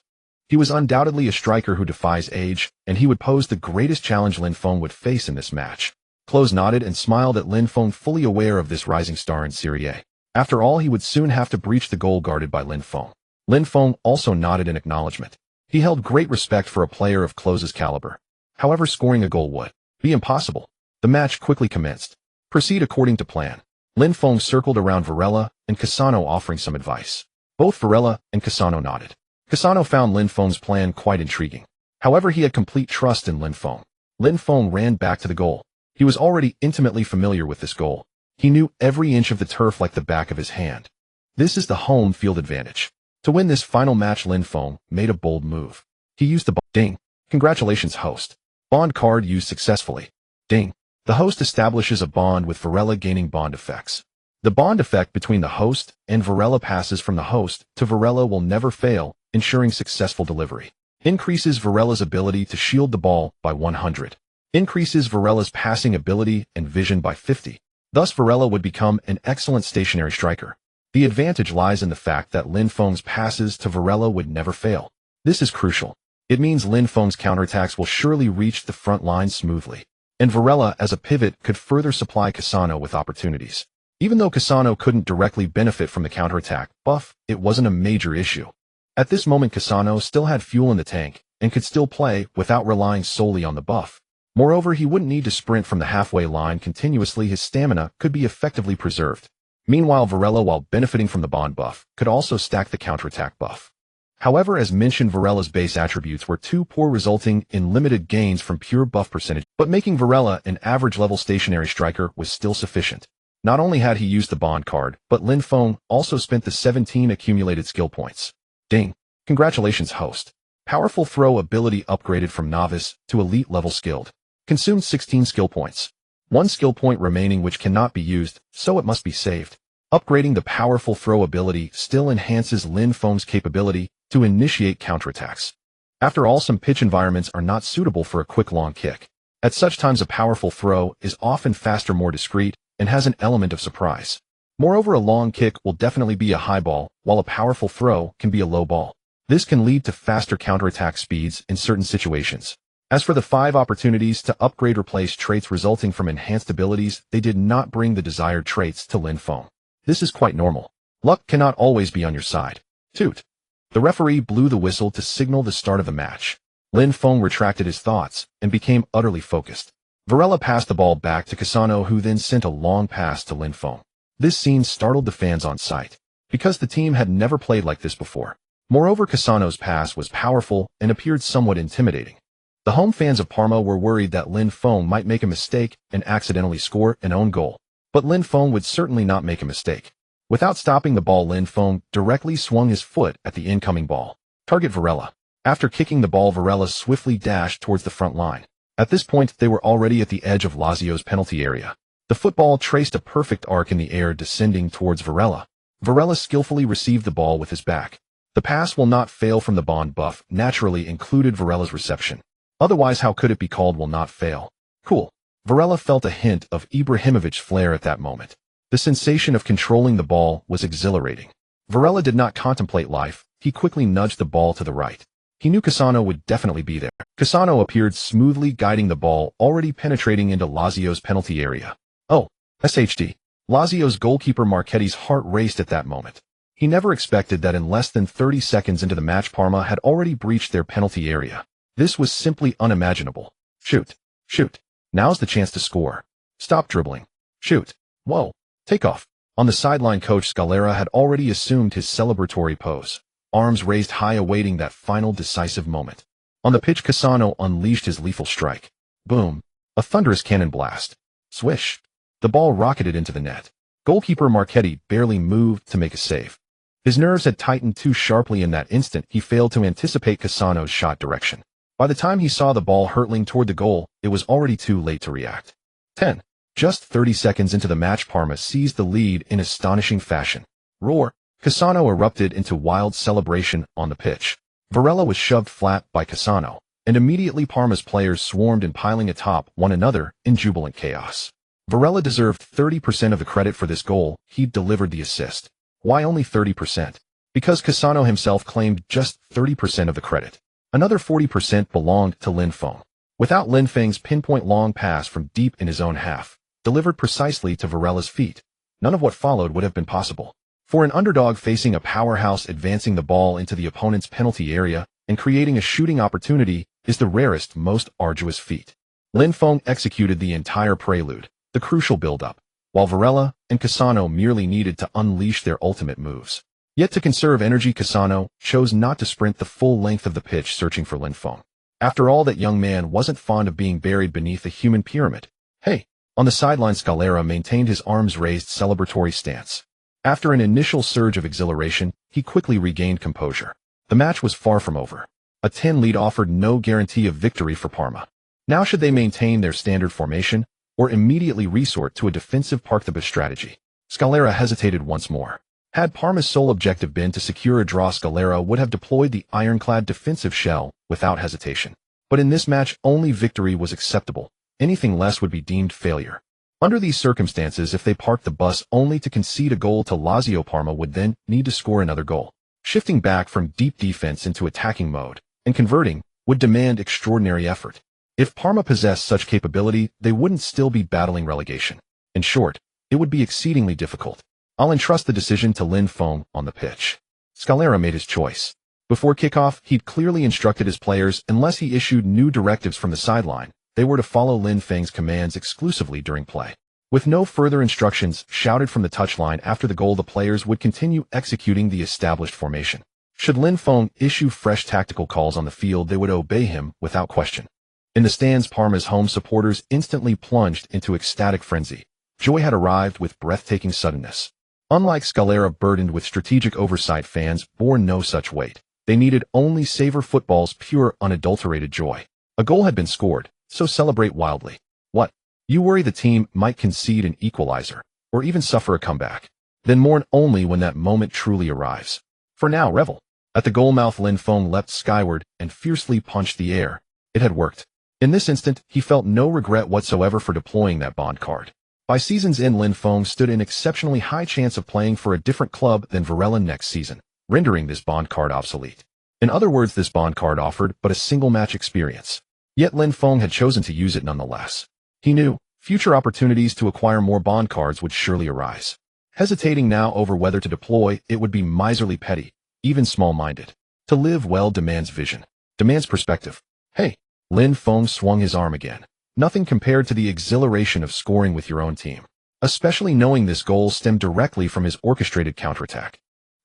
He was undoubtedly a striker who defies age, and he would pose the greatest challenge Lin Feng would face in this match. Klose nodded and smiled at Lin Feng, fully aware of this rising star in Serie A. After all, he would soon have to breach the goal guarded by Lin Feng. Lin Feng also nodded in acknowledgement. He held great respect for a player of Klose's caliber. However, scoring a goal would be impossible. The match quickly commenced. Proceed according to plan. Lin Feng circled around Varela and Cassano, offering some advice. Both Varela and Cassano nodded. Cassano found Lin Feng's plan quite intriguing. However, he had complete trust in Lin Feng. Lin Feng ran back to the goal. He was already intimately familiar with this goal. He knew every inch of the turf like the back of his hand. This is the home field advantage. To win this final match, Lin Feng made a bold move. He used the ding. Congratulations, host. Bond card used successfully. Ding. The host establishes a bond with Varela, gaining bond effects. The bond effect between the host and Varela passes from the host to Varela will never fail, ensuring successful delivery. Increases Varela's ability to shield the ball by 100. Increases Varela's passing ability and vision by 50. Thus, Varela would become an excellent stationary striker. The advantage lies in the fact that Lin Feng's passes to Varela would never fail. This is crucial. It means Lin Feng's counterattacks will surely reach the front line smoothly. And Varela, as a pivot, could further supply Cassano with opportunities. Even though Cassano couldn't directly benefit from the counterattack buff, it wasn't a major issue. At this moment, Cassano still had fuel in the tank and could still play without relying solely on the buff. Moreover, he wouldn't need to sprint from the halfway line continuously. His stamina could be effectively preserved. Meanwhile, Varela, while benefiting from the bond buff, could also stack the counterattack buff. However, as mentioned, Varela's base attributes were too poor, resulting in limited gains from pure buff percentage, but making Varela an average-level stationary striker was still sufficient. Not only had he used the bond card, but Lin Feng also spent the 17 accumulated skill points. Ding. Congratulations, host. Powerful throw ability upgraded from novice to elite level skilled. Consumed 16 skill points. 1 skill point remaining which cannot be used, so it must be saved. Upgrading the powerful throw ability still enhances Lin Feng's capability to initiate counterattacks. After all, some pitch environments are not suitable for a quick long kick. At such times, a powerful throw is often faster, more discreet, and has an element of surprise. Moreover, a long kick will definitely be a high ball, while a powerful throw can be a low ball. This can lead to faster counterattack speeds in certain situations. As for the 5 opportunities to upgrade replace traits resulting from enhanced abilities, they did not bring the desired traits to Lin Feng. This is quite normal. Luck cannot always be on your side. Toot. The referee blew the whistle to signal the start of the match. Lin Feng retracted his thoughts and became utterly focused. Varela passed the ball back to Cassano, who then sent a long pass to Lin Feng. This scene startled the fans on site, because the team had never played like this before. Moreover, Cassano's pass was powerful and appeared somewhat intimidating. The home fans of Parma were worried that Lin Feng might make a mistake and accidentally score an own goal. But Lin Feng would certainly not make a mistake. Without stopping the ball, Lin Feng directly swung his foot at the incoming ball. Target Varela. After kicking the ball, Varela swiftly dashed towards the front line. At this point, they were already at the edge of Lazio's penalty area. The football traced a perfect arc in the air, descending towards Varela. Varela skillfully received the ball with his back. The pass will not fail from the bond buff naturally included Varela's reception. Otherwise, how could it be called will not fail? Cool. Varela felt a hint of Ibrahimovic flair at that moment. The sensation of controlling the ball was exhilarating. Varela did not contemplate life. He quickly nudged the ball to the right. He knew Cassano would definitely be there. Cassano appeared smoothly, guiding the ball, already penetrating into Lazio's penalty area. Oh, SHD. Lazio's goalkeeper Marchetti's heart raced at that moment. He never expected that in less than 30 seconds into the match, Parma had already breached their penalty area. This was simply unimaginable. Shoot. Shoot. Now's the chance to score. Stop dribbling. Shoot. Whoa. Take off. On the sideline, coach Scalera had already assumed his celebratory pose, arms raised high, awaiting that final decisive moment. On the pitch, Cassano unleashed his lethal strike. Boom. A thunderous cannon blast. Swish. The ball rocketed into the net. Goalkeeper Marchetti barely moved to make a save. His nerves had tightened too sharply in that instant. He failed to anticipate Cassano's shot direction. By the time he saw the ball hurtling toward the goal, it was already too late to react. 10. Just 30 seconds into the match, Parma seized the lead in astonishing fashion. Roar! Cassano erupted into wild celebration on the pitch. Varela was shoved flat by Cassano. and immediately Parma's players swarmed in, piling atop one another in jubilant chaos. Varela deserved 30% of the credit for this goal. He'd delivered the assist. Why only 30%? Because Cassano himself claimed just 30% of the credit. Another 40% belonged to Lin Feng. Without Lin Feng's pinpoint long pass from deep in his own half, delivered precisely to Varela's feet, none of what followed would have been possible. For an underdog facing a powerhouse, advancing the ball into the opponent's penalty area and creating a shooting opportunity is the rarest, most arduous feat. Lin Feng executed the entire prelude, the crucial build-up, while Varela and Cassano merely needed to unleash their ultimate moves. Yet to conserve energy, Cassano chose not to sprint the full length of the pitch searching for Lin Feng. After all, that young man wasn't fond of being buried beneath a human pyramid. Hey! On the sideline, Scalera maintained his arms-raised celebratory stance. After an initial surge of exhilaration, he quickly regained composure. The match was far from over. A 10 lead offered no guarantee of victory for Parma. Now should they maintain their standard formation, or immediately resort to a defensive park-the-bus strategy? Scalera hesitated once more. Had Parma's sole objective been to secure a draw, Scalera would have deployed the ironclad defensive shell without hesitation. But in this match, only victory was acceptable. Anything less would be deemed failure. Under these circumstances, if they parked the bus only to concede a goal to Lazio, Parma would then need to score another goal. Shifting back from deep defense into attacking mode, and converting, would demand extraordinary effort. If Parma possessed such capability, they wouldn't still be battling relegation. In short, it would be exceedingly difficult. I'll entrust the decision to Lin Feng on the pitch. Scalera made his choice. Before kickoff, he'd clearly instructed his players, unless he issued new directives from the sideline, they were to follow Lin Feng's commands exclusively during play. With no further instructions shouted from the touchline after the goal, the players would continue executing the established formation. Should Lin Feng issue fresh tactical calls on the field, they would obey him without question. In the stands, Parma's home supporters instantly plunged into ecstatic frenzy. Joy had arrived with breathtaking suddenness. Unlike Scalera, burdened with strategic oversight, fans bore no such weight. They needed only savor football's pure, unadulterated joy. A goal had been scored, so celebrate wildly. What? You worry the team might concede an equalizer, or even suffer a comeback. Then mourn only when that moment truly arrives. For now, revel. At the goalmouth, Lin Feng leapt skyward and fiercely punched the air. It had worked. In this instant, he felt no regret whatsoever for deploying that bond card. By season's end, Lin Feng stood an exceptionally high chance of playing for a different club than Varela next season, rendering this bond card obsolete. In other words, this bond card offered but a single match experience. Yet Lin Feng had chosen to use it nonetheless. He knew future opportunities to acquire more bond cards would surely arise. Hesitating now over whether to deploy, it would be miserly, petty, even small-minded. To live well demands vision, demands perspective. Hey! Lin Feng swung his arm again. Nothing compared to the exhilaration of scoring with your own team. Especially knowing this goal stemmed directly from his orchestrated counterattack.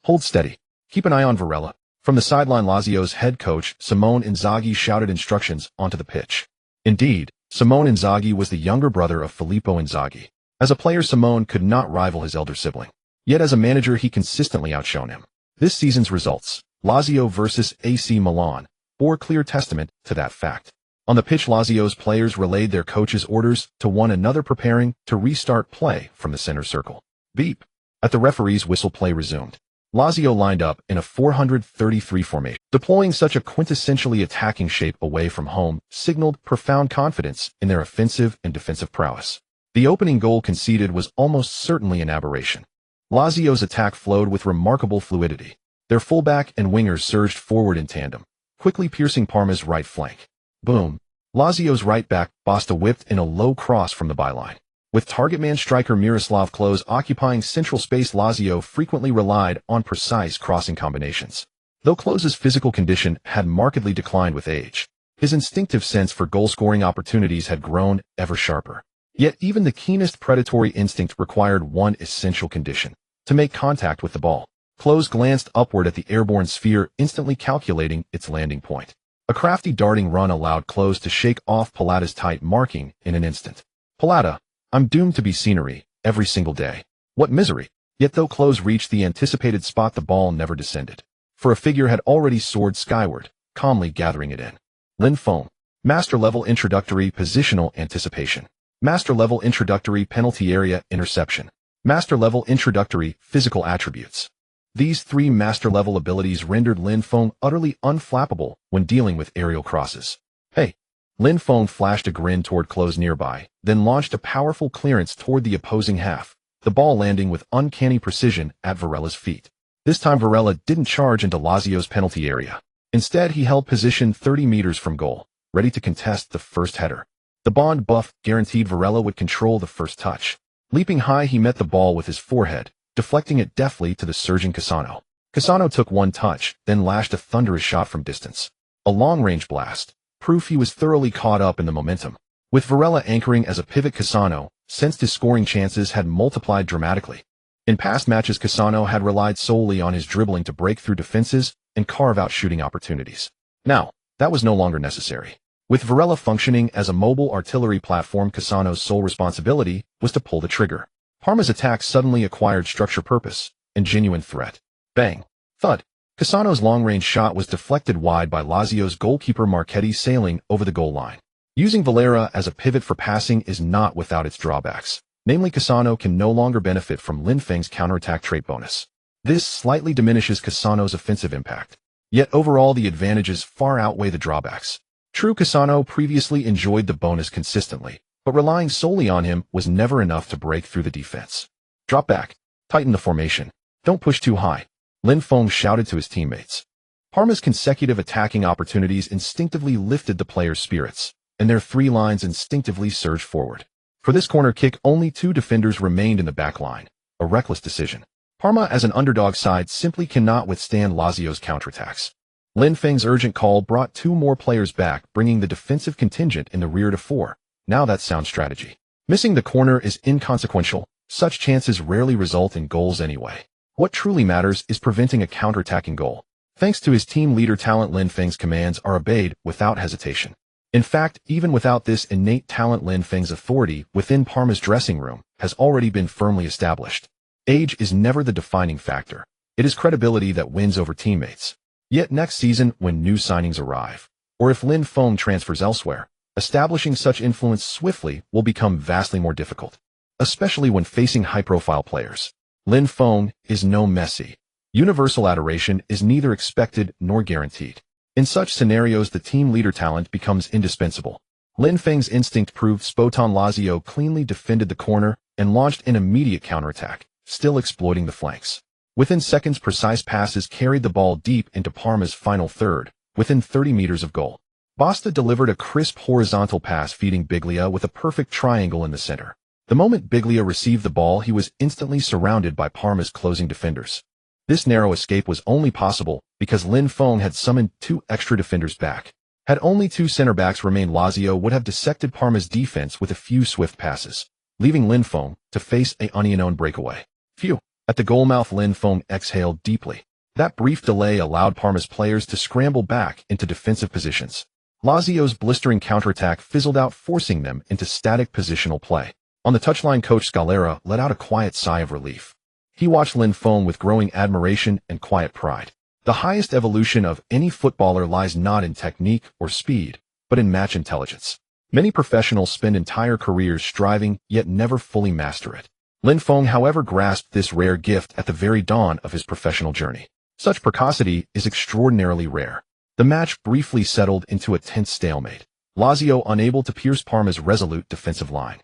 Hold steady. Keep an eye on Varela. From the sideline, Lazio's head coach, Simone Inzaghi, shouted instructions onto the pitch. Indeed, Simone Inzaghi was the younger brother of Filippo Inzaghi. As a player, Simone could not rival his elder sibling. Yet as a manager, he consistently outshone him. This season's results, Lazio versus AC Milan, bore clear testament to that fact. On the pitch, Lazio's players relayed their coach's orders to one another, preparing to restart play from the center circle. Beep. At the referee's whistle, play resumed. Lazio lined up in a 433 formation. Deploying such a quintessentially attacking shape away from home signaled profound confidence in their offensive and defensive prowess. The opening goal conceded was almost certainly an aberration. Lazio's attack flowed with remarkable fluidity. Their fullback and wingers surged forward in tandem, quickly piercing Parma's right flank. Boom. Lazio's right back, Basta, whipped in a low cross from the byline. With target man striker Miroslav Klose occupying central space, Lazio frequently relied on precise crossing combinations. Though Klose's physical condition had markedly declined with age, his instinctive sense for goal-scoring opportunities had grown ever sharper. Yet even the keenest predatory instinct required one essential condition: to make contact with the ball. Klose glanced upward at the airborne sphere, instantly calculating its landing point. A crafty darting run allowed Klose to shake off Palata's tight marking in an instant. Palata, I'm doomed to be scenery, every single day. What misery! Yet though Klose reached the anticipated spot, the ball never descended. For a figure had already soared skyward, calmly gathering it in. Lin Feng. Master-level introductory positional anticipation. Master-level introductory penalty area interception. Master-level introductory physical attributes. These three master-level abilities rendered Lin Feng utterly unflappable when dealing with aerial crosses. Hey! Lin Feng flashed a grin toward close nearby, then launched a powerful clearance toward the opposing half, the ball landing with uncanny precision at Varela's feet. This time Varela didn't charge into Lazio's penalty area. Instead, he held position 30 meters from goal, ready to contest the first header. The Bond buff guaranteed Varela would control the first touch. Leaping high, he met the ball with his forehead, deflecting it deftly to the surging Cassano. Cassano took one touch, then lashed a thunderous shot from distance. A long-range blast, proof he was thoroughly caught up in the momentum. With Varela anchoring as a pivot, Cassano sensed his scoring chances had multiplied dramatically. In past matches, Cassano had relied solely on his dribbling to break through defenses and carve out shooting opportunities. Now, that was no longer necessary. With Varela functioning as a mobile artillery platform, Cassano's sole responsibility was to pull the trigger. Parma's attack suddenly acquired structure, purpose, and genuine threat. Bang! Thud! Cassano's long-range shot was deflected wide by Lazio's goalkeeper Marchetti, sailing over the goal line. Using Valera as a pivot for passing is not without its drawbacks. Namely, Cassano can no longer benefit from Lin Feng's counterattack trait bonus. This slightly diminishes Cassano's offensive impact. Yet overall, the advantages far outweigh the drawbacks. True, Cassano previously enjoyed the bonus consistently, but relying solely on him was never enough to break through the defense. Drop back. Tighten the formation. Don't push too high, Lin Feng shouted to his teammates. Parma's consecutive attacking opportunities instinctively lifted the players' spirits, and their three lines instinctively surged forward. For this corner kick, only 2 defenders remained in the back line, a reckless decision. Parma, as an underdog side, simply cannot withstand Lazio's counterattacks. Lin Feng's urgent call brought 2 more players back, bringing the defensive contingent in the rear to 4. Now that's sound strategy. Missing the corner is inconsequential. Such chances rarely result in goals anyway. What truly matters is preventing a counterattacking goal. Thanks to his team leader talent, Lin Feng's commands are obeyed without hesitation. In fact, even without this innate talent, Lin Feng's authority within Parma's dressing room has already been firmly established. Age is never the defining factor. It is credibility that wins over teammates. Yet next season, when new signings arrive, or if Lin Feng transfers elsewhere, establishing such influence swiftly will become vastly more difficult, especially when facing high-profile players. Lin Feng is no Messi. Universal adoration is neither expected nor guaranteed. In such scenarios, the team leader talent becomes indispensable. Lin Feng's instinct proved spot on. Lazio cleanly defended the corner and launched an immediate counterattack, still exploiting the flanks. Within seconds, precise passes carried the ball deep into Parma's final third, within 30 meters of goal. Basta delivered a crisp horizontal pass, feeding Biglia with a perfect triangle in the center. The moment Biglia received the ball, he was instantly surrounded by Parma's closing defenders. This narrow escape was only possible because Lin Feng had summoned 2 extra defenders back. Had only 2 center-backs remained, Lazio would have dissected Parma's defense with a few swift passes, leaving Lin Feng to face a unknown breakaway. Phew! At the goalmouth, Lin Feng exhaled deeply. That brief delay allowed Parma's players to scramble back into defensive positions. Lazio's blistering counterattack fizzled out, forcing them into static positional play. On the touchline, coach Scalera let out a quiet sigh of relief. He watched Lin Feng with growing admiration and quiet pride. The highest evolution of any footballer lies not in technique or speed, but in match intelligence. Many professionals spend entire careers striving, yet never fully master it. Lin Feng, however, grasped this rare gift at the very dawn of his professional journey. Such precocity is extraordinarily rare. The match briefly settled into a tense stalemate, Lazio unable to pierce Parma's resolute defensive line.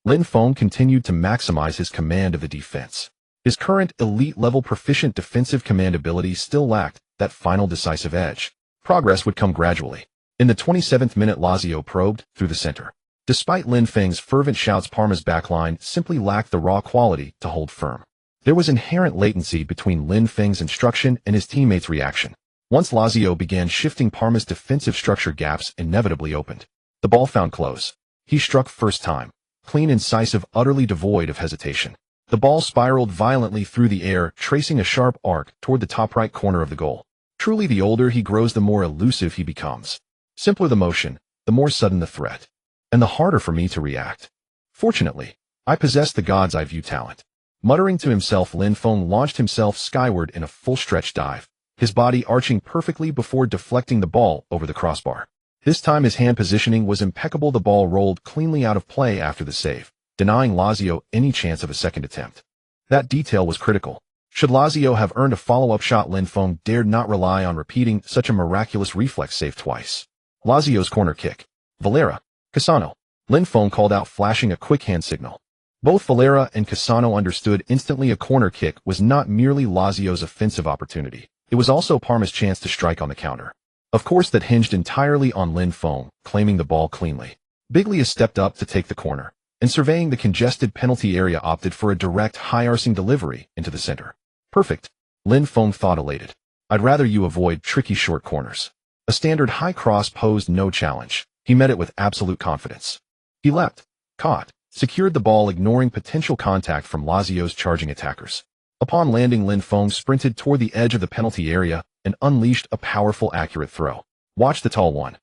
Lin Feng continued to maximize his command of the defense. His current elite-level proficient defensive command ability still lacked that final decisive edge. Progress would come gradually. In the 27th minute, Lazio probed through the center. Despite Lin Feng's fervent shouts, Parma's backline simply lacked the raw quality to hold firm. There was inherent latency between Lin Feng's instruction and his teammates' reaction. Once Lazio began shifting, Parma's defensive structure gaps inevitably opened. The ball found close. He struck first time. Clean, incisive, utterly devoid of hesitation. The ball spiraled violently through the air, tracing a sharp arc toward the top right corner of the goal. Truly, the older he grows, the more elusive he becomes. Simpler the motion, the more sudden the threat, and the harder for me to react. Fortunately, I possess the god's eye view talent. Muttering to himself, Lin Feng launched himself skyward in a full-stretch dive, his body arching perfectly before deflecting the ball over the crossbar. This time his hand positioning was impeccable. The ball rolled cleanly out of play after the save, denying Lazio any chance of a second attempt. That detail was critical. Should Lazio have earned a follow-up shot, Lin Feng dared not rely on repeating such a miraculous reflex save twice. Lazio's corner kick. Valera. Cassano. Lin Feng called out, flashing a quick hand signal. Both Valera and Cassano understood instantly a corner kick was not merely Lazio's offensive opportunity. It was also Parma's chance to strike on the counter. Of course, that hinged entirely on Lin Feng claiming the ball cleanly. Biglia stepped up to take the corner, and surveying the congested penalty area opted for a direct high-arcing delivery into the center. Perfect. Lin Feng thought, elated. I'd rather you avoid tricky short corners. A standard high cross posed no challenge. He met it with absolute confidence. He leapt, caught, secured the ball, ignoring potential contact from Lazio's charging attackers. Upon landing, Lin Feng sprinted toward the edge of the penalty area and unleashed a powerful, accurate throw. Watch the tall one.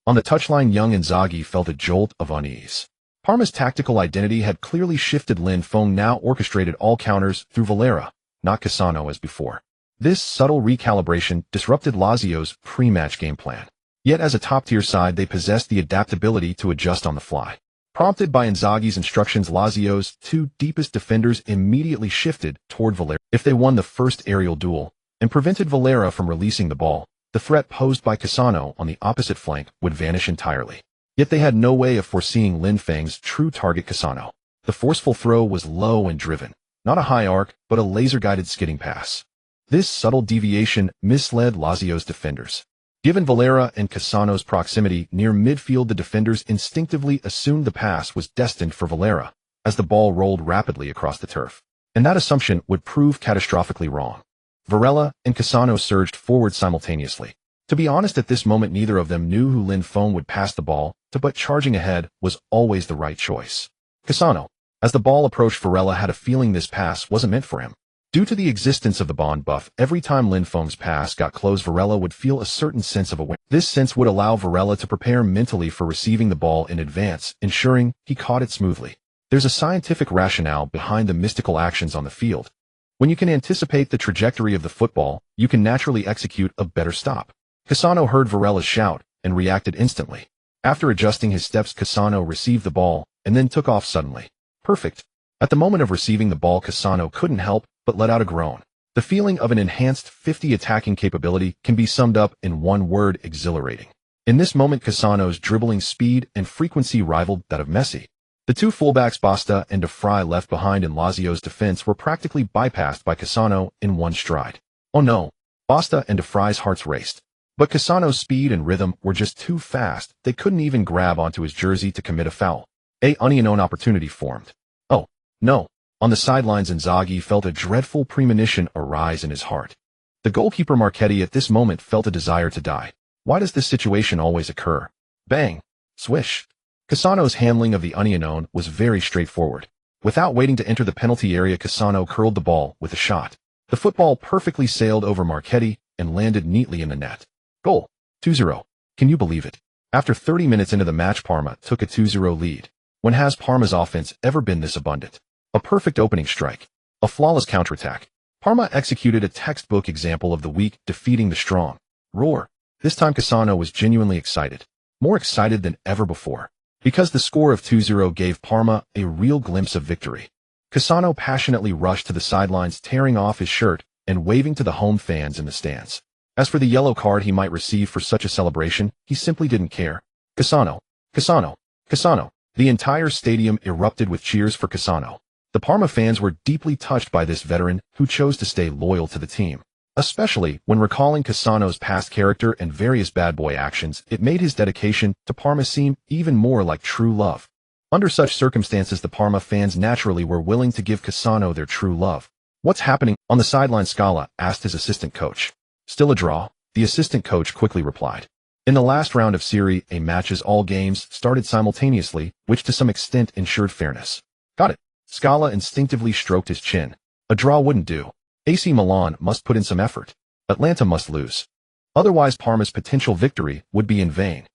On the touchline, young Inzaghi felt a jolt of unease. Parma's tactical identity had clearly shifted. Lin Feng now orchestrated all counters through Valera, not Cassano as before. This subtle recalibration disrupted Lazio's pre-match game plan. Yet as a top-tier side, they possessed the adaptability to adjust on the fly. Prompted by Inzaghi's instructions, Lazio's two deepest defenders immediately shifted toward Valera. If they won the first aerial duel and prevented Valera from releasing the ball, the threat posed by Cassano on the opposite flank would vanish entirely. Yet they had no way of foreseeing Lin Feng's true target, Cassano. The forceful throw was low and driven, not a high arc, but a laser-guided skidding pass. This subtle deviation misled Lazio's defenders. Given Valera and Cassano's proximity near midfield, the defenders instinctively assumed the pass was destined for Valera, as the ball rolled rapidly across the turf. And that assumption would prove catastrophically wrong. Varela and Cassano surged forward simultaneously. To be honest, at this moment, neither of them knew who Lin Feng would pass the ball to, but charging ahead was always the right choice. Cassano, as the ball approached Varela, had a feeling this pass wasn't meant for him. Due to the existence of the bond buff, every time Lin Feng's pass got close, Varela would feel a certain sense of awareness. This sense would allow Varela to prepare mentally for receiving the ball in advance, ensuring he caught it smoothly. There's a scientific rationale behind the mystical actions on the field. When you can anticipate the trajectory of the football, you can naturally execute a better stop. Cassano heard Varela's shout and reacted instantly. After adjusting his steps, Cassano received the ball and then took off suddenly. Perfect. At the moment of receiving the ball, Cassano couldn't help but let out a groan. The feeling of an enhanced 50 attacking capability can be summed up in one word: exhilarating. In this moment, Cassano's dribbling speed and frequency rivaled that of Messi. The two fullbacks Basta and De Vrij left behind in Lazio's defense were practically bypassed by Cassano in one stride. Oh no! Basta and De Vrij's hearts raced. But Cassano's speed and rhythm were just too fast. They couldn't even grab onto his jersey to commit a foul. An unknown opportunity formed. Oh, no. On the sidelines, Inzaghi felt a dreadful premonition arise in his heart. The goalkeeper Marchetti at this moment felt a desire to die. Why does this situation always occur? Bang! Swish! Cassano's handling of the unknown was very straightforward. Without waiting to enter the penalty area, Cassano curled the ball with a shot. The football perfectly sailed over Marchetti and landed neatly in the net. Goal. 2-0. Can you believe it? After 30 minutes into the match, Parma took a 2-0 lead. When has Parma's offense ever been this abundant? A perfect opening strike. A flawless counterattack. Parma executed a textbook example of the weak defeating the strong. Roar. This time Cassano was genuinely excited. More excited than ever before. Because the score of 2-0 gave Parma a real glimpse of victory. Cassano passionately rushed to the sidelines, tearing off his shirt and waving to the home fans in the stands. As for the yellow card he might receive for such a celebration, he simply didn't care. Cassano. Cassano. Cassano. The entire stadium erupted with cheers for Cassano. The Parma fans were deeply touched by this veteran who chose to stay loyal to the team. Especially when recalling Cassano's past character and various bad boy actions, it made his dedication to Parma seem even more like true love. Under such circumstances, the Parma fans naturally were willing to give Cassano their true love. What's happening? On the sideline, Scala asked his assistant coach. Still a draw, the assistant coach quickly replied. In the last round of Serie A matches, all games started simultaneously, which to some extent ensured fairness. Got it. Scala instinctively stroked his chin. A draw wouldn't do. AC Milan must put in some effort. Atlanta must lose. Otherwise, Parma's potential victory would be in vain.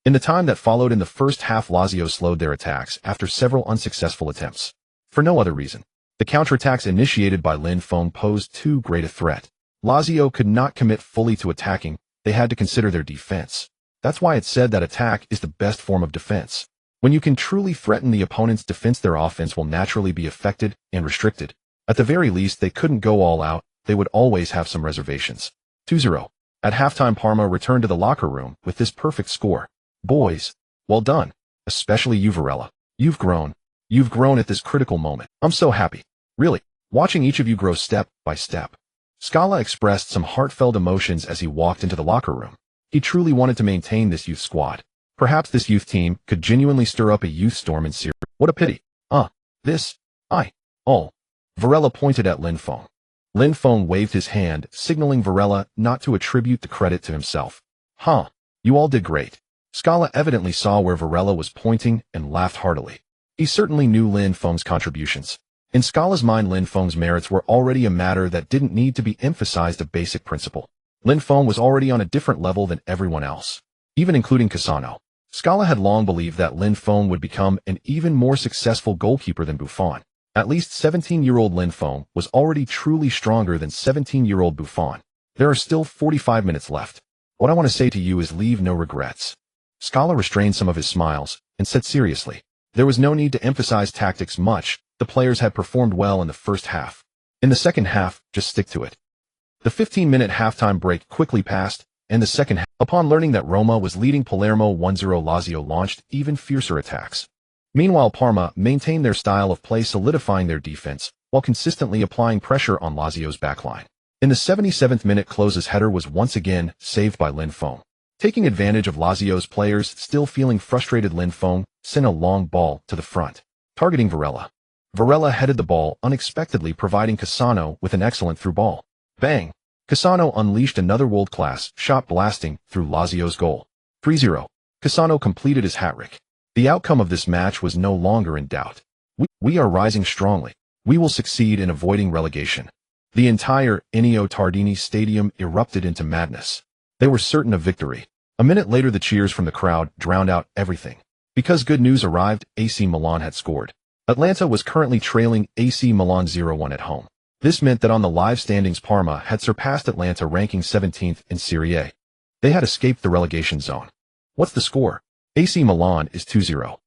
In the time that followed in the first half, Lazio slowed their attacks after several unsuccessful attempts. For no other reason. The counterattacks initiated by Lin Feng posed too great a threat. Lazio could not commit fully to attacking. They had to consider their defense. That's why it's said that attack is the best form of defense. When you can truly threaten the opponent's defense, their offense will naturally be affected and restricted. At the very least, they couldn't go all out. They would always have some reservations. 2-0. At halftime, Parma returned to the locker room with this perfect score. Boys, well done. Especially you, Varela. You've grown. You've grown at this critical moment. I'm so happy. Really. Watching each of you grow step by step. Scala expressed some heartfelt emotions as he walked into the locker room. He truly wanted to maintain this youth squad. Perhaps this youth team could genuinely stir up a youth storm in Serie A. What a pity. Varela pointed at Lin Feng. Lin Feng waved his hand, signaling Varela not to attribute the credit to himself. You all did great. Scala evidently saw where Varela was pointing and laughed heartily. He certainly knew Lin Feng's contributions. In Scala's mind, Lin Feng's merits were already a matter that didn't need to be emphasized, a basic principle. Lin Feng was already on a different level than everyone else, even including Cassano. Scala had long believed that Lin Feng would become an even more successful goalkeeper than Buffon. At least 17-year-old Lin Feng was already truly stronger than 17-year-old Buffon. There are still 45 minutes left. What I want to say to you is leave no regrets. Scala restrained some of his smiles and said seriously, there was no need to emphasize tactics much. The players had performed well in the first half. In the second half, just stick to it. The 15-minute halftime break quickly passed, and the second half, upon learning that Roma was leading Palermo 1-0, Lazio launched even fiercer attacks. Meanwhile, Parma maintained their style of play, solidifying their defense while consistently applying pressure on Lazio's backline. In the 77th minute, Klose's header was once again saved by Lin Feng. Taking advantage of Lazio's players still feeling frustrated, Lin Feng sent a long ball to the front, targeting Varela. Varela headed the ball unexpectedly, providing Cassano with an excellent through ball. Bang! Cassano unleashed another world-class shot, blasting through Lazio's goal. 3-0. Cassano completed his hat-trick. The outcome of this match was no longer in doubt. We are rising strongly. We will succeed in avoiding relegation. The entire Ennio Tardini Stadium erupted into madness. They were certain of victory. A minute later, the cheers from the crowd drowned out everything. Because good news arrived, AC Milan had scored. Atlanta was currently trailing AC Milan 0-1 at home. This meant that on the live standings, Parma had surpassed Atlanta, ranking 17th in Serie A. They had escaped the relegation zone. What's the score? AC Milan is 2-0.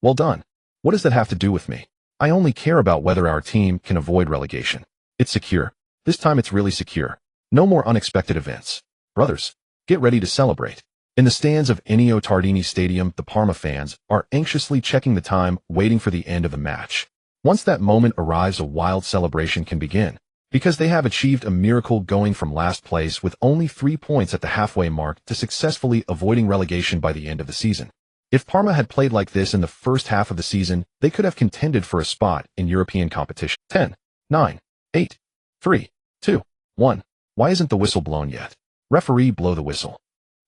Well done. What does that have to do with me? I only care about whether our team can avoid relegation. It's secure. This time it's really secure. No more unexpected events. Brothers, get ready to celebrate. In the stands of Ennio Tardini Stadium, the Parma fans are anxiously checking the time, waiting for the end of the match. Once that moment arrives, a wild celebration can begin, because they have achieved a miracle, going from last place with only 3 points at the halfway mark to successfully avoiding relegation by the end of the season. If Parma had played like this in the first half of the season, they could have contended for a spot in European competition. 10, 9, 8, 3, 2, 1. Why isn't the whistle blown yet? Referee, blow the whistle.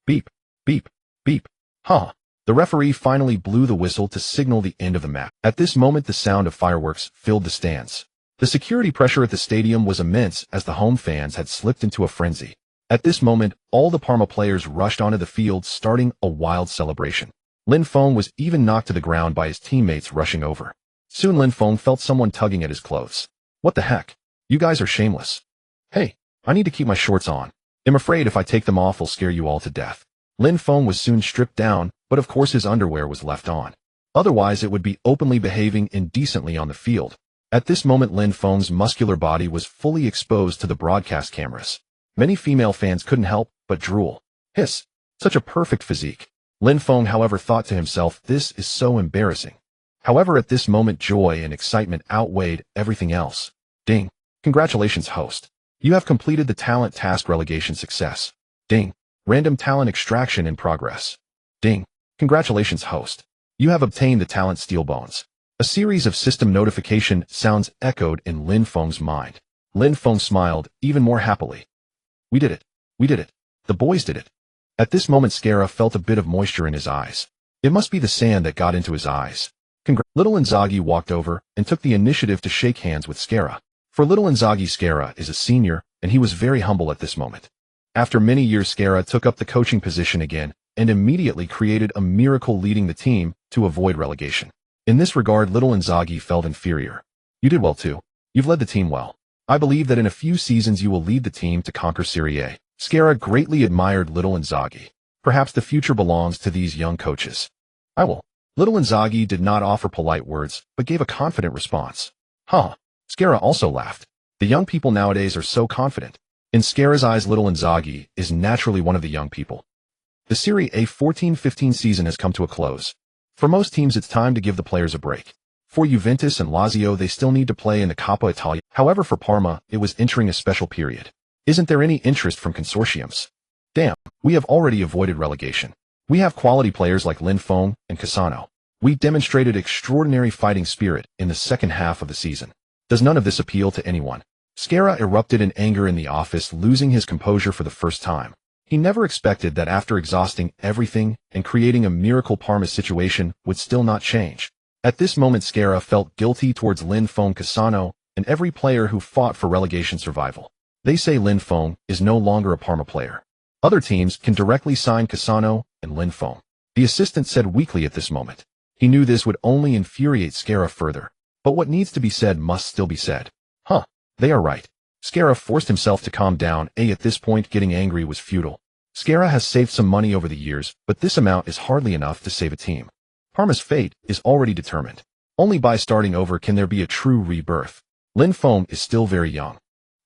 Beep, beep, beep. The referee finally blew the whistle to signal the end of the match. At this moment, the sound of fireworks filled the stands. The security pressure at the stadium was immense as the home fans had slipped into a frenzy. At this moment, all the Parma players rushed onto the field, starting a wild celebration. Lin Feng was even knocked to the ground by his teammates rushing over. Soon Lin Feng felt someone tugging at his clothes. What the heck? You guys are shameless. Hey, I need to keep my shorts on. I'm afraid if I take them off, I'll scare you all to death. Lin Feng was soon stripped down, but of course his underwear was left on. Otherwise it would be openly behaving indecently on the field. At this moment, Lin Feng's muscular body was fully exposed to the broadcast cameras. Many female fans couldn't help but drool. Hiss, such a perfect physique. Lin Feng, however, thought to himself, this is so embarrassing. However, at this moment, joy and excitement outweighed everything else. Ding. Congratulations, host. You have completed the talent task, relegation success. Ding. Random talent extraction in progress. Ding. Congratulations, host. You have obtained the talent steel bones. A series of system notification sounds echoed in Lin Feng's mind. Lin Feng smiled even more happily. We did it. We did it. The boys did it. At this moment, Scara felt a bit of moisture in his eyes. It must be the sand that got into his eyes. Little Inzaghi walked over and took the initiative to shake hands with Scara. For little Inzaghi, Scara is a senior, and he was very humble at this moment. After many years, Scara took up the coaching position again and immediately created a miracle, leading the team to avoid relegation. In this regard, little Inzaghi felt inferior. You did well too. You've led the team well. I believe that in a few seasons you will lead the team to conquer Serie A. Scara greatly admired little Inzaghi. Perhaps the future belongs to these young coaches. I will. Little Inzaghi did not offer polite words, but gave a confident response. Scara also laughed. The young people nowadays are so confident. In Sciarra's eyes, little Inzaghi is naturally one of the young people. The Serie A 14-15 season has come to a close. For most teams, it's time to give the players a break. For Juventus and Lazio, they still need to play in the Coppa Italia. However, for Parma, it was entering a special period. Isn't there any interest from consortiums? Damn, we have already avoided relegation. We have quality players like Lin Feng and Cassano. We demonstrated extraordinary fighting spirit in the second half of the season. Does none of this appeal to anyone? Sciarra erupted in anger in the office, losing his composure for the first time. He never expected that after exhausting everything and creating a miracle, Parma's situation would still not change. At this moment, Sciarra felt guilty towards Lin Feng, Cassano, and every player who fought for relegation survival. They say Lin Feng is no longer a Parma player. Other teams can directly sign Cassano and Lin Feng. The assistant said weakly at this moment. He knew this would only infuriate Sciarra further. But what needs to be said must still be said. Huh, they are right. Sciarra forced himself to calm down. At this point, getting angry was futile. Sciarra has saved some money over the years, but this amount is hardly enough to save a team. Parma's fate is already determined. Only by starting over can there be a true rebirth. Lin Feng is still very young.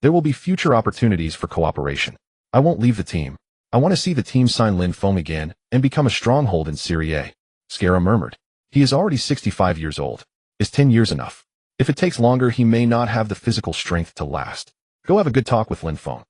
There will be future opportunities for cooperation. I won't leave the team. I want to see the team sign Lin Feng again and become a stronghold in Serie A. Sciarra murmured. He is already 65 years old. Is 10 years enough? If it takes longer, he may not have the physical strength to last. Go have a good talk with Lin Feng.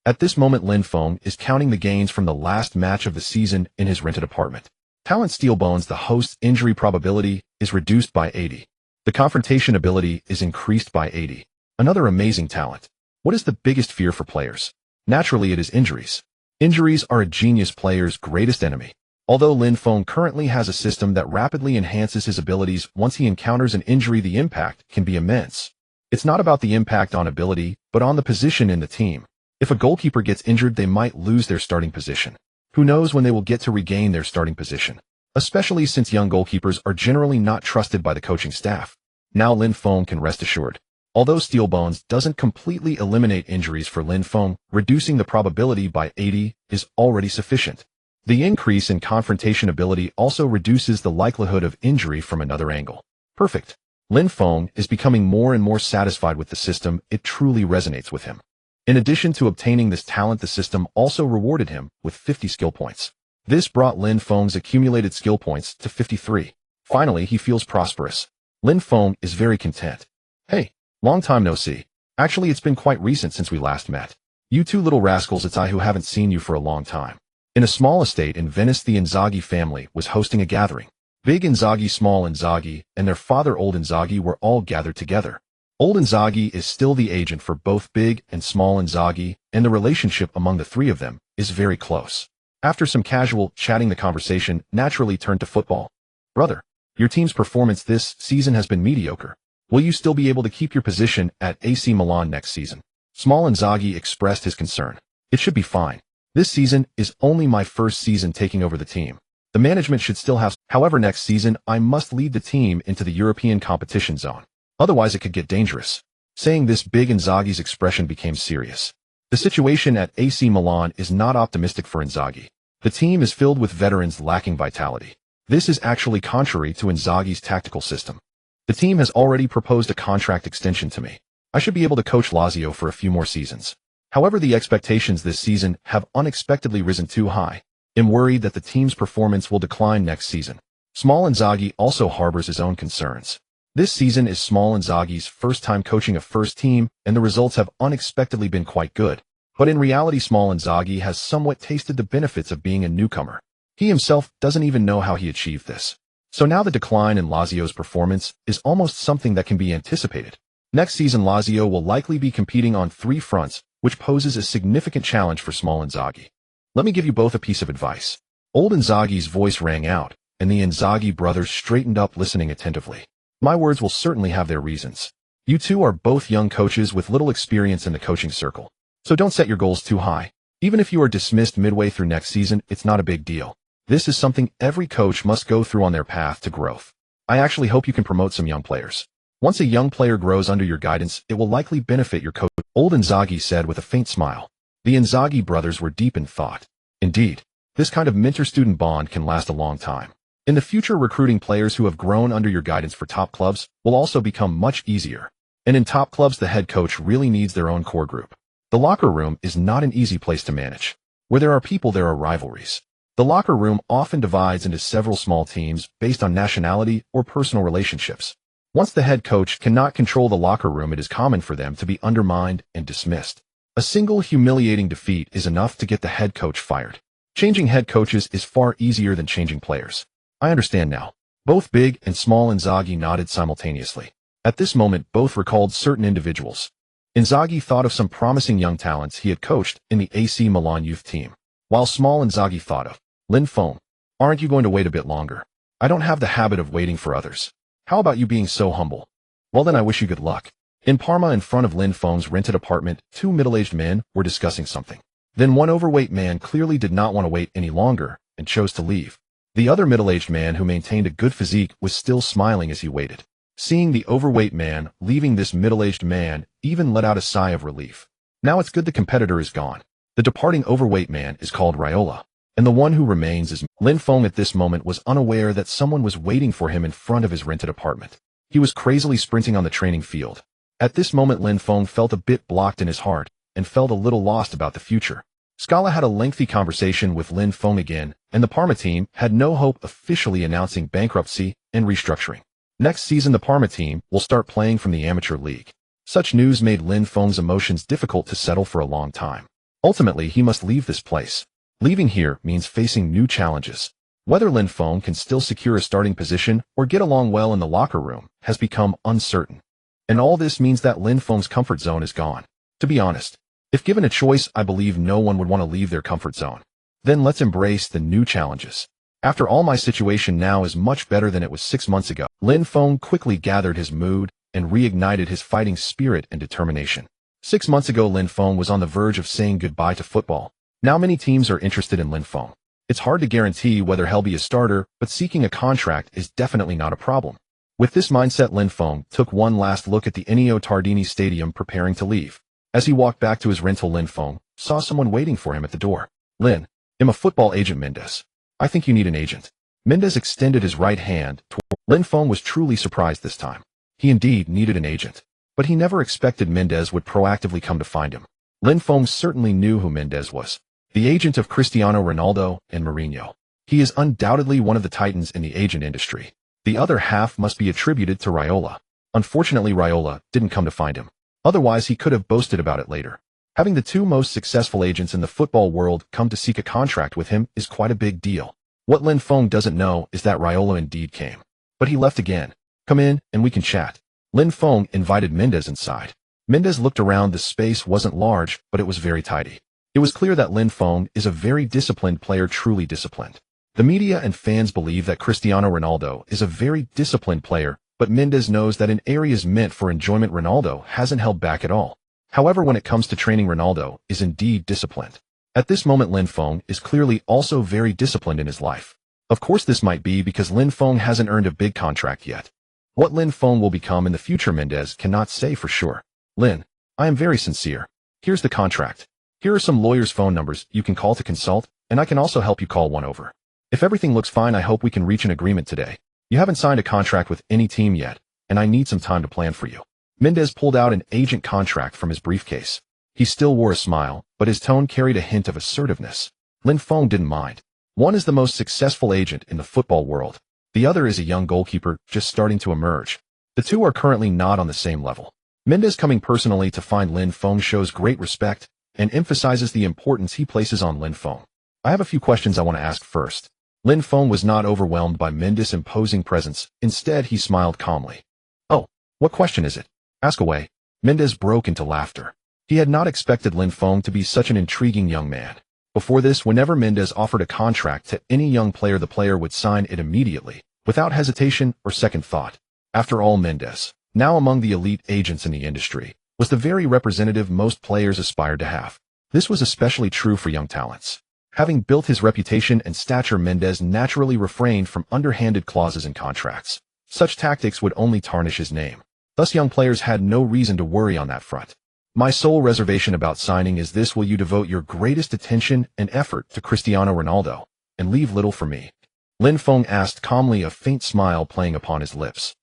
At this moment, Lin Feng is counting the gains from the last match of the season in his rented apartment. Talent steel bones. The host's injury probability is reduced by 80. The confrontation ability is increased by 80. Another amazing talent. What is the biggest fear for players? Naturally, it is injuries. Injuries are a genius player's greatest enemy. Although Lin Feng currently has a system that rapidly enhances his abilities once he encounters an injury, the impact can be immense. It's not about the impact on ability, but on the position in the team. If a goalkeeper gets injured, they might lose their starting position. Who knows when they will get to regain their starting position? Especially since young goalkeepers are generally not trusted by the coaching staff. Now Lin Feng can rest assured. Although steel bones doesn't completely eliminate injuries for Lin Feng, reducing the probability by 80 is already sufficient. The increase in confrontation ability also reduces the likelihood of injury from another angle. Perfect. Lin Feng is becoming more and more satisfied with the system. It truly resonates with him. In addition to obtaining this talent, the system also rewarded him with 50 skill points. This brought Lin Feng's accumulated skill points to 53. Finally, he feels prosperous. Lin Feng is very content. Hey, long time no see. Actually, it's been quite recent since we last met. You two little rascals, it's I who haven't seen you for a long time. In a small estate in Venice, the Inzaghi family was hosting a gathering. Big Inzaghi, small Inzaghi, and their father Old Inzaghi were all gathered together. Old Inzaghi is still the agent for both Big and Small Inzaghi, and the relationship among the three of them is very close. After some casual chatting, the conversation naturally turned to football. Brother, your team's performance this season has been mediocre. Will you still be able to keep your position at AC Milan next season? Small Inzaghi expressed his concern. It should be fine. This season is only my first season taking over the team. The management should still have. However, next season I must lead the team into the European competition zone. Otherwise it could get dangerous. Saying this, Big Inzaghi's expression became serious. The situation at AC Milan is not optimistic for Inzaghi. The team is filled with veterans lacking vitality. This is actually contrary to Inzaghi's tactical system. The team has already proposed a contract extension to me. I should be able to coach Lazio for a few more seasons. However, the expectations this season have unexpectedly risen too high. I'm worried that the team's performance will decline next season. Small Inzaghi also harbors his own concerns. This season is Small Inzaghi's first time coaching a first team, and the results have unexpectedly been quite good. But in reality, Small Inzaghi has somewhat tasted the benefits of being a newcomer. He himself doesn't even know how he achieved this. So now the decline in Lazio's performance is almost something that can be anticipated. Next season, Lazio will likely be competing on three fronts, which poses a significant challenge for Small Inzaghi. Let me give you both a piece of advice. Old Inzaghi's voice rang out, and the Inzaghi brothers straightened up, listening attentively. My words will certainly have their reasons. You two are both young coaches with little experience in the coaching circle. So don't set your goals too high. Even if you are dismissed midway through next season, it's not a big deal. This is something every coach must go through on their path to growth. I actually hope you can promote some young players. Once a young player grows under your guidance, it will likely benefit your coach. Old Inzaghi said with a faint smile. The Inzaghi brothers were deep in thought. Indeed, this kind of mentor-student bond can last a long time. In the future, recruiting players who have grown under your guidance for top clubs will also become much easier. And in top clubs, the head coach really needs their own core group. The The locker room is not an easy place to manage. Where there are people, there are rivalries. The locker room often divides into several small teams based on nationality or personal relationships. Once the head coach cannot control the locker room, it is common for them to be undermined and dismissed. A single humiliating defeat is enough to get the head coach fired. Changing head coaches is far easier than changing players. I understand now. Both big and small Inzaghi nodded simultaneously. At this moment, both recalled certain individuals. Inzaghi thought of some promising young talents he had coached in the AC Milan youth team, while small Inzaghi thought of Lin Feng. Aren't you going to wait a bit longer? I don't have the habit of waiting for others. How about you being so humble? Well then, I wish you good luck. In Parma, in front of Lin Feng's rented apartment, two middle-aged men were discussing something. Then one overweight man clearly did not want to wait any longer and chose to leave. The other middle-aged man, who maintained a good physique, was still smiling as he waited. Seeing the overweight man leaving, this middle-aged man even let out a sigh of relief. Now it's good the competitor is gone. The departing overweight man is called Raiola, and the one who remains is Lin Feng. At this moment was unaware that someone was waiting for him in front of his rented apartment. He was crazily sprinting on the training field. At this moment, Lin Feng felt a bit blocked in his heart and felt a little lost about the future. Scala had a lengthy conversation with Lin Feng again, and the Parma team had no hope, officially announcing bankruptcy and restructuring. Next season, the Parma team will start playing from the amateur league. Such news made Lin Feng's emotions difficult to settle for a long time. Ultimately, he must leave this place. Leaving here means facing new challenges. Whether Lin Feng can still secure a starting position or get along well in the locker room has become uncertain. And all this means that Lin Feng's comfort zone is gone. To be honest, if given a choice, I believe no one would want to leave their comfort zone. Then let's embrace the new challenges. After all, my situation now is much better than it was 6 months ago. Lin Feng quickly gathered his mood and reignited his fighting spirit and determination. 6 months ago, Lin Feng was on the verge of saying goodbye to football. Now many teams are interested in Lin Feng. It's hard to guarantee whether he'll be a starter, but seeking a contract is definitely not a problem. With this mindset, Lin Feng took one last look at the Ennio Tardini Stadium, preparing to leave. As he walked back to his rental, Lin Feng saw someone waiting for him at the door. Lin, I'm a football agent, Mendes. I think you need an agent. Mendes extended his right hand toward Lin Feng. Was truly surprised this time. He indeed needed an agent, but he never expected Mendes would proactively come to find him. Lin Feng certainly knew who Mendes was, the agent of Cristiano Ronaldo and Mourinho. He is undoubtedly one of the titans in the agent industry. The other half must be attributed to Raiola. Unfortunately, Raiola didn't come to find him. Otherwise, he could have boasted about it later. Having the two most successful agents in the football world come to seek a contract with him is quite a big deal. What Lin Feng doesn't know is that Raiola indeed came. But he left again. Come in, and we can chat. Lin Feng invited Mendes inside. Mendes looked around. The space wasn't large, but it was very tidy. It was clear that Lin Feng is a very disciplined player, truly disciplined. The media and fans believe that Cristiano Ronaldo is a very disciplined player, but Mendes knows that in areas meant for enjoyment, Ronaldo hasn't held back at all. However, when it comes to training, Ronaldo is indeed disciplined. At this moment, Lin Feng is clearly also very disciplined in his life. Of course, this might be because Lin Feng hasn't earned a big contract yet. What Lin Feng will become in the future, Mendes cannot say for sure. Lin, I am very sincere. Here's the contract. Here are some lawyers' phone numbers you can call to consult, and I can also help you call one over. If everything looks fine, I hope we can reach an agreement today. You haven't signed a contract with any team yet, and I need some time to plan for you. Mendes pulled out an agent contract from his briefcase. He still wore a smile, but his tone carried a hint of assertiveness. Lin Feng didn't mind. One is the most successful agent in the football world. The other is a young goalkeeper just starting to emerge. The two are currently not on the same level. Mendes coming personally to find Lin Feng shows great respect and emphasizes the importance he places on Lin Feng. I have a few questions I want to ask first. Lin Feng was not overwhelmed by Mendes' imposing presence. Instead, he smiled calmly. Oh, what question is it? Ask away. Mendes broke into laughter. He had not expected Lin Feng to be such an intriguing young man. Before this, whenever Mendes offered a contract to any young player, the player would sign it immediately, without hesitation or second thought. After all, Mendes, now among the elite agents in the industry, was the very representative most players aspired to have. This was especially true for young talents. Having built his reputation and stature, Mendes naturally refrained from underhanded clauses in contracts. Such tactics would only tarnish his name. Thus, young players had no reason to worry on that front. My sole reservation about signing is this: will you devote your greatest attention and effort to Cristiano Ronaldo, and leave little for me? Lin Feng asked calmly, a faint smile playing upon his lips.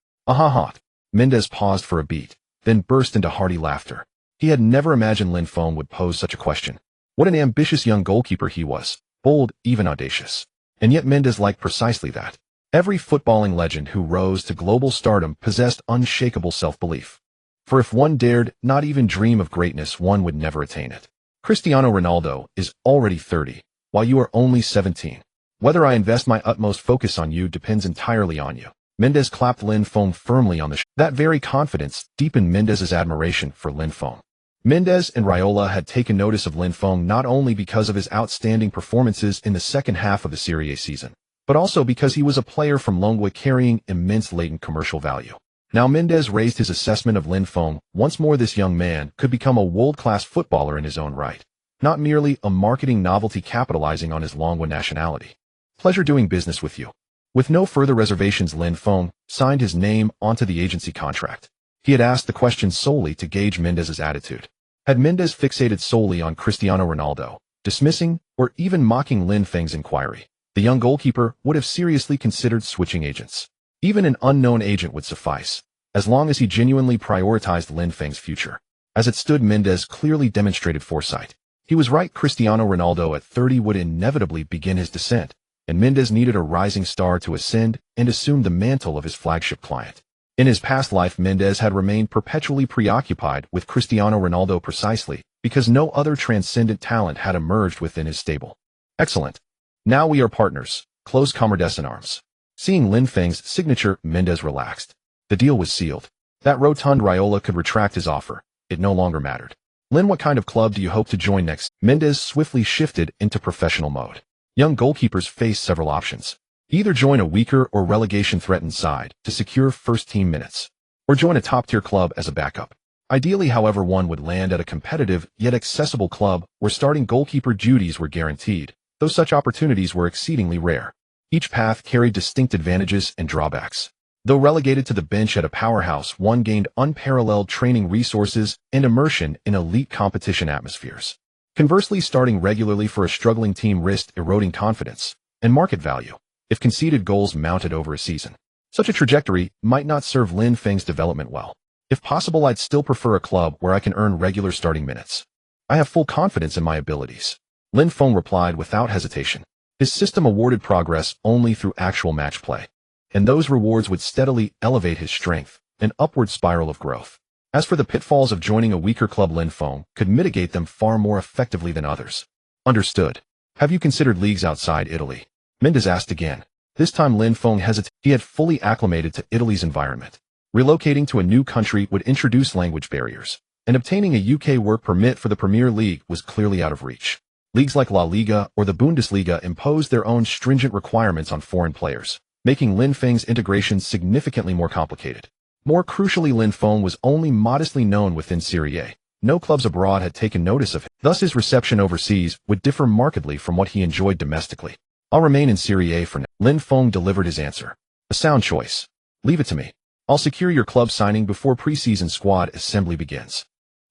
Mendes paused for a beat, then burst into hearty laughter. He had never imagined Lin Feng would pose such a question. What an ambitious young goalkeeper he was, bold, even audacious. And yet Mendes liked precisely that. Every footballing legend who rose to global stardom possessed unshakable self-belief. For if one dared not even dream of greatness, one would never attain it. Cristiano Ronaldo is already 30, while you are only 17. Whether I invest my utmost focus on you depends entirely on you. Mendes clapped Lin Feng firmly on the shoulder. That very confidence deepened Mendes's admiration for Lin Feng. Mendes and Raiola had taken notice of Lin Feng not only because of his outstanding performances in the second half of the Serie A season, but also because he was a player from Longwy carrying immense latent commercial value. Now Mendes raised his assessment of Lin Feng. Once more this young man could become a world-class footballer in his own right, not merely a marketing novelty capitalizing on his Longwy nationality. Pleasure doing business with you. With no further reservations, Lin Feng signed his name onto the agency contract. He had asked the question solely to gauge Mendes's attitude. Had Mendes fixated solely on Cristiano Ronaldo, dismissing or even mocking Lin Feng's inquiry, the young goalkeeper would have seriously considered switching agents. Even an unknown agent would suffice, as long as he genuinely prioritized Lin Feng's future. As it stood, Mendes clearly demonstrated foresight. He was right. Cristiano Ronaldo at 30 would inevitably begin his descent, and Mendes needed a rising star to ascend and assume the mantle of his flagship client. In his past life, Mendes had remained perpetually preoccupied with Cristiano Ronaldo precisely because no other transcendent talent had emerged within his stable. Excellent. Now we are partners. Close commerce in arms. Seeing Lin Feng's signature, Mendes relaxed. The deal was sealed. That rotund Raiola could retract his offer. It no longer mattered. Lin, what kind of club do you hope to join next? Mendes swiftly shifted into professional mode. Young goalkeepers face several options. Either join a weaker or relegation-threatened side to secure first-team minutes, or join a top-tier club as a backup. Ideally, however, one would land at a competitive yet accessible club where starting goalkeeper duties were guaranteed, though such opportunities were exceedingly rare. Each path carried distinct advantages and drawbacks. Though relegated to the bench at a powerhouse, one gained unparalleled training resources and immersion in elite competition atmospheres. Conversely, starting regularly for a struggling team risked eroding confidence and market value if conceded goals mounted over a season. Such a trajectory might not serve Lin Feng's development well. If possible, I'd still prefer a club where I can earn regular starting minutes. I have full confidence in my abilities. Lin Feng replied without hesitation. His system awarded progress only through actual match play, and those rewards would steadily elevate his strength, an upward spiral of growth. As for the pitfalls of joining a weaker club, Lin Feng could mitigate them far more effectively than others. Understood. Have you considered leagues outside Italy? Mendes asked again. This time Lin Feng hesitated. He had fully acclimated to Italy's environment. Relocating to a new country would introduce language barriers, and obtaining a UK work permit for the Premier League was clearly out of reach. Leagues like La Liga or the Bundesliga imposed their own stringent requirements on foreign players, making Lin Feng's integration significantly more complicated. More crucially, Lin Feng was only modestly known within Serie A. No clubs abroad had taken notice of him. Thus his reception overseas would differ markedly from what he enjoyed domestically. I'll remain in Serie A for now. Lin Feng delivered his answer. A sound choice. Leave it to me. I'll secure your club signing before preseason squad assembly begins.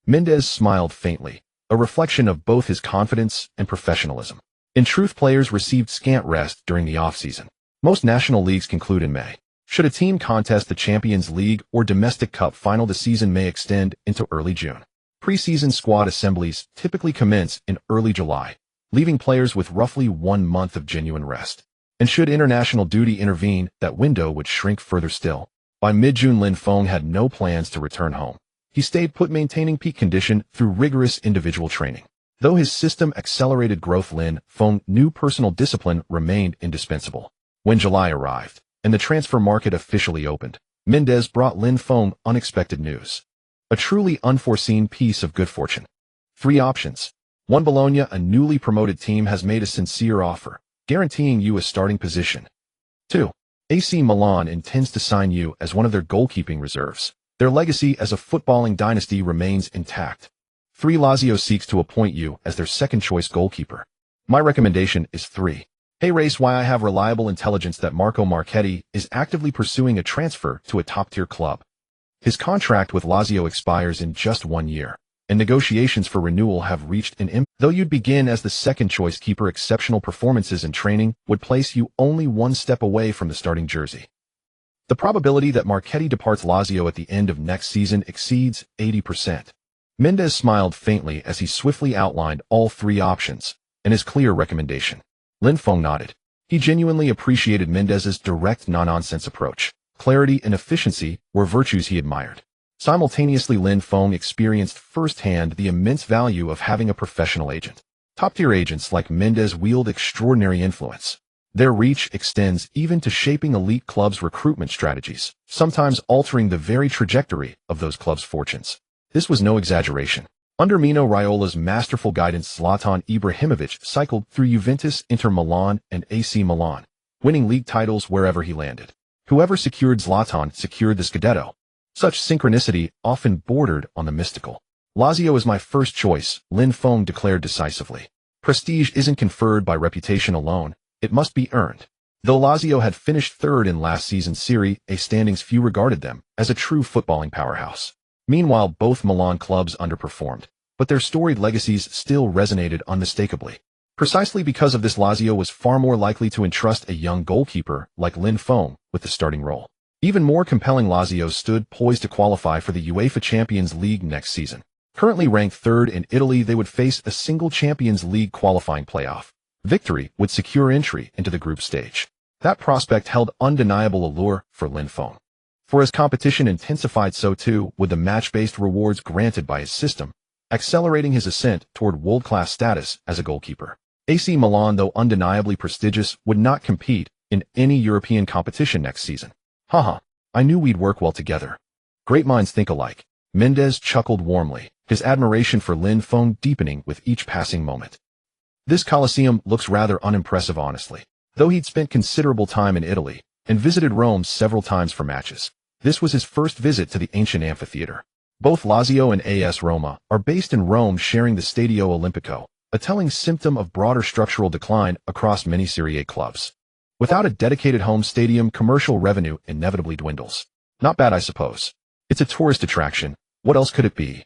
Mendes smiled faintly, a reflection of both his confidence and professionalism. In truth, players received scant rest during the off-season. Most national leagues conclude in May. Should a team contest the Champions League or domestic cup final, the season may extend into early June. Preseason squad assemblies typically commence in early July, leaving players with roughly 1 month of genuine rest. And should international duty intervene, that window would shrink further still. By mid-June, Lin Feng had no plans to return home. He stayed put, maintaining peak condition through rigorous individual training. Though his system accelerated growth, Lin Feng knew personal discipline remained indispensable. When July arrived, and the transfer market officially opened, Mendes brought Lin Feng unexpected news. A truly unforeseen piece of good fortune. 3 options. 1. Bologna, a newly promoted team, has made a sincere offer, guaranteeing you a starting position. 2. AC Milan intends to sign you as one of their goalkeeping reserves. Their legacy as a footballing dynasty remains intact. 3. Lazio seeks to appoint you as their second-choice goalkeeper. My recommendation is 3. Hey race, why I have reliable intelligence that Marco Marchetti is actively pursuing a transfer to a top-tier club. His contract with Lazio expires in just 1 year, and negotiations for renewal have reached an impasse. Though you'd begin as the second-choice keeper, exceptional performances and training would place you only 1 step away from the starting jersey. The probability that Marchetti departs Lazio at the end of next season exceeds 80%. Mendes smiled faintly as he swiftly outlined all three options and his clear recommendation. Lin Feng nodded. He genuinely appreciated Mendes's direct, no-nonsense approach. Clarity and efficiency were virtues he admired. Simultaneously, Lin Feng experienced firsthand the immense value of having a professional agent. Top-tier agents like Mendes wield extraordinary influence. Their reach extends even to shaping elite clubs' recruitment strategies, sometimes altering the very trajectory of those clubs' fortunes. This was no exaggeration. Under Mino Raiola's masterful guidance, Zlatan Ibrahimovic cycled through Juventus, Inter Milan, and AC Milan, winning league titles wherever he landed. Whoever secured Zlatan secured the Scudetto. Such synchronicity often bordered on the mystical. Lazio is my first choice, Lin Feng declared decisively. Prestige isn't conferred by reputation alone, it must be earned. Though Lazio had finished third in last season's Serie A standings, few regarded them as a true footballing powerhouse. Meanwhile, both Milan clubs underperformed, but their storied legacies still resonated unmistakably. Precisely because of this, Lazio was far more likely to entrust a young goalkeeper like Lin Feng with the starting role. Even more compelling, Lazio stood poised to qualify for the UEFA Champions League next season. Currently ranked third in Italy, they would face a single Champions League qualifying playoff. Victory would secure entry into the group stage. That prospect held undeniable allure for Lin Feng. For as competition intensified, so too would the match-based rewards granted by his system, accelerating his ascent toward world-class status as a goalkeeper. AC Milan, though undeniably prestigious, would not compete in any European competition next season. Haha, I knew we'd work well together. Great minds think alike. Mendes chuckled warmly, his admiration for Lin Feng deepening with each passing moment. This Colosseum looks rather unimpressive, honestly. Though he'd spent considerable time in Italy and visited Rome several times for matches, this was his first visit to the ancient amphitheater. Both Lazio and AS Roma are based in Rome, sharing the Stadio Olimpico, a telling symptom of broader structural decline across many Serie A clubs. Without a dedicated home stadium, commercial revenue inevitably dwindles. Not bad, I suppose. It's a tourist attraction. What else could it be?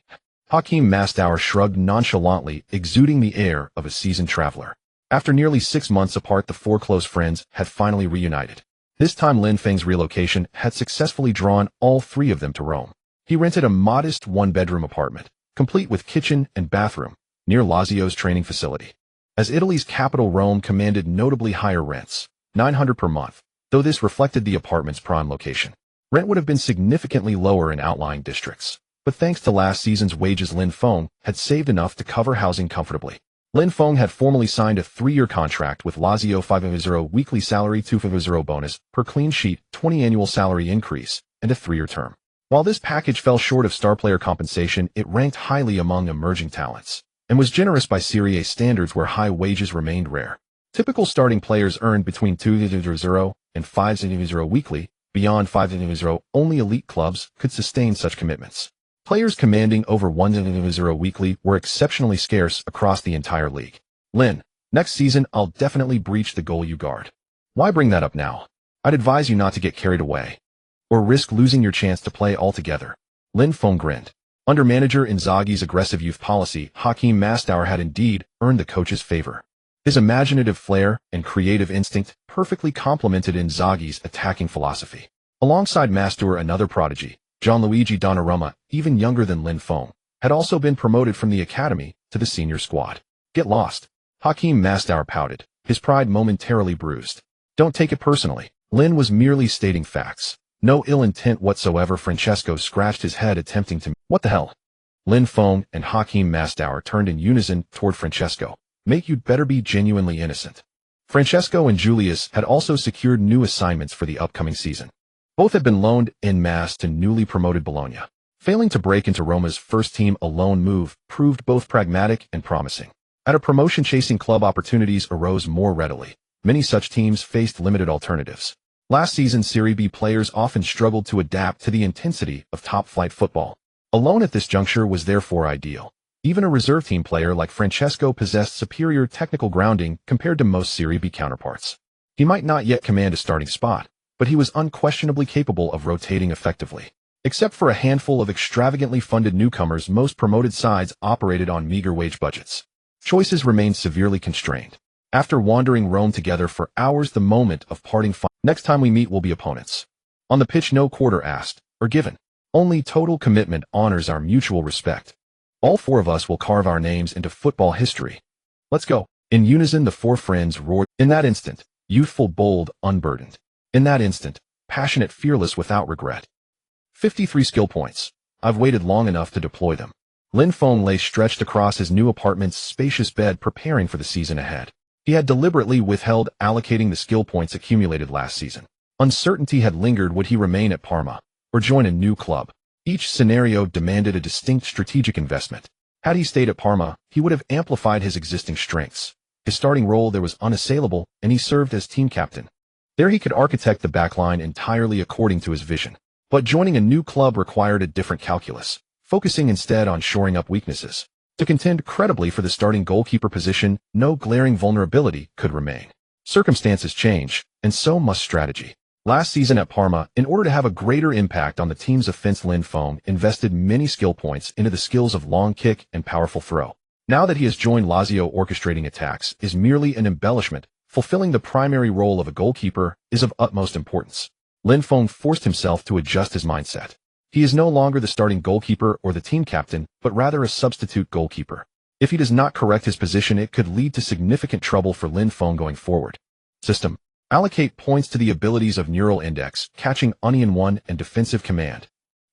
Hakeem Mastour shrugged nonchalantly, exuding the air of a seasoned traveler. After nearly 6 months apart, the four close friends had finally reunited. This time, Lin Feng's relocation had successfully drawn all three of them to Rome. He rented a modest one-bedroom apartment, complete with kitchen and bathroom, near Lazio's training facility. As Italy's capital, Rome commanded notably higher rents, $900 per month, though this reflected the apartment's prime location. Rent would have been significantly lower in outlying districts, but thanks to last season's wages, Lin Feng had saved enough to cover housing comfortably. Lin Feng had formally signed a 3-year contract with Lazio, 500 weekly salary, 250 bonus per clean sheet, 20 annual salary increase, and a 3-year term. While this package fell short of star player compensation, it ranked highly among emerging talents, and was generous by Serie A standards where high wages remained rare. Typical starting players earned between 200 and 500 weekly. Beyond 500, only elite clubs could sustain such commitments. Players commanding over 100 weekly were exceptionally scarce across the entire league. Lin, next season I'll definitely breach the goal you guard. Why bring that up now? I'd advise you not to get carried away, or risk losing your chance to play altogether. Lin Feng grinned. Under manager Inzaghi's aggressive youth policy, Hakeem Mastour had indeed earned the coach's favor. His imaginative flair and creative instinct perfectly complemented Inzaghi's attacking philosophy. Alongside Mastour, another prodigy, Gianluigi Donnarumma, even younger than Lin Feng, had also been promoted from the academy to the senior squad. Get lost. Hakeem Mastour pouted, his pride momentarily bruised. Don't take it personally. Lin was merely stating facts. No ill intent whatsoever. Francesco scratched his head, attempting to... What the hell? Lin Feng and Hakeem Mastour turned in unison toward Francesco. Mate, you'd better be genuinely innocent. Francesco and Julius had also secured new assignments for the upcoming season. Both had been loaned en masse to newly promoted Bologna. Failing to break into Roma's first team, a loan move proved both pragmatic and promising. At a promotion-chasing club, opportunities arose more readily. Many such teams faced limited alternatives. Last season, Serie B players often struggled to adapt to the intensity of top-flight football. A loan at this juncture was therefore ideal. Even a reserve team player like Francesco possessed superior technical grounding compared to most Serie B counterparts. He might not yet command a starting spot, but he was unquestionably capable of rotating effectively. Except for a handful of extravagantly funded newcomers, most promoted sides operated on meager wage budgets. Choices remained severely constrained. After wandering Rome together for hours, the moment of parting next time we meet will be opponents. On the pitch, no quarter asked or given. Only total commitment honors our mutual respect. All four of us will carve our names into football history. Let's go. In unison, the four friends roared. In that instant, youthful, bold, unburdened. In that instant, passionate, fearless, without regret. 53 skill points. I've waited long enough to deploy them. Lin Feng lay stretched across his new apartment's spacious bed, preparing for the season ahead. He had deliberately withheld allocating the skill points accumulated last season. Uncertainty had lingered. Would he remain at Parma or join a new club? Each scenario demanded a distinct strategic investment. Had he stayed at Parma, he would have amplified his existing strengths. His starting role there was unassailable, and he served as team captain. There he could architect the backline entirely according to his vision. But joining a new club required a different calculus, focusing instead on shoring up weaknesses. To contend credibly for the starting goalkeeper position, no glaring vulnerability could remain. Circumstances change, and so must strategy. Last season at Parma, in order to have a greater impact on the team's offense, Lin Feng invested many skill points into the skills of long kick and powerful throw. Now that he has joined Lazio, orchestrating attacks is merely an embellishment. Fulfilling the primary role of a goalkeeper is of utmost importance. Lin Feng forced himself to adjust his mindset. He is no longer the starting goalkeeper or the team captain, but rather a substitute goalkeeper. If he does not correct his position, it could lead to significant trouble for Lin Feng going forward. System. Allocate points to the abilities of Neural Index, Catching, Onion 1, and Defensive Command.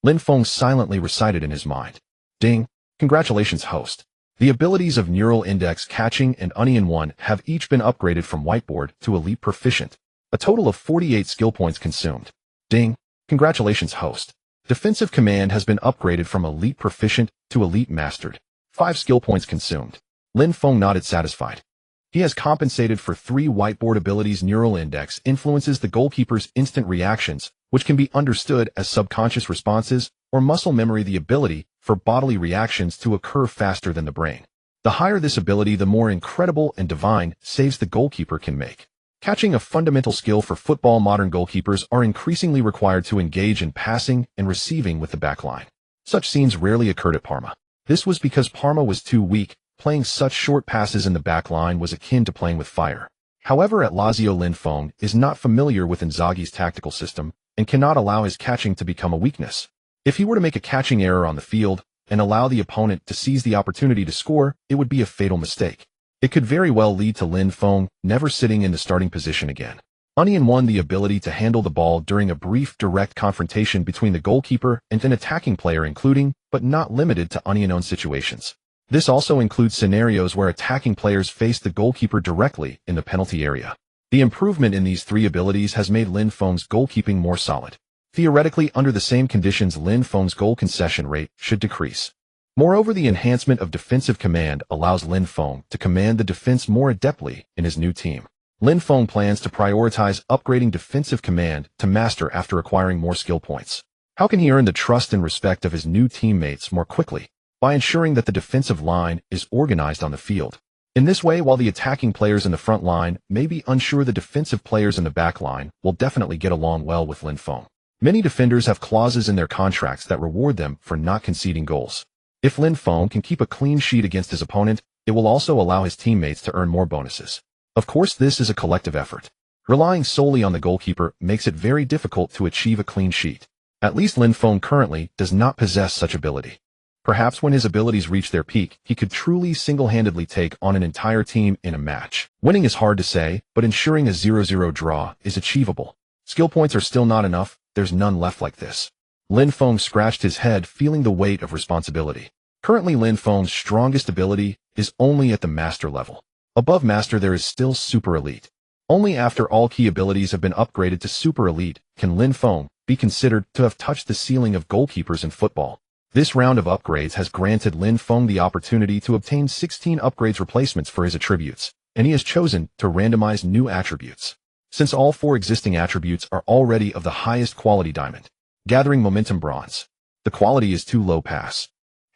Lin Feng silently recited in his mind. Ding. Congratulations, host. The abilities of Neural Index, Catching, and Onion 1 have each been upgraded from Whiteboard to Elite Proficient. A total of 48 skill points consumed. Ding. Congratulations, host. Defensive Command has been upgraded from Elite Proficient to Elite Mastered. 5 skill points consumed. Lin Feng nodded satisfied. He has compensated for 3 whiteboard abilities. Neural Index influences the goalkeeper's instant reactions, which can be understood as subconscious responses or muscle memory, the ability for bodily reactions to occur faster than the brain. The higher this ability, the more incredible and divine saves the goalkeeper can make. Catching, a fundamental skill for football. Modern goalkeepers are increasingly required to engage in passing and receiving with the backline. Such scenes rarely occurred at Parma. This was because Parma was too weak. Playing such short passes in the backline was akin to playing with fire. However, at Lazio, Lin Feng is not familiar with Inzaghi's tactical system and cannot allow his catching to become a weakness. If he were to make a catching error on the field and allow the opponent to seize the opportunity to score, it would be a fatal mistake. It could very well lead to Lin Feng never sitting in the starting position again. Onion 1, the ability to handle the ball during a brief direct confrontation between the goalkeeper and an attacking player, including, but not limited to, Onion-own situations. This also includes scenarios where attacking players face the goalkeeper directly in the penalty area. The improvement in these 3 abilities has made Lin Feng's goalkeeping more solid. Theoretically, under the same conditions, Lin Feng's goal concession rate should decrease. Moreover, the enhancement of defensive command allows Lin Feng to command the defense more adeptly in his new team. Lin Feng plans to prioritize upgrading defensive command to master after acquiring more skill points. How can he earn the trust and respect of his new teammates more quickly? By ensuring that the defensive line is organized on the field. In this way, while the attacking players in the front line may be unsure, the defensive players in the back line will definitely get along well with Lin Feng. Many defenders have clauses in their contracts that reward them for not conceding goals. If Lin Feng can keep a clean sheet against his opponent, it will also allow his teammates to earn more bonuses. Of course, this is a collective effort. Relying solely on the goalkeeper makes it very difficult to achieve a clean sheet. At least Lin Feng currently does not possess such ability. Perhaps when his abilities reach their peak, he could truly single-handedly take on an entire team in a match. Winning is hard to say, but ensuring a 0-0 draw is achievable. Skill points are still not enough. There's none left like this. Lin Feng scratched his head, feeling the weight of responsibility. Currently, Lin Feng's strongest ability is only at the master level. Above master, there is still super elite. Only after all key abilities have been upgraded to super elite can Lin Feng be considered to have touched the ceiling of goalkeepers in football. This round of upgrades has granted Lin Feng the opportunity to obtain 16 upgrades replacements for his attributes, and he has chosen to randomize new attributes. Since all 4 existing attributes are already of the highest quality, diamond. Gathering momentum, bronze. The quality is too low, pass.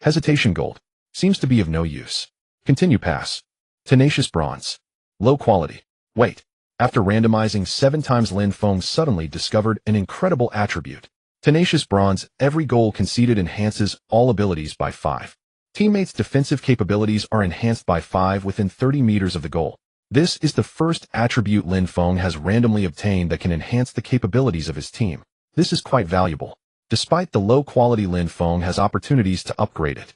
Hesitation, gold. Seems to be of no use. Continue, pass. Tenacious, bronze. Low quality. Wait. After randomizing 7 times, Lin Feng suddenly discovered an incredible attribute. Tenacious, bronze. Every goal conceded enhances all abilities by 5. Teammates' defensive capabilities are enhanced by 5 within 30 meters of the goal. This is the first attribute Lin Feng has randomly obtained that can enhance the capabilities of his team. This is quite valuable. Despite the low quality, Lin Feng has opportunities to upgrade it.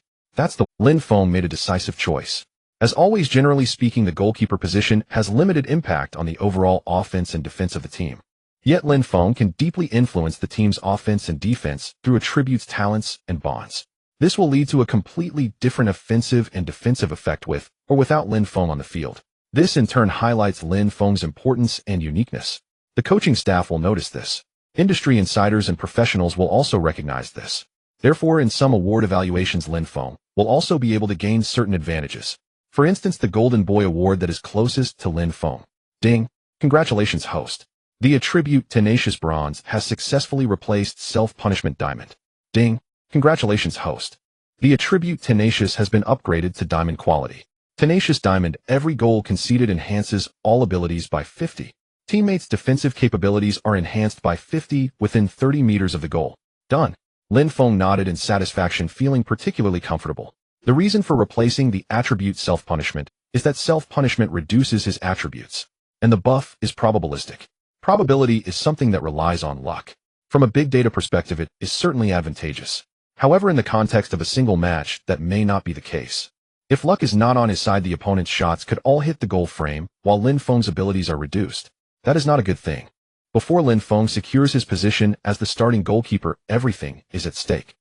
Lin Feng made a decisive choice. As always, generally speaking, the goalkeeper position has limited impact on the overall offense and defense of the team. Yet Lin Feng can deeply influence the team's offense and defense through attributes, talents, and bonds. This will lead to a completely different offensive and defensive effect with or without Lin Feng on the field. This in turn highlights Lin Feng's importance and uniqueness. The coaching staff will notice this. Industry insiders and professionals will also recognize this. Therefore, in some award evaluations, Lin Feng will also be able to gain certain advantages. For instance, the Golden Boy Award that is closest to Lin Feng. Ding! Congratulations, host. The attribute Tenacious Bronze has successfully replaced Self-Punishment Diamond. Ding! Congratulations, host. The attribute Tenacious has been upgraded to Diamond Quality. Tenacious Diamond, every goal conceded enhances all abilities by 50. Teammates' defensive capabilities are enhanced by 50 within 30 meters of the goal. Done. Lin Feng nodded in satisfaction, feeling particularly comfortable. The reason for replacing the attribute self-punishment is that self-punishment reduces his attributes, and the buff is probabilistic. Probability is something that relies on luck. From a big data perspective, it is certainly advantageous. However, in the context of a single match, that may not be the case. If luck is not on his side, the opponent's shots could all hit the goal frame, while Lin Feng's abilities are reduced. That is not a good thing. Before Lin Feng secures his position as the starting goalkeeper, everything is at stake.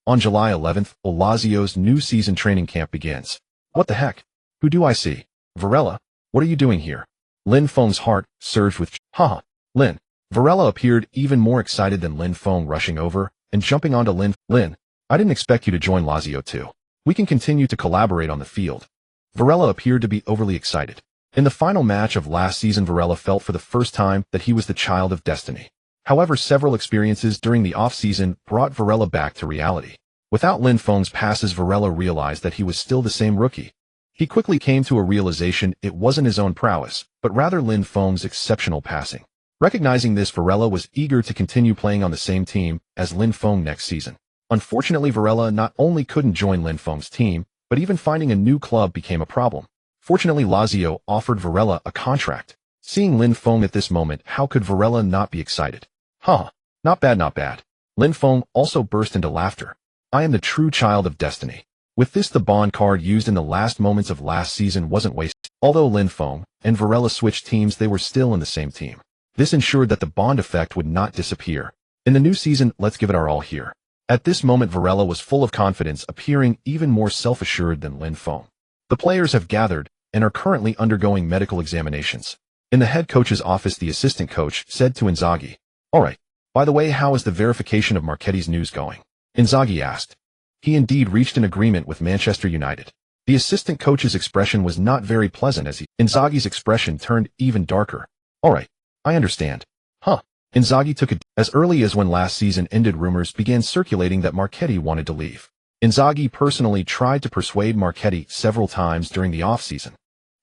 On July 11th, Lazio's new season training camp begins. What the heck? Who do I see? Varela? What are you doing here? Lin Feng's heart surged with haha. Lin. Varela appeared even more excited than Lin Feng, rushing over and jumping onto Lin. Lin, I didn't expect you to join Lazio too. We can continue to collaborate on the field. Varela appeared to be overly excited. In the final match of last season, Varela felt for the first time that he was the child of destiny. However, several experiences during the off-season brought Varela back to reality. Without Lin Feng's passes, Varela realized that he was still the same rookie. He quickly came to a realization it wasn't his own prowess, but rather Lin Feng's exceptional passing. Recognizing this, Varela was eager to continue playing on the same team as Lin Feng next season. Unfortunately, Varela not only couldn't join Lin Feng's team, but even finding a new club became a problem. Fortunately, Lazio offered Varela a contract. Seeing Lin Feng at this moment, how could Varela not be excited? Huh, not bad, not bad. Lin Feng also burst into laughter. I am the true child of destiny. With this, the bond card used in the last moments of last season wasn't wasted. Although Lin Feng and Varela switched teams, they were still in the same team. This ensured that the bond effect would not disappear. In the new season, let's give it our all here. At this moment, Varela was full of confidence, appearing even more self-assured than Lin Feng. The players have gathered and are currently undergoing medical examinations. In the head coach's office, the assistant coach said to Inzaghi, "All right, by the way, how is the verification of Marchetti's news going?" Inzaghi asked. He indeed reached an agreement with Manchester United. The assistant coach's expression was not very pleasant as Inzaghi's expression turned even darker. "All right, I understand." Huh. Inzaghi took it. As early as when last season ended, rumors began circulating that Marchetti wanted to leave. Inzaghi personally tried to persuade Marchetti several times during the off-season.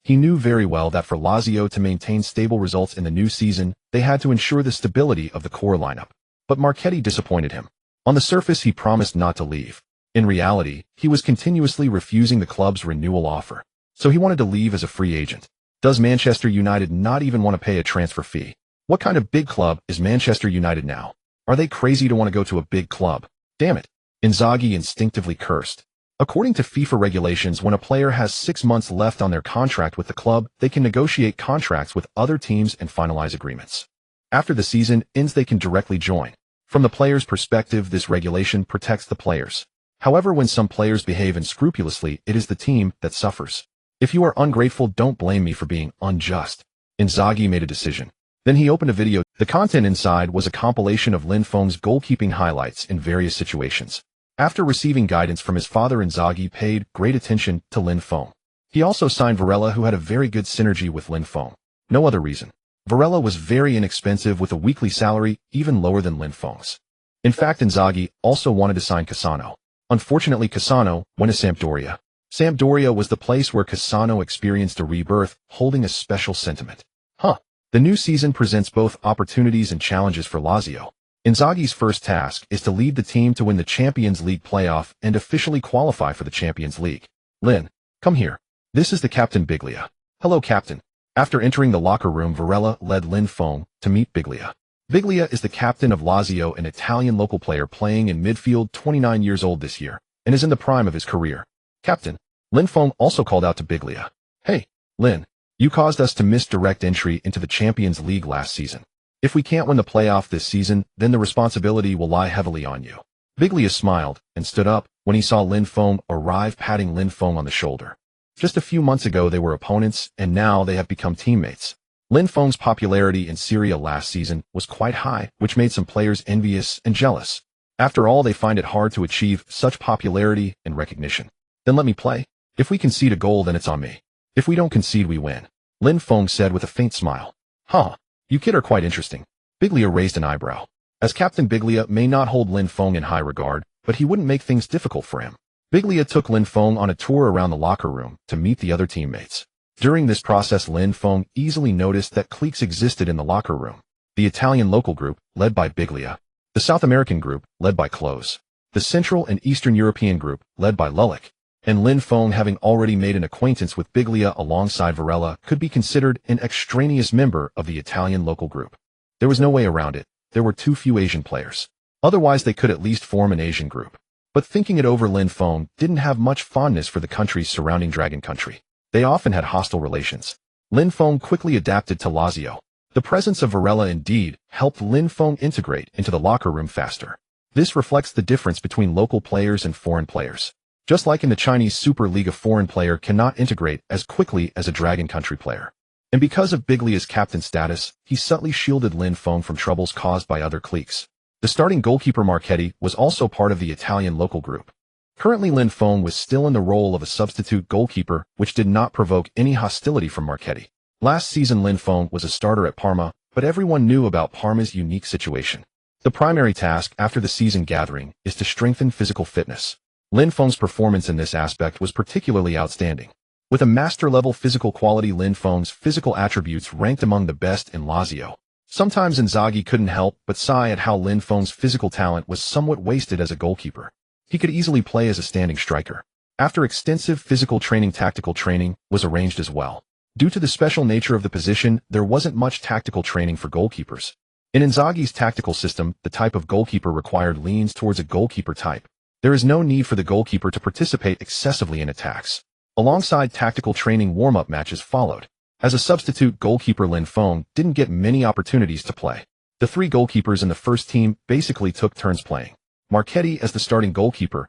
He knew very well that for Lazio to maintain stable results in the new season, they had to ensure the stability of the core lineup. But Marchetti disappointed him. On the surface, he promised not to leave. In reality, he was continuously refusing the club's renewal offer. So he wanted to leave as a free agent. Does Manchester United not even want to pay a transfer fee? What kind of big club is Manchester United now? Are they crazy to want to go to a big club? Damn it. Inzaghi instinctively cursed. According to FIFA regulations, when a player has 6 months left on their contract with the club, they can negotiate contracts with other teams and finalize agreements. After the season ends, they can directly join. From the player's perspective, this regulation protects the players. However, when some players behave unscrupulously, it is the team that suffers. If you are ungrateful, don't blame me for being unjust. Inzaghi made a decision. Then he opened a video. The content inside was a compilation of Lin Feng's goalkeeping highlights in various situations. After receiving guidance from his father, Inzaghi paid great attention to Lin Feng. He also signed Varela, who had a very good synergy with Lin Feng. No other reason. Varela was very inexpensive with a weekly salary even lower than Lin Feng's. In fact, Inzaghi also wanted to sign Cassano. Unfortunately, Cassano went to Sampdoria. Sampdoria was the place where Cassano experienced a rebirth, holding a special sentiment. Huh. The new season presents both opportunities and challenges for Lazio. Inzaghi's first task is to lead the team to win the Champions League playoff and officially qualify for the Champions League. Lin, come here. This is the captain, Biglia. Hello, captain. After entering the locker room, Varela led Lin Feng to meet Biglia. Biglia is the captain of Lazio, an Italian local player playing in midfield, 29 years old this year. and is in the prime of his career. Captain, Lin Feng also called out to Biglia. Hey, Lin, you caused us to miss direct entry into the Champions League last season. If we can't win the playoff this season, then the responsibility will lie heavily on you. Biglia smiled and stood up when he saw Lin Feng arrive, patting Lin Feng on the shoulder. Just a few months ago they were opponents, and now they have become teammates. Lin Feng's popularity in Serie A last season was quite high, which made some players envious and jealous. After all, they find it hard to achieve such popularity and recognition. Then let me play. If we concede a goal, then it's on me. If we don't concede, we win, Lin Feng said with a faint smile. Huh, you kid are quite interesting. Biglia raised an eyebrow. As captain, Biglia may not hold Lin Feng in high regard, but he wouldn't make things difficult for him. Biglia took Lin Feng on a tour around the locker room to meet the other teammates. During this process, Lin Feng easily noticed that cliques existed in the locker room. The Italian local group, led by Biglia. The South American group, led by Close. The Central and Eastern European group, led by Lulic. And Lin Feng, having already made an acquaintance with Biglia alongside Varela, could be considered an extraneous member of the Italian local group. There was no way around it. There were too few Asian players. Otherwise, they could at least form an Asian group. But thinking it over, Lin Feng didn't have much fondness for the countries surrounding Dragon Country. They often had hostile relations. Lin Feng quickly adapted to Lazio. The presence of Varela indeed helped Lin Feng integrate into the locker room faster. This reflects the difference between local players and foreign players. Just like in the Chinese Super League, a foreign player cannot integrate as quickly as a Dragon Country player. And because of Biglia's captain status, he subtly shielded Lin Feng from troubles caused by other cliques. The starting goalkeeper Marchetti was also part of the Italian local group. Currently, Lin Feng was still in the role of a substitute goalkeeper, which did not provoke any hostility from Marchetti. Last season, Lin Feng was a starter at Parma, but everyone knew about Parma's unique situation. The primary task after the season gathering is to strengthen physical fitness. Lin Feng's performance in this aspect was particularly outstanding. With a master-level physical quality, Lin Feng's physical attributes ranked among the best in Lazio. Sometimes Inzaghi couldn't help but sigh at how Lin Feng's physical talent was somewhat wasted as a goalkeeper. He could easily play as a standing striker. After extensive physical training, tactical training was arranged as well. Due to the special nature of the position, there wasn't much tactical training for goalkeepers. In Inzaghi's tactical system, the type of goalkeeper required leans towards a goalkeeper type. There is no need for the goalkeeper to participate excessively in attacks. Alongside tactical training, warm-up matches followed. As a substitute goalkeeper, Lin Feng didn't get many opportunities to play. The three goalkeepers in the first team basically took turns playing. Marchetti, as the starting goalkeeper,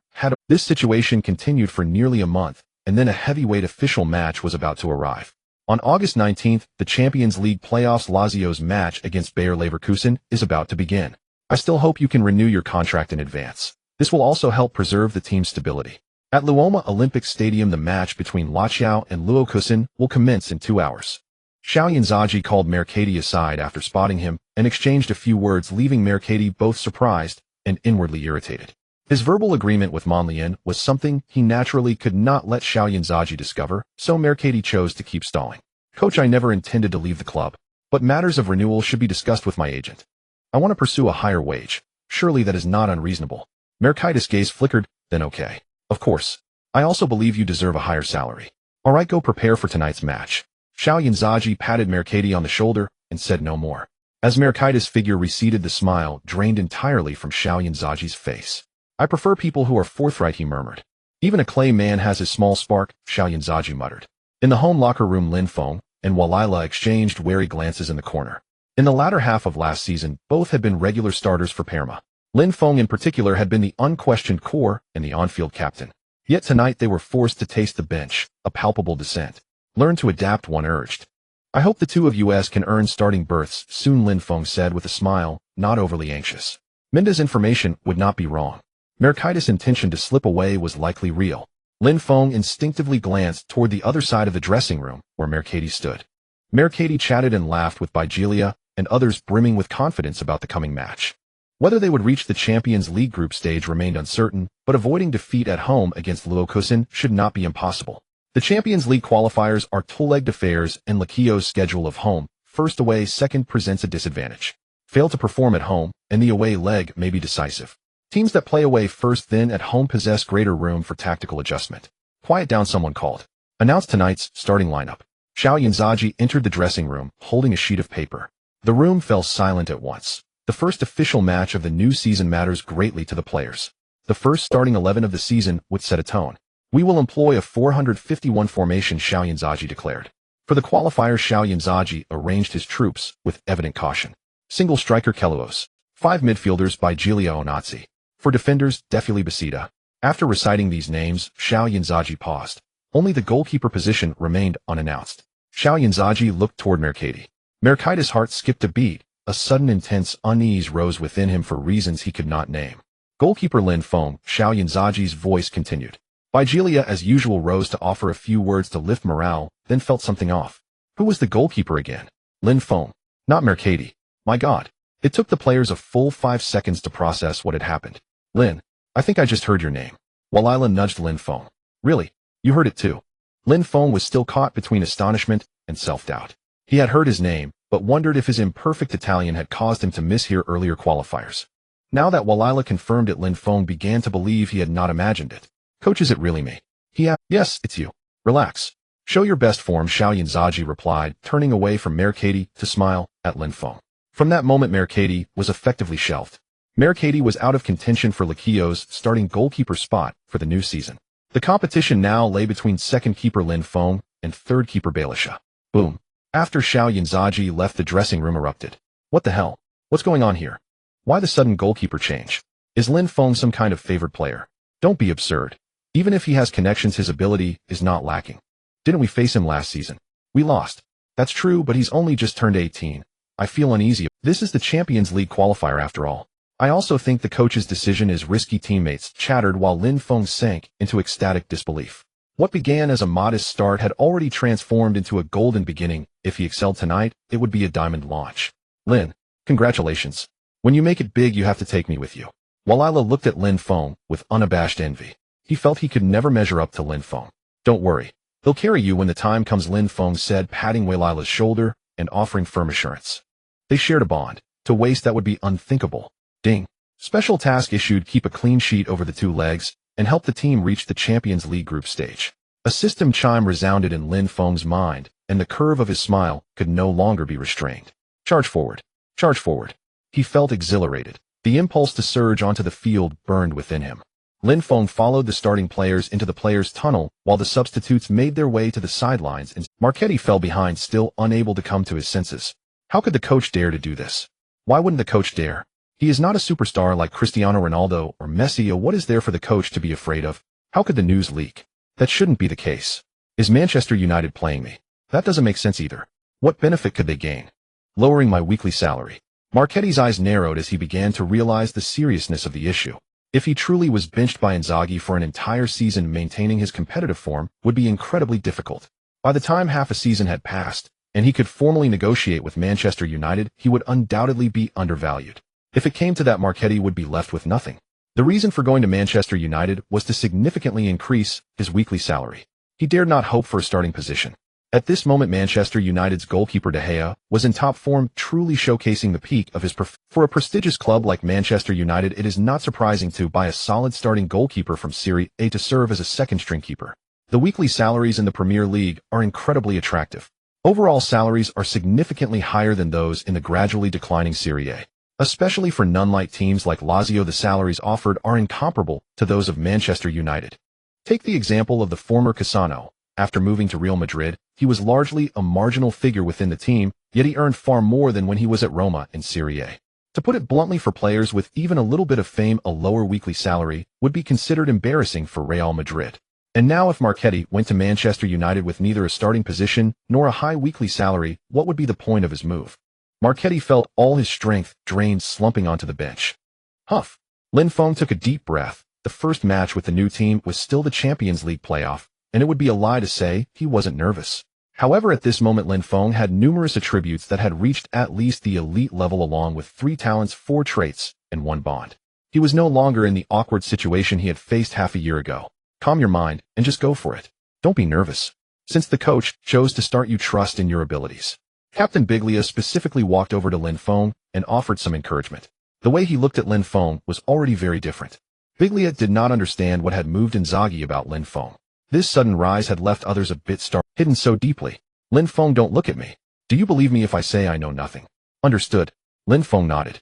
this situation continued for nearly a month, and then a heavyweight official match was about to arrive. On August 19th, the Champions League playoffs, Lazio's match against Bayer Leverkusen is about to begin. I still hope you can renew your contract in advance. This will also help preserve the team's stability. At Luoma Olympic Stadium, the match between Lazio and Leverkusen will commence in 2 hours. Gianluigi called Marchetti aside after spotting him and exchanged a few words, leaving Marchetti both surprised and inwardly irritated. His verbal agreement with Manuel was something he naturally could not let Gianluigi discover, so Marchetti chose to keep stalling. Coach, I never intended to leave the club, but matters of renewal should be discussed with my agent. I want to pursue a higher wage. Surely that is not unreasonable. Marchetti's gaze flickered, then okay. Of course. I also believe you deserve a higher salary. Alright, go prepare for tonight's match. Gianluigi patted Marchetti on the shoulder and said no more. As Marchetti's figure receded, the smile drained entirely from Gianluigi's face. I prefer people who are forthright, he murmured. Even a clay man has his small spark, Gianluigi muttered. In the home locker room, Lin Feng and Walila exchanged wary glances in the corner. In the latter half of last season, both had been regular starters for Parma. Lin Feng in particular had been the unquestioned core and the on-field captain. Yet tonight they were forced to taste the bench, a palpable descent. Learn to adapt, one urged. I hope the two of you can earn starting berths soon, Lin Feng said with a smile, not overly anxious. Menda's information would not be wrong. Marchetti's intention to slip away was likely real. Lin Feng instinctively glanced toward the other side of the dressing room, where Marchetti stood. Marchetti chatted and laughed with Biglia and others, brimming with confidence about the coming match. Whether they would reach the Champions League group stage remained uncertain, but avoiding defeat at home against Leverkusen should not be impossible. The Champions League qualifiers are two-legged affairs, and Lazio's schedule of home, first away, second presents a disadvantage. Fail to perform at home, and the away leg may be decisive. Teams that play away first then at home possess greater room for tactical adjustment. Quiet down, someone called. Announce tonight's starting lineup. Gianluigi entered the dressing room, holding a sheet of paper. The room fell silent at once. The first official match of the new season matters greatly to the players. The first starting 11 of the season would set a tone. We will employ a 451 formation, Xiao Yanzhaji declared. For the qualifiers, Xiao Yanzhaji arranged his troops with evident caution. Single striker Keluos. 5 midfielders by Giulio Onazzi. For defenders, Defili Basida. After reciting these names, Xiao Yanzhaji paused. Only the goalkeeper position remained unannounced. Xiao Yanzhaji looked toward Mercati. Mercati's heart skipped a beat. A sudden intense unease rose within him for reasons he could not name. Goalkeeper Lin Feng, Xiao Yanzhaji's voice continued. Giulia as usual rose to offer a few words to lift morale, then felt something off. Who was the goalkeeper again? Lin Feng. Not Mercati. My God. It took the players a full 5 seconds to process what had happened. Lin, I think I just heard your name. Walila nudged Lin Feng. Really? You heard it too? Lin Feng was still caught between astonishment and self-doubt. He had heard his name, but wondered if his imperfect Italian had caused him to mishear earlier qualifiers. Now that Walila confirmed it, Lin Feng began to believe he had not imagined it. Coach, is it really me? He asked. Yes, it's you. Relax. Show your best form, Xiao Yanzhaji replied, turning away from Mercati to smile at Lin Feng. From that moment, Mercati was effectively shelved. Mercati was out of contention for Lazio's starting goalkeeper spot for the new season. The competition now lay between second keeper Lin Feng and third keeper Bailisha. Boom. After Xiao Yanzhaji left, the dressing room erupted. What the hell? What's going on here? Why the sudden goalkeeper change? Is Lin Feng some kind of favored player? Don't be absurd. Even if he has connections, his ability is not lacking. Didn't we face him last season? We lost. That's true, but he's only just turned 18. I feel uneasy. This is the Champions League qualifier after all. I also think the coach's decision is risky. Teammates chattered while Lin Feng sank into ecstatic disbelief. What began as a modest start had already transformed into a golden beginning. If he excelled tonight, it would be a diamond launch. Lin, congratulations. When you make it big, you have to take me with you. Walila looked at Lin Feng with unabashed envy. He felt he could never measure up to Lin Feng. Don't worry. He'll carry you when the time comes, Lin Feng said, patting Walila's shoulder and offering firm assurance. They shared a bond. To waste that would be unthinkable. Ding. Special task issued: keep a clean sheet over the 2 legs and help the team reach the Champions League group stage. A system chime resounded in Lin Feng's mind, and the curve of his smile could no longer be restrained. Charge forward. Charge forward. He felt exhilarated. The impulse to surge onto the field burned within him. Lin Feng followed the starting players into the players' tunnel while the substitutes made their way to the sidelines, and Mercati fell behind, still unable to come to his senses. How could the coach dare to do this? Why wouldn't the coach dare? He is not a superstar like Cristiano Ronaldo or Messi. What is there for the coach to be afraid of? How could the news leak? That shouldn't be the case. Is Manchester United playing me? That doesn't make sense either. What benefit could they gain? Lowering my weekly salary. Mercati's eyes narrowed as he began to realize the seriousness of the issue. If he truly was benched by Inzaghi for an entire season, maintaining his competitive form would be incredibly difficult. By the time half a season had passed, and he could formally negotiate with Manchester United, he would undoubtedly be undervalued. If it came to that, Mercati would be left with nothing. The reason for going to Manchester United was to significantly increase his weekly salary. He dared not hope for a starting position. At this moment, Manchester United's goalkeeper De Gea was in top form, truly showcasing the peak of his For a prestigious club like Manchester United, it is not surprising to buy a solid starting goalkeeper from Serie A to serve as a second-string keeper. The weekly salaries in the Premier League are incredibly attractive. Overall salaries are significantly higher than those in the gradually declining Serie A. Especially for non-light teams like Lazio, the salaries offered are incomparable to those of Manchester United. Take the example of the former Cassano. After moving to Real Madrid, he was largely a marginal figure within the team, yet he earned far more than when he was at Roma in Serie A. To put it bluntly, for players with even a little bit of fame, a lower weekly salary would be considered embarrassing for Real Madrid. And now if Mercati went to Manchester United with neither a starting position nor a high weekly salary, what would be the point of his move? Mercati felt all his strength drained, slumping onto the bench. Huff. Lin Feng took a deep breath. The first match with the new team was still the Champions League playoff, and it would be a lie to say he wasn't nervous. However, at this moment, Lin Feng had numerous attributes that had reached at least the elite level, along with 3 talents, 4 traits, and 1 bond. He was no longer in the awkward situation he had faced half a year ago. Calm your mind and just go for it. Don't be nervous. Since the coach chose to start, you trust in your abilities. Captain Biglia specifically walked over to Lin Feng and offered some encouragement. The way he looked at Lin Feng was already very different. Biglia did not understand what had moved Inzaghi about Lin Feng. This sudden rise had left others a bit hidden so deeply. Lin Feng, don't look at me. Do you believe me if I say I know nothing? Understood. Lin Feng nodded.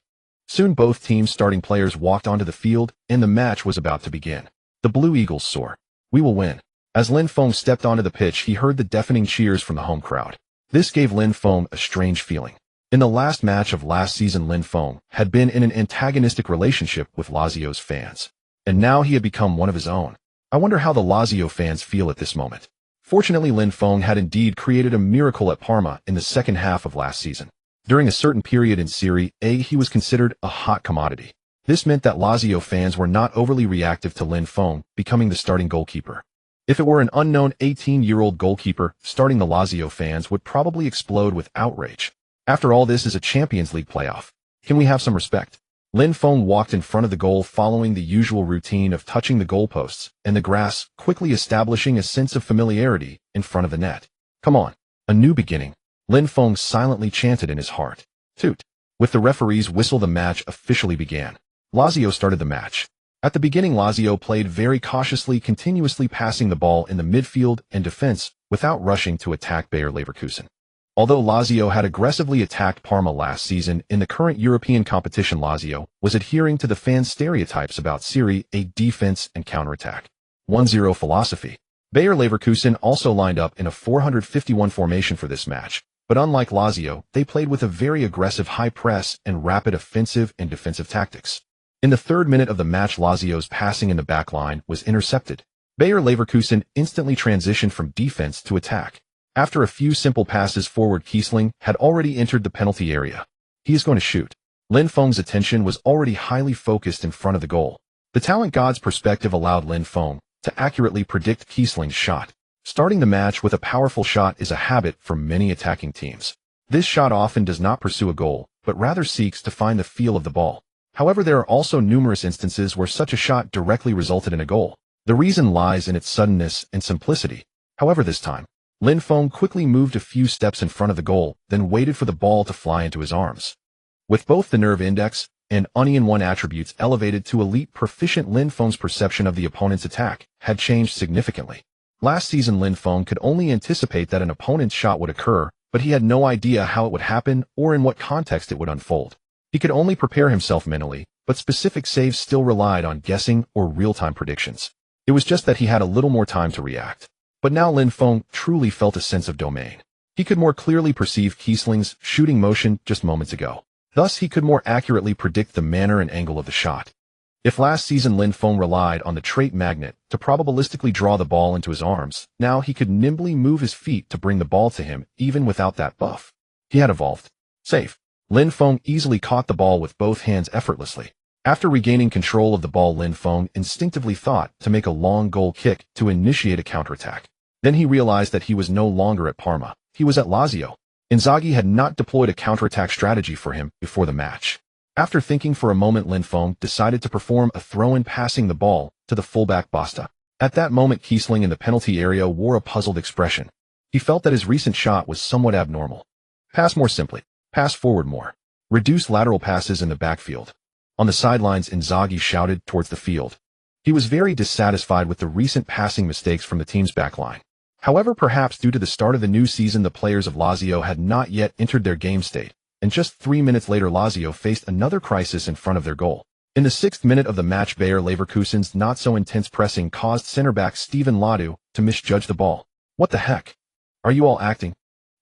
Soon both teams' starting players walked onto the field, and the match was about to begin. The Blue Eagles soar. We will win. As Lin Feng stepped onto the pitch, he heard the deafening cheers from the home crowd. This gave Lin Feng a strange feeling. In the last match of last season, Lin Feng had been in an antagonistic relationship with Lazio's fans. And now he had become one of his own. I wonder how the Lazio fans feel at this moment. Fortunately, Lin Feng had indeed created a miracle at Parma in the second half of last season. During a certain period in Serie A, he was considered a hot commodity. This meant that Lazio fans were not overly reactive to Lin Feng becoming the starting goalkeeper. If it were an unknown 18-year-old goalkeeper, starting the Lazio fans would probably explode with outrage. After all, this is a Champions League playoff. Can we have some respect? Lin Feng walked in front of the goal following the usual routine of touching the goalposts and the grass, quickly establishing a sense of familiarity in front of the net. Come on, a new beginning. Lin Feng silently chanted in his heart. Toot. With the referee's whistle, the match officially began. Lazio started the match. At the beginning, Lazio played very cautiously, continuously passing the ball in the midfield and defense without rushing to attack Bayer Leverkusen. Although Lazio had aggressively attacked Parma last season, in the current European competition Lazio was adhering to the fans' stereotypes about Serie A defense and counterattack. 1-0 philosophy. Bayer Leverkusen also lined up in a 451 formation for this match. But unlike Lazio, they played with a very aggressive high press and rapid offensive and defensive tactics. In the third minute of the match, Lazio's passing in the back line was intercepted. Bayer Leverkusen instantly transitioned from defense to attack. After a few simple passes forward, Kiesling had already entered the penalty area. He is going to shoot. Lin Feng's attention was already highly focused in front of the goal. The talent god's perspective allowed Lin Feng to accurately predict Kiesling's shot. Starting the match with a powerful shot is a habit for many attacking teams. This shot often does not pursue a goal, but rather seeks to find the feel of the ball. However, there are also numerous instances where such a shot directly resulted in a goal. The reason lies in its suddenness and simplicity. However, this time, Lin Feng quickly moved a few steps in front of the goal, then waited for the ball to fly into his arms. With both the nerve index and onion 1 attributes elevated to elite proficient, Lin Feng's perception of the opponent's attack had changed significantly. Last season, Lin Feng could only anticipate that an opponent's shot would occur, but he had no idea how it would happen or in what context it would unfold. He could only prepare himself mentally, but specific saves still relied on guessing or real-time predictions. It was just that he had a little more time to react. But now Lin Feng truly felt a sense of domain. He could more clearly perceive Kiesling's shooting motion just moments ago. Thus, he could more accurately predict the manner and angle of the shot. If last season Lin Feng relied on the trait magnet to probabilistically draw the ball into his arms, now he could nimbly move his feet to bring the ball to him even without that buff. He had evolved. Safe. Lin Feng easily caught the ball with both hands effortlessly. After regaining control of the ball, Lin Feng instinctively thought to make a long goal kick to initiate a counterattack. Then he realized that he was no longer at Parma. He was at Lazio. Inzaghi had not deployed a counterattack strategy for him before the match. After thinking for a moment, Lin Feng decided to perform a throw-in, passing the ball to the fullback Basta. At that moment, Kiesling in the penalty area wore a puzzled expression. He felt that his recent shot was somewhat abnormal. Pass more simply. Pass forward more. Reduce lateral passes in the backfield. On the sidelines, Inzaghi shouted towards the field. He was very dissatisfied with the recent passing mistakes from the team's backline. However, perhaps due to the start of the new season, the players of Lazio had not yet entered their game state. And just 3 minutes later, Lazio faced another crisis in front of their goal. In the 6th minute of the match, Bayer Leverkusen's not-so-intense pressing caused center-back Steven Ladu to misjudge the ball. What the heck? Are you all acting?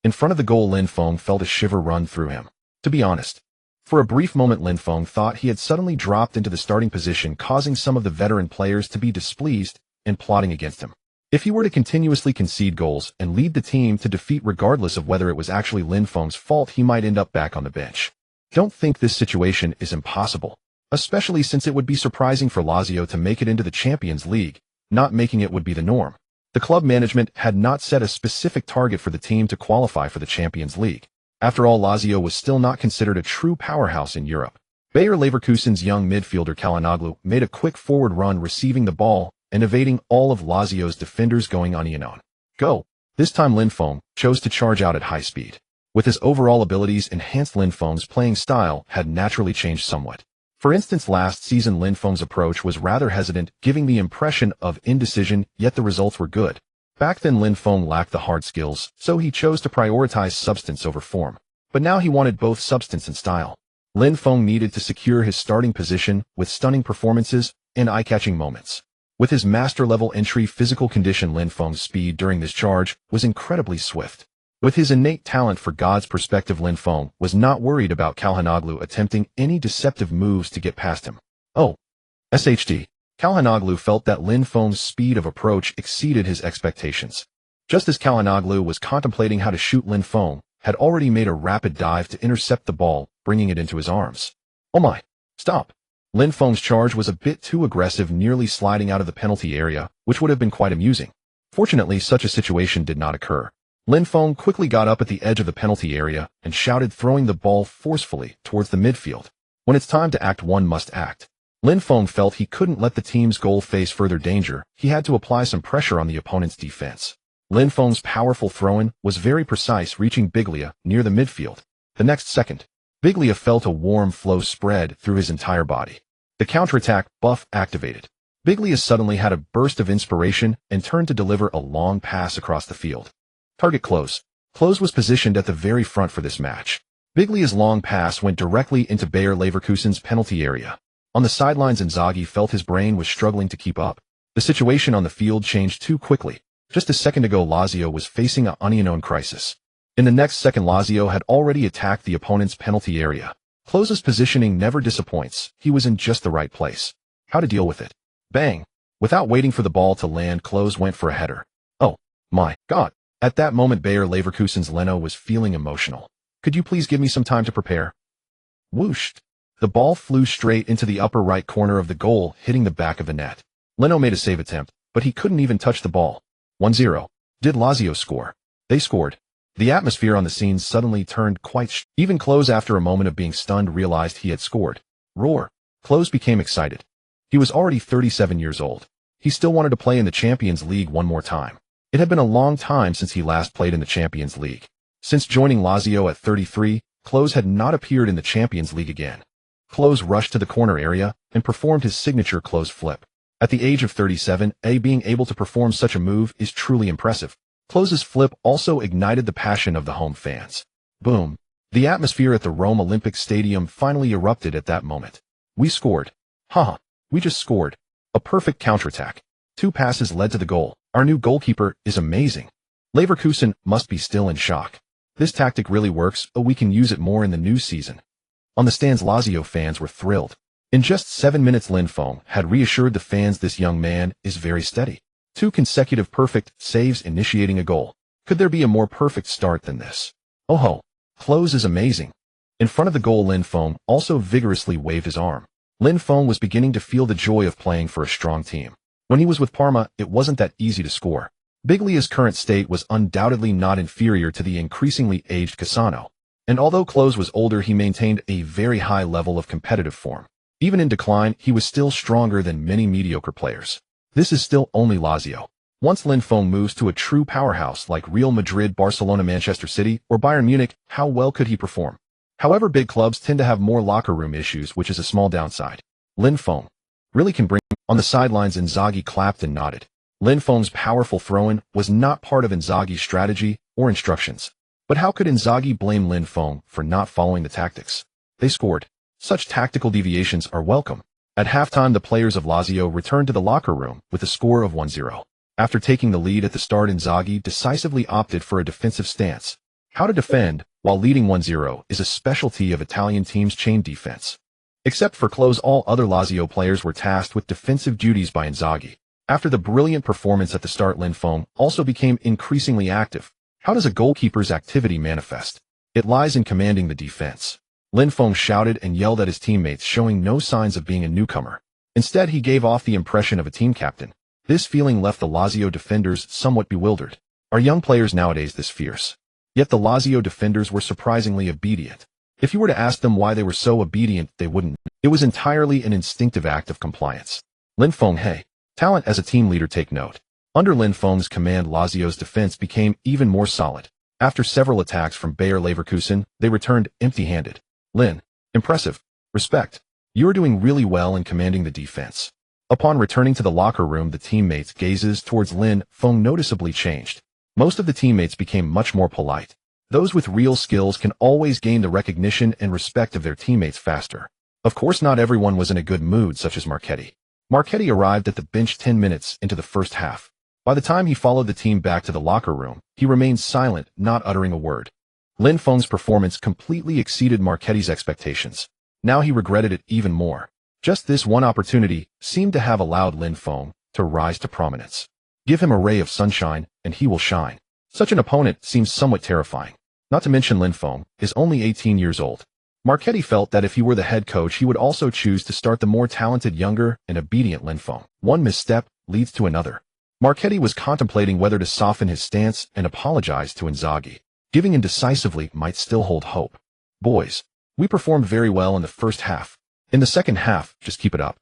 In front of the goal, Lin Feng felt a shiver run through him. To be honest, for a brief moment, Lin Feng thought he had suddenly dropped into the starting position, causing some of the veteran players to be displeased and plotting against him. If he were to continuously concede goals and lead the team to defeat regardless of whether it was actually Lin Feng's fault, he might end up back on the bench. Don't think this situation is impossible, especially since it would be surprising for Lazio to make it into the Champions League. Not making it would be the norm. The club management had not set a specific target for the team to qualify for the Champions League. After all, Lazio was still not considered a true powerhouse in Europe. Bayer Leverkusen's young midfielder Calhanoglu made a quick forward run, receiving the ball and evading all of Lazio's defenders, going on and on. Go! This time Lin Feng chose to charge out at high speed. With his overall abilities enhanced, Lin Feng's playing style had naturally changed somewhat. For instance, last season Lin Feng's approach was rather hesitant, giving the impression of indecision, yet the results were good. Back then Lin Feng lacked the hard skills, so he chose to prioritize substance over form. But now he wanted both substance and style. Lin Feng needed to secure his starting position with stunning performances and eye-catching moments. With his master-level entry physical condition, Lin Feng's speed during this charge was incredibly swift. With his innate talent for God's perspective, Lin Feng was not worried about Calhanoglu attempting any deceptive moves to get past him. Oh, SHD. Calhanoglu felt that Lin Feng's speed of approach exceeded his expectations. Just as Calhanoglu was contemplating how to shoot, Lin Feng had already made a rapid dive to intercept the ball, bringing it into his arms. Oh my! Stop! Lin Feng's charge was a bit too aggressive, nearly sliding out of the penalty area, which would have been quite amusing. Fortunately, such a situation did not occur. Lin Feng quickly got up at the edge of the penalty area and shouted, throwing the ball forcefully towards the midfield. When it's time to act, one must act. Lin Feng felt he couldn't let the team's goal face further danger. He had to apply some pressure on the opponent's defense. Lin Feng's powerful throw-in was very precise, reaching Biglia near the midfield. The next second, Biglia felt a warm flow spread through his entire body. The counterattack buff activated. Biglia suddenly had a burst of inspiration and turned to deliver a long pass across the field. Target Klose. Klose was positioned at the very front for this match. Biglia's long pass went directly into Bayer Leverkusen's penalty area. On the sidelines, Inzaghi felt his brain was struggling to keep up. The situation on the field changed too quickly. Just a second ago, Lazio was facing an unknown crisis. In the next second, Lazio had already attacked the opponent's penalty area. Klose's positioning never disappoints. He was in just the right place. How to deal with it? Bang! Without waiting for the ball to land, Klose went for a header. Oh, my God. At that moment, Bayer Leverkusen's Leno was feeling emotional. Could you please give me some time to prepare? Whooshed. The ball flew straight into the upper right corner of the goal, hitting the back of the net. Leno made a save attempt, but he couldn't even touch the ball. 1-0. Did Lazio score? They scored. The atmosphere on the scene suddenly turned quite Even Klose, after a moment of being stunned, realized he had scored. Roar. Klose became excited. He was already 37 years old. He still wanted to play in the Champions League one more time. It had been a long time since he last played in the Champions League. Since joining Lazio at 33, Klose had not appeared in the Champions League again. Klose rushed to the corner area and performed his signature Klose flip. At the age of 37, being able to perform such a move is truly impressive. Klose's flip also ignited the passion of the home fans. Boom. The atmosphere at the Rome Olympic Stadium finally erupted at that moment. We scored. Haha. We just scored. A perfect counterattack. 2 passes led to the goal. Our new goalkeeper is amazing. Leverkusen must be still in shock. This tactic really works, we can use it more in the new season. On the stands, Lazio fans were thrilled. In just 7 minutes, Lin Feng had reassured the fans this young man is very steady. 2 consecutive perfect saves, initiating a goal. Could there be a more perfect start than this? Oh ho. Klose is amazing. In front of the goal, Lin Feng also vigorously waved his arm. Lin Feng was beginning to feel the joy of playing for a strong team. When he was with Parma, it wasn't that easy to score. Biglia's current state was undoubtedly not inferior to the increasingly aged Cassano. And although Klose was older, he maintained a very high level of competitive form. Even in decline, he was still stronger than many mediocre players. This is still only Lazio. Once Lin Feng moves to a true powerhouse like Real Madrid, Barcelona, Manchester City, or Bayern Munich, how well could he perform? However, big clubs tend to have more locker room issues, which is a small downside. Lin Feng really can bring. On the sidelines, Inzaghi clapped and nodded. Lin Feng's powerful throw-in was not part of Inzaghi's strategy or instructions. But how could Inzaghi blame Lin Feng for not following the tactics? They scored. Such tactical deviations are welcome. At halftime, the players of Lazio returned to the locker room with a score of 1-0. After taking the lead at the start, Inzaghi decisively opted for a defensive stance. How to defend while leading 1-0 is a specialty of Italian teams' chain defense. Except for Klose, all other Lazio players were tasked with defensive duties by Inzaghi. After the brilliant performance at the start, Lin Feng also became increasingly active. How does a goalkeeper's activity manifest? It lies in commanding the defense. Lin Feng shouted and yelled at his teammates, showing no signs of being a newcomer. Instead, he gave off the impression of a team captain. This feeling left the Lazio defenders somewhat bewildered. Are young players nowadays this fierce? Yet the Lazio defenders were surprisingly obedient. If you were to ask them why they were so obedient, they wouldn't. It was entirely an instinctive act of compliance. Lin Feng, hey. Talent as a team leader, take note. Under Lin Feng's command, Lazio's defense became even more solid. After several attacks from Bayer Leverkusen, they returned empty-handed. Lin, impressive. Respect. You are doing really well in commanding the defense. Upon returning to the locker room, the teammates' gazes towards Lin Feng noticeably changed. Most of the teammates became much more polite. Those with real skills can always gain the recognition and respect of their teammates faster. Of course, not everyone was in a good mood, such as Marchetti. Marchetti arrived at the bench 10 minutes into the first half. By the time he followed the team back to the locker room, he remained silent, not uttering a word. Lin Feng's performance completely exceeded Marchetti's expectations. Now he regretted it even more. Just this one opportunity seemed to have allowed Lin Feng to rise to prominence. Give him a ray of sunshine, and he will shine. Such an opponent seems somewhat terrifying. Not to mention Lin Feng is only 18 years old. Marchetti felt that if he were the head coach, he would also choose to start the more talented, younger, and obedient Lin Feng. One misstep leads to another. Marchetti was contemplating whether to soften his stance and apologize to Inzaghi. Giving in decisively might still hold hope. Boys, we performed very well in the first half. In the second half, just keep it up.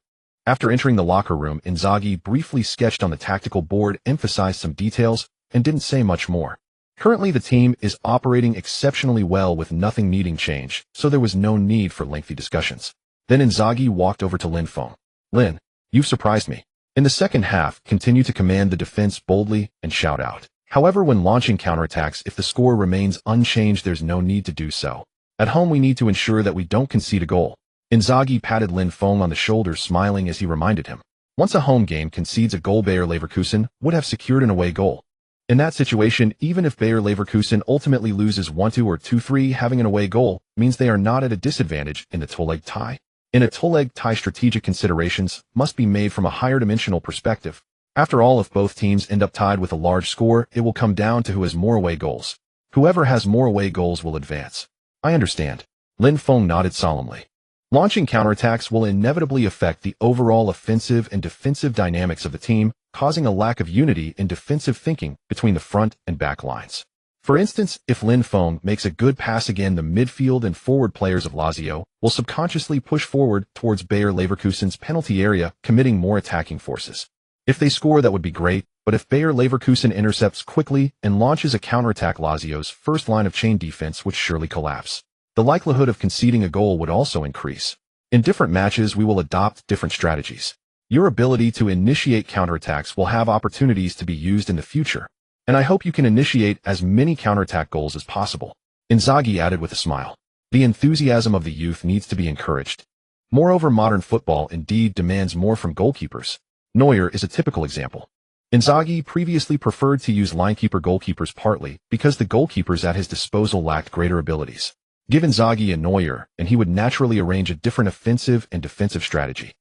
After entering the locker room, Inzaghi briefly sketched on the tactical board, emphasized some details, and didn't say much more. Currently, the team is operating exceptionally well with nothing needing change, so there was no need for lengthy discussions. Then Inzaghi walked over to Lin Feng. Lin, you've surprised me. In the second half, continue to command the defense boldly and shout out. However, when launching counterattacks, if the score remains unchanged, there's no need to do so. At home, we need to ensure that we don't concede a goal. Inzaghi patted Lin Feng on the shoulder, smiling as he reminded him. Once a home game concedes a goal, Bayer Leverkusen would have secured an away goal. In that situation, even if Bayer Leverkusen ultimately loses 1-2 or 2-3, having an away goal means they are not at a disadvantage in the two-leg tie. In a two-leg tie, strategic considerations must be made from a higher dimensional perspective. After all, if both teams end up tied with a large score, it will come down to who has more away goals. Whoever has more away goals will advance. I understand. Lin Feng nodded solemnly. Launching counterattacks will inevitably affect the overall offensive and defensive dynamics of the team, causing a lack of unity in defensive thinking between the front and back lines. For instance, if Lin Feng makes a good pass again, the midfield and forward players of Lazio will subconsciously push forward towards Bayer Leverkusen's penalty area, committing more attacking forces. If they score, that would be great, but if Bayer Leverkusen intercepts quickly and launches a counterattack, Lazio's first line of chain defense would surely collapse. The likelihood of conceding a goal would also increase. In different matches, we will adopt different strategies. Your ability to initiate counterattacks will have opportunities to be used in the future, and I hope you can initiate as many counterattack goals as possible. Inzaghi added with a smile. The enthusiasm of the youth needs to be encouraged. Moreover, modern football indeed demands more from goalkeepers. Neuer is a typical example. Inzaghi previously preferred to use linekeeper goalkeepers partly because the goalkeepers at his disposal lacked greater abilities. Give Inzaghi a Neuer, and he would naturally arrange a different offensive and defensive strategy.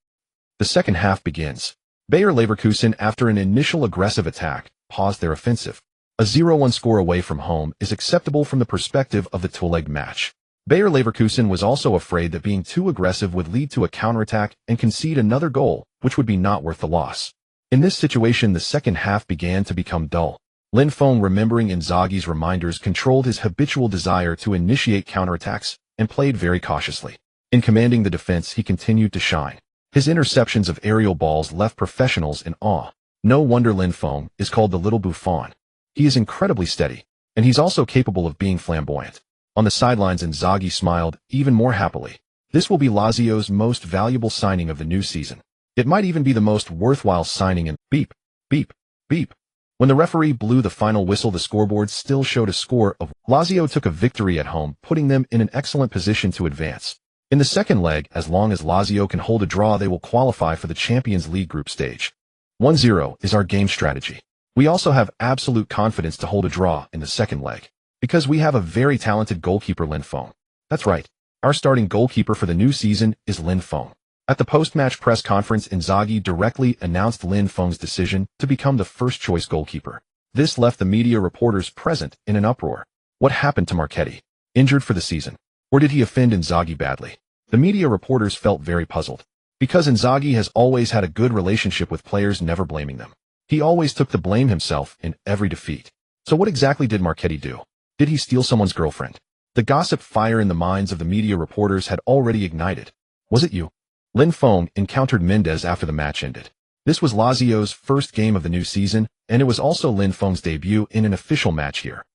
The second half begins. Bayer Leverkusen, after an initial aggressive attack, paused their offensive. A 0-1 score away from home is acceptable from the perspective of the two-leg match. Bayer Leverkusen was also afraid that being too aggressive would lead to a counterattack and concede another goal, which would be not worth the loss. In this situation, the second half began to become dull. Lin Feng, remembering Inzaghi's reminders, controlled his habitual desire to initiate counterattacks and played very cautiously. In commanding the defense, he continued to shine. His interceptions of aerial balls left professionals in awe. No wonder Lin Feng is called the little Buffon. He is incredibly steady, and he's also capable of being flamboyant. On the sidelines, Inzaghi smiled even more happily. This will be Lazio's most valuable signing of the new season. It might even be the most worthwhile signing in beep, beep, beep. When the referee blew the final whistle, the scoreboard still showed a score of Lazio took a victory at home, putting them in an excellent position to advance. In the second leg, as long as Lazio can hold a draw, they will qualify for the Champions League group stage. 1-0 is our game strategy. We also have absolute confidence to hold a draw in the second leg, because we have a very talented goalkeeper, Lin Feng. That's right. Our starting goalkeeper for the new season is Lin Feng. At the post-match press conference, Inzaghi directly announced Lin Feng's decision to become the first-choice goalkeeper. This left the media reporters present in an uproar. What happened to Marchetti? Injured for the season? Or did he offend Inzaghi badly? The media reporters felt very puzzled. Because Inzaghi has always had a good relationship with players, never blaming them. He always took the blame himself in every defeat. So what exactly did Marchetti do? Did he steal someone's girlfriend? The gossip fire in the minds of the media reporters had already ignited. Was it you? Lin Feng encountered Mendes after the match ended. This was Lazio's first game of the new season, and it was also Lin Feng's debut in an official match here.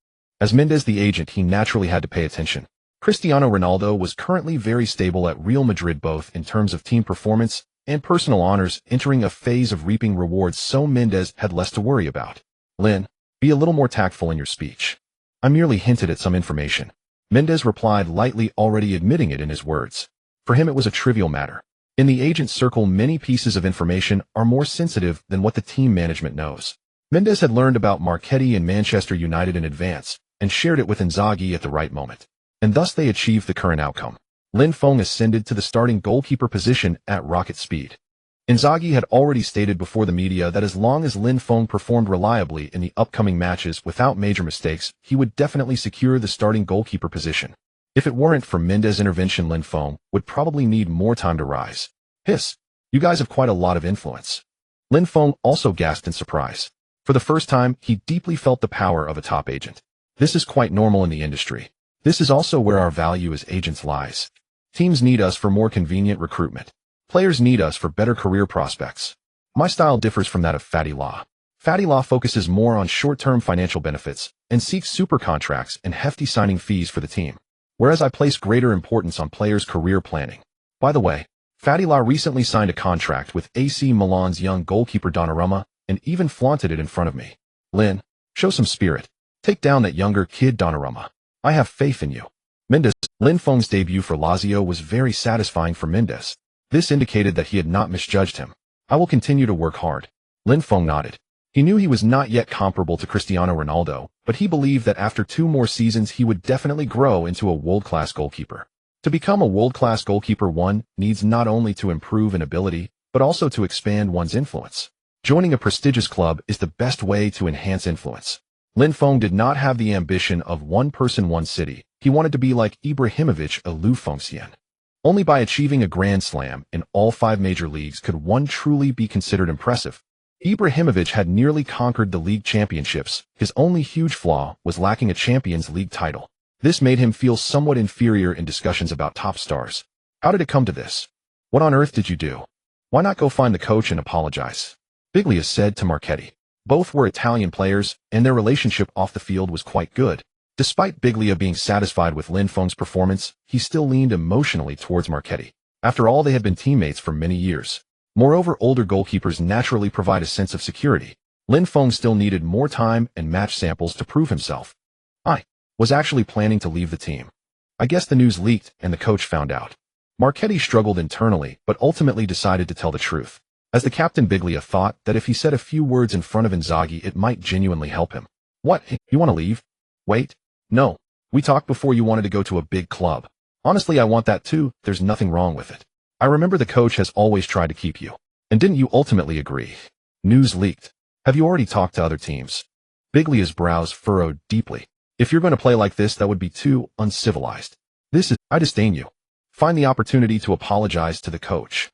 As Mendes the agent, he naturally had to pay attention. Cristiano Ronaldo was currently very stable at Real Madrid, both in terms of team performance and personal honors, entering a phase of reaping rewards, so Mendes had less to worry about. Lin, be a little more tactful in your speech. I merely hinted at some information. Mendes replied lightly, already admitting it in his words. For him it was a trivial matter. In the agent circle, many pieces of information are more sensitive than what the team management knows. Mendes had learned about Marchetti and Manchester United in advance, and shared it with Inzaghi at the right moment. And thus they achieved the current outcome. Lin Feng ascended to the starting goalkeeper position at rocket speed. Inzaghi had already stated before the media that as long as Lin Feng performed reliably in the upcoming matches without major mistakes, he would definitely secure the starting goalkeeper position. If it weren't for Mendes' intervention, Lin Feng would probably need more time to rise. Hiss, you guys have quite a lot of influence. Lin Feng also gasped in surprise. For the first time, he deeply felt the power of a top agent. This is quite normal in the industry. This is also where our value as agents lies. Teams need us for more convenient recruitment. Players need us for better career prospects. My style differs from that of Fatty Law. Fatty Law focuses more on short-term financial benefits and seeks super contracts and hefty signing fees for the team, whereas I place greater importance on players' career planning. By the way, Fatty Law recently signed a contract with AC Milan's young goalkeeper Donnarumma and even flaunted it in front of me. Lin, show some spirit. Take down that younger kid Donnarumma. I have faith in you. Mendes. Lin Feng's debut for Lazio was very satisfying for Mendes. This indicated that he had not misjudged him. I will continue to work hard. Lin Feng nodded. He knew he was not yet comparable to Cristiano Ronaldo, but he believed that after 2 more seasons he would definitely grow into a world-class goalkeeper. To become a world-class goalkeeper, one needs not only to improve in ability, but also to expand one's influence. Joining a prestigious club is the best way to enhance influence. Lin Feng did not have the ambition of one person, one city. He wanted to be like Ibrahimovic or Liu Fengxian. Only by achieving a Grand Slam in all 5 major leagues could one truly be considered impressive. Ibrahimovic had nearly conquered the league championships. His only huge flaw was lacking a Champions League title. This made him feel somewhat inferior in discussions about top stars. How did it come to this? What on earth did you do? Why not go find the coach and apologize? Biglia said to Marchetti. Both were Italian players, and their relationship off the field was quite good. Despite Biglia being satisfied with Lin Feng's performance, he still leaned emotionally towards Marchetti. After all, they had been teammates for many years. Moreover, older goalkeepers naturally provide a sense of security. Lin Feng still needed more time and match samples to prove himself. I was actually planning to leave the team. I guess the news leaked and the coach found out. Marchetti struggled internally, but ultimately decided to tell the truth. As the captain, Biglia thought that if he said a few words in front of Inzaghi, it might genuinely help him. What? You want to leave? Wait. No. We talked before you wanted to go to a big club. Honestly, I want that too. There's nothing wrong with it. I remember the coach has always tried to keep you. And didn't you ultimately agree? News leaked. Have you already talked to other teams? Biglia's brows furrowed deeply. If you're going to play like this, that would be too uncivilized. I disdain you. Find the opportunity to apologize to the coach.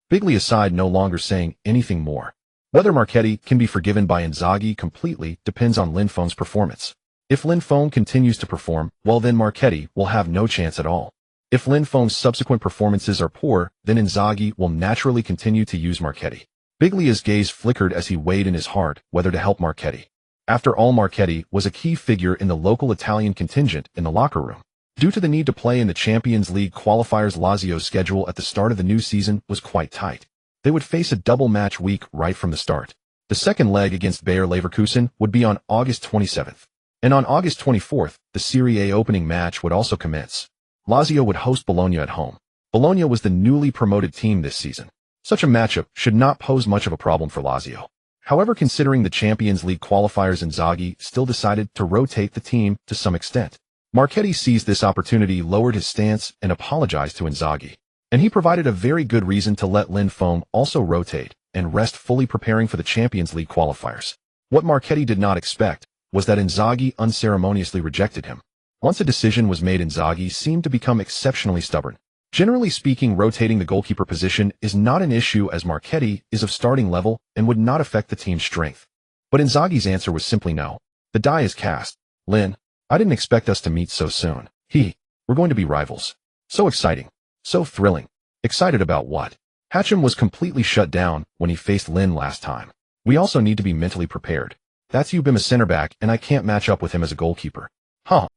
Biglia sighed, no longer saying anything more. Whether Marchetti can be forgiven by Inzaghi completely depends on Lin Feng's performance. If Lin Feng continues to perform, well then Marchetti will have no chance at all. If Lin Feng's subsequent performances are poor, then Inzaghi will naturally continue to use Marchetti. Biglia's gaze flickered as he weighed in his heart whether to help Marchetti. After all, Marchetti was a key figure in the local Italian contingent in the locker room. Due to the need to play in the Champions League qualifiers, Lazio's schedule at the start of the new season was quite tight. They would face a double match week right from the start. The second leg against Bayer Leverkusen would be on August 27th. And on August 24th, the Serie A opening match would also commence. Lazio would host Bologna at home. Bologna was the newly promoted team this season. Such a matchup should not pose much of a problem for Lazio. However, considering the Champions League qualifiers, Inzaghi still decided to rotate the team to some extent. Marchetti seized this opportunity, lowered his stance, and apologized to Inzaghi. And he provided a very good reason to let Lin Feng also rotate and rest, fully preparing for the Champions League qualifiers. What Marchetti did not expect was that Inzaghi unceremoniously rejected him. Once a decision was made, Inzaghi seemed to become exceptionally stubborn. Generally speaking, rotating the goalkeeper position is not an issue, as Marchetti is of starting level and would not affect the team's strength. But Inzaghi's answer was simply no. The die is cast. Lin, I didn't expect us to meet so soon. We're going to be rivals. So exciting. So thrilling. Excited about what? Hatcham was completely shut down when he faced Lin last time. We also need to be mentally prepared. That's you, been a center back, and I can't match up with him as a goalkeeper.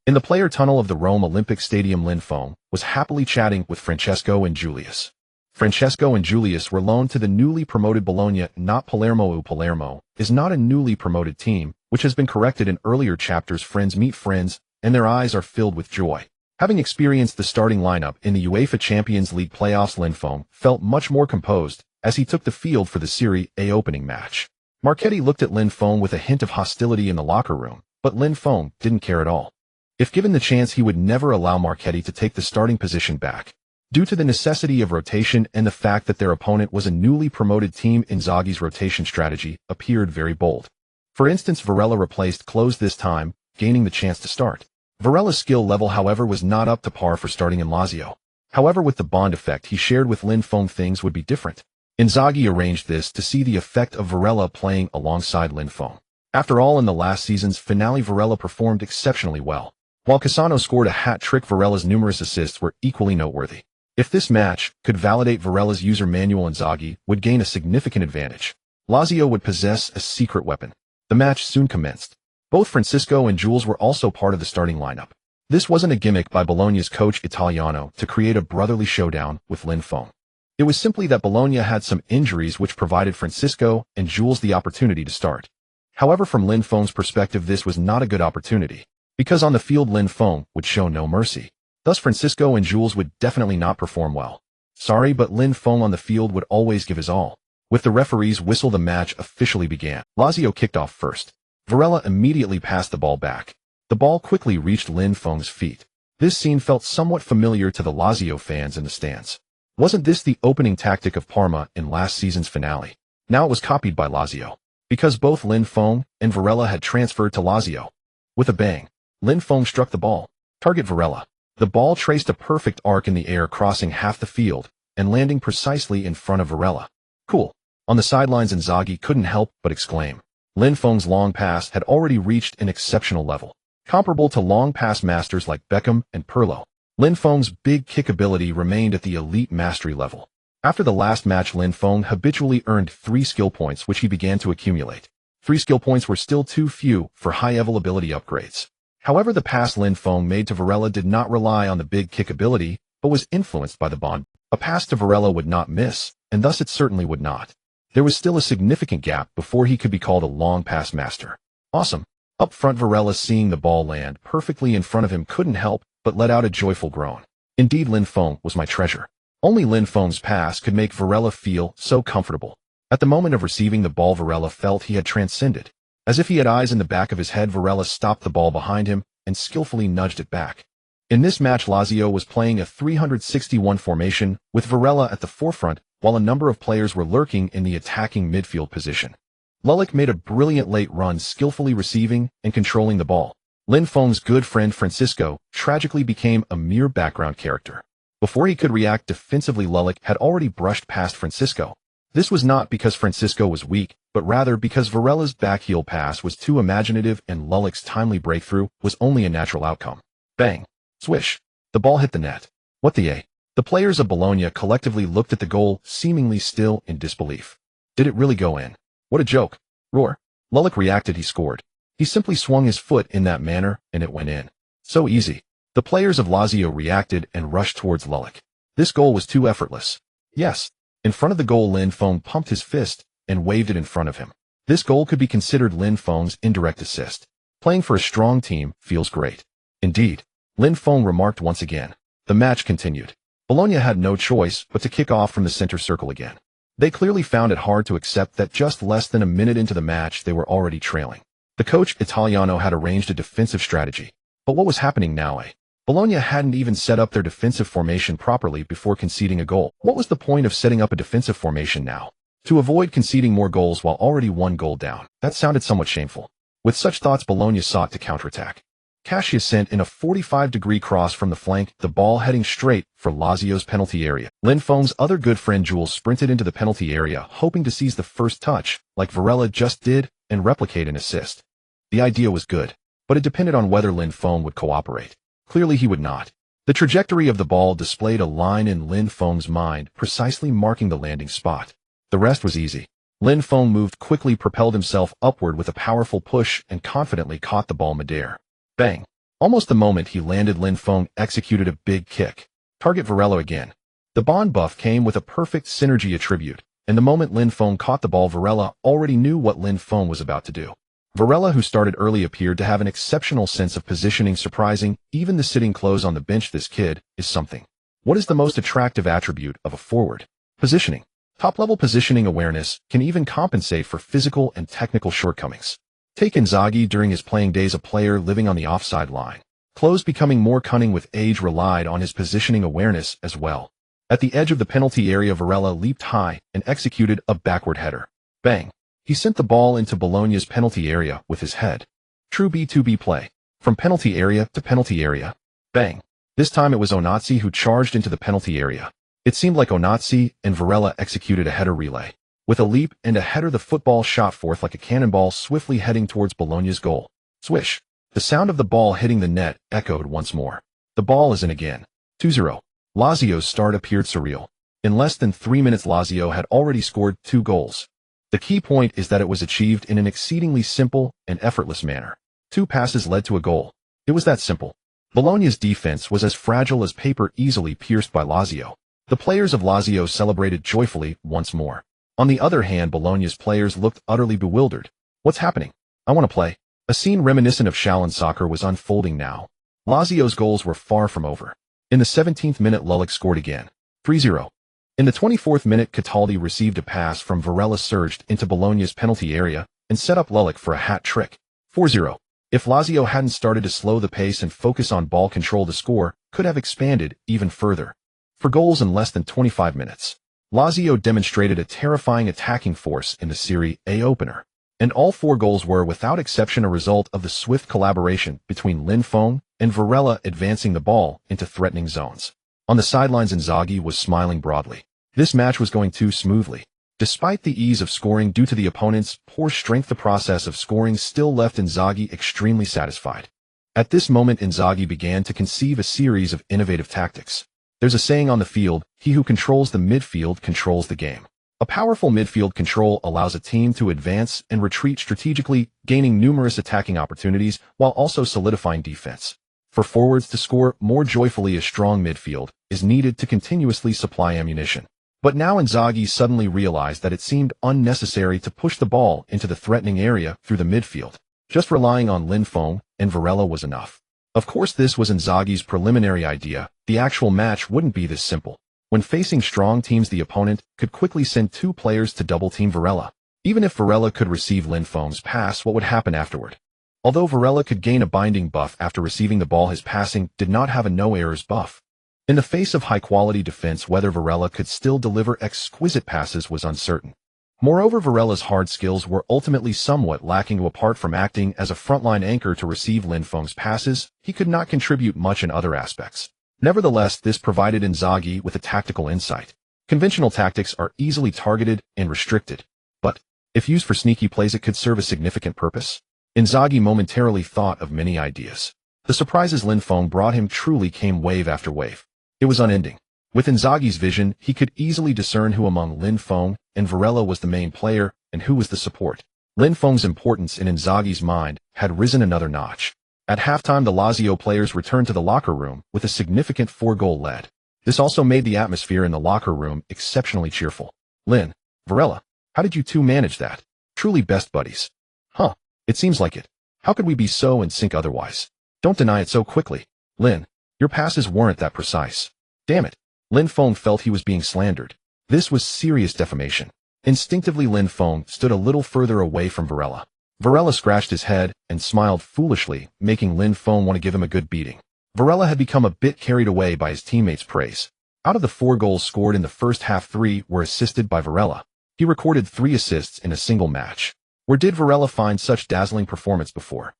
In the player tunnel of the Rome Olympic Stadium, Lin Feng was happily chatting with Francesco and Julius. Francesco and Julius were loaned to the newly promoted Bologna, not Palermo. Palermo is not a newly promoted team, which has been corrected in earlier chapters. Friends meet friends, and their eyes are filled with joy. Having experienced the starting lineup in the UEFA Champions League playoffs, Lin Feng felt much more composed as he took the field for the Serie A opening match. Marchetti looked at Lin Feng with a hint of hostility in the locker room, but Lin Feng didn't care at all. If given the chance, he would never allow Marchetti to take the starting position back. Due to the necessity of rotation and the fact that their opponent was a newly promoted team, Inzaghi's rotation strategy appeared very bold. For instance, Varela replaced Klose this time, gaining the chance to start. Varela's skill level, however, was not up to par for starting in Lazio. However, with the bond effect he shared with Lin Feng, things would be different. Inzaghi arranged this to see the effect of Varela playing alongside Lin Feng. After all, in the last season's finale, Varela performed exceptionally well. While Cassano scored a hat-trick, Varela's numerous assists were equally noteworthy. If this match could validate Varela's user, Manuel Inzaghi would gain a significant advantage. Lazio would possess a secret weapon. The match soon commenced. Both Francisco and Jules were also part of the starting lineup. This wasn't a gimmick by Bologna's coach Italiano to create a brotherly showdown with Lin Feng. It was simply that Bologna had some injuries which provided Francisco and Jules the opportunity to start. However, from Lin Feng's perspective, this was not a good opportunity, because on the field Lin Feng would show no mercy. Thus, Francisco and Jules would definitely not perform well. Sorry, but Lin Feng on the field would always give his all. With the referee's whistle, the match officially began. Lazio kicked off first. Varela immediately passed the ball back. The ball quickly reached Lin Feng's feet. This scene felt somewhat familiar to the Lazio fans in the stands. Wasn't this the opening tactic of Parma in last season's finale? Now it was copied by Lazio, because both Lin Feng and Varela had transferred to Lazio. With a bang, Lin Feng struck the ball. Target Varela. The ball traced a perfect arc in the air, crossing half the field and landing precisely in front of Varela. Cool. On the sidelines, Inzaghi couldn't help but exclaim. Lin Feng's long pass had already reached an exceptional level, comparable to long pass masters like Beckham and Pirlo. Lin Feng's big kick ability remained at the elite mastery level. After the last match, Lin Feng habitually earned 3 skill points, which he began to accumulate. 3 skill points were still too few for high-level ability upgrades. However, the pass Lin Feng made to Varela did not rely on the big kick ability, but was influenced by the bond. A pass to Varela would not miss, and thus it certainly would not. There was still a significant gap before he could be called a long pass master. Awesome. Up front, Varela, seeing the ball land perfectly in front of him, couldn't help but let out a joyful groan. Indeed, Lin Feng was my treasure. Only Lin Feng's pass could make Varela feel so comfortable. At the moment of receiving the ball, Varela felt he had transcended. As if he had eyes in the back of his head, Varela stopped the ball behind him and skillfully nudged it back. In this match, Lazio was playing a 361 formation, with Varela at the forefront, while a number of players were lurking in the attacking midfield position. Lulic made a brilliant late run, skillfully receiving and controlling the ball. Lin Feng's good friend Francisco tragically became a mere background character. Before he could react defensively, Lulic had already brushed past Francisco. This was not because Francisco was weak, but rather because Varela's backheel pass was too imaginative and Lulic's timely breakthrough was only a natural outcome. Bang! Swish! The ball hit the net. What the A? The players of Bologna collectively looked at the goal, seemingly still in disbelief. Did it really go in? What a joke! Roar! Lulic reacted. He scored. He simply swung his foot in that manner, and it went in. So easy. The players of Lazio reacted and rushed towards Lulic. This goal was too effortless. Yes. In front of the goal, Lin Feng pumped his fist and waved it in front of him. This goal could be considered Lin Feng's indirect assist. Playing for a strong team feels great. Indeed. Lin Feng remarked once again. The match continued. Bologna had no choice but to kick off from the center circle again. They clearly found it hard to accept that just less than a minute into the match they were already trailing. The coach Italiano had arranged a defensive strategy. But what was happening now? Bologna hadn't even set up their defensive formation properly before conceding a goal. What was the point of setting up a defensive formation now? To avoid conceding more goals while already 1 goal down. That sounded somewhat shameful. With such thoughts, Bologna sought to counterattack. Cassius sent in a 45-degree cross from the flank, the ball heading straight for Lazio's penalty area. Lin Feng's other good friend Jules sprinted into the penalty area, hoping to seize the first touch, like Varela just did, and replicate an assist. The idea was good, but it depended on whether Lin Feng would cooperate. Clearly he would not. The trajectory of the ball displayed a line in Lin Feng's mind, precisely marking the landing spot. The rest was easy. Lin Feng moved quickly, propelled himself upward with a powerful push, and confidently caught the ball midair. Bang! Almost the moment he landed, Lin Feng executed a big kick. Target Varela again. The The Bond buff came with a perfect synergy attribute, and the moment Lin Feng caught the ball, Varela already knew what Lin Feng was about to do. Varela, who started early, appeared to have an exceptional sense of positioning, surprising even the sitting clothes on the bench. This kid is something. What is the most attractive attribute of a forward? Positioning. Top-level positioning awareness can even compensate for physical and technical shortcomings. Take Inzaghi during his playing days, a player living on the offside line. Clothes becoming more cunning with age relied on his positioning awareness as well. At the edge of the penalty area, Varela leaped high and executed a backward header. Bang! He sent the ball into Bologna's penalty area with his head. True B2B play. From penalty area to penalty area. Bang! This time it was Onatsi who charged into the penalty area. It seemed like Onatsi and Varela executed a header relay. With a leap and a header, the football shot forth like a cannonball, swiftly heading towards Bologna's goal. Swish! The sound of the ball hitting the net echoed once more. The ball is in again. 2-0. Lazio's start appeared surreal. In less than 3 minutes, Lazio had already scored 2 goals. The key point is that it was achieved in an exceedingly simple and effortless manner. 2 passes led to a goal. It was that simple. Bologna's defense was as fragile as paper, easily pierced by Lazio. The players of Lazio celebrated joyfully once more. On the other hand, Bologna's players looked utterly bewildered. What's happening? I want to play. A scene reminiscent of Shaolin soccer was unfolding now. Lazio's goals were far from over. In the 17th minute, Lulic scored again. 3-0. In the 24th minute, Cataldi received a pass from Varela, surged into Bologna's penalty area, and set up Lulic for a hat trick. 4-0. If Lazio hadn't started to slow the pace and focus on ball control, the score could have expanded even further. For goals in less than 25 minutes, Lazio demonstrated a terrifying attacking force in the Serie A opener. And all 4 goals were, without exception, a result of the swift collaboration between Lin Feng and Varela advancing the ball into threatening zones. On the sidelines, Inzaghi was smiling broadly. This match was going too smoothly. Despite the ease of scoring due to the opponent's poor strength, the process of scoring still left Inzaghi extremely satisfied. At this moment, Inzaghi began to conceive a series of innovative tactics. There's a saying on the field, he who controls the midfield controls the game. A powerful midfield control allows a team to advance and retreat strategically, gaining numerous attacking opportunities while also solidifying defense. For forwards to score more joyfully, a strong midfield is needed to continuously supply ammunition. But now Inzaghi suddenly realized that it seemed unnecessary to push the ball into the threatening area through the midfield. Just relying on Lin Feng and Varela was enough. Of course, this was Inzaghi's preliminary idea. The actual match wouldn't be this simple. When facing strong teams, the opponent could quickly send 2 players to double-team Varela. Even if Varela could receive Lin Feng's pass, what would happen afterward? Although Varela could gain a binding buff after receiving the ball, his passing did not have a no-errors buff. In the face of high-quality defense, whether Varela could still deliver exquisite passes was uncertain. Moreover, Varela's hard skills were ultimately somewhat lacking. Apart from acting as a frontline anchor to receive Lin Feng's passes, he could not contribute much in other aspects. Nevertheless, this provided Inzaghi with a tactical insight. Conventional tactics are easily targeted and restricted, but if used for sneaky plays, it could serve a significant purpose. Inzaghi momentarily thought of many ideas. The surprises Lin Feng brought him truly came wave after wave. It was unending. With Inzaghi's vision, he could easily discern who among Lin Feng and Varela was the main player and who was the support. Lin Feng's importance in Inzaghi's mind had risen another notch. At halftime, the Lazio players returned to the locker room with a significant 4-goal lead. This also made the atmosphere in the locker room exceptionally cheerful. Lin, Varela, how did you 2 manage that? Truly best buddies. Huh, it seems like it. How could we be so in sync otherwise? Don't deny it so quickly. Lin, your passes weren't that precise. Damn it. Lin Feng felt he was being slandered. This was serious defamation. Instinctively, Lin Feng stood a little further away from Varela. Varela scratched his head and smiled foolishly, making Lin Feng want to give him a good beating. Varela had become a bit carried away by his teammates' praise. Out of the 4 goals scored in the first half, 3 were assisted by Varela. He recorded 3 assists in a single match. Where did Varela find such dazzling performance before?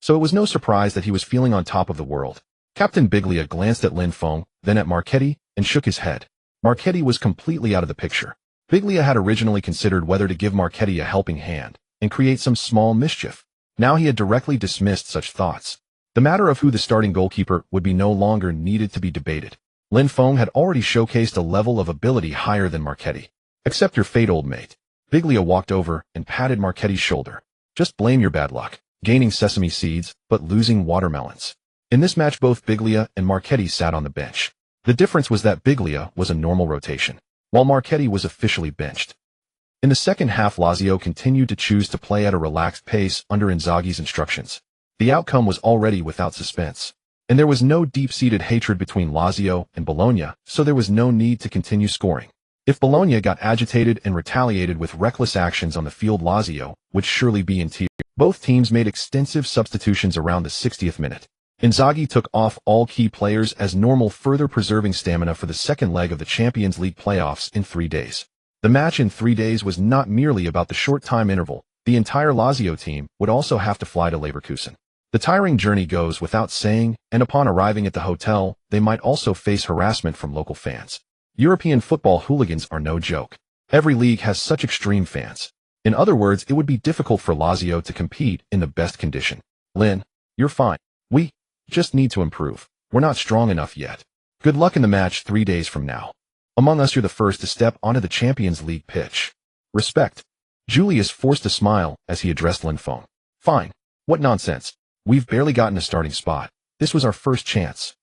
So it was no surprise that he was feeling on top of the world. Captain Biglia glanced at Lin Feng, then at Marchetti, and shook his head. Marchetti was completely out of the picture. Biglia had originally considered whether to give Marchetti a helping hand and create some small mischief. Now he had directly dismissed such thoughts. The matter of who the starting goalkeeper would be no longer needed to be debated. Lin Feng had already showcased a level of ability higher than Marchetti. Accept your fate, old mate. Biglia walked over and patted Marchetti's shoulder. Just blame your bad luck, gaining sesame seeds, but losing watermelons. In this match, both Biglia and Marchetti sat on the bench. The difference was that Biglia was a normal rotation, while Marchetti was officially benched. In the second half, Lazio continued to choose to play at a relaxed pace under Inzaghi's instructions. The outcome was already without suspense, and there was no deep-seated hatred between Lazio and Bologna, so there was no need to continue scoring. If Bologna got agitated and retaliated with reckless actions on the field, Lazio would surely be in tears. Both teams made extensive substitutions around the 60th minute. Inzaghi took off all key players as normal, further preserving stamina for the second leg of the Champions League playoffs in 3 days. The match in 3 days was not merely about the short time interval. The entire Lazio team would also have to fly to Leverkusen. The tiring journey goes without saying, and upon arriving at the hotel, they might also face harassment from local fans. European football hooligans are no joke. Every league has such extreme fans. In other words, it would be difficult for Lazio to compete in the best condition. Lin, you're fine. We just need to improve. We're not strong enough yet. Good luck in the match 3 days from now. Among us, you're the first to step onto the Champions League pitch. Respect. Julius forced a smile as he addressed Lin Feng. Fine. What nonsense. We've barely gotten a starting spot. This was our first chance.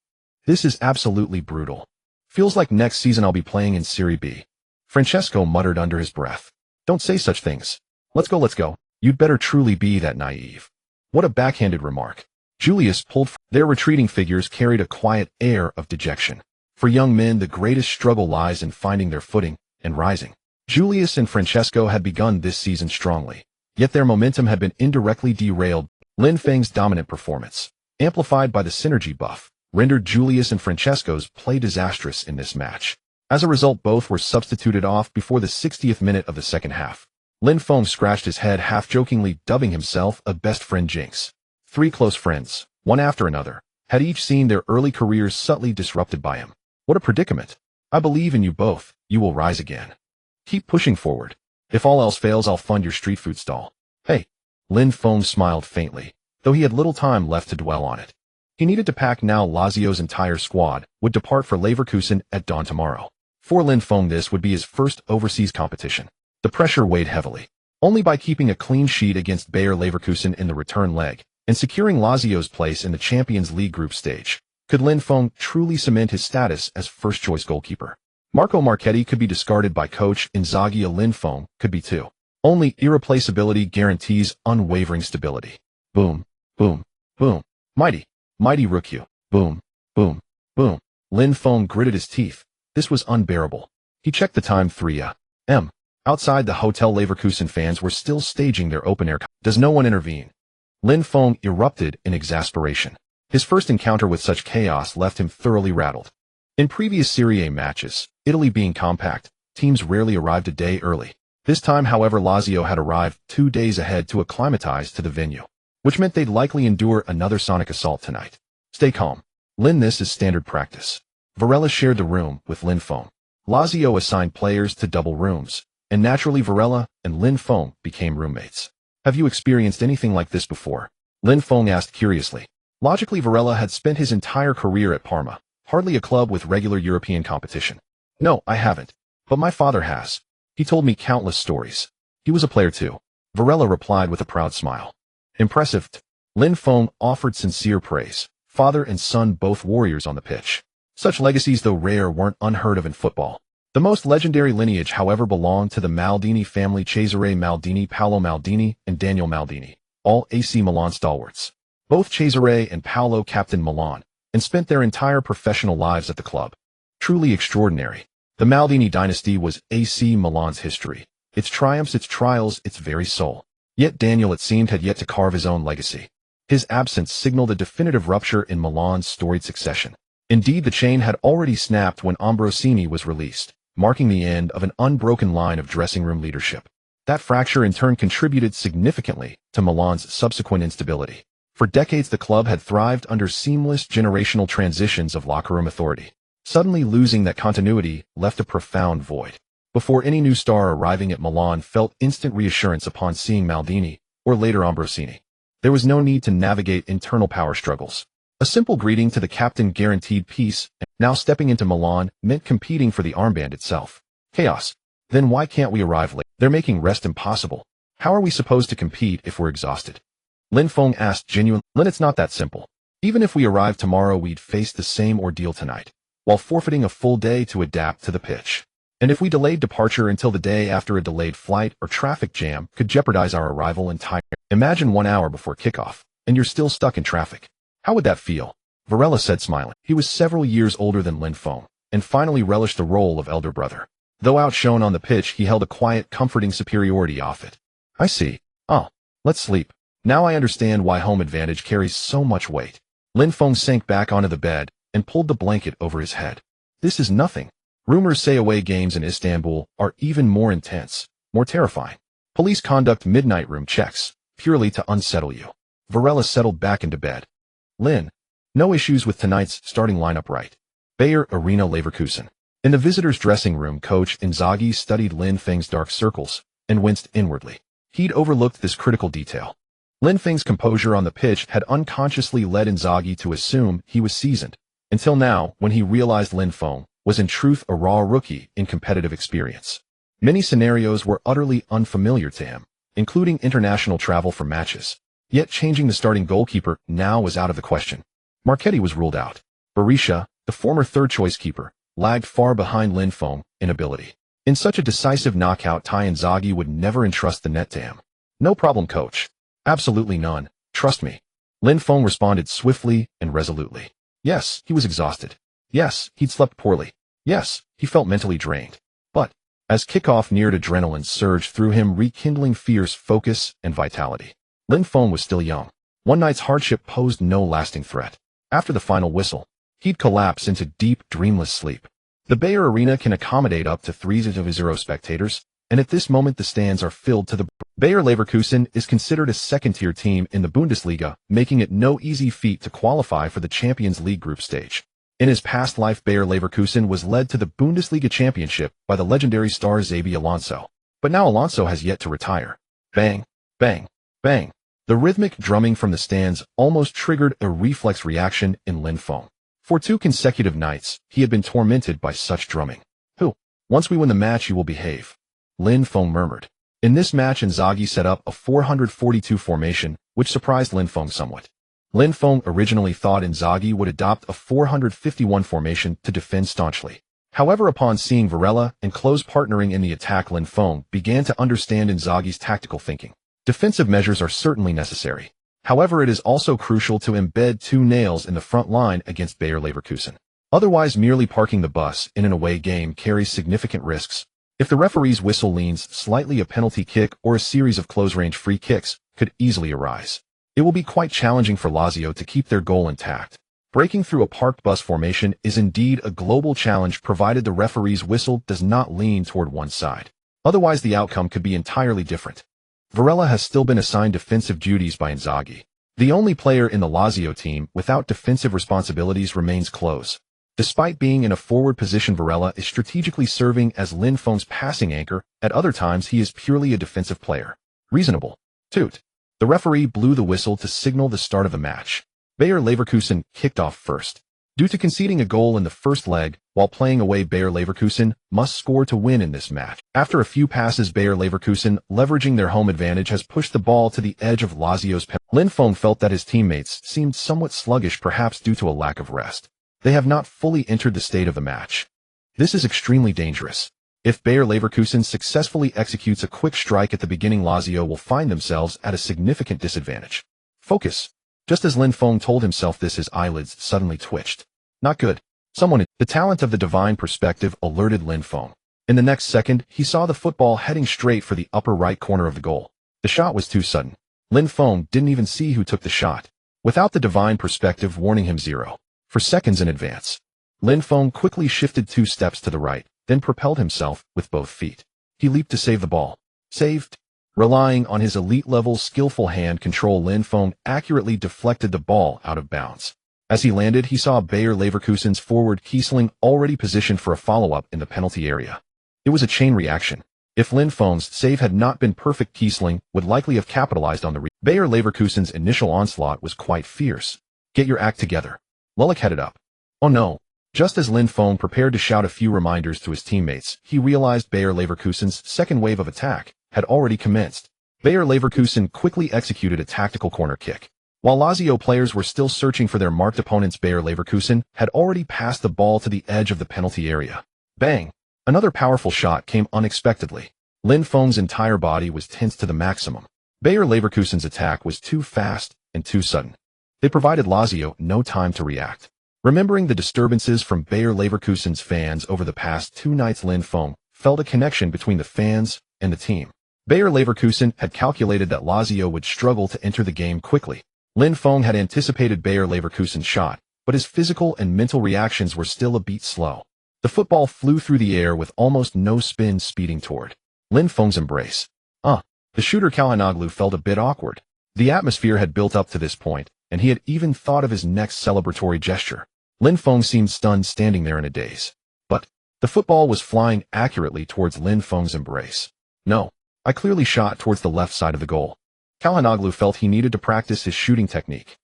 This is absolutely brutal. Feels like next season I'll be playing in Serie B. Francesco muttered under his breath. Don't say such things. Let's go. You'd better truly be that naive. What a backhanded remark. Julius pulled. Their retreating figures carried a quiet air of dejection. For young men, the greatest struggle lies in finding their footing and rising. Julius and Francesco had begun this season strongly, yet their momentum had been indirectly derailed. Lin Feng's dominant performance, amplified by the synergy buff, rendered Julius and Francesco's play disastrous in this match. As a result, both were substituted off before the 60th minute of the second half. Lin Feng scratched his head, half-jokingly dubbing himself a best friend jinx. 3 close friends, one after another, had each seen their early careers subtly disrupted by him. What a predicament. I believe in you both. You will rise again. Keep pushing forward. If all else fails, I'll fund your street food stall. Hey. Lin Feng smiled faintly, though he had little time left to dwell on it. He needed to pack now. Lazio's entire squad would depart for Leverkusen at dawn tomorrow. For Lin Feng, this would be his first overseas competition. The pressure weighed heavily. Only by keeping a clean sheet against Bayer Leverkusen in the return leg and securing Lazio's place in the Champions League group stage could Lin Feng truly cement his status as first-choice goalkeeper. Marco Marchetti could be discarded by coach Inzaghi. Lin Feng could be too. Only irreplaceability guarantees unwavering stability. Boom, boom, boom. Mighty Rukyu. Boom, boom, boom. Lin Feng gritted his teeth. This was unbearable. He checked the time. 3 a.m. Outside the hotel, Leverkusen fans were still staging their open-air. Does no one intervene? Lin Feng erupted in exasperation. His first encounter with such chaos left him thoroughly rattled. In previous Serie A matches, Italy being compact, teams rarely arrived a day early. This time, however, Lazio had arrived 2 days ahead to acclimatize to the venue, which meant they'd likely endure another sonic assault tonight. Stay calm. Lin, this is standard practice. Varela shared the room with Lin Feng. Lazio assigned players to double rooms, and naturally Varela and Lin Feng became roommates. Have you experienced anything like this before? Lin Feng asked curiously. Logically, Varela had spent his entire career at Parma, hardly a club with regular European competition. No, I haven't. But my father has. He told me countless stories. He was a player too. Varela replied with a proud smile. Impressive. Lin Feng offered sincere praise. Father and son both warriors on the pitch. Such legacies, though rare, weren't unheard of in football. The most legendary lineage, however, belonged to the Maldini family: Cesare Maldini, Paolo Maldini, and Daniel Maldini, all AC Milan stalwarts. Both Cesare and Paolo captained Milan, and spent their entire professional lives at the club. Truly extraordinary. The Maldini dynasty was AC Milan's history, its triumphs, its trials, its very soul. Yet Daniel, it seemed, had yet to carve his own legacy. His absence signaled a definitive rupture in Milan's storied succession. Indeed, the chain had already snapped when Ambrosini was released, marking the end of an unbroken line of dressing room leadership. That fracture in turn contributed significantly to Milan's subsequent instability. For decades, the club had thrived under seamless generational transitions of locker room authority. Suddenly losing that continuity left a profound void. Before any new star arriving at Milan felt instant reassurance upon seeing Maldini, or later Ambrosini. There was no need to navigate internal power struggles. A simple greeting to the captain guaranteed peace, and now stepping into Milan meant competing for the armband itself. Chaos. Then why can't we arrive late? They're making rest impossible. How are we supposed to compete if we're exhausted? Lin Feng asked genuinely. Lin, it's not that simple. Even if we arrived tomorrow, we'd face the same ordeal tonight. while forfeiting a full day to adapt to the pitch. And if we delayed departure until the day after, a delayed flight or traffic jam could jeopardize our arrival entirely. Imagine 1 hour before kickoff, and you're still stuck in traffic. How would that feel? Varela said, smiling. He was several years older than Lin Feng, and finally relished the role of elder brother. Though outshone on the pitch, he held a quiet, comforting superiority off it. I see. Oh, let's sleep. Now I understand why home advantage carries so much weight. Lin Feng sank back onto the bed and pulled the blanket over his head. This is nothing. Rumors say away games in Istanbul are even more intense, more terrifying. Police conduct midnight room checks, purely to unsettle you. Varela settled back into bed. Lin, no issues with tonight's starting lineup, right? Bayer Arena Leverkusen. In the visitors' dressing room, Coach Inzaghi studied Lin Feng's dark circles and winced inwardly. He'd overlooked this critical detail. Lin Feng's composure on the pitch had unconsciously led Inzaghi to assume he was seasoned, until now, when he realized Lin Feng was in truth a raw rookie in competitive experience. Many scenarios were utterly unfamiliar to him, including international travel for matches. Yet changing the starting goalkeeper now was out of the question. Marchetti was ruled out. Berisha, the former third-choice keeper, lagged far behind Lin Feng in ability. In such a decisive knockout tie, Inzaghi would never entrust the net to him. No problem, coach. Absolutely none. Trust me. Lin Feng responded swiftly and resolutely. Yes, he was exhausted. Yes, he'd slept poorly. Yes, he felt mentally drained. But, as kickoff neared, adrenaline surged through him, rekindling fierce focus and vitality. Lin Feng was still young. One night's hardship posed no lasting threat. After the final whistle, he'd collapse into deep, dreamless sleep. The Bayer Arena can accommodate up to 3,000 spectators, and at this moment the stands are filled to the Bayer Leverkusen is considered a second-tier team in the Bundesliga, making it no easy feat to qualify for the Champions League group stage. In his past life, Bayer Leverkusen was led to the Bundesliga championship by the legendary star Xabi Alonso. But now Alonso has yet to retire. Bang, bang, bang. The rhythmic drumming from the stands almost triggered a reflex reaction in Lin Feng. For 2 consecutive nights, he had been tormented by such drumming. Once we win the match, you will behave. Lin Feng murmured. In this match, Inzaghi set up a 442 formation, which surprised Lin Feng somewhat. Lin Feng originally thought Inzaghi would adopt a 451 formation to defend staunchly. However, upon seeing Varela and close partnering in the attack, Lin Feng began to understand Inzaghi's tactical thinking. Defensive measures are certainly necessary. However, it is also crucial to embed 2 nails in the front line against Bayer Leverkusen. Otherwise, merely parking the bus in an away game carries significant risks. If the referee's whistle leans slightly, a penalty kick or a series of close-range free kicks could easily arise. It will be quite challenging for Lazio to keep their goal intact. Breaking through a parked bus formation is indeed a global challenge, provided the referee's whistle does not lean toward one side. Otherwise, the outcome could be entirely different. Varela has still been assigned defensive duties by Inzaghi. The only player in the Lazio team without defensive responsibilities remains Klose. Despite being in a forward position, Varela is strategically serving as Lin Feng's passing anchor. At other times, he is purely a defensive player. Reasonable. Toot. The referee blew the whistle to signal the start of the match. Bayer Leverkusen kicked off first. Due to conceding a goal in the first leg, while playing away, Bayer Leverkusen must score to win in this match. After a few passes, Bayer Leverkusen, leveraging their home advantage, has pushed the ball to the edge of Lazio's pen. Lin Feng felt that his teammates seemed somewhat sluggish, perhaps due to a lack of rest. They have not fully entered the state of the match. This is extremely dangerous. If Bayer Leverkusen successfully executes a quick strike at the beginning, Lazio will find themselves at a significant disadvantage. Focus. Just as Lin Feng told himself this, his eyelids suddenly twitched. Not good. The talent of the divine perspective alerted Lin Feng. In the next second, he saw the football heading straight for the upper right corner of the goal. The shot was too sudden. Lin Feng didn't even see who took the shot, without the divine perspective warning him 0 for seconds in advance. Lin Feng quickly shifted 2 steps to the right, then propelled himself with both feet. He leaped to save the ball. Saved. Relying on his elite-level skillful hand control, Lin Feng accurately deflected the ball out of bounds. As he landed, he saw Bayer Leverkusen's forward Kiesling already positioned for a follow-up in the penalty area. It was a chain reaction. If Lin Feng's save had not been perfect, Kiesling would likely have capitalized on the Bayer Leverkusen's initial onslaught was quite fierce. Get your act together. Lulic headed up. Oh no. Just as Lin Feng prepared to shout a few reminders to his teammates, he realized Bayer Leverkusen's second wave of attack had already commenced. Bayer Leverkusen quickly executed a tactical corner kick. While Lazio players were still searching for their marked opponents, Bayer Leverkusen had already passed the ball to the edge of the penalty area. Bang! Another powerful shot came unexpectedly. Lin Feng's entire body was tensed to the maximum. Bayer Leverkusen's attack was too fast and too sudden. They provided Lazio no time to react. Remembering the disturbances from Bayer Leverkusen's fans over the past 2 nights, Lin Feng felt a connection between the fans and the team. Bayer Leverkusen had calculated that Lazio would struggle to enter the game quickly. Lin Feng had anticipated Bayer Leverkusen's shot, but his physical and mental reactions were still a beat slow. The football flew through the air with almost no spin, speeding toward Lin Feng's embrace. The shooter Calhanoglu felt a bit awkward. The atmosphere had built up to this point, and he had even thought of his next celebratory gesture. Lin Feng seemed stunned, standing there in a daze. But the football was flying accurately towards Lin Feng's embrace. No, I clearly shot towards the left side of the goal. Calhanoglu felt he needed to practice his shooting technique.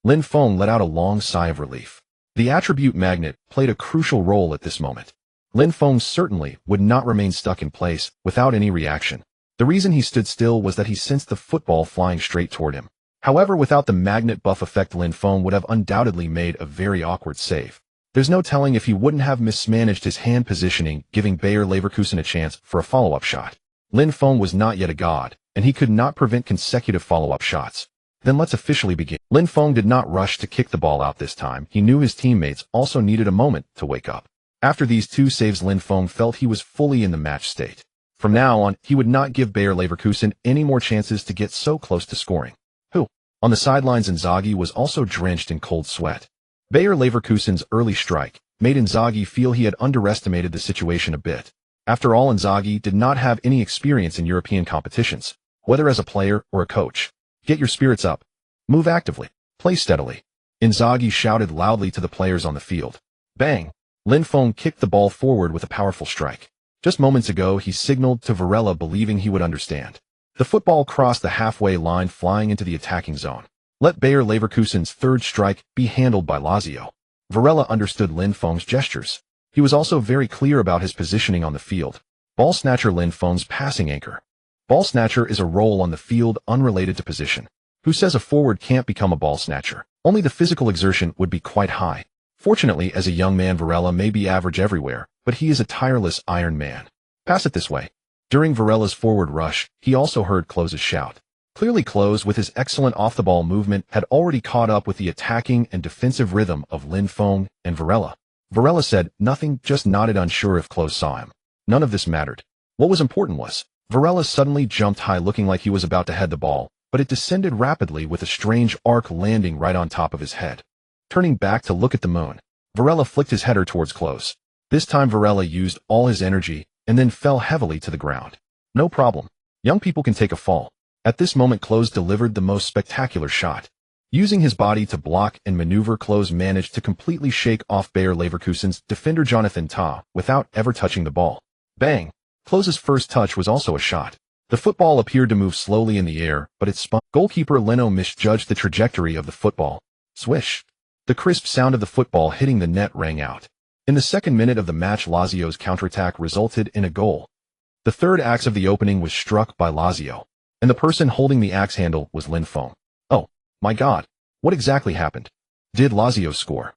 Lin Feng let out a long sigh of relief. The attribute magnet played a crucial role at this moment. Lin Feng certainly would not remain stuck in place without any reaction. The reason he stood still was that he sensed the football flying straight toward him. However, without the magnet buff effect, Lin Feng would have undoubtedly made a very awkward save. There's no telling if he wouldn't have mismanaged his hand positioning, giving Bayer Leverkusen a chance for a follow-up shot. Lin Feng was not yet a god, and he could not prevent consecutive follow-up shots. Then let's officially begin. Lin Feng did not rush to kick the ball out this time. He knew his teammates also needed a moment to wake up. After these 2 saves, Lin Feng felt he was fully in the match state. From now on, he would not give Bayer Leverkusen any more chances to get so close to scoring. On the sidelines, Inzaghi was also drenched in cold sweat. Bayer Leverkusen's early strike made Inzaghi feel he had underestimated the situation a bit. After all, Inzaghi did not have any experience in European competitions, whether as a player or a coach. Get your spirits up. Move actively. Play steadily. Inzaghi shouted loudly to the players on the field. Bang! Lin Feng kicked the ball forward with a powerful strike. Just moments ago, he signaled to Varela, believing he would understand. The football crossed the halfway line, flying into the attacking zone. Let Bayer Leverkusen's 3rd strike be handled by Lazio. Varela understood Lin Feng's gestures. He was also very clear about his positioning on the field. Ball snatcher, Lin Feng's passing anchor. Ball snatcher is a role on the field unrelated to position. Who says a forward can't become a ball snatcher? Only the physical exertion would be quite high. Fortunately, as a young man, Varela may be average everywhere, but he is a tireless Iron Man. Pass it this way. During Varela's forward rush, he also heard Klose's shout. Clearly, Klose, with his excellent off-the-ball movement, had already caught up with the attacking and defensive rhythm of Lin Feng and Varela. Varela said nothing, just nodded, unsure if Klose saw him. None of this mattered. What was important was, Varela suddenly jumped high, looking like he was about to head the ball, but it descended rapidly with a strange arc, landing right on top of his head. Turning back to look at the moon, Varela flicked his header towards Klose. This time Varela used all his energy and then fell heavily to the ground. No problem. Young people can take a fall. At this moment, Klose delivered the most spectacular shot. Using his body to block and maneuver, Klose managed to completely shake off Bayer Leverkusen's defender Jonathan Tah without ever touching the ball. Bang! Klose's first touch was also a shot. The football appeared to move slowly in the air, but it spun. Goalkeeper Leno misjudged the trajectory of the football. Swish! The crisp sound of the football hitting the net rang out. In the 2nd minute of the match, Lazio's counterattack resulted in a goal. The 3rd axe of the opening was struck by Lazio, and the person holding the axe handle was Lin Feng. Oh, my God. What exactly happened? Did Lazio score?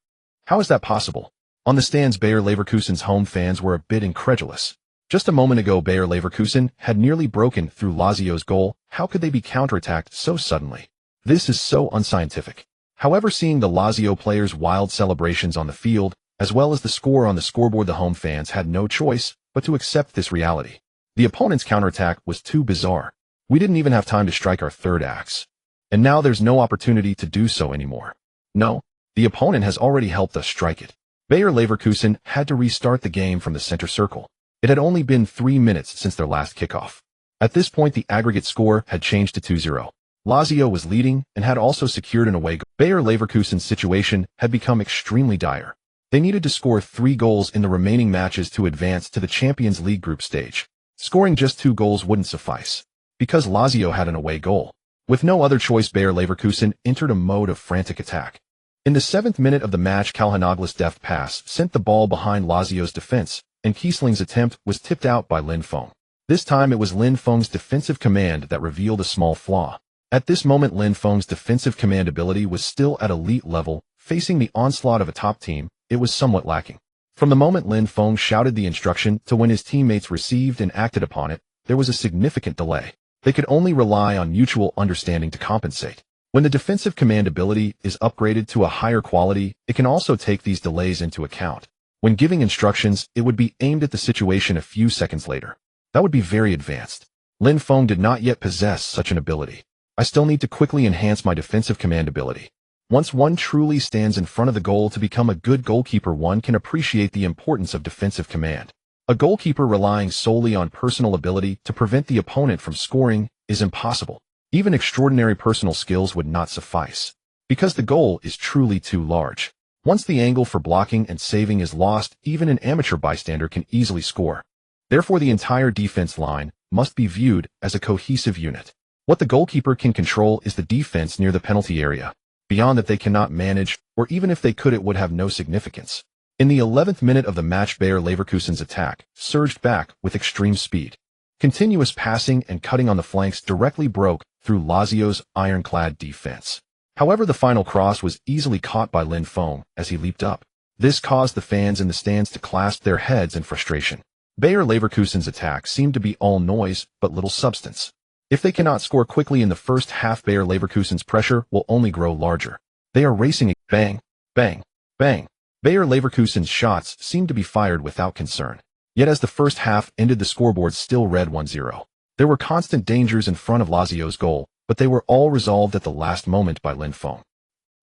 How is that possible? On the stands, Bayer Leverkusen's home fans were a bit incredulous. Just a moment ago, Bayer Leverkusen had nearly broken through Lazio's goal. How could they be counterattacked so suddenly? This is so unscientific. However, seeing the Lazio players' wild celebrations on the field, as well as the score on the scoreboard, the home fans had no choice but to accept this reality. The opponent's counterattack was too bizarre. We didn't even have time to strike our 3rd axe. And now there's no opportunity to do so anymore. No, the opponent has already helped us strike it. Bayer Leverkusen had to restart the game from the center circle. It had only been 3 minutes since their last kickoff. At this point, the aggregate score had changed to 2-0. Lazio was leading and had also secured an away goal. Bayer Leverkusen's situation had become extremely dire. They needed to score 3 goals in the remaining matches to advance to the Champions League group stage. Scoring just 2 goals wouldn't suffice, because Lazio had an away goal. With no other choice, Bayer Leverkusen entered a mode of frantic attack. In the 7th minute of the match, Calhanoglu's deft pass sent the ball behind Lazio's defense, and Kiesling's attempt was tipped out by Lin Feng. This time it was Lin Feng's defensive command that revealed a small flaw. At this moment, Lin Feng's defensive command ability was still at elite level. Facing the onslaught of a top team, it was somewhat lacking. From the moment Lin Feng shouted the instruction to when his teammates received and acted upon it, there was a significant delay. They could only rely on mutual understanding to compensate. When the defensive command ability is upgraded to a higher quality, it can also take these delays into account. When giving instructions, it would be aimed at the situation a few seconds later. That would be very advanced. Lin Feng did not yet possess such an ability. I still need to quickly enhance my defensive command ability. Once one truly stands in front of the goal to become a good goalkeeper, one can appreciate the importance of defensive command. A goalkeeper relying solely on personal ability to prevent the opponent from scoring is impossible. Even extraordinary personal skills would not suffice, because the goal is truly too large. Once the angle for blocking and saving is lost, even an amateur bystander can easily score. Therefore, the entire defense line must be viewed as a cohesive unit. What the goalkeeper can control is the defense near the penalty area. Beyond that, they cannot manage, or even if they could, it would have no significance. In the 11th minute of the match, Bayer Leverkusen's attack surged back with extreme speed. Continuous passing and cutting on the flanks directly broke through Lazio's ironclad defense. However, the final cross was easily caught by Lin Feng as he leaped up. This caused the fans in the stands to clasp their heads in frustration. Bayer Leverkusen's attack seemed to be all noise but little substance. If they cannot score quickly in the first half, Bayer Leverkusen's pressure will only grow larger. They are racing. Bang, bang, bang. Bayer Leverkusen's shots seemed to be fired without concern. Yet as the first half ended, the scoreboard still read 1-0. There were constant dangers in front of Lazio's goal, but they were all resolved at the last moment by Lin Feng.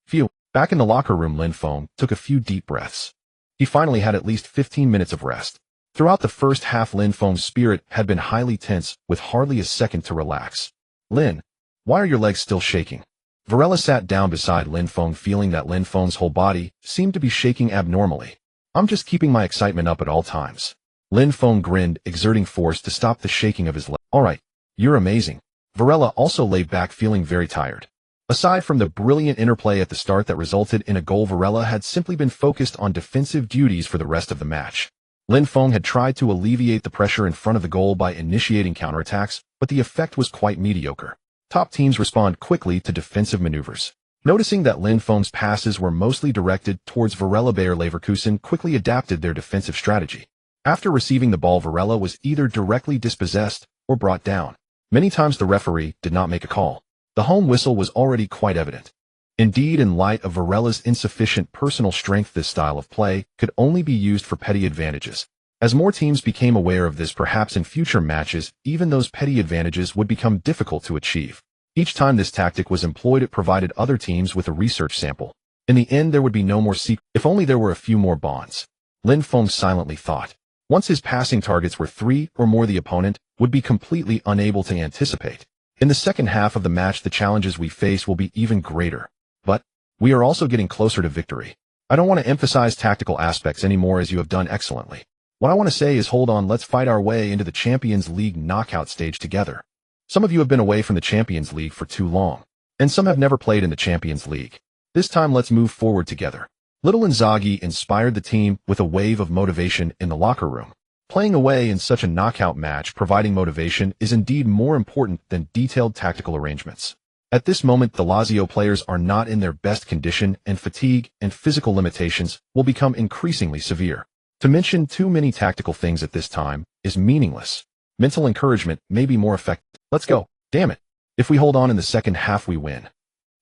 Phew. Back in the locker room, Lin Feng took a few deep breaths. He finally had at least 15 minutes of rest. Throughout the first half, Lin Feng's spirit had been highly tense, with hardly a second to relax. Lin, why are your legs still shaking? Varela sat down beside Lin Feng, feeling that Lin Feng's whole body seemed to be shaking abnormally. I'm just keeping my excitement up at all times. Lin Feng grinned, exerting force to stop the shaking of his legs. Alright, you're amazing. Varela also lay back, feeling very tired. Aside from the brilliant interplay at the start that resulted in a goal, Varela had simply been focused on defensive duties for the rest of the match. Lin Feng had tried to alleviate the pressure in front of the goal by initiating counterattacks, but the effect was quite mediocre. Top teams respond quickly to defensive maneuvers. Noticing that Lin Feng's passes were mostly directed towards Varela, Bayer Leverkusen quickly adapted their defensive strategy. After receiving the ball, Varela was either directly dispossessed or brought down. Many times the referee did not make a call. The home whistle was already quite evident. Indeed, in light of Varela's insufficient personal strength, this style of play could only be used for petty advantages. As more teams became aware of this, perhaps in future matches, even those petty advantages would become difficult to achieve. Each time this tactic was employed, it provided other teams with a research sample. In the end, there would be no more secret. If only there were a few more bonds. Lin Feng silently thought. Once his passing targets were 3 or more, the opponent would be completely unable to anticipate. In the second half of the match, the challenges we face will be even greater. But we are also getting closer to victory. I don't want to emphasize tactical aspects anymore, as you have done excellently. What I want to say is, hold on, let's fight our way into the Champions League knockout stage together. Some of you have been away from the Champions League for too long, and some have never played in the Champions League. This time, let's move forward together. Little Inzaghi inspired the team with a wave of motivation in the locker room. Playing away in such a knockout match, providing motivation, is indeed more important than detailed tactical arrangements. At this moment, the Lazio players are not in their best condition, and fatigue and physical limitations will become increasingly severe. To mention too many tactical things at this time is meaningless. Mental encouragement may be more effective. Let's go. Damn it. If we hold on in the second half, we win.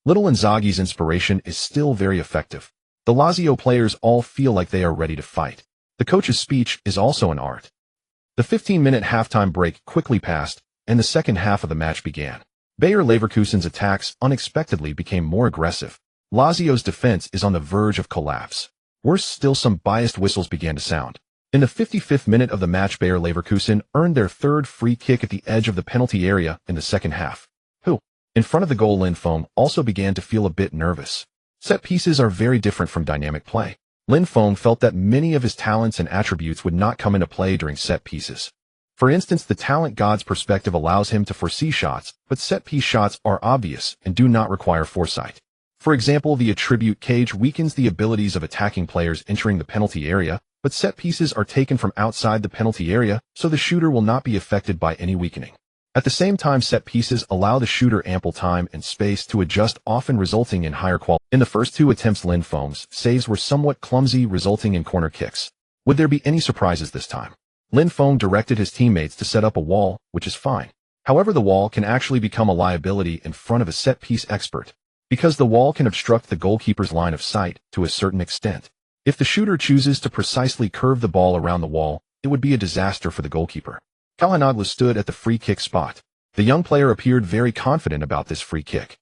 Little Inzaghi's inspiration is still very effective. The Lazio players all feel like they are ready to fight. The coach's speech is also an art. The 15-minute halftime break quickly passed, and the second half of the match began. Bayer Leverkusen's attacks unexpectedly became more aggressive. Lazio's defense is on the verge of collapse. Worse still, some biased whistles began to sound. In the 55th minute of the match, Bayer Leverkusen earned their third free kick at the edge of the penalty area in the second half. In front of the goal, Lin Feng also began to feel a bit nervous. Set pieces are very different from dynamic play. Lin Feng felt that many of his talents and attributes would not come into play during set pieces. For instance, the talent god's perspective allows him to foresee shots, but set-piece shots are obvious and do not require foresight. For example, the attribute cage weakens the abilities of attacking players entering the penalty area, but set pieces are taken from outside the penalty area, so the shooter will not be affected by any weakening. At the same time, set pieces allow the shooter ample time and space to adjust, often resulting in higher quality. In the first two attempts, Lin Feng's saves were somewhat clumsy, resulting in corner kicks. Would there be any surprises this time? Lin Feng directed his teammates to set up a wall, which is fine. However, the wall can actually become a liability in front of a set-piece expert, because the wall can obstruct the goalkeeper's line of sight to a certain extent. If the shooter chooses to precisely curve the ball around the wall, it would be a disaster for the goalkeeper. Calhanoglu stood at the free kick spot. The young player appeared very confident about this free kick.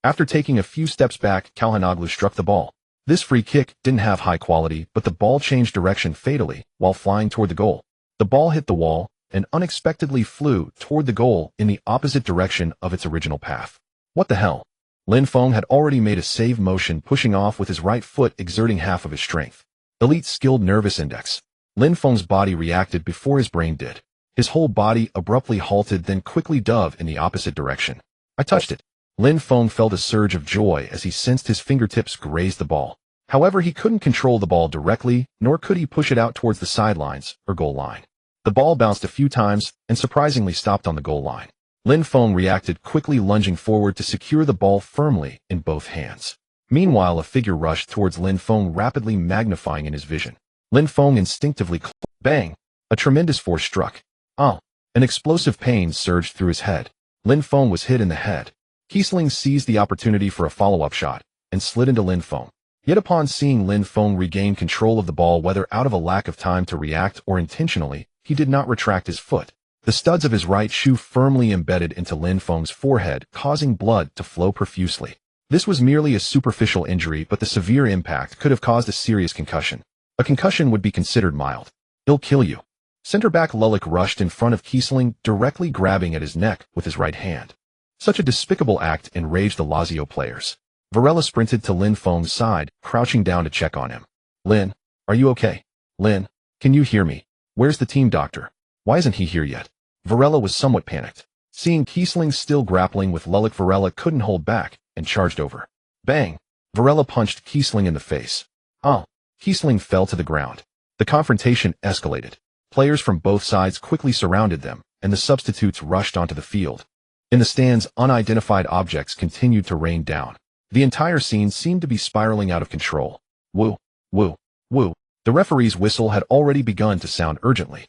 After taking a few steps back, Calhanoglu struck the ball. This free kick didn't have high quality, but the ball changed direction fatally while flying toward the goal. The ball hit the wall and unexpectedly flew toward the goal in the opposite direction of its original path. What the hell? Lin Feng had already made a save motion, pushing off with his right foot, exerting half of his strength. Elite skilled nervous index. Lin Feng's body reacted before his brain did. His whole body abruptly halted, then quickly dove in the opposite direction. I touched it. Lin Feng felt a surge of joy as he sensed his fingertips graze the ball. However, he couldn't control the ball directly, nor could he push it out towards the sidelines or goal line. The ball bounced a few times and surprisingly stopped on the goal line. Lin Feng reacted quickly, lunging forward to secure the ball firmly in both hands. Meanwhile, a figure rushed towards Lin Feng, rapidly magnifying in his vision. Lin Feng instinctively bang! A tremendous force struck. Oh! An explosive pain surged through his head. Lin Feng was hit in the head. Kiesling seized the opportunity for a follow-up shot and slid into Lin Feng. Yet upon seeing Lin Feng regain control of the ball, whether out of a lack of time to react or intentionally, he did not retract his foot. The studs of his right shoe firmly embedded into Lin Feng's forehead, causing blood to flow profusely. This was merely a superficial injury, but the severe impact could have caused a serious concussion. A concussion would be considered mild. It'll kill you. Center-back Lulic rushed in front of Kiesling, directly grabbing at his neck with his right hand. Such a despicable act enraged the Lazio players. Varela sprinted to Lin Feng's side, crouching down to check on him. Lin, are you okay? Lin, can you hear me? Where's the team doctor? Why isn't he here yet? Varela was somewhat panicked. Seeing Kiesling still grappling with Lulic, Varela couldn't hold back and charged over. Bang! Varela punched Kiesling in the face. Oh! Kiesling fell to the ground. The confrontation escalated. Players from both sides quickly surrounded them, and the substitutes rushed onto the field. In the stands, unidentified objects continued to rain down. The entire scene seemed to be spiraling out of control. Woo! Woo! Woo! The referee's whistle had already begun to sound urgently.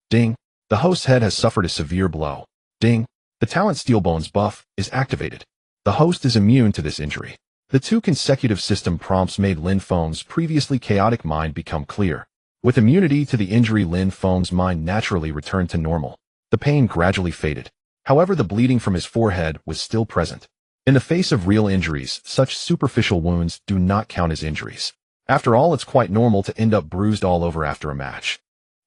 Ding! The host's head has suffered a severe blow. Ding! The talent Steelbones buff is activated. The host is immune to this injury. The two consecutive system prompts made Lin Feng's previously chaotic mind become clear. With immunity to the injury, Lin Feng's mind naturally returned to normal. The pain gradually faded. However, the bleeding from his forehead was still present. In the face of real injuries, such superficial wounds do not count as injuries. After all, it's quite normal to end up bruised all over after a match.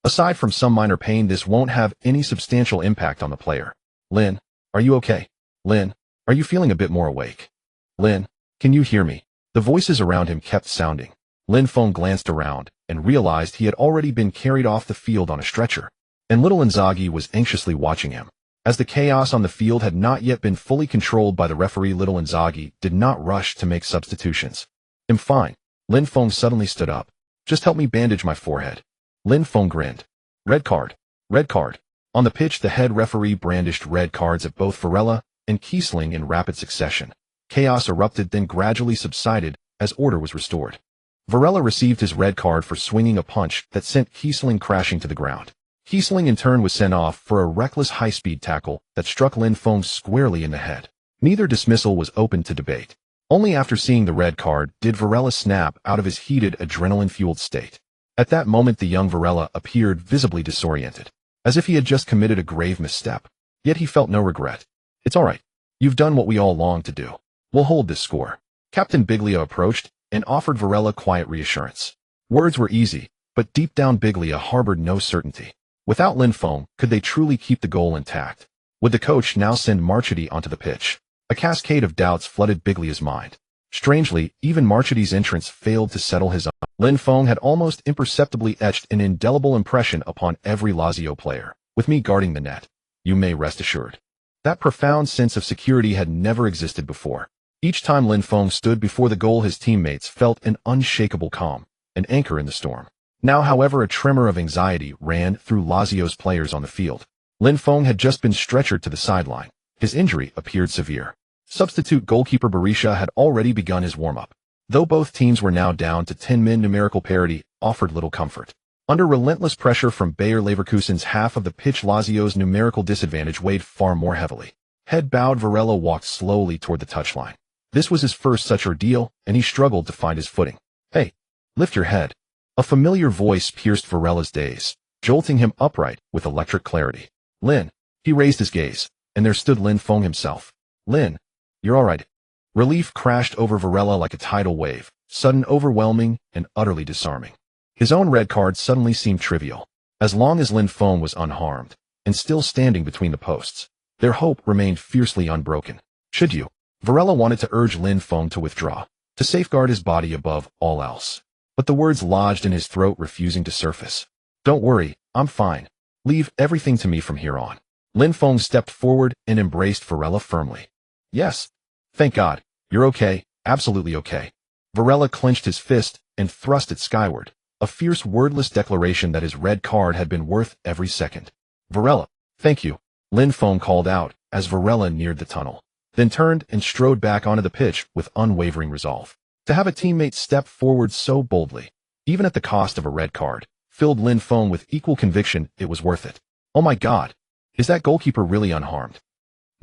Aside from some minor pain, this won't have any substantial impact on the player. Lin, are you okay? Lin, are you feeling a bit more awake? Lin, can you hear me? The voices around him kept sounding. Lin Feng glanced around and realized he had already been carried off the field on a stretcher, and little Inzaghi was anxiously watching him. As the chaos on the field had not yet been fully controlled by the referee, little Inzaghi did not rush to make substitutions. I'm fine. Lin Feng suddenly stood up. Just help me bandage my forehead. Lin Feng grinned. Red card. Red card. On the pitch, the head referee brandished red cards at both Varela and Kiesling in rapid succession. Chaos erupted, then gradually subsided as order was restored. Varela received his red card for swinging a punch that sent Kiesling crashing to the ground. Kiesling in turn was sent off for a reckless high-speed tackle that struck Lin Feng squarely in the head. Neither dismissal was open to debate. Only after seeing the red card did Varela snap out of his heated, adrenaline-fueled state. At that moment, the young Varela appeared visibly disoriented, as if he had just committed a grave misstep. Yet he felt no regret. It's all right. You've done what we all longed to do. We'll hold this score. Captain Biglia approached and offered Varela quiet reassurance. Words were easy, but deep down Biglia harbored no certainty. Without Lin Feng, could they truly keep the goal intact? Would the coach now send Marchetti onto the pitch? A cascade of doubts flooded Biglia's mind. Strangely, even Marchetti's entrance failed to settle his own. Lin Feng had almost imperceptibly etched an indelible impression upon every Lazio player. With me guarding the net, you may rest assured. That profound sense of security had never existed before. Each time Lin Feng stood before the goal, his teammates felt an unshakable calm, an anchor in the storm. Now, however, a tremor of anxiety ran through Lazio's players on the field. Lin Feng had just been stretchered to the sideline. His injury appeared severe. Substitute goalkeeper Berisha had already begun his warm-up. Though both teams were now down to 10 men, numerical parity offered little comfort. Under relentless pressure from Bayer Leverkusen's half of the pitch, Lazio's numerical disadvantage weighed far more heavily. Head bowed, Varela walked slowly toward the touchline. This was his first such ordeal, and he struggled to find his footing. "Hey, lift your head." A familiar voice pierced Varela's daze, jolting him upright with electric clarity. "Lin." He raised his gaze, and there stood Lin Feng himself. "Lin, you're all right." Relief crashed over Varela like a tidal wave, sudden, overwhelming, and utterly disarming. His own red card suddenly seemed trivial. As long as Lin Feng was unharmed, and still standing between the posts, their hope remained fiercely unbroken. "Should you?" Varela wanted to urge Lin Feng to withdraw, to safeguard his body above all else. But the words lodged in his throat, refusing to surface. "Don't worry, I'm fine. Leave everything to me from here on." Lin Feng stepped forward and embraced Varela firmly. "Yes. Thank God. You're okay, absolutely okay." Varela clenched his fist and thrust it skyward, a fierce, wordless declaration that his red card had been worth every second. "Varela, thank you," Lin Feng called out as Varela neared the tunnel, then turned and strode back onto the pitch with unwavering resolve. To have a teammate step forward so boldly, even at the cost of a red card, filled Lin Feng with equal conviction it was worth it. "Oh my God, is that goalkeeper really unharmed?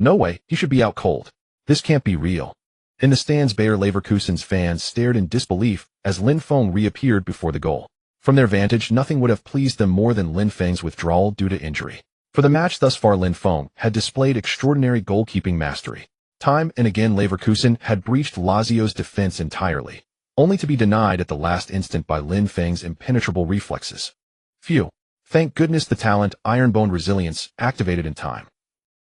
No way, he should be out cold. This can't be real." In the stands, Bayer Leverkusen's fans stared in disbelief as Lin Feng reappeared before the goal. From their vantage, nothing would have pleased them more than Lin Feng's withdrawal due to injury. For the match thus far, Lin Feng had displayed extraordinary goalkeeping mastery. Time and again, Leverkusen had breached Lazio's defense entirely, only to be denied at the last instant by Lin Feng's impenetrable reflexes. Phew. Thank goodness the talent, iron-boned resilience, activated in time.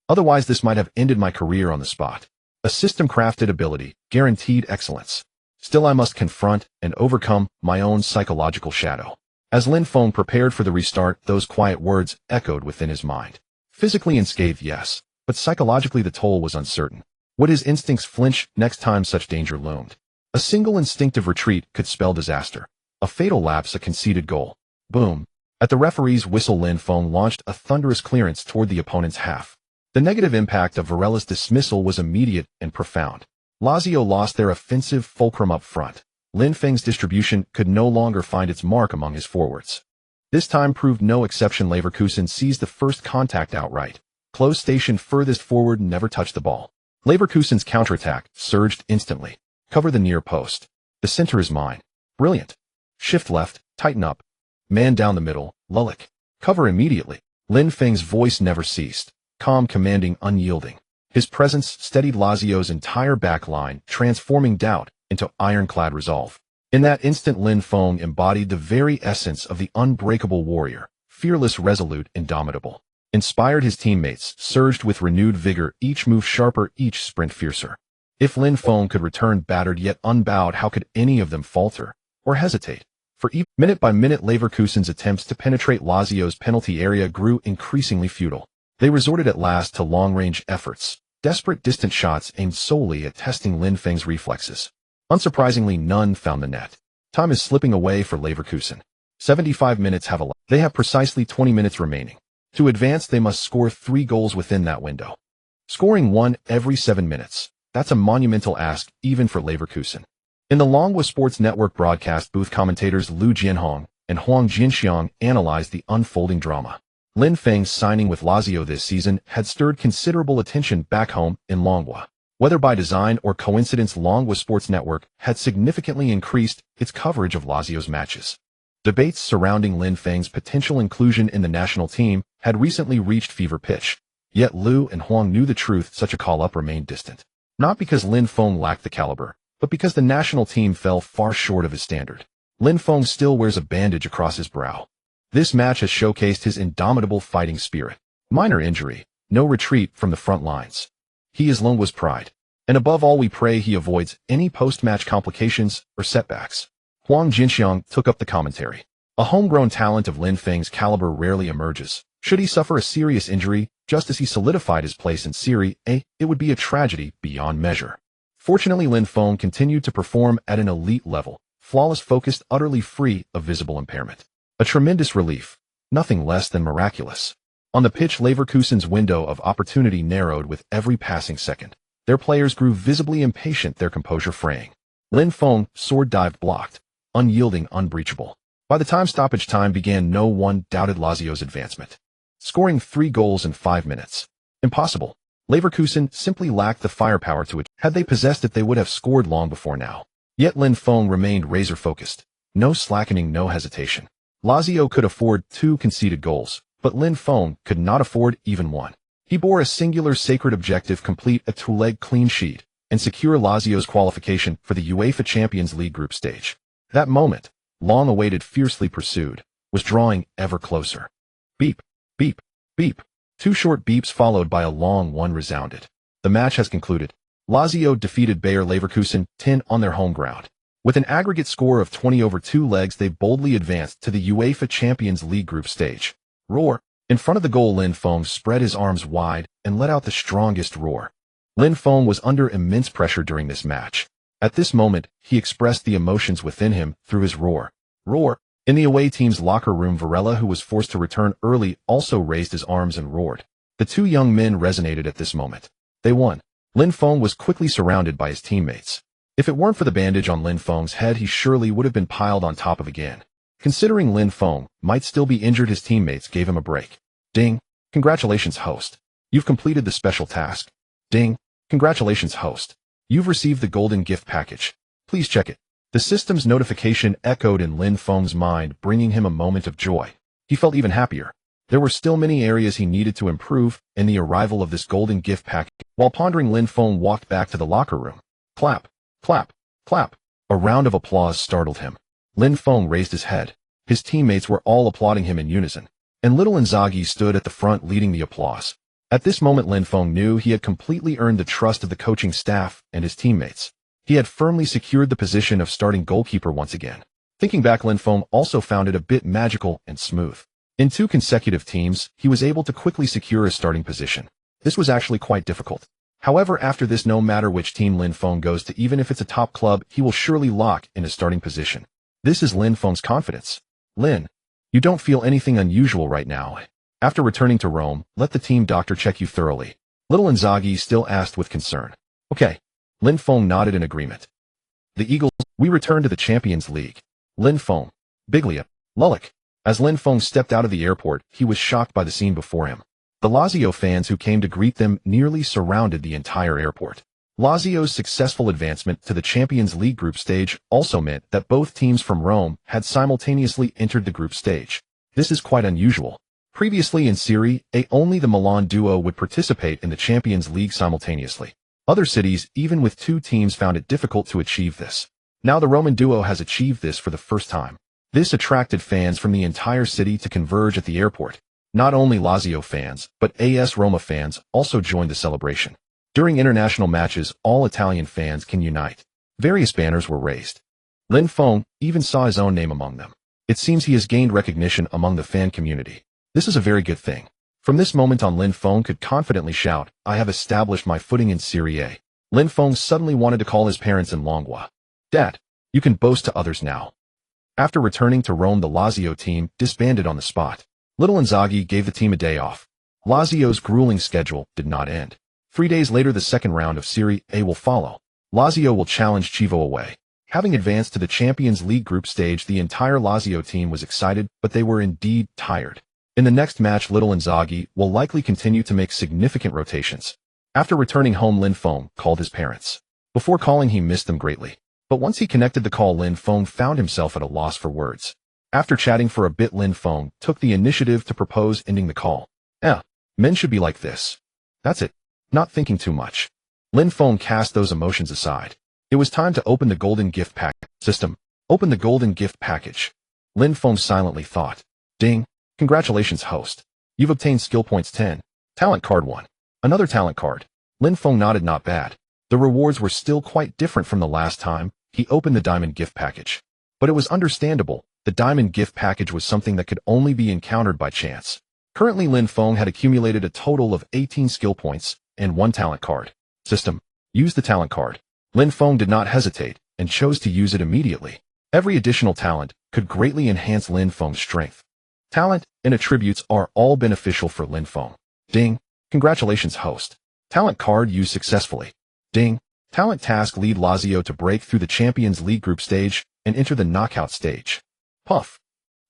Otherwise, this might have ended my career on the spot. A system-crafted ability, guaranteed excellence. Still, I must confront and overcome my own psychological shadow. As Lin Feng prepared for the restart, those quiet words echoed within his mind. Physically unscathed, yes, but psychologically the toll was uncertain. Would his instincts flinch next time such danger loomed? A single instinctive retreat could spell disaster. A fatal lapse, a conceded goal. Boom. At the referee's whistle, Lin Feng launched a thunderous clearance toward the opponent's half. The negative impact of Varela's dismissal was immediate and profound. Lazio lost their offensive fulcrum up front. Lin Feng's distribution could no longer find its mark among his forwards. This time proved no exception. Leverkusen seized the first contact outright. Close station furthest forward, never touched the ball. Leverkusen's counterattack surged instantly. Cover the near post. The center is mine. Brilliant. Shift left, tighten up. Man down the middle, Lulic. Cover immediately. Lin Feng's voice never ceased. Calm, commanding, unyielding. His presence steadied Lazio's entire back line, transforming doubt into ironclad resolve. In that instant, Lin Feng embodied the very essence of the unbreakable warrior, fearless, resolute, indomitable. Inspired, his teammates surged with renewed vigor, each move sharper, each sprint fiercer. If Lin Feng could return battered yet unbowed, how could any of them falter or hesitate? For minute by minute, Leverkusen's attempts to penetrate Lazio's penalty area grew increasingly futile. They resorted at last to long-range efforts, desperate distant shots aimed solely at testing Lin Feng's reflexes. Unsurprisingly, none found the net. Time is slipping away for Leverkusen. 75 minutes have elapsed. They have precisely 20 minutes remaining. To advance, they must score 3 goals within that window. Scoring 1 every 7 minutes. That's a monumental ask, even for Leverkusen. In the Longhua Sports Network broadcast booth, commentators Lu Jianhong and Huang Jinxiang analyzed the unfolding drama. Lin Feng's signing with Lazio this season had stirred considerable attention back home in Longhua. Whether by design or coincidence, Longhua Sports Network had significantly increased its coverage of Lazio's matches. Debates surrounding Lin Feng's potential inclusion in the national team had recently reached fever pitch. Yet Lu and Huang knew the truth: such a call-up remained distant. Not because Lin Feng lacked the caliber, but because the national team fell far short of his standard. Lin Feng still wears a bandage across his brow. This match has showcased his indomitable fighting spirit. Minor injury, no retreat from the front lines. He is Longhua's pride. And above all, we pray he avoids any post-match complications or setbacks. Huang Jinxiang took up the commentary. A homegrown talent of Lin Feng's caliber rarely emerges. Should he suffer a serious injury, just as he solidified his place in Serie A, it would be a tragedy beyond measure. Fortunately, Lin Feng continued to perform at an elite level, flawless, focused, utterly free of visible impairment. A tremendous relief, nothing less than miraculous. On the pitch, Leverkusen's window of opportunity narrowed with every passing second. Their players grew visibly impatient, their composure fraying. Lin Feng, sword dive blocked, unyielding, unbreachable. By the time stoppage time began, no one doubted Lazio's advancement. Scoring 3 goals in 5 minutes. Impossible. Leverkusen simply lacked the firepower to it. Had they possessed it, they would have scored long before now. Yet Lin Feng remained razor-focused. No slackening, no hesitation. Lazio could afford 2 conceded goals, but Lin Feng could not afford even one. He bore a singular sacred objective: complete a 2-leg clean sheet and secure Lazio's qualification for the UEFA Champions League group stage. That moment, long awaited, fiercely pursued, was drawing ever closer. Beep, beep, beep. 2 short beeps followed by a long one resounded. The match has concluded. Lazio defeated Bayer Leverkusen 10 on their home ground. With an aggregate score of 20 over 2 legs, they boldly advanced to the UEFA Champions League group stage. Roar. In front of the goal, Lin Feng spread his arms wide and let out the strongest roar. Lin Feng was under immense pressure during this match. At this moment, he expressed the emotions within him through his roar. Roar. In the away team's locker room, Varela, who was forced to return early, also raised his arms and roared. The 2 young men resonated at this moment. They won. Lin Feng was quickly surrounded by his teammates. If it weren't for the bandage on Lin Feng's head, he surely would have been piled on top of again. Considering Lin Feng might still be injured, his teammates gave him a break. Ding. Congratulations, host. You've completed the special task. Ding. Congratulations, host. You've received the golden gift package. Please check it. The system's notification echoed in Lin Feng's mind, bringing him a moment of joy. He felt even happier. There were still many areas he needed to improve, and the arrival of this golden gift package. While pondering, Lin Feng walked back to the locker room. Clap, clap, clap. A round of applause startled him. Lin Feng raised his head. His teammates were all applauding him in unison, and little Inzaghi stood at the front leading the applause. At this moment, Lin Feng knew he had completely earned the trust of the coaching staff and his teammates. He had firmly secured the position of starting goalkeeper once again. Thinking back, Lin Feng also found it a bit magical and smooth. In 2 consecutive teams, he was able to quickly secure a starting position. This was actually quite difficult. However, after this, no matter which team Lin Feng goes to, even if it's a top club, he will surely lock in a starting position. This is Lin Feng's confidence. Lin, you don't feel anything unusual right now. After returning to Rome, let the team doctor check you thoroughly. Little Inzaghi still asked with concern. Okay. Lin Feng nodded in agreement. The Eagles, we return to the Champions League. Lin Feng, Biglia, Lulek. As Lin Feng stepped out of the airport, he was shocked by the scene before him. The Lazio fans who came to greet them nearly surrounded the entire airport. Lazio's successful advancement to the Champions League group stage also meant that both teams from Rome had simultaneously entered the group stage. This is quite unusual. Previously in Serie A, only the Milan duo would participate in the Champions League simultaneously. Other cities, even with 2 teams, found it difficult to achieve this. Now the Roman duo has achieved this for the first time. This attracted fans from the entire city to converge at the airport. Not only Lazio fans, but AS Roma fans also joined the celebration. During international matches, all Italian fans can unite. Various banners were raised. Lin Feng even saw his own name among them. It seems he has gained recognition among the fan community. This is a very good thing. From this moment on, Lin Feng could confidently shout, I have established my footing in Serie A. Lin Feng suddenly wanted to call his parents in lingua. Dad, you can boast to others now. After returning to Rome, the Lazio team disbanded on the spot. Little Inzaghi gave the team a day off. Lazio's grueling schedule did not end. 3 days later, the second round of Serie A will follow. Lazio will challenge Chievo away. Having advanced to the Champions League group stage, the entire Lazio team was excited, but they were indeed tired. In the next match, little Inzaghi will likely continue to make significant rotations. After returning home, Lin Feng called his parents. Before calling, he missed them greatly. But once he connected the call, Lin Feng found himself at a loss for words. After chatting for a bit, Lin Feng took the initiative to propose ending the call. Men should be like this. That's it. Not thinking too much. Lin Feng cast those emotions aside. It was time to open the golden gift package. System. Open the golden gift package. Lin Feng silently thought. Ding. Congratulations, host. You've obtained skill points 10. Talent card 1. Another talent card. Lin Feng nodded. Not bad. The rewards were still quite different from the last time he opened the diamond gift package. But it was understandable. The diamond gift package was something that could only be encountered by chance. Currently, Lin Feng had accumulated a total of 18 skill points and 1 talent card. System. Use the talent card. Lin Feng did not hesitate and chose to use it immediately. Every additional talent could greatly enhance Lin Feng's strength. Talent and attributes are all beneficial for Lin Feng. Ding. Congratulations, host. Talent card used successfully. Ding. Talent task lead Lazio to break through the Champions League group stage and enter the knockout stage. Puff.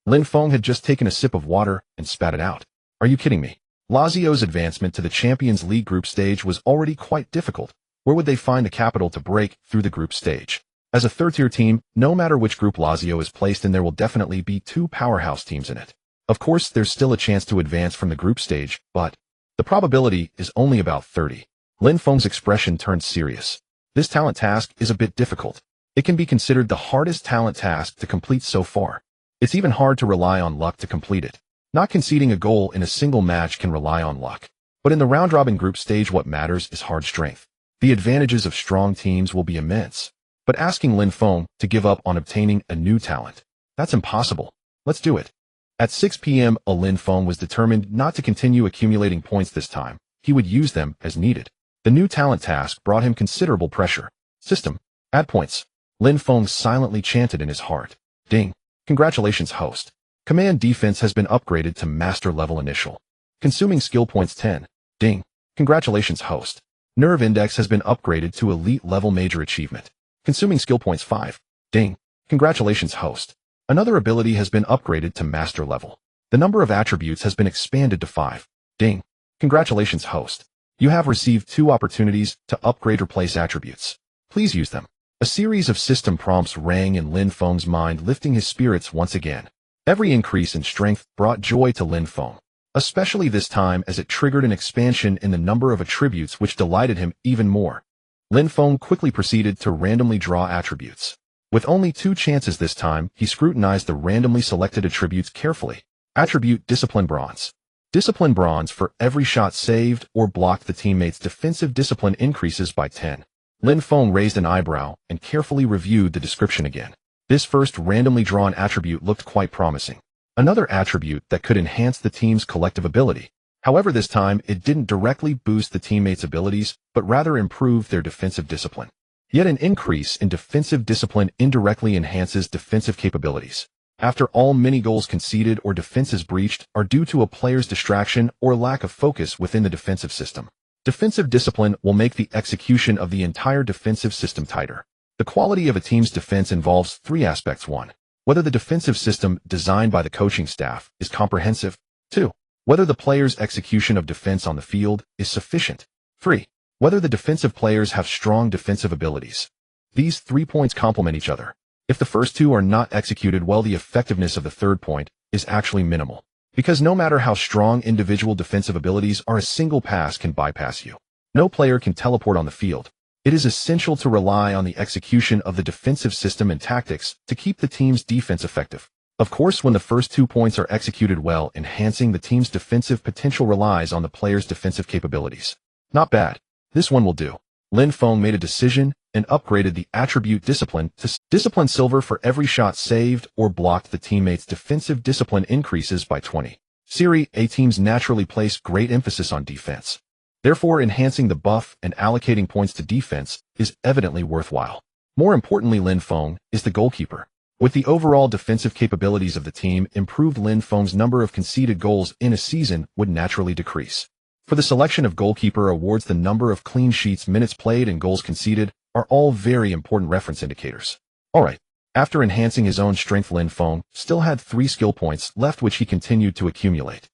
Lin Feng had just taken a sip of water and spat it out. Are you kidding me? Lazio's advancement to the Champions League group stage was already quite difficult. Where would they find the capital to break through the group stage? As a third-tier team, no matter which group Lazio is placed in, there will definitely be two powerhouse teams in it. Of course, there's still a chance to advance from the group stage, but the probability is only about 30. Lin Feng's expression turned serious. This talent task is a bit difficult. It can be considered the hardest talent task to complete so far. It's even hard to rely on luck to complete it. Not conceding a goal in a single match can rely on luck. But in the round-robin group stage, what matters is hard strength. The advantages of strong teams will be immense. But asking Lin Feng to give up on obtaining a new talent, that's impossible. Let's do it. At 6 p.m., Lin Feng was determined not to continue accumulating points this time. He would use them as needed. The new talent task brought him considerable pressure. System. Add points. Lin Feng silently chanted in his heart. Ding. Congratulations, host. Command defense has been upgraded to master level initial. Consuming skill points 10. Ding. Congratulations, host. Nerve index has been upgraded to elite level major achievement. Consuming skill points 5. Ding. Congratulations, host. Another ability has been upgraded to master level. The number of attributes has been expanded to 5. Ding. Congratulations, host. You have received 2 opportunities to upgrade or replace attributes. Please use them. A series of system prompts rang in Lin Feng's mind, lifting his spirits once again. Every increase in strength brought joy to Lin Feng, especially this time as it triggered an expansion in the number of attributes which delighted him even more. Lin Feng quickly proceeded to randomly draw attributes. With only 2 chances this time, he scrutinized the randomly selected attributes carefully. Attribute Discipline Bronze. Discipline Bronze, for every shot saved or blocked, the teammate's defensive discipline increases by 10. Lin Feng raised an eyebrow and carefully reviewed the description again. This first randomly drawn attribute looked quite promising. Another attribute that could enhance the team's collective ability. However, this time, it didn't directly boost the teammates' abilities, but rather improved their defensive discipline. Yet an increase in defensive discipline indirectly enhances defensive capabilities. After all, many goals conceded or defenses breached are due to a player's distraction or lack of focus within the defensive system. Defensive discipline will make the execution of the entire defensive system tighter. The quality of a team's defense involves 3 aspects. 1. Whether the defensive system designed by the coaching staff is comprehensive. 2. Whether the player's execution of defense on the field is sufficient. 3. Whether the defensive players have strong defensive abilities. These 3 points complement each other. If the first 2 are not executed well, the effectiveness of the third point is actually minimal. Because no matter how strong individual defensive abilities are, a single pass can bypass you. No player can teleport on the field. It is essential to rely on the execution of the defensive system and tactics to keep the team's defense effective. Of course, when the first 2 points are executed well, enhancing the team's defensive potential relies on the player's defensive capabilities. Not bad. This one will do. Lin Feng made a decision and upgraded the attribute Discipline to Discipline Silver. For every shot saved or blocked, the teammate's defensive discipline increases by 20. Serie A teams naturally place great emphasis on defense. Therefore, enhancing the buff and allocating points to defense is evidently worthwhile. More importantly, Lin Feng is the goalkeeper. With the overall defensive capabilities of the team improved, Lin Feng's number of conceded goals in a season would naturally decrease. For the selection of goalkeeper awards, the number of clean sheets, minutes played, and goals conceded are all very important reference indicators. Alright, after enhancing his own strength, Lin Feng still had 3 skill points left which he continued to accumulate.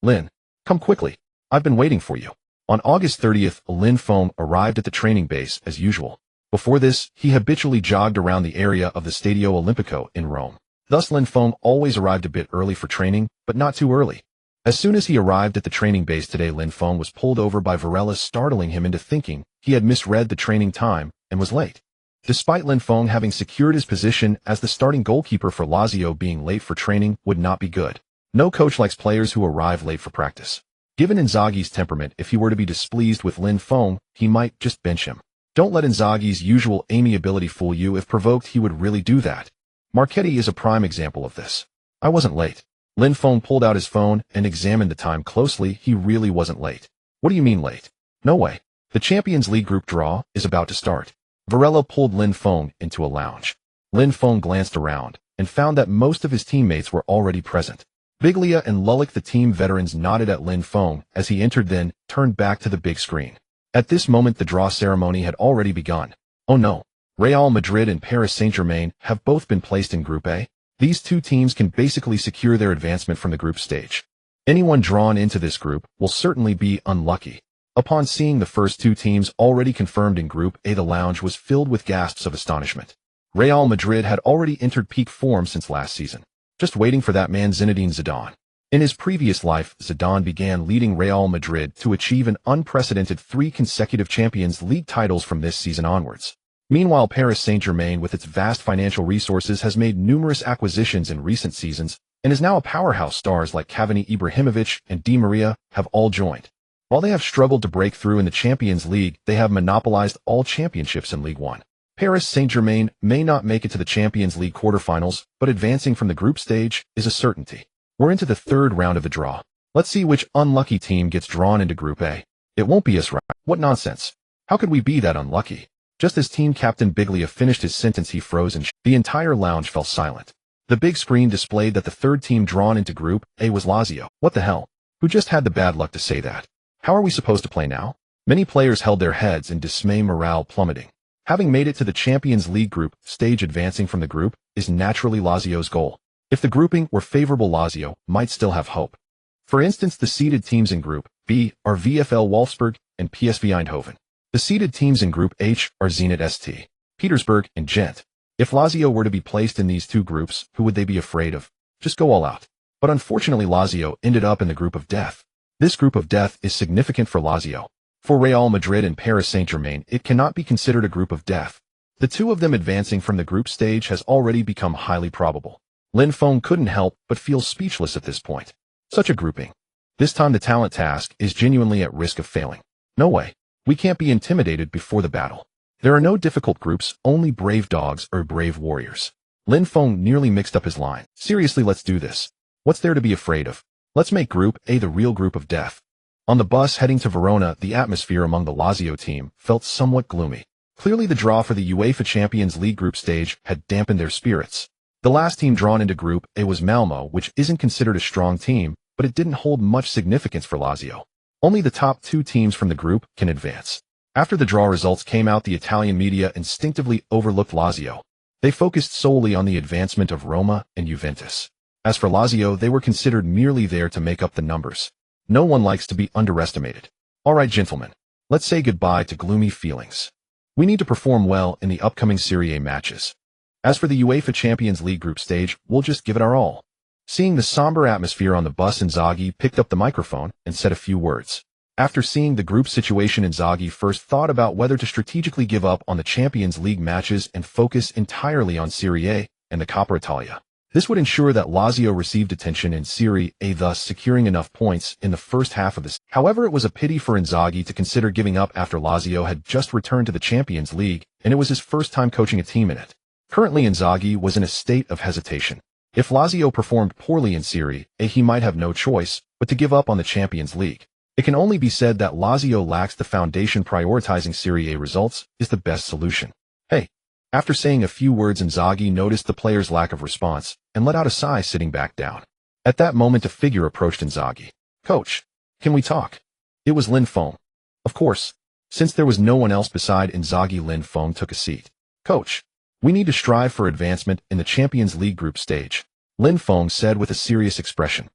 Lin, come quickly. I've been waiting for you. On August 30th, Lin Feng arrived at the training base as usual. Before this, he habitually jogged around the area of the Stadio Olimpico in Rome. Thus, Lin Feng always arrived a bit early for training, but not too early. As soon as he arrived at the training base today, Lin Feng was pulled over by Varela, startling him into thinking he had misread the training time and was late. Despite Lin Feng having secured his position as the starting goalkeeper for Lazio, being late for training would not be good. No coach likes players who arrive late for practice. Given Inzaghi's temperament, if he were to be displeased with Lin Feng, he might just bench him. Don't let Inzaghi's usual amiability fool you. If provoked, he would really do that. Marchetti is a prime example of this. I wasn't late. Lin Feng pulled out his phone and examined the time closely. He really wasn't late. What do you mean late? No way. The Champions League group draw is about to start. Varela pulled Lin Feng into a lounge. Lin Feng glanced around and found that most of his teammates were already present. Biglia and Lulic, the team veterans, nodded at Lin Feng as he entered, then turned back to the big screen. At this moment, the draw ceremony had already begun. Oh no. Real Madrid and Paris Saint-Germain have both been placed in Group A. These two teams can basically secure their advancement from the group stage. Anyone drawn into this group will certainly be unlucky. Upon seeing the first two teams already confirmed in Group A, the lounge was filled with gasps of astonishment. Real Madrid had already entered peak form since last season, just waiting for that man Zinedine Zidane. In his previous life, Zidane began leading Real Madrid to achieve an unprecedented 3 consecutive Champions League titles from this season onwards. Meanwhile, Paris Saint-Germain, with its vast financial resources, has made numerous acquisitions in recent seasons and is now a powerhouse. Stars like Cavani, Ibrahimovic, and Di Maria have all joined. While they have struggled to break through in the Champions League, they have monopolized all championships in Ligue 1. Paris Saint-Germain may not make it to the Champions League quarterfinals, but advancing from the group stage is a certainty. We're into the third round of the draw. Let's see which unlucky team gets drawn into Group A. It won't be us, right? What nonsense. How could we be that unlucky? Just as team captain Biglia finished his sentence, he froze and the entire lounge fell silent. The big screen displayed that the third team drawn into Group A was Lazio. What the hell? Who just had the bad luck to say that? How are we supposed to play now? Many players held their heads in dismay, morale plummeting. Having made it to the Champions League group stage, advancing from the group is naturally Lazio's goal. If the grouping were favorable, Lazio might still have hope. For instance, the seeded teams in Group B are VfL Wolfsburg and PSV Eindhoven. The seeded teams in Group H are Zenit St. Petersburg and Gent. If Lazio were to be placed in these two groups, who would they be afraid of? Just go all out. But unfortunately, Lazio ended up in the group of death. This group of death is significant for Lazio. For Real Madrid and Paris Saint-Germain, it cannot be considered a group of death. The two of them advancing from the group stage has already become highly probable. Lin Feng couldn't help but feel speechless at this point. Such a grouping. This time the talent task is genuinely at risk of failing. No way. We can't be intimidated before the battle. There are no difficult groups, only brave dogs or brave warriors. Lin Feng nearly mixed up his line. Seriously, let's do this. What's there to be afraid of? Let's make Group A the real group of death. On the bus heading to Verona, the atmosphere among the Lazio team felt somewhat gloomy. Clearly, the draw for the UEFA Champions League group stage had dampened their spirits. The last team drawn into Group A was Malmo, which isn't considered a strong team, but it didn't hold much significance for Lazio. Only the top two teams from the group can advance. After the draw results came out, the Italian media instinctively overlooked Lazio. They focused solely on the advancement of Roma and Juventus. As for Lazio, they were considered merely there to make up the numbers. No one likes to be underestimated. All right, gentlemen, let's say goodbye to gloomy feelings. We need to perform well in the upcoming Serie A matches. As for the UEFA Champions League group stage, we'll just give it our all. Seeing the somber atmosphere on the bus, Inzaghi picked up the microphone and said a few words. After seeing the group situation, Inzaghi first thought about whether to strategically give up on the Champions League matches and focus entirely on Serie A and the Coppa Italia. This would ensure that Lazio received attention in Serie A, thus securing enough points in the first half of this. However, it was a pity for Inzaghi to consider giving up after Lazio had just returned to the Champions League, and it was his first time coaching a team in it. Currently, Inzaghi was in a state of hesitation. If Lazio performed poorly in Serie A, he might have no choice but to give up on the Champions League. It can only be said that Lazio lacks the foundation. Prioritizing Serie A results is the best solution. Hey. After saying a few words, Inzaghi noticed the players' lack of response and let out a sigh, sitting back down. At that moment, a figure approached Inzaghi. Coach, can we talk? It was Lin Feng. Of course. Since there was no one else beside Inzaghi, Lin Feng took a seat. Coach, we need to strive for advancement in the Champions League group stage, Lin Feng said with a serious expression.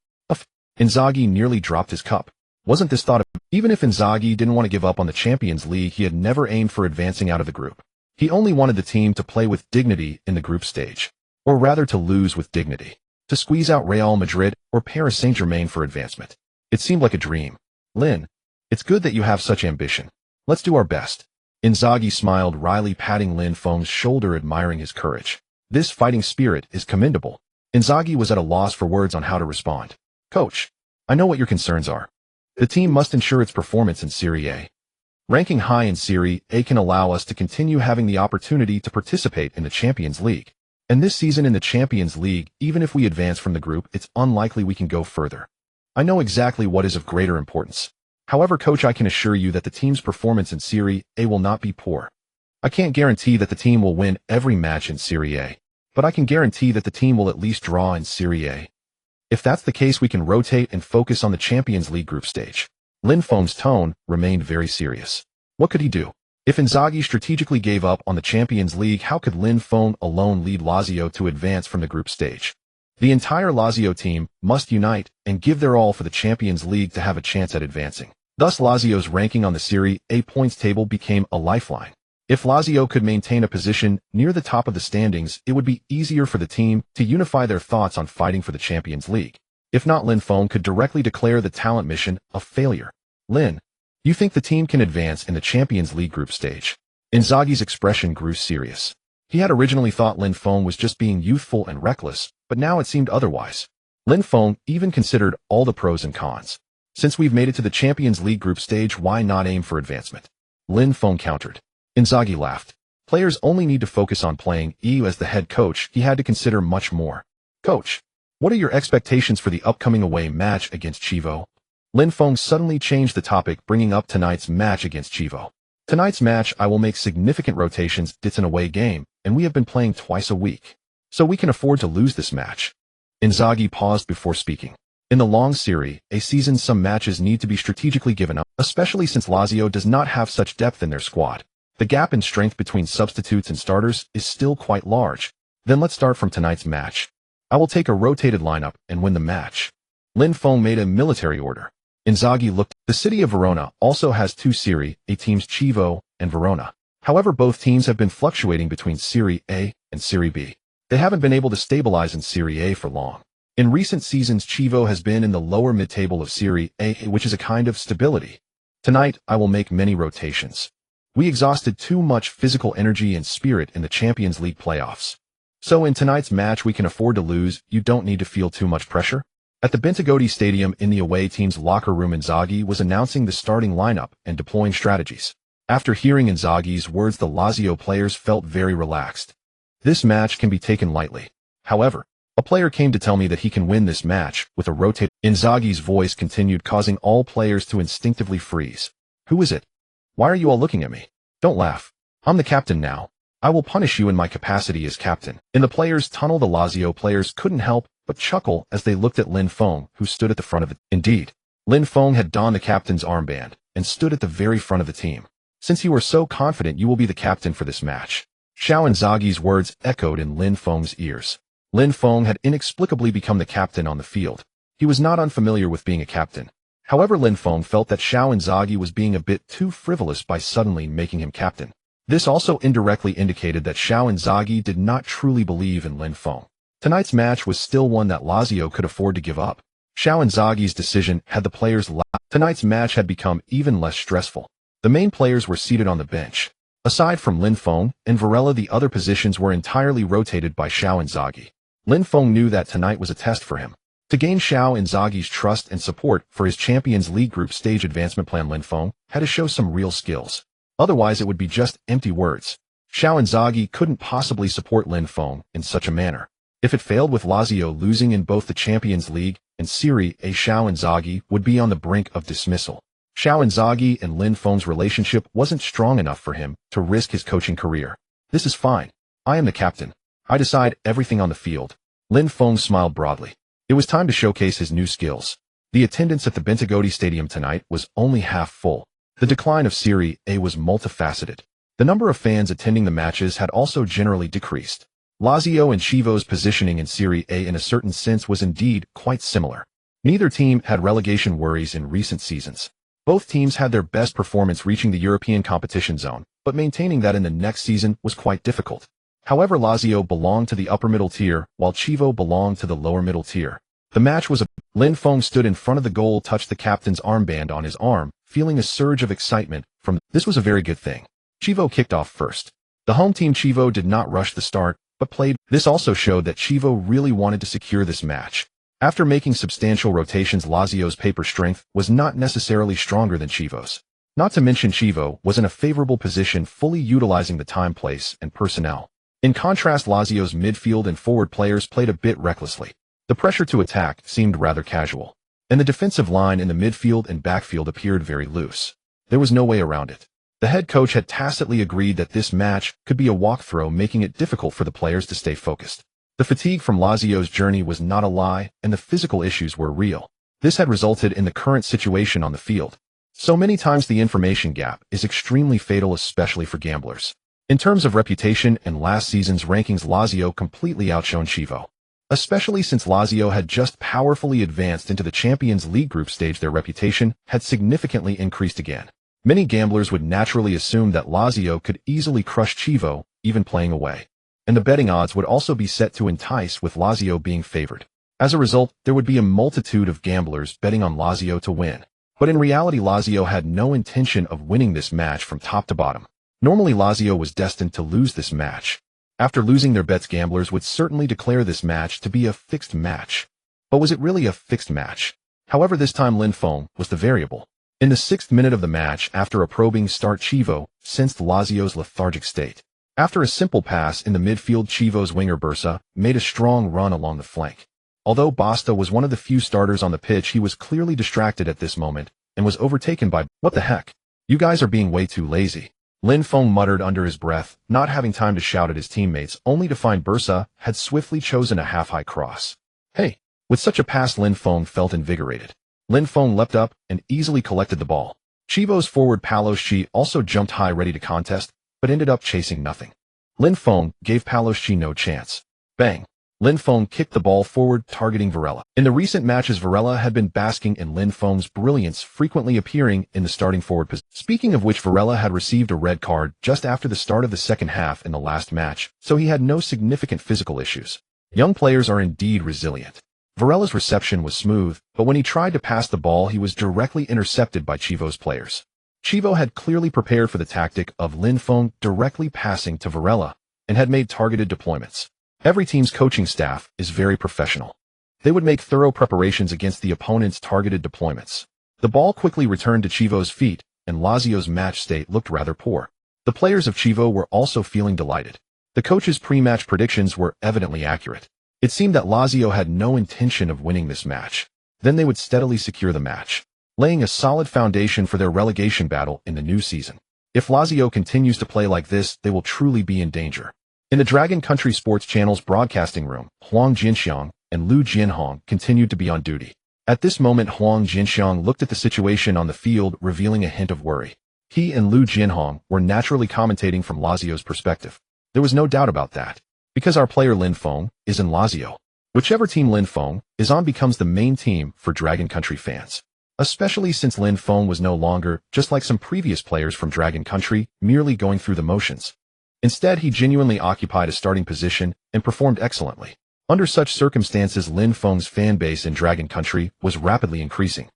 Inzaghi nearly dropped his cup. Wasn't this thought of... Even if Inzaghi didn't want to give up on the Champions League, he had never aimed for advancing out of the group. He only wanted the team to play with dignity in the group stage. Or rather, to lose with dignity. To squeeze out Real Madrid or Paris Saint-Germain for advancement. It seemed like a dream. Lin, it's good that you have such ambition. Let's do our best. Inzaghi smiled wryly, patting Lin Feng's shoulder, admiring his courage. This fighting spirit is commendable. Inzaghi was at a loss for words on how to respond. Coach, I know what your concerns are. The team must ensure its performance in Serie A. Ranking high in Serie A can allow us to continue having the opportunity to participate in the Champions League. And this season in the Champions League, even if we advance from the group, it's unlikely we can go further. I know exactly what is of greater importance. However, coach, I can assure you that the team's performance in Serie A will not be poor. I can't guarantee that the team will win every match in Serie A, but I can guarantee that the team will at least draw in Serie A. If that's the case, we can rotate and focus on the Champions League group stage. Lin Feng's tone remained very serious. What could he do? If Inzaghi strategically gave up on the Champions League, how could Lin Feng alone lead Lazio to advance from the group stage? The entire Lazio team must unite and give their all for the Champions League to have a chance at advancing. Thus, Lazio's ranking on the Serie A points table became a lifeline. If Lazio could maintain a position near the top of the standings, it would be easier for the team to unify their thoughts on fighting for the Champions League. If not, Lin Feng could directly declare the talent mission a failure. Lin, you think the team can advance in the Champions League group stage? Inzaghi's expression grew serious. He had originally thought Lin Feng was just being youthful and reckless, but now it seemed otherwise. Lin Feng even considered all the pros and cons. Since we've made it to the Champions League group stage, why not aim for advancement? Lin Feng countered. Inzaghi laughed. Players only need to focus on playing. As the head coach, he had to consider much more. Coach, what are your expectations for the upcoming away match against Chievo? Lin Feng suddenly changed the topic, bringing up tonight's match against Chievo. Tonight's match, I will make significant rotations. It's an away game, and we have been playing twice a week, so we can afford to lose this match. Inzaghi paused before speaking. In the long Serie A season, some matches need to be strategically given up, especially since Lazio does not have such depth in their squad. The gap in strength between substitutes and starters is still quite large. Then let's start from tonight's match. I will take a rotated lineup and win the match. Lin Feng made a military order. Inzaghi looked. The city of Verona also has two Serie A teams, Chievo and Verona. However, both teams have been fluctuating between Serie A and Serie B. They haven't been able to stabilize in Serie A for long. In recent seasons, Chievo has been in the lower mid-table of Serie A, which is a kind of stability. Tonight, I will make many rotations. We exhausted too much physical energy and spirit in the Champions League playoffs. So in tonight's match, we can afford to lose. You don't need to feel too much pressure. At the Bentegodi Stadium in the away team's locker room, Inzaghi was announcing the starting lineup and deploying strategies. After hearing Inzaghi's words, the Lazio players felt very relaxed. This match can be taken lightly. However, a player came to tell me that he can win this match with a rotate. Inzaghi's voice continued, causing all players to instinctively freeze. Who is it? Why are you all looking at me? Don't laugh. I'm the captain now. I will punish you in my capacity as captain. In the players' tunnel, the Lazio players couldn't help but chuckle as they looked at Lin Feng, who stood at the front of it. Indeed, Lin Feng had donned the captain's armband and stood at the very front of the team. Since you were so confident, you will be the captain for this match. Xiao Inzaghi's words echoed in Lin Feng's ears. Lin Feng had inexplicably become the captain on the field. He was not unfamiliar with being a captain. However, Lin Feng felt that Xiao Inzaghi was being a bit too frivolous by suddenly making him captain. This also indirectly indicated that Xiao Inzaghi did not truly believe in Lin Feng. Tonight's match was still one that Lazio could afford to give up. Xiao Inzaghi's decision had the players laugh. Tonight's match had become even less stressful. The main players were seated on the bench. Aside from Lin Feng and Varela, the other positions were entirely rotated by Xiao Inzaghi. Lin Feng knew that tonight was a test for him. To gain Xiao Inzaghi's trust and support for his Champions League group stage advancement plan, Lin Feng had to show some real skills. Otherwise, it would be just empty words. Xiao Inzaghi couldn't possibly support Lin Feng in such a manner. If it failed, with Lazio losing in both the Champions League and Serie A, Xiao Inzaghi would be on the brink of dismissal. Xiao Inzaghi and Lin Feng's relationship wasn't strong enough for him to risk his coaching career. This is fine. I am the captain. I decide everything on the field. Lin Feng smiled broadly. It was time to showcase his new skills. The attendance at the Bentegodi Stadium tonight was only half full. The decline of Serie A was multifaceted. The number of fans attending the matches had also generally decreased. Lazio and Chievo's positioning in Serie A in a certain sense was indeed quite similar. Neither team had relegation worries in recent seasons. Both teams had their best performance reaching the European competition zone, but maintaining that in the next season was quite difficult. However, Lazio belonged to the upper middle tier, while Chievo belonged to the lower middle tier. The match was Lin Feng stood in front of the goal, touched the captain's armband on his arm, feeling a surge of excitement from this was a very good thing. Chievo kicked off first. The home team Chievo did not rush the start, but played. This also showed that Chievo really wanted to secure this match. After making substantial rotations, Lazio's paper strength was not necessarily stronger than Chievo's. Not to mention, Chievo was in a favorable position, fully utilizing the time, place, and personnel. In contrast, Lazio's midfield and forward players played a bit recklessly. The pressure to attack seemed rather casual, and the defensive line in the midfield and backfield appeared very loose. There was no way around it. The head coach had tacitly agreed that this match could be a walkthrough, making it difficult for the players to stay focused. The fatigue from Lazio's journey was not a lie, and the physical issues were real. This had resulted in the current situation on the field. So many times the information gap is extremely fatal, especially for gamblers. In terms of reputation and last season's rankings, Lazio completely outshone Chievo. Especially since Lazio had just powerfully advanced into the Champions League group stage, their reputation had significantly increased again. Many gamblers would naturally assume that Lazio could easily crush Chievo, even playing away. And the betting odds would also be set to entice, with Lazio being favored. As a result, there would be a multitude of gamblers betting on Lazio to win. But in reality, Lazio had no intention of winning this match from top to bottom. Normally, Lazio was destined to lose this match. After losing their bets, gamblers would certainly declare this match to be a fixed match. But was it really a fixed match? However, this time Lin Feng was the variable. In the 6th minute of the match, after a probing start, Chievo sensed Lazio's lethargic state. After a simple pass in the midfield, Chievo's winger Bursa made a strong run along the flank. Although Basta was one of the few starters on the pitch, he was clearly distracted at this moment and was overtaken by, "What the heck? You guys are being way too lazy," Lin Feng muttered under his breath, not having time to shout at his teammates, only to find Bursa had swiftly chosen a half-high cross. "Hey!" With such a pass, Lin Feng felt invigorated. Lin Feng leapt up and easily collected the ball. Chievo's forward Paloschi also jumped high ready to contest, but ended up chasing nothing. Lin Feng gave Paloschi no chance. Bang! Lin Feng kicked the ball forward, targeting Varela. In the recent matches, Varela had been basking in Lin Feng's brilliance, frequently appearing in the starting forward position. Speaking of which, Varela had received a red card just after the start of the second half in the last match, so he had no significant physical issues. Young players are indeed resilient. Varela's reception was smooth, but when he tried to pass the ball, he was directly intercepted by Chievo's players. Chievo had clearly prepared for the tactic of Lin Feng directly passing to Varela and had made targeted deployments. Every team's coaching staff is very professional. They would make thorough preparations against the opponent's targeted deployments. The ball quickly returned to Chievo's feet, and Lazio's match state looked rather poor. The players of Chievo were also feeling delighted. The coach's pre-match predictions were evidently accurate. It seemed that Lazio had no intention of winning this match. Then they would steadily secure the match, laying a solid foundation for their relegation battle in the new season. If Lazio continues to play like this, they will truly be in danger. In the Dragon Country Sports Channel's broadcasting room, Huang Jinxiang and Lu Jianhong continued to be on duty. At this moment, Huang Jinxiang looked at the situation on the field, revealing a hint of worry. He and Lu Jianhong were naturally commentating from Lazio's perspective. There was no doubt about that, because our player Lin Feng is in Lazio. Whichever team Lin Feng is on becomes the main team for Dragon Country fans. Especially since Lin Feng was no longer, just like some previous players from Dragon Country, merely going through the motions. Instead, he genuinely occupied a starting position and performed excellently. Under such circumstances, Lin Feng's fan base in Dragon Country was rapidly increasing.